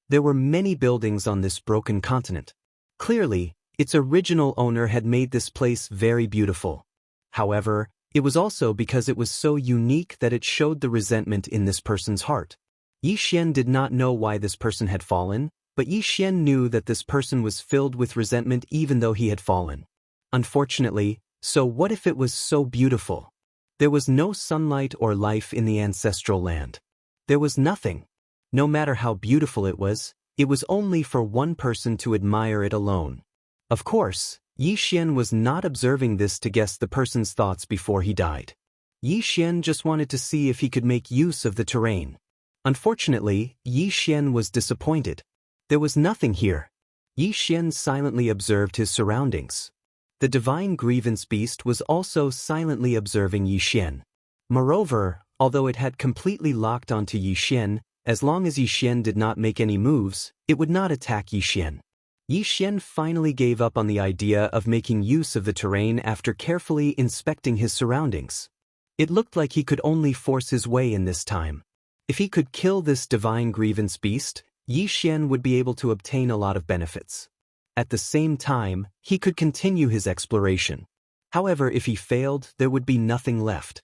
There were many buildings on this broken continent. Clearly, its original owner had made this place very beautiful. However, it was also because it was so unique that it showed the resentment in this person's heart. Yi Xian did not know why this person had fallen, but Yi Xian knew that this person was filled with resentment even though he had fallen. Unfortunately, so what if it was so beautiful? There was no sunlight or life in the ancestral land. There was nothing. No matter how beautiful it was only for one person to admire it alone. Of course, Yi Xian was not observing this to guess the person's thoughts before he died. Yi Xian just wanted to see if he could make use of the terrain. Unfortunately, Yi Xian was disappointed. There was nothing here. Yi Xian silently observed his surroundings. The divine grievance beast was also silently observing Yi Xian. Moreover, although it had completely locked onto Yi Xian, as long as Yi Xian did not make any moves, it would not attack Yi Xian. Yi Xian finally gave up on the idea of making use of the terrain after carefully inspecting his surroundings. It looked like he could only force his way in this time. If he could kill this divine grievance beast, Yi Xian would be able to obtain a lot of benefits. At the same time, he could continue his exploration. However, if he failed, there would be nothing left.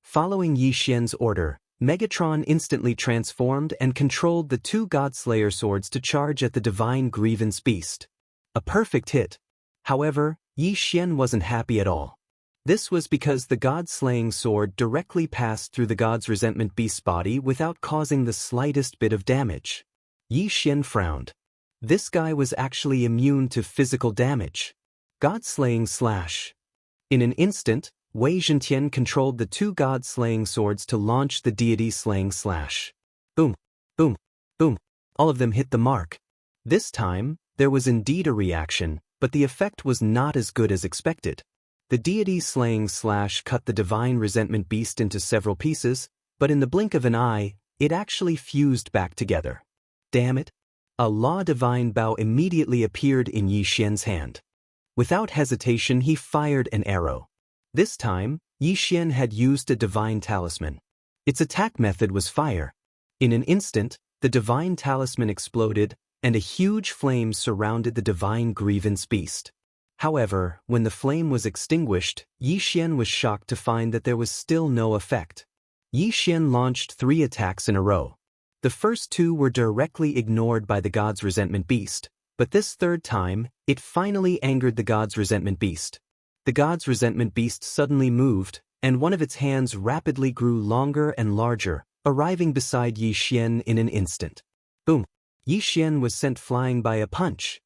Following Yi Xian's order, Megatron instantly transformed and controlled the two Godslayer swords to charge at the divine grievance beast. A perfect hit. However, Yi Xian wasn't happy at all. This was because the God-slaying sword directly passed through the God's resentment beast's body without causing the slightest bit of damage. Yi Xian frowned. This guy was actually immune to physical damage. God-slaying slash. In an instant, Wei Zhentian controlled the two God-slaying swords to launch the deity-slaying slash. Boom, boom, boom. All of them hit the mark. This time, there was indeed a reaction, but the effect was not as good as expected. The deity-slaying slash cut the divine resentment beast into several pieces, but in the blink of an eye, it actually fused back together. Damn it! A law divine bow immediately appeared in Yi Xian's hand. Without hesitation, he fired an arrow. This time, Yi Xian had used a divine talisman. Its attack method was fire. In an instant, the divine talisman exploded, and a huge flame surrounded the divine grievance beast. However, when the flame was extinguished, Yi Xian was shocked to find that there was still no effect. Yi Xian launched 3 attacks in a row. The first 2 were directly ignored by the God's resentment beast, but this third time, it finally angered the God's resentment beast. The God's resentment beast suddenly moved, and one of its hands rapidly grew longer and larger, arriving beside Yi Xian in an instant. Boom! Yi Xian was sent flying by a punch.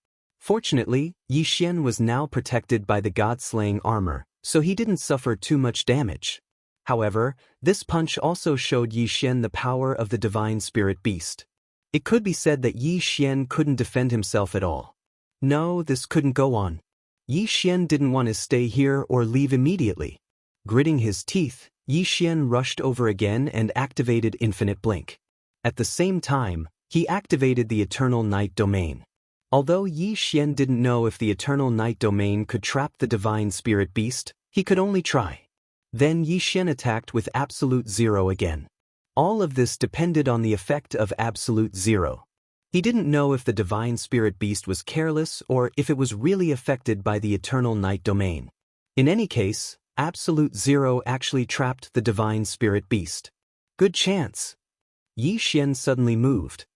Fortunately, Yi Xian was now protected by the god-slaying armor, so he didn't suffer too much damage. However, this punch also showed Yi Xian the power of the divine spirit beast. It could be said that Yi Xian couldn't defend himself at all. No, this couldn't go on. Yi Xian didn't want to stay here or leave immediately. Gritting his teeth, Yi Xian rushed over again and activated Infinite Blink. At the same time, he activated the Eternal Night Domain. Although Yi Xian didn't know if the Eternal Night Domain could trap the divine spirit beast, he could only try. Then Yi Xian attacked with Absolute Zero again. All of this depended on the effect of Absolute Zero. He didn't know if the divine spirit beast was careless or if it was really affected by the Eternal Night Domain. In any case, Absolute Zero actually trapped the divine spirit beast. Good chance. Yi Xian suddenly moved.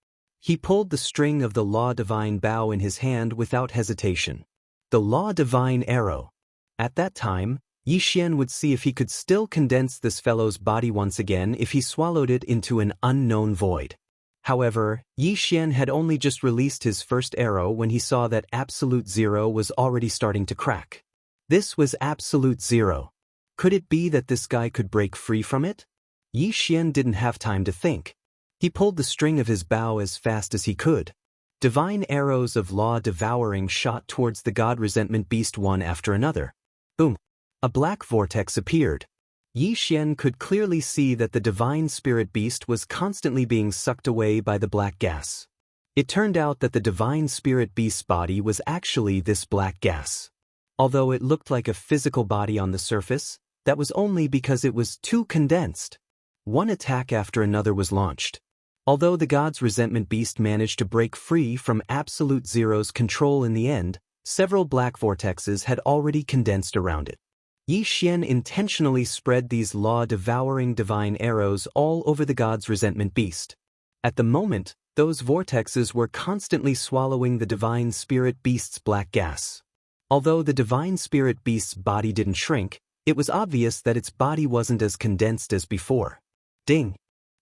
He pulled the string of the Law Divine Bow in his hand without hesitation. The Law Divine Arrow. At that time, Yi Xian would see if he could still condense this fellow's body once again if he swallowed it into an unknown void. However, Yi Xian had only just released his first arrow when he saw that Absolute Zero was already starting to crack. This was Absolute Zero. Could it be that this guy could break free from it? Yi Xian didn't have time to think. He pulled the string of his bow as fast as he could. Divine arrows of law devouring shot towards the god resentment beast one after another. Boom! A black vortex appeared. Yi Xian could clearly see that the divine spirit beast was constantly being sucked away by the black gas. It turned out that the divine spirit beast's body was actually this black gas. Although it looked like a physical body on the surface, that was only because it was too condensed. One attack after another was launched. Although the god's resentment beast managed to break free from Absolute Zero's control in the end, several black vortexes had already condensed around it. Yi Xian intentionally spread these law-devouring divine arrows all over the god's resentment beast. At the moment, those vortexes were constantly swallowing the divine spirit beast's black gas. Although the divine spirit beast's body didn't shrink, it was obvious that its body wasn't as condensed as before. Ding!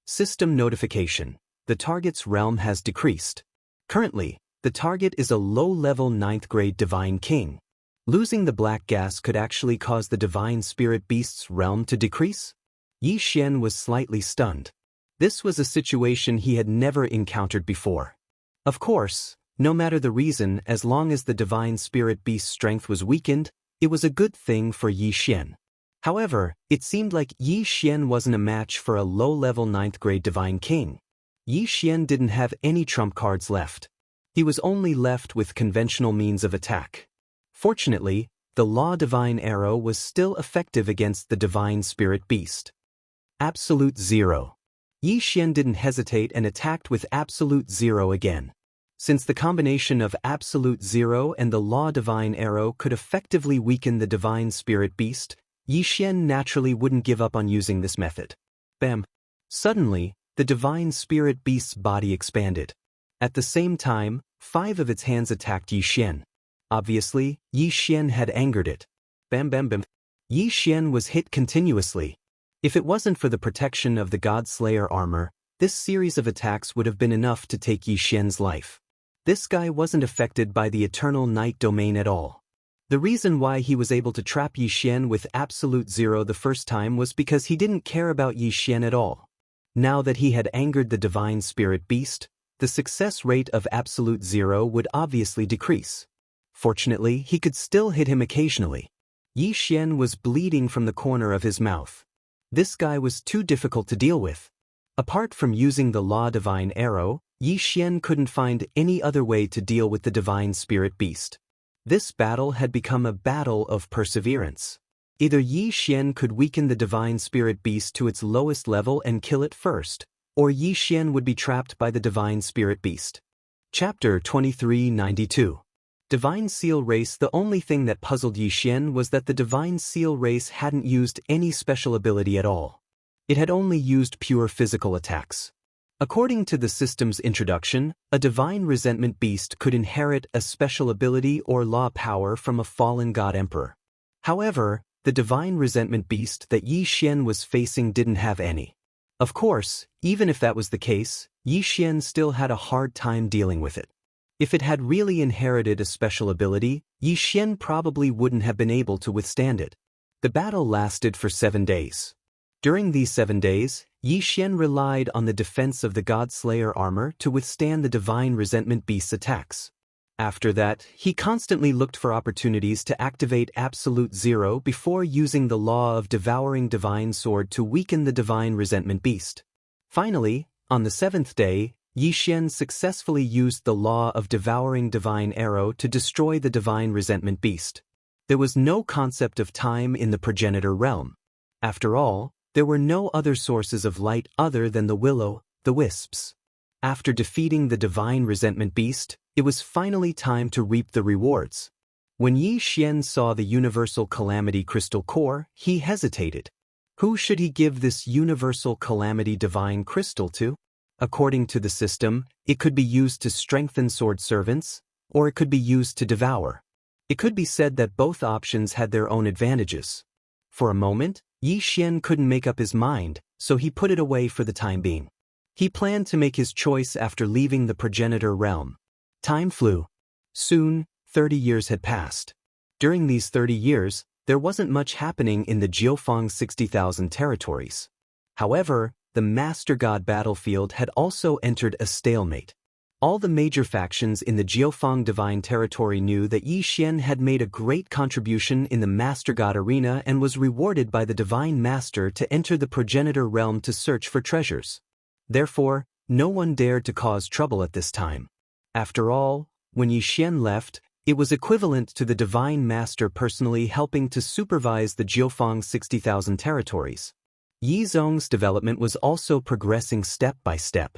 System notification. The target's realm has decreased. Currently, the target is a low-level 9th grade divine king. Losing the black gas could actually cause the divine spirit beast's realm to decrease? Yi Xian was slightly stunned. This was a situation he had never encountered before. Of course, no matter the reason, as long as the divine spirit beast's strength was weakened, it was a good thing for Yi Xian. However, it seemed like Yi Xian wasn't a match for a low-level 9th grade divine king. Yi Xian didn't have any trump cards left. He was only left with conventional means of attack. Fortunately, the Law Divine Arrow was still effective against the divine spirit beast. Absolute Zero. Yi Xian didn't hesitate and attacked with Absolute Zero again. Since the combination of Absolute Zero and the Law Divine Arrow could effectively weaken the divine spirit beast, Yi Xian naturally wouldn't give up on using this method. Bam! Suddenly, the divine spirit beast's body expanded. At the same time, 5 of its hands attacked Yi Xian. Obviously, Yi Xian had angered it. Bam bam bam. Yi Xian was hit continuously. If it wasn't for the protection of the God Slayer armor, this series of attacks would have been enough to take Yi Xian's life. This guy wasn't affected by the Eternal Night Domain at all. The reason why he was able to trap Yi Xian with Absolute Zero the first time was because he didn't care about Yi Xian at all. Now that he had angered the divine spirit beast, the success rate of Absolute Zero would obviously decrease. Fortunately, he could still hit him occasionally. Yi Xian was bleeding from the corner of his mouth. This guy was too difficult to deal with. Apart from using the Law Divine Arrow, Yi Xian couldn't find any other way to deal with the divine spirit beast. This battle had become a battle of perseverance. Either Yi Xian could weaken the divine spirit beast to its lowest level and kill it first, or Yi Xian would be trapped by the divine spirit beast. Chapter 2392. Divine Seal Race. The only thing that puzzled Yi Xian was that the Divine Seal Race hadn't used any special ability at all. It had only used pure physical attacks. According to the system's introduction, a divine resentment beast could inherit a special ability or law power from a fallen god emperor. However, the divine resentment beast that Yi Xian was facing didn't have any. Of course, even if that was the case, Yi Xian still had a hard time dealing with it. If it had really inherited a special ability, Yi Xian probably wouldn't have been able to withstand it. The battle lasted for 7 days. During these 7 days, Yi Xian relied on the defense of the God-Slayer armor to withstand the Divine Resentment Beast's attacks. After that, he constantly looked for opportunities to activate Absolute Zero before using the Law of Devouring Divine Sword to weaken the Divine Resentment Beast. Finally, on the 7th day, Yi Xian successfully used the Law of Devouring Divine Arrow to destroy the Divine Resentment Beast. There was no concept of time in the progenitor realm. After all, there were no other sources of light other than the will-o'-the-wisps. After defeating the Divine Resentment Beast, it was finally time to reap the rewards. When Yi Xian saw the Universal Calamity Crystal Core, he hesitated. Who should he give this Universal Calamity Divine Crystal to? According to the system, it could be used to strengthen sword servants, or it could be used to devour. It could be said that both options had their own advantages. For a moment, Yi Xian couldn't make up his mind, so he put it away for the time being. He planned to make his choice after leaving the progenitor realm. Time flew. Soon, 30 years had passed. During these 30 years, there wasn't much happening in the Jiufeng 60,000 territories. However, the Master God battlefield had also entered a stalemate. All the major factions in the Jiufeng Divine Territory knew that Yi Xian had made a great contribution in the Master God arena and was rewarded by the Divine Master to enter the progenitor realm to search for treasures. Therefore, no one dared to cause trouble at this time. After all, when Yi Xian left, it was equivalent to the Divine Master personally helping to supervise the Jiufeng 60,000 territories. Yi Zhong's development was also progressing step by step.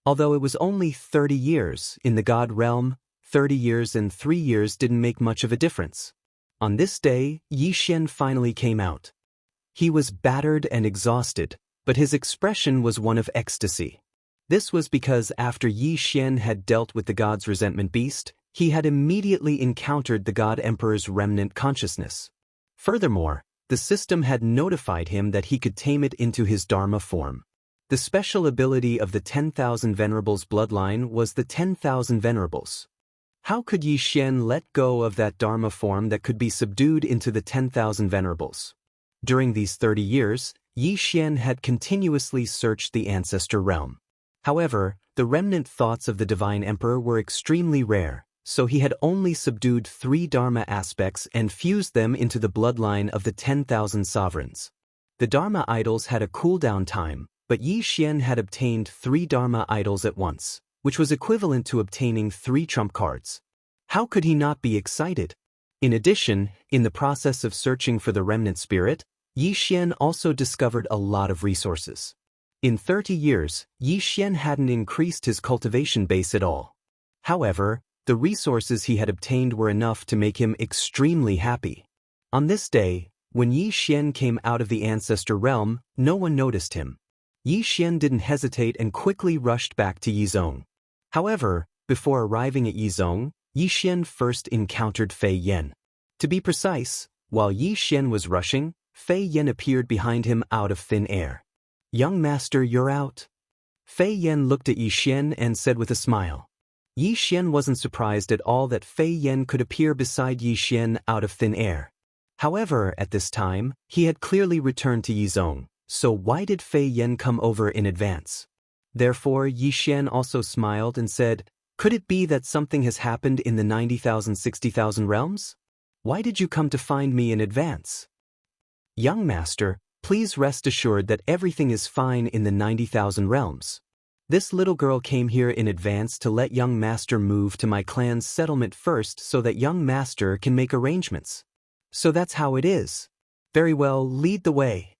Although it was only 30 years in the God realm, 30 years and 3 years didn't make much of a difference. On this day, Yi Xian finally came out. He was battered and exhausted, but his expression was one of ecstasy. This was because after Yi Xian had dealt with the God's Resentment Beast, he had immediately encountered the God Emperor's remnant consciousness. Furthermore, the system had notified him that he could tame it into his Dharma form. The special ability of the 10,000 Venerables bloodline was the 10,000 Venerables. How could Yi Xian let go of that Dharma form that could be subdued into the 10,000 Venerables? During these 30 years, Yi Xian had continuously searched the ancestor realm. However, the remnant thoughts of the Divine Emperor were extremely rare, so he had only subdued 3 Dharma aspects and fused them into the bloodline of the 10,000 sovereigns. The Dharma idols had a cooldown time, but Yi Xian had obtained 3 Dharma idols at once, which was equivalent to obtaining 3 trump cards. How could he not be excited? In addition, in the process of searching for the remnant spirit, Yi Xian also discovered a lot of resources. In 30 years, Yi Xian hadn't increased his cultivation base at all. However, the resources he had obtained were enough to make him extremely happy. On this day, when Yi Xian came out of the ancestor realm, no one noticed him. Yi Xian didn't hesitate and quickly rushed back to Yizhong. However, before arriving at Yizhong, Yi Xian first encountered Fei Yan. To be precise, while Yi Xian was rushing, Fei Yan appeared behind him out of thin air. "Young master, you're out." Fei Yan looked at Yi Xian and said with a smile. Yi Xian wasn't surprised at all that Fei Yan could appear beside Yi Xian out of thin air. However, at this time, he had clearly returned to Yizhong. So why did Fei Yan come over in advance? Therefore, Yi Xian also smiled and said, "Could it be that something has happened in the 90,000 60,000 realms? Why did you come to find me in advance?" "Young master, please rest assured that everything is fine in the 90,000 realms. This little girl came here in advance to let young master move to my clan's settlement first so that young master can make arrangements. So that's how it is. Very well, lead the way."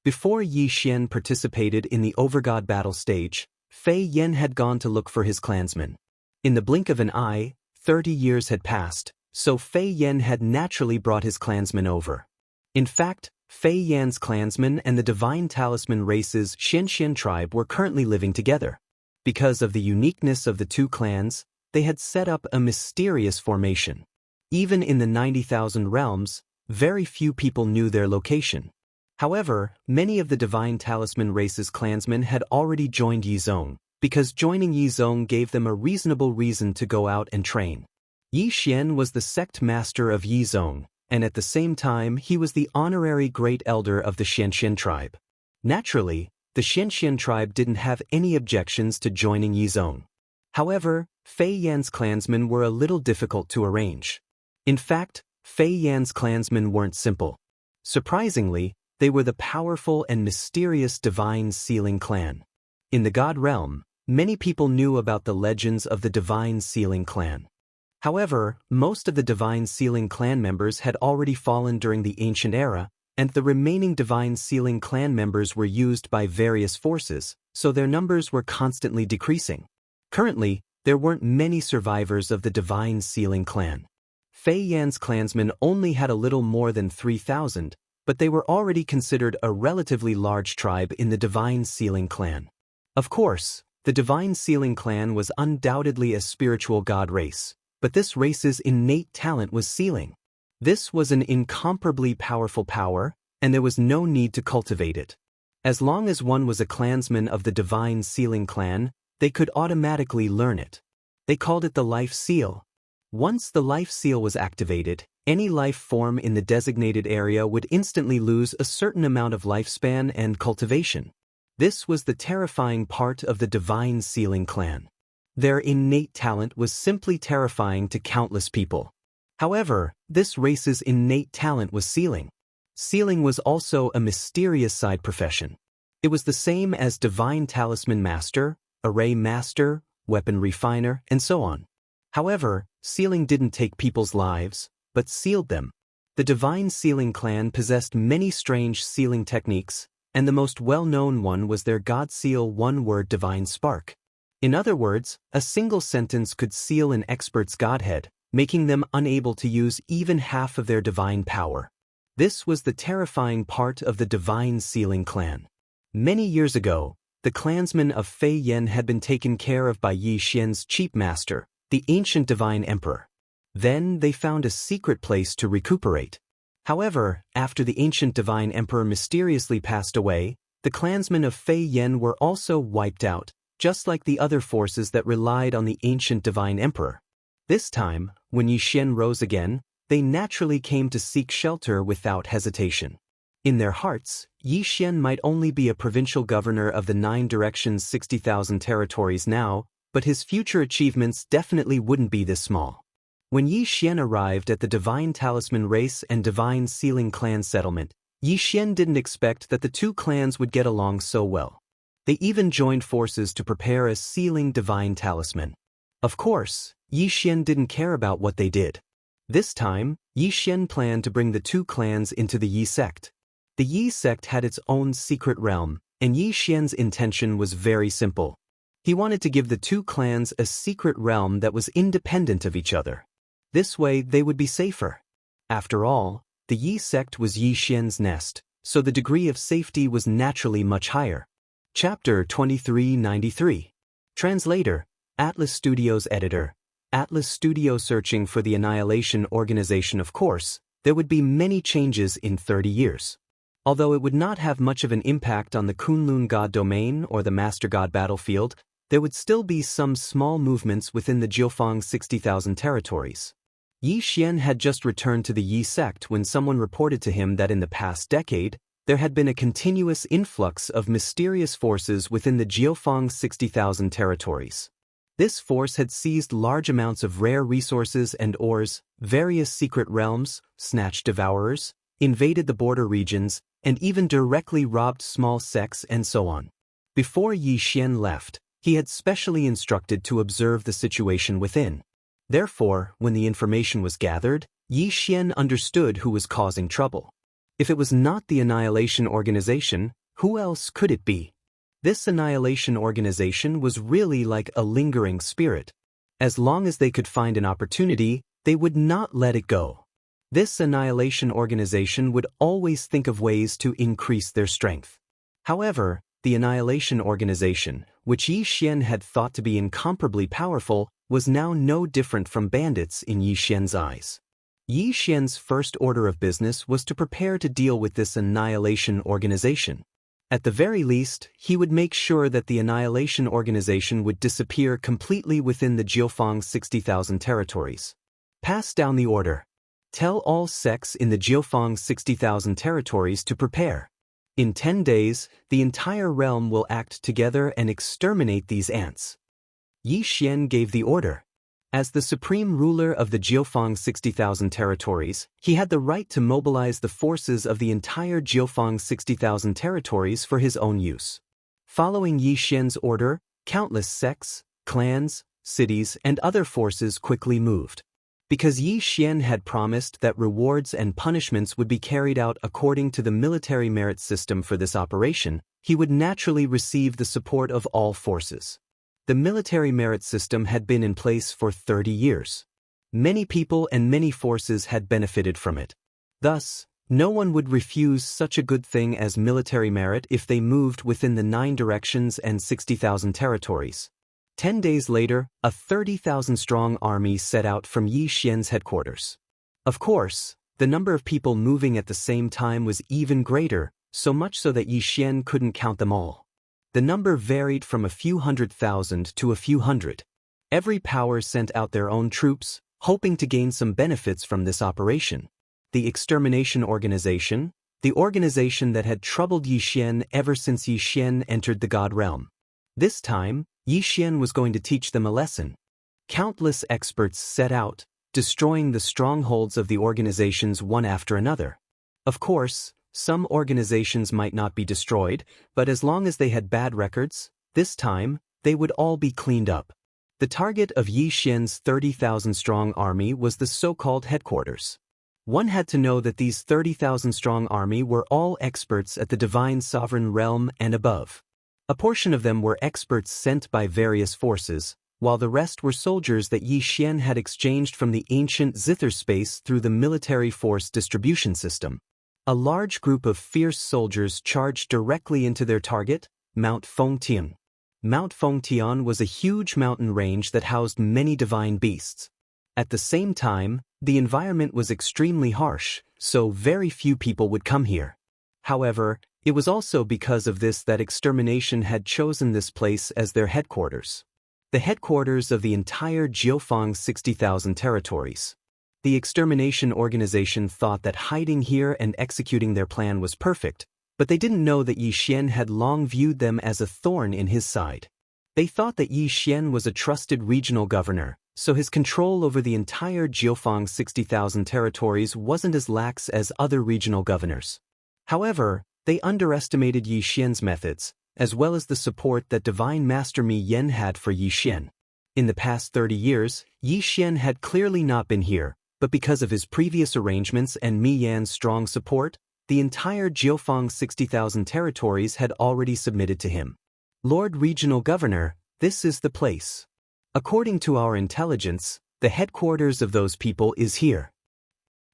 Before Yi Xian participated in the Overgod battle stage, Fei Yan had gone to look for his clansmen. In the blink of an eye, 30 years had passed, so Fei Yan had naturally brought his clansmen over. In fact, Fei Yan's clansmen and the Divine Talisman race's Xianxian tribe were currently living together. Because of the uniqueness of the two clans, they had set up a mysterious formation. Even in the 90,000 realms, very few people knew their location. However, many of the Divine Talisman race's clansmen had already joined Yizhong, because joining Yi Zong gave them a reasonable reason to go out and train. Yi Xian was the sect master of Yi Zong, and at the same time he was the honorary great elder of the Xianxian tribe. Naturally, the Xianxian tribe didn't have any objections to joining Yi Zong. However, Fei Yan's clansmen were a little difficult to arrange. In fact, Fei Yan's clansmen weren't simple. Surprisingly, they were the powerful and mysterious Divine Sealing clan. In the God realm, many people knew about the legends of the Divine Sealing clan. However, most of the Divine Sealing clan members had already fallen during the ancient era, and the remaining Divine Sealing clan members were used by various forces, so their numbers were constantly decreasing. Currently, there weren't many survivors of the Divine Sealing clan. Fei Yan's clansmen only had a little more than 3,000, but they were already considered a relatively large tribe in the Divine Sealing clan. Of course, the Divine Sealing clan was undoubtedly a spiritual god race, but this race's innate talent was sealing. This was an incomparably powerful power, and there was no need to cultivate it. As long as one was a clansman of the Divine Sealing clan, they could automatically learn it. They called it the Life Seal. Once the Life Seal was activated, any life form in the designated area would instantly lose a certain amount of lifespan and cultivation. This was the terrifying part of the Divine Sealing clan. Their innate talent was simply terrifying to countless people. However, this race's innate talent was sealing. Sealing was also a mysterious side profession. It was the same as Divine Talisman Master, Array Master, Weapon Refiner, and so on. However, sealing didn't take people's lives, but sealed them. The Divine Sealing clan possessed many strange sealing techniques, and the most well-known one was their God Seal one-word Divine Spark. In other words, a single sentence could seal an expert's godhead, making them unable to use even half of their divine power. This was the terrifying part of the Divine Sealing clan. Many years ago, the clansmen of Fei Yan had been taken care of by Yi Xian's chief master, the ancient Divine Emperor. Then they found a secret place to recuperate. However, after the ancient Divine Emperor mysteriously passed away, the clansmen of Fei Yan were also wiped out, just like the other forces that relied on the ancient Divine Emperor. This time, when Yi Xian rose again, they naturally came to seek shelter without hesitation. In their hearts, Yi Xian might only be a provincial governor of the 9 directions 60,000 territories now, but his future achievements definitely wouldn't be this small. When Yi Xian arrived at the Divine Talisman Race and Divine Sealing clan settlement, Yi Xian didn't expect that the two clans would get along so well. They even joined forces to prepare a sealing divine talisman. Of course, Yi Xian didn't care about what they did. This time, Yi Xian planned to bring the two clans into the Yi sect. The Yi sect had its own secret realm, and Yi Xian's intention was very simple. He wanted to give the two clans a secret realm that was independent of each other. This way they would be safer. After all, the Yi sect was Yi Xian's nest, so the degree of safety was naturally much higher. Chapter 2393. Translator, Atlas Studios Editor. Atlas Studio searching for the Annihilation Organization. Of course, there would be many changes in 30 years. Although it would not have much of an impact on the Kunlun God domain or the Master God battlefield, there would still be some small movements within the Jiufang 60,000 territories. Yi Xian had just returned to the Yi sect when someone reported to him that in the past decade, there had been a continuous influx of mysterious forces within the Jiufang 60,000 territories. This force had seized large amounts of rare resources and ores, various secret realms, snatched devourers, invaded the border regions, and even directly robbed small sects and so on. Before Yi Xian left, he had specially instructed to observe the situation within. Therefore, when the information was gathered, Yi Xian understood who was causing trouble. If it was not the Annihilation Organization, who else could it be? This Annihilation Organization was really like a lingering spirit. As long as they could find an opportunity, they would not let it go. This Annihilation Organization would always think of ways to increase their strength. However, the Annihilation Organization, which Yi Xian had thought to be incomparably powerful, was now no different from bandits in Yi Xian's eyes. Yi Xian's first order of business was to prepare to deal with this Annihilation Organization. At the very least, he would make sure that the Annihilation Organization would disappear completely within the Jiufeng 60,000 territories. Pass down the order. Tell all sects in the Jiufeng 60,000 territories to prepare. In 10 days, the entire realm will act together and exterminate these ants. Yi Xian gave the order. As the supreme ruler of the Jiufeng 60,000 territories, he had the right to mobilize the forces of the entire Jiufeng 60,000 territories for his own use. Following Yi Xian's order, countless sects, clans, cities, and other forces quickly moved. Because Yi Xian had promised that rewards and punishments would be carried out according to the military merit system for this operation, he would naturally receive the support of all forces. The military merit system had been in place for 30 years. Many people and many forces had benefited from it. Thus, no one would refuse such a good thing as military merit if they moved within the 9 directions and 60,000 territories. 10 days later, a 30,000-strong army set out from Yi Xian's headquarters. Of course, the number of people moving at the same time was even greater, so much so that Yi Xian couldn't count them all. The number varied from a few 100,000 to a few hundred. Every power sent out their own troops, hoping to gain some benefits from this operation. The Extermination Organization, the organization that had troubled Yi Xian ever since Yi Xian entered the God realm. This time, Yi Xian was going to teach them a lesson. Countless experts set out, destroying the strongholds of the organizations one after another. Of course, some organizations might not be destroyed, but as long as they had bad records, this time, they would all be cleaned up. The target of Yi Xian's 30,000-strong army was the so-called headquarters. One had to know that these 30,000-strong army were all experts at the divine sovereign realm and above. A portion of them were experts sent by various forces, while the rest were soldiers that Yi Xian had exchanged from the ancient zither space through the military force distribution system. A large group of fierce soldiers charged directly into their target, Mount Fengtian. Mount Fengtian was a huge mountain range that housed many divine beasts. At the same time, the environment was extremely harsh, so very few people would come here. However, it was also because of this that extermination had chosen this place as their headquarters. The headquarters of the entire Jiufeng 60,000 territories. The Extermination Organization thought that hiding here and executing their plan was perfect, but they didn't know that Yi Xian had long viewed them as a thorn in his side. They thought that Yi Xian was a trusted regional governor, so his control over the entire Jiufeng 60,000 territories wasn't as lax as other regional governors. However, they underestimated Yi Xian's methods, as well as the support that Divine Master Mi Yan had for Yi Xian. In the past 30 years, Yi Xian had clearly not been here, but because of his previous arrangements and Mi Yan's strong support, the entire Jiufeng 60,000 territories had already submitted to him. Lord Regional Governor, this is the place. According to our intelligence, the headquarters of those people is here.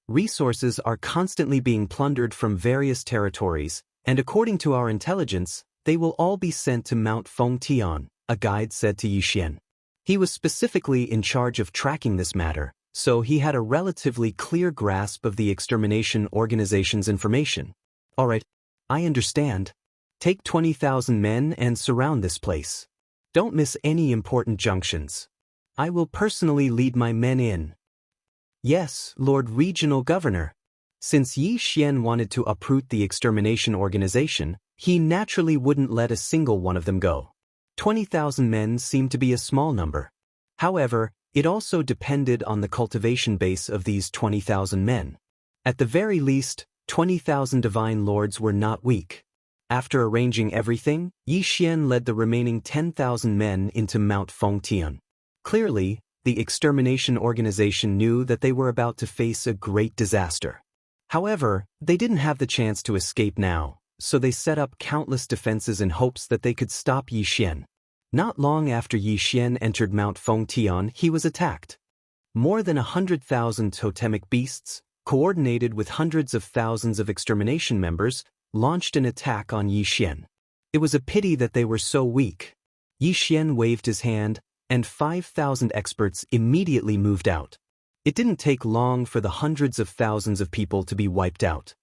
Resources are constantly being plundered from various territories, and according to our intelligence, they will all be sent to Mount Fengtian, a guide said to Yi Xian. He was specifically in charge of tracking this matter, so he had a relatively clear grasp of the Extermination Organization's information. All right, I understand. Take 20,000 men and surround this place. Don't miss any important junctions. I will personally lead my men in. Yes, Lord Regional Governor. Since Yi Xian wanted to uproot the Extermination Organization, he naturally wouldn't let a single one of them go. 20,000 men seemed to be a small number. However, it also depended on the cultivation base of these 20,000 men. At the very least, 20,000 divine lords were not weak. After arranging everything, Yi Xian led the remaining 10,000 men into Mount Fengtian. Clearly, the Extermination Organization knew that they were about to face a great disaster. However, they didn't have the chance to escape now, so they set up countless defenses in hopes that they could stop Yi Xian. Not long after Yi Xian entered Mount Fengtian, he was attacked. More than 100,000 totemic beasts, coordinated with hundreds of thousands of extermination members, launched an attack on Yi Xian. It was a pity that they were so weak. Yi Xian waved his hand, and 5,000 experts immediately moved out. It didn't take long for the hundreds of thousands of people to be wiped out.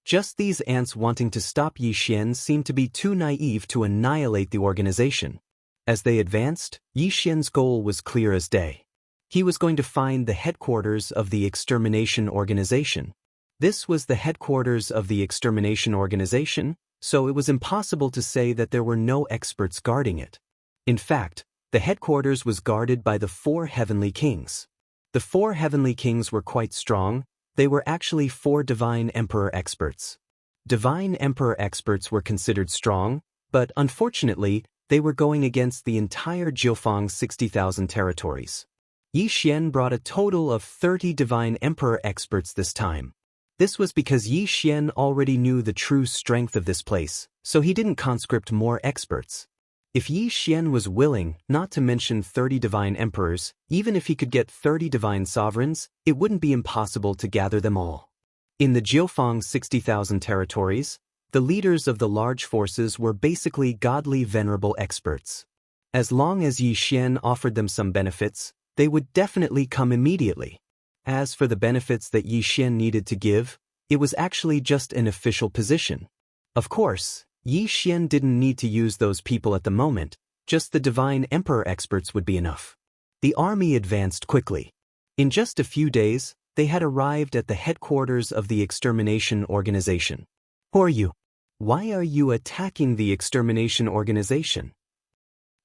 Just these ants wanting to stop Yi Xian seemed to be too naive to annihilate the organization. As they advanced, Yi Xian's goal was clear as day. He was going to find the headquarters of the extermination organization. This was the headquarters of the extermination organization, so it was impossible to say that there were no experts guarding it. In fact, the headquarters was guarded by the 4 heavenly kings. The 4 heavenly kings were quite strong. They were actually 4 divine emperor experts. Divine emperor experts were considered strong, but unfortunately, they were going against the entire Jiufang 60,000 territories. Yi Xian brought a total of 30 divine emperor experts this time. This was because Yi Xian already knew the true strength of this place, so he didn't conscript more experts. If Yi Xian was willing, not to mention 30 divine emperors, even if he could get 30 divine sovereigns, it wouldn't be impossible to gather them all. In the Jiufang 60,000 territories, the leaders of the large forces were basically godly venerable experts. As long as Yi Xian offered them some benefits, they would definitely come immediately. As for the benefits that Yi Xian needed to give, it was actually just an official position. Of course, Yi Xian didn't need to use those people at the moment, just the divine emperor experts would be enough. The army advanced quickly. In just a few days, they had arrived at the headquarters of the extermination organization. Who are you? Why are you attacking the extermination organization?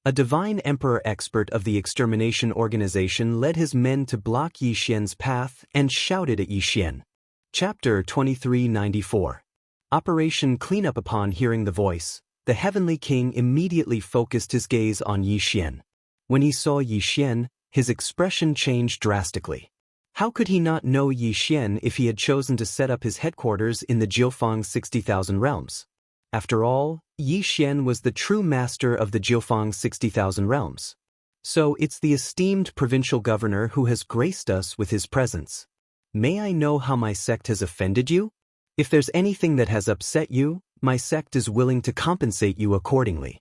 A divine emperor expert of the extermination organization led his men to block Yi Xian's path and shouted at Yi Xian. Chapter 2394. Operation Cleanup. Upon hearing the voice, the heavenly king immediately focused his gaze on Yi Xian. When he saw Yi Xian, his expression changed drastically. How could he not know Yi Xian if he had chosen to set up his headquarters in the Jiufang 60,000 realms? After all, Yi Xian was the true master of the Jiufang 60,000 realms. So it's the esteemed provincial governor who has graced us with his presence. May I know how my sect has offended you? If there's anything that has upset you, my sect is willing to compensate you accordingly.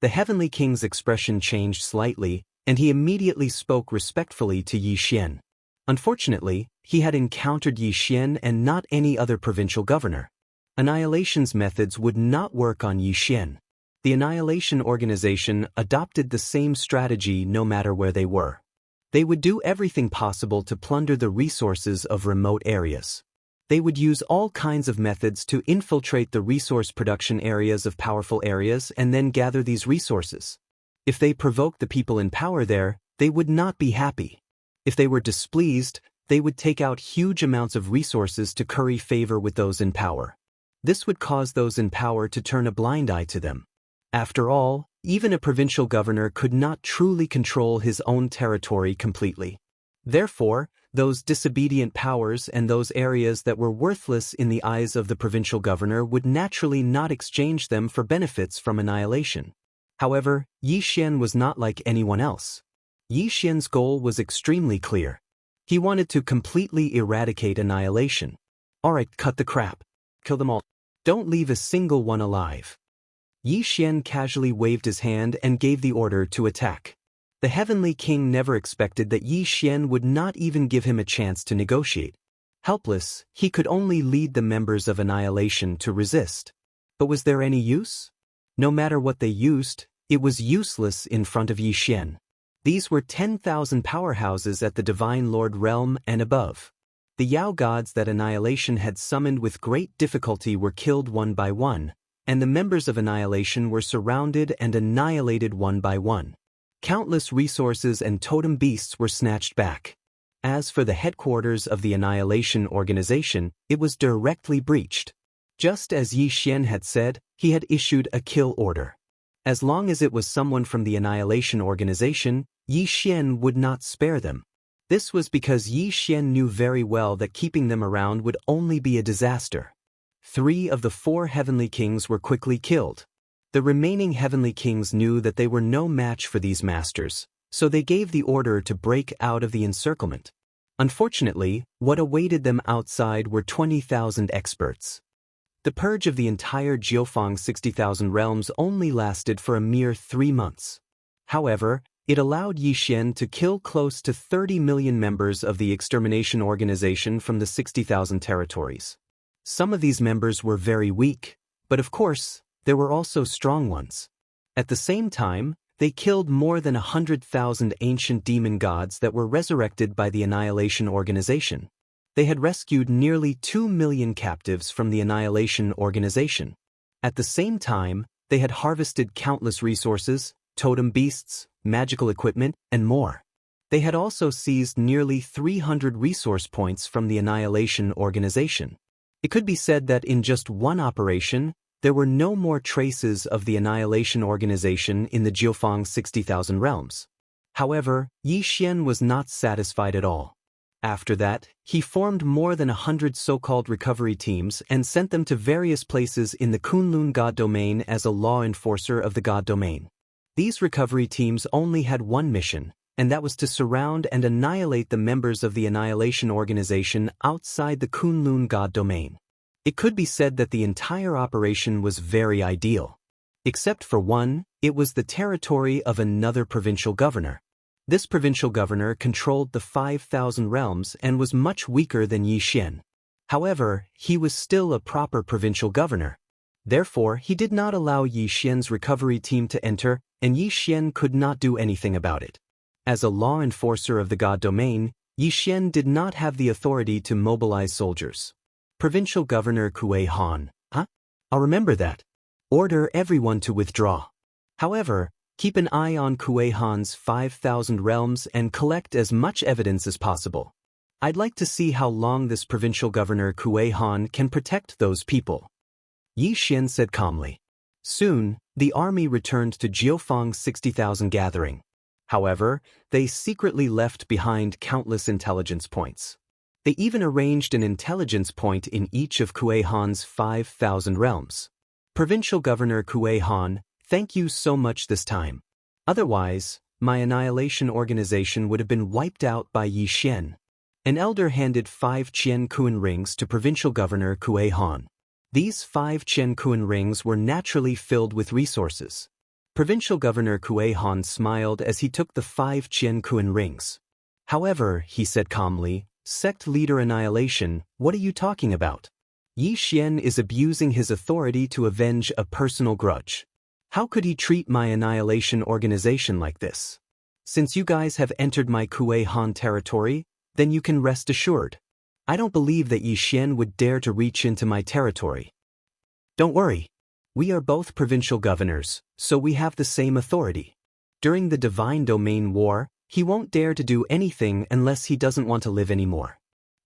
The heavenly king's expression changed slightly, and he immediately spoke respectfully to Yi Xian. Unfortunately, he had encountered Yi Xian and not any other provincial governor. Annihilation's methods would not work on Yi Xian. The Annihilation Organization adopted the same strategy no matter where they were. They would do everything possible to plunder the resources of remote areas. They would use all kinds of methods to infiltrate the resource production areas of powerful areas and then gather these resources. If they provoked the people in power there, they would not be happy. If they were displeased, they would take out huge amounts of resources to curry favor with those in power. This would cause those in power to turn a blind eye to them. After all, even a provincial governor could not truly control his own territory completely. Therefore, those disobedient powers and those areas that were worthless in the eyes of the provincial governor would naturally not exchange them for benefits from annihilation. However, Yi Xian was not like anyone else. Yi Xian's goal was extremely clear. He wanted to completely eradicate annihilation. Alright, cut the crap. Kill them all. Don't leave a single one alive. Yi Xian casually waved his hand and gave the order to attack. The heavenly king never expected that Yi Xian would not even give him a chance to negotiate. Helpless, he could only lead the members of Annihilation to resist. But was there any use? No matter what they used, it was useless in front of Yi Xian. These were 10,000 powerhouses at the Divine Lord realm and above. The Yao gods that Annihilation had summoned with great difficulty were killed one by one, and the members of Annihilation were surrounded and annihilated one by one. Countless resources and totem beasts were snatched back. As for the headquarters of the Annihilation Organization, it was directly breached. Just as Yi Xian had said, he had issued a kill order. As long as it was someone from the Annihilation Organization, Yi Xian would not spare them. This was because Yi Xian knew very well that keeping them around would only be a disaster. 3 of the 4 heavenly kings were quickly killed. The remaining heavenly kings knew that they were no match for these masters, so they gave the order to break out of the encirclement. Unfortunately, what awaited them outside were 20,000 experts. The purge of the entire Jiufang 60,000 realms only lasted for a mere 3 months. However, it allowed Yi Xian to kill close to 30 million members of the extermination organization from the 60,000 territories. Some of these members were very weak, but of course, there were also strong ones. At the same time, they killed more than 100,000 ancient demon gods that were resurrected by the Annihilation Organization. They had rescued nearly 2 million captives from the Annihilation Organization. At the same time, they had harvested countless resources, totem beasts, magical equipment, and more. They had also seized nearly 300 resource points from the Annihilation Organization. It could be said that in just one operation, there were no more traces of the Annihilation Organization in the Jiufang 60,000 realms. However, Yi Xian was not satisfied at all. After that, he formed more than 100 so-called recovery teams and sent them to various places in the Kunlun God domain as a law enforcer of the God domain. These recovery teams only had one mission, and that was to surround and annihilate the members of the Annihilation Organization outside the Kunlun God domain. It could be said that the entire operation was very ideal. Except for one, it was the territory of another provincial governor. This provincial governor controlled the 5,000 realms and was much weaker than Yi Xian. However, he was still a proper provincial governor. Therefore, he did not allow Yi Xian's recovery team to enter, and Yi Xian could not do anything about it. As a law enforcer of the God domain, Yi Xian did not have the authority to mobilize soldiers. Provincial Governor Kuei Han, I'll remember that. Order everyone to withdraw. However, keep an eye on Kuei Han's 5,000 realms and collect as much evidence as possible. I'd like to see how long this provincial governor Kuei Han can protect those people. Yi Xian said calmly. Soon, the army returned to Jiufang 60,000 gathering. However, they secretly left behind countless intelligence points. They even arranged an intelligence point in each of Kuei Han's 5,000 realms. Provincial Governor Kuei Han, thank you so much this time. Otherwise, my Annihilation Organization would have been wiped out by Yi Xian. An elder handed 5 Qian Kuan rings to Provincial Governor Kuei Han. These 5 Qian Kuan rings were naturally filled with resources. Provincial Governor Kuei Han smiled as he took the 5 Qian Kuan rings. However, he said calmly, Sect Leader Annihilation, what are you talking about? Yi Xian is abusing his authority to avenge a personal grudge. How could he treat my Annihilation Organization like this? Since you guys have entered my Kuei Han territory, then you can rest assured. I don't believe that Yi Xian would dare to reach into my territory. Don't worry. We are both provincial governors, so we have the same authority. During the Divine Domain War, he won't dare to do anything unless he doesn't want to live anymore.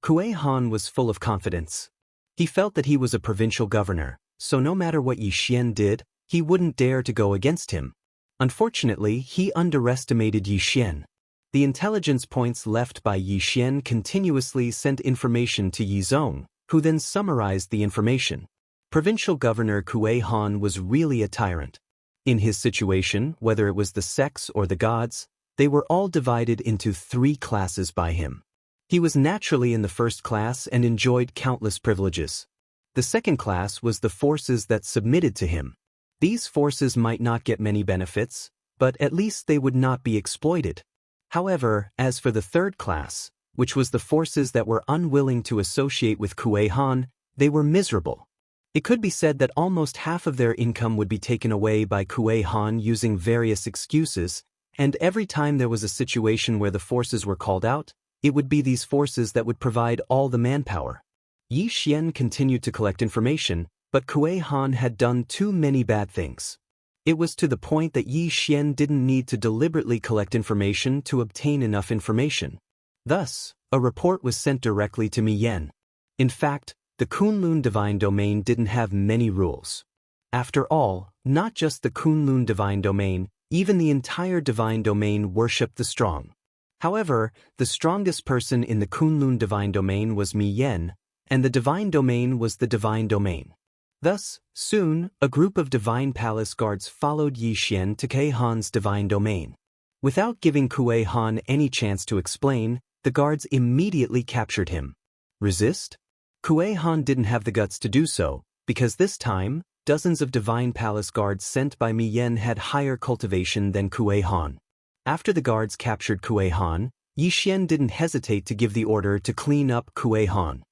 Kuei Han was full of confidence. He felt that he was a provincial governor, so no matter what Yi Xian did, he wouldn't dare to go against him. Unfortunately, he underestimated Yi Xian. The intelligence points left by Yi Xian continuously sent information to Yi Zong, who then summarized the information. Provincial Governor Kuei Han was really a tyrant. In his situation, whether it was the sects or the gods, they were all divided into 3 classes by him. He was naturally in the first class and enjoyed countless privileges. The second class was the forces that submitted to him. These forces might not get many benefits, but at least they would not be exploited. However, as for the third class, which was the forces that were unwilling to associate with Kuei Han, they were miserable. It could be said that almost half of their income would be taken away by Kuei Han using various excuses, and every time there was a situation where the forces were called out, it would be these forces that would provide all the manpower. Yi Xian continued to collect information, but Kuei Han had done too many bad things. It was to the point that Yi Xian didn't need to deliberately collect information to obtain enough information. Thus, a report was sent directly to Mi Yen. In fact, the Kunlun Divine Domain didn't have many rules. After all, not just the Kunlun Divine Domain, even the entire Divine Domain worshipped the strong. However, the strongest person in the Kunlun Divine Domain was Mi Yen, and the Divine Domain was the Divine Domain. Thus, soon, a group of Divine Palace guards followed Yi Xian to Kuei Han's Divine Domain. Without giving Kuei Han any chance to explain, the guards immediately captured him. Resist? Kuei Han didn't have the guts to do so, because this time, dozens of Divine Palace guards sent by Mi Yen had higher cultivation than Kuei Han. After the guards captured Kuei Han, Yi Xian didn't hesitate to give the order to clean up Kuei Han.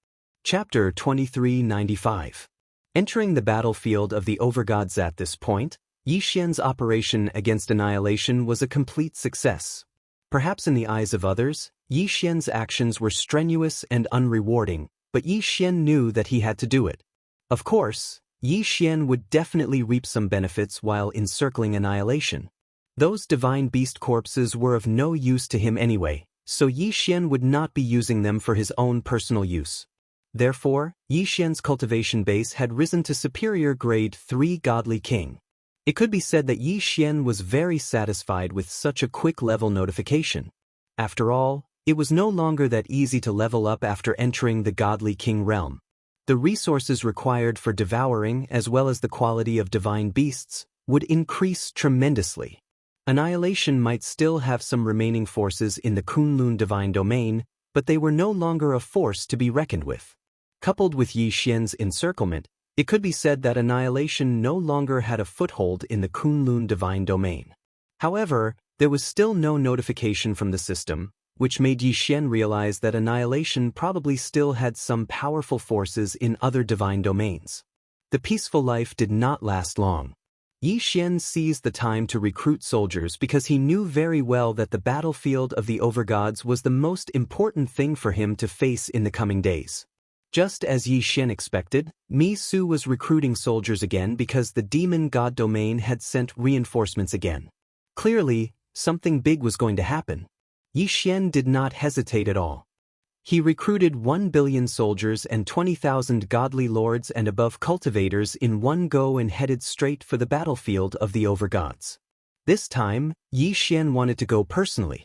Chapter 2395. Entering the battlefield of the overgods. At this point, Yi Xian's operation against annihilation was a complete success. Perhaps in the eyes of others, Yi Xian's actions were strenuous and unrewarding, but Yi Xian knew that he had to do it. Of course, Yi Xian would definitely reap some benefits while encircling annihilation. Those divine beast corpses were of no use to him anyway, so Yi Xian would not be using them for his own personal use. Therefore, Yi Xian's cultivation base had risen to superior grade 3 godly king. It could be said that Yi Xian was very satisfied with such a quick level notification. After all, it was no longer that easy to level up after entering the godly king realm. The resources required for devouring as well as the quality of divine beasts would increase tremendously. Annihilation might still have some remaining forces in the Kunlun divine domain, but they were no longer a force to be reckoned with. Coupled with Yi Xian's encirclement, it could be said that annihilation no longer had a foothold in the Kunlun divine domain. However, there was still no notification from the system, which made Yi Xian realize that annihilation probably still had some powerful forces in other divine domains. The peaceful life did not last long. Yi Xian seized the time to recruit soldiers because he knew very well that the battlefield of the overgods was the most important thing for him to face in the coming days. Just as Yi Xian expected, Mi Su was recruiting soldiers again because the demon god domain had sent reinforcements again. Clearly, something big was going to happen. Yi Xian did not hesitate at all. He recruited 1 billion soldiers and 20,000 godly lords and above cultivators in one go and headed straight for the battlefield of the overgods. This time, Yi Xian wanted to go personally.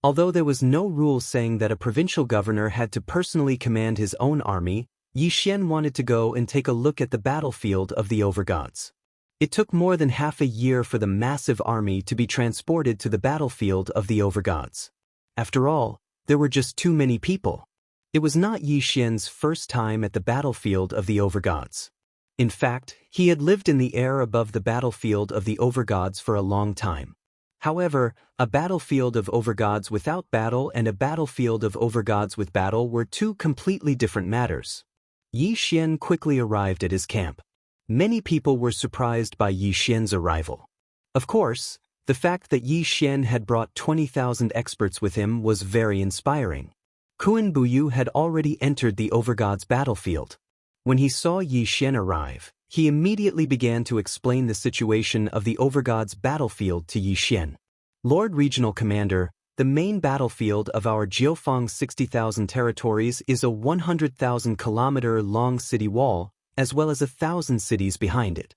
Although there was no rule saying that a provincial governor had to personally command his own army, Yi Xian wanted to go and take a look at the battlefield of the overgods. It took more than half a year for the massive army to be transported to the battlefield of the overgods. After all, there were just too many people. It was not Yi Xian's first time at the battlefield of the overgods. In fact, he had lived in the air above the battlefield of the overgods for a long time. However, a battlefield of overgods without battle and a battlefield of overgods with battle were two completely different matters. Yi Xian quickly arrived at his camp. Many people were surprised by Yi Xian's arrival. Of course, the fact that Yi Xian had brought 20,000 experts with him was very inspiring. Kuan Buyu had already entered the overgods battlefield. When he saw Yi Xian arrive, he immediately began to explain the situation of the overgods battlefield to Yi Xian. Lord Regional Commander, the main battlefield of our Jiufeng 60,000 territories is a 100,000-kilometer-long city wall, as well as 1,000 cities behind it.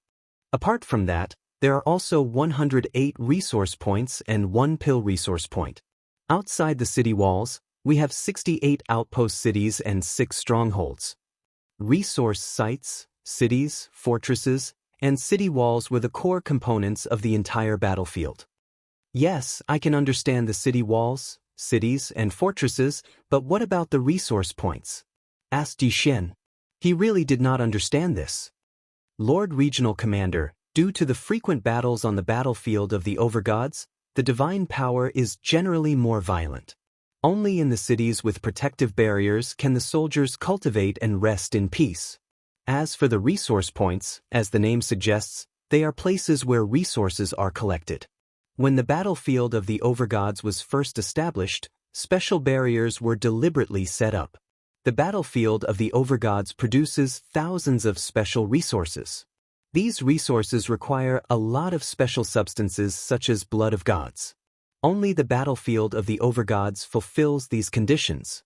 Apart from that, there are also 108 resource points and 1 pill resource point. Outside the city walls, we have 68 outpost cities and 6 strongholds. Resource sites, cities, fortresses, and city walls were the core components of the entire battlefield. Yes, I can understand the city walls, cities, and fortresses, but what about the resource points? Asked Yi Xian. He really did not understand this. Lord Regional Commander, due to the frequent battles on the battlefield of the overgods, the divine power is generally more violent. Only in the cities with protective barriers can the soldiers cultivate and rest in peace. As for the resource points, as the name suggests, they are places where resources are collected. When the battlefield of the overgods was first established, special barriers were deliberately set up. The battlefield of the overgods produces thousands of special resources. These resources require a lot of special substances such as blood of gods. Only the battlefield of the overgods fulfills these conditions.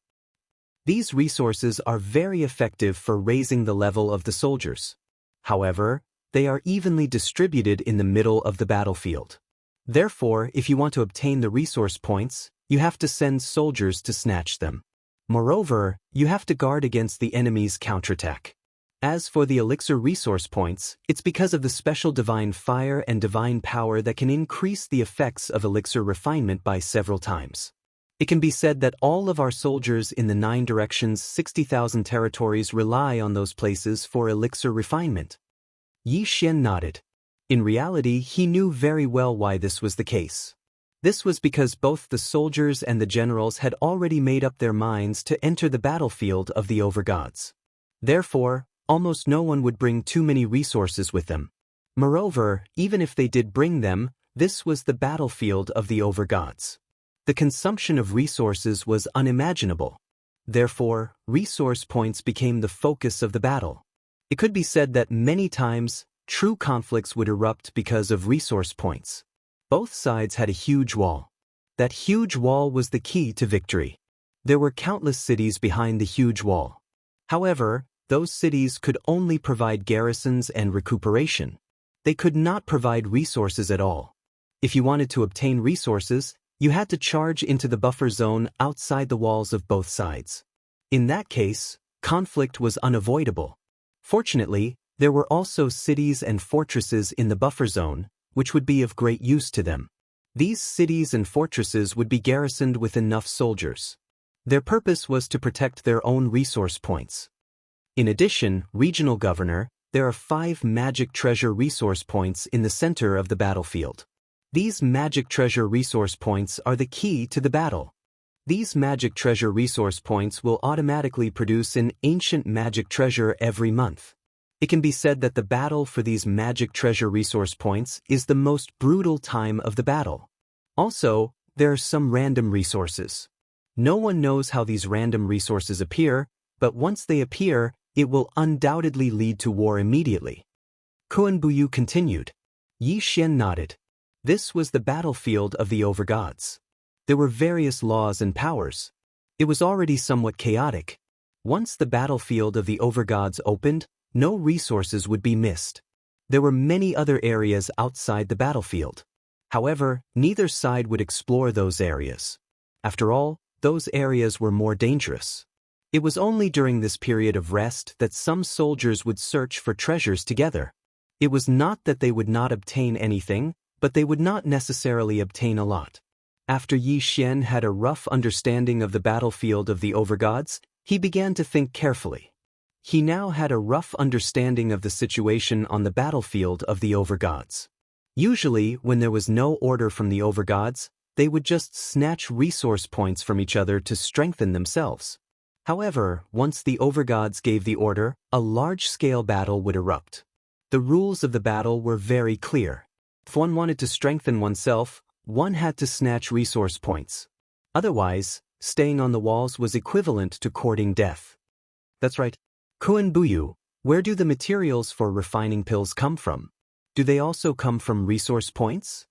These resources are very effective for raising the level of the soldiers. However, they are evenly distributed in the middle of the battlefield. Therefore, if you want to obtain the resource points, you have to send soldiers to snatch them. Moreover, you have to guard against the enemy's counterattack. As for the elixir resource points, it's because of the special divine fire and divine power that can increase the effects of elixir refinement by several times. It can be said that all of our soldiers in the 9 directions 60,000 territories rely on those places for elixir refinement. Yi Xian nodded. In reality, he knew very well why this was the case. This was because both the soldiers and the generals had already made up their minds to enter the battlefield of the overgods. Therefore, almost no one would bring too many resources with them. Moreover, even if they did bring them, this was the battlefield of the overgods. The consumption of resources was unimaginable. Therefore, resource points became the focus of the battle. It could be said that many times, true conflicts would erupt because of resource points. Both sides had a huge wall. That huge wall was the key to victory. There were countless cities behind the huge wall. However, those cities could only provide garrisons and recuperation. They could not provide resources at all. If you wanted to obtain resources, you had to charge into the buffer zone outside the walls of both sides. In that case, conflict was unavoidable. Fortunately, there were also cities and fortresses in the buffer zone, which would be of great use to them. These cities and fortresses would be garrisoned with enough soldiers. Their purpose was to protect their own resource points. In addition, regional governor, there are 5 magic treasure resource points in the center of the battlefield. These magic treasure resource points are the key to the battle. These magic treasure resource points will automatically produce an ancient magic treasure every month. It can be said that the battle for these magic treasure resource points is the most brutal time of the battle. Also, there are some random resources. No one knows how these random resources appear, but once they appear, it will undoubtedly lead to war immediately. Kuan Buyu continued. Yi Xian nodded. This was the battlefield of the overgods. There were various laws and powers. It was already somewhat chaotic. Once the battlefield of the overgods opened, no resources would be missed. There were many other areas outside the battlefield. However, neither side would explore those areas. After all, those areas were more dangerous. It was only during this period of rest that some soldiers would search for treasures together. It was not that they would not obtain anything, but they would not necessarily obtain a lot. After Yi Xian had a rough understanding of the battlefield of the overgods, he began to think carefully. He now had a rough understanding of the situation on the battlefield of the overgods. Usually, when there was no order from the overgods, they would just snatch resource points from each other to strengthen themselves. However, once the overgods gave the order, a large-scale battle would erupt. The rules of the battle were very clear. If one wanted to strengthen oneself, one had to snatch resource points. Otherwise, staying on the walls was equivalent to courting death. That's right. Kuan Buyu, where do the materials for refining pills come from? Do they also come from resource points?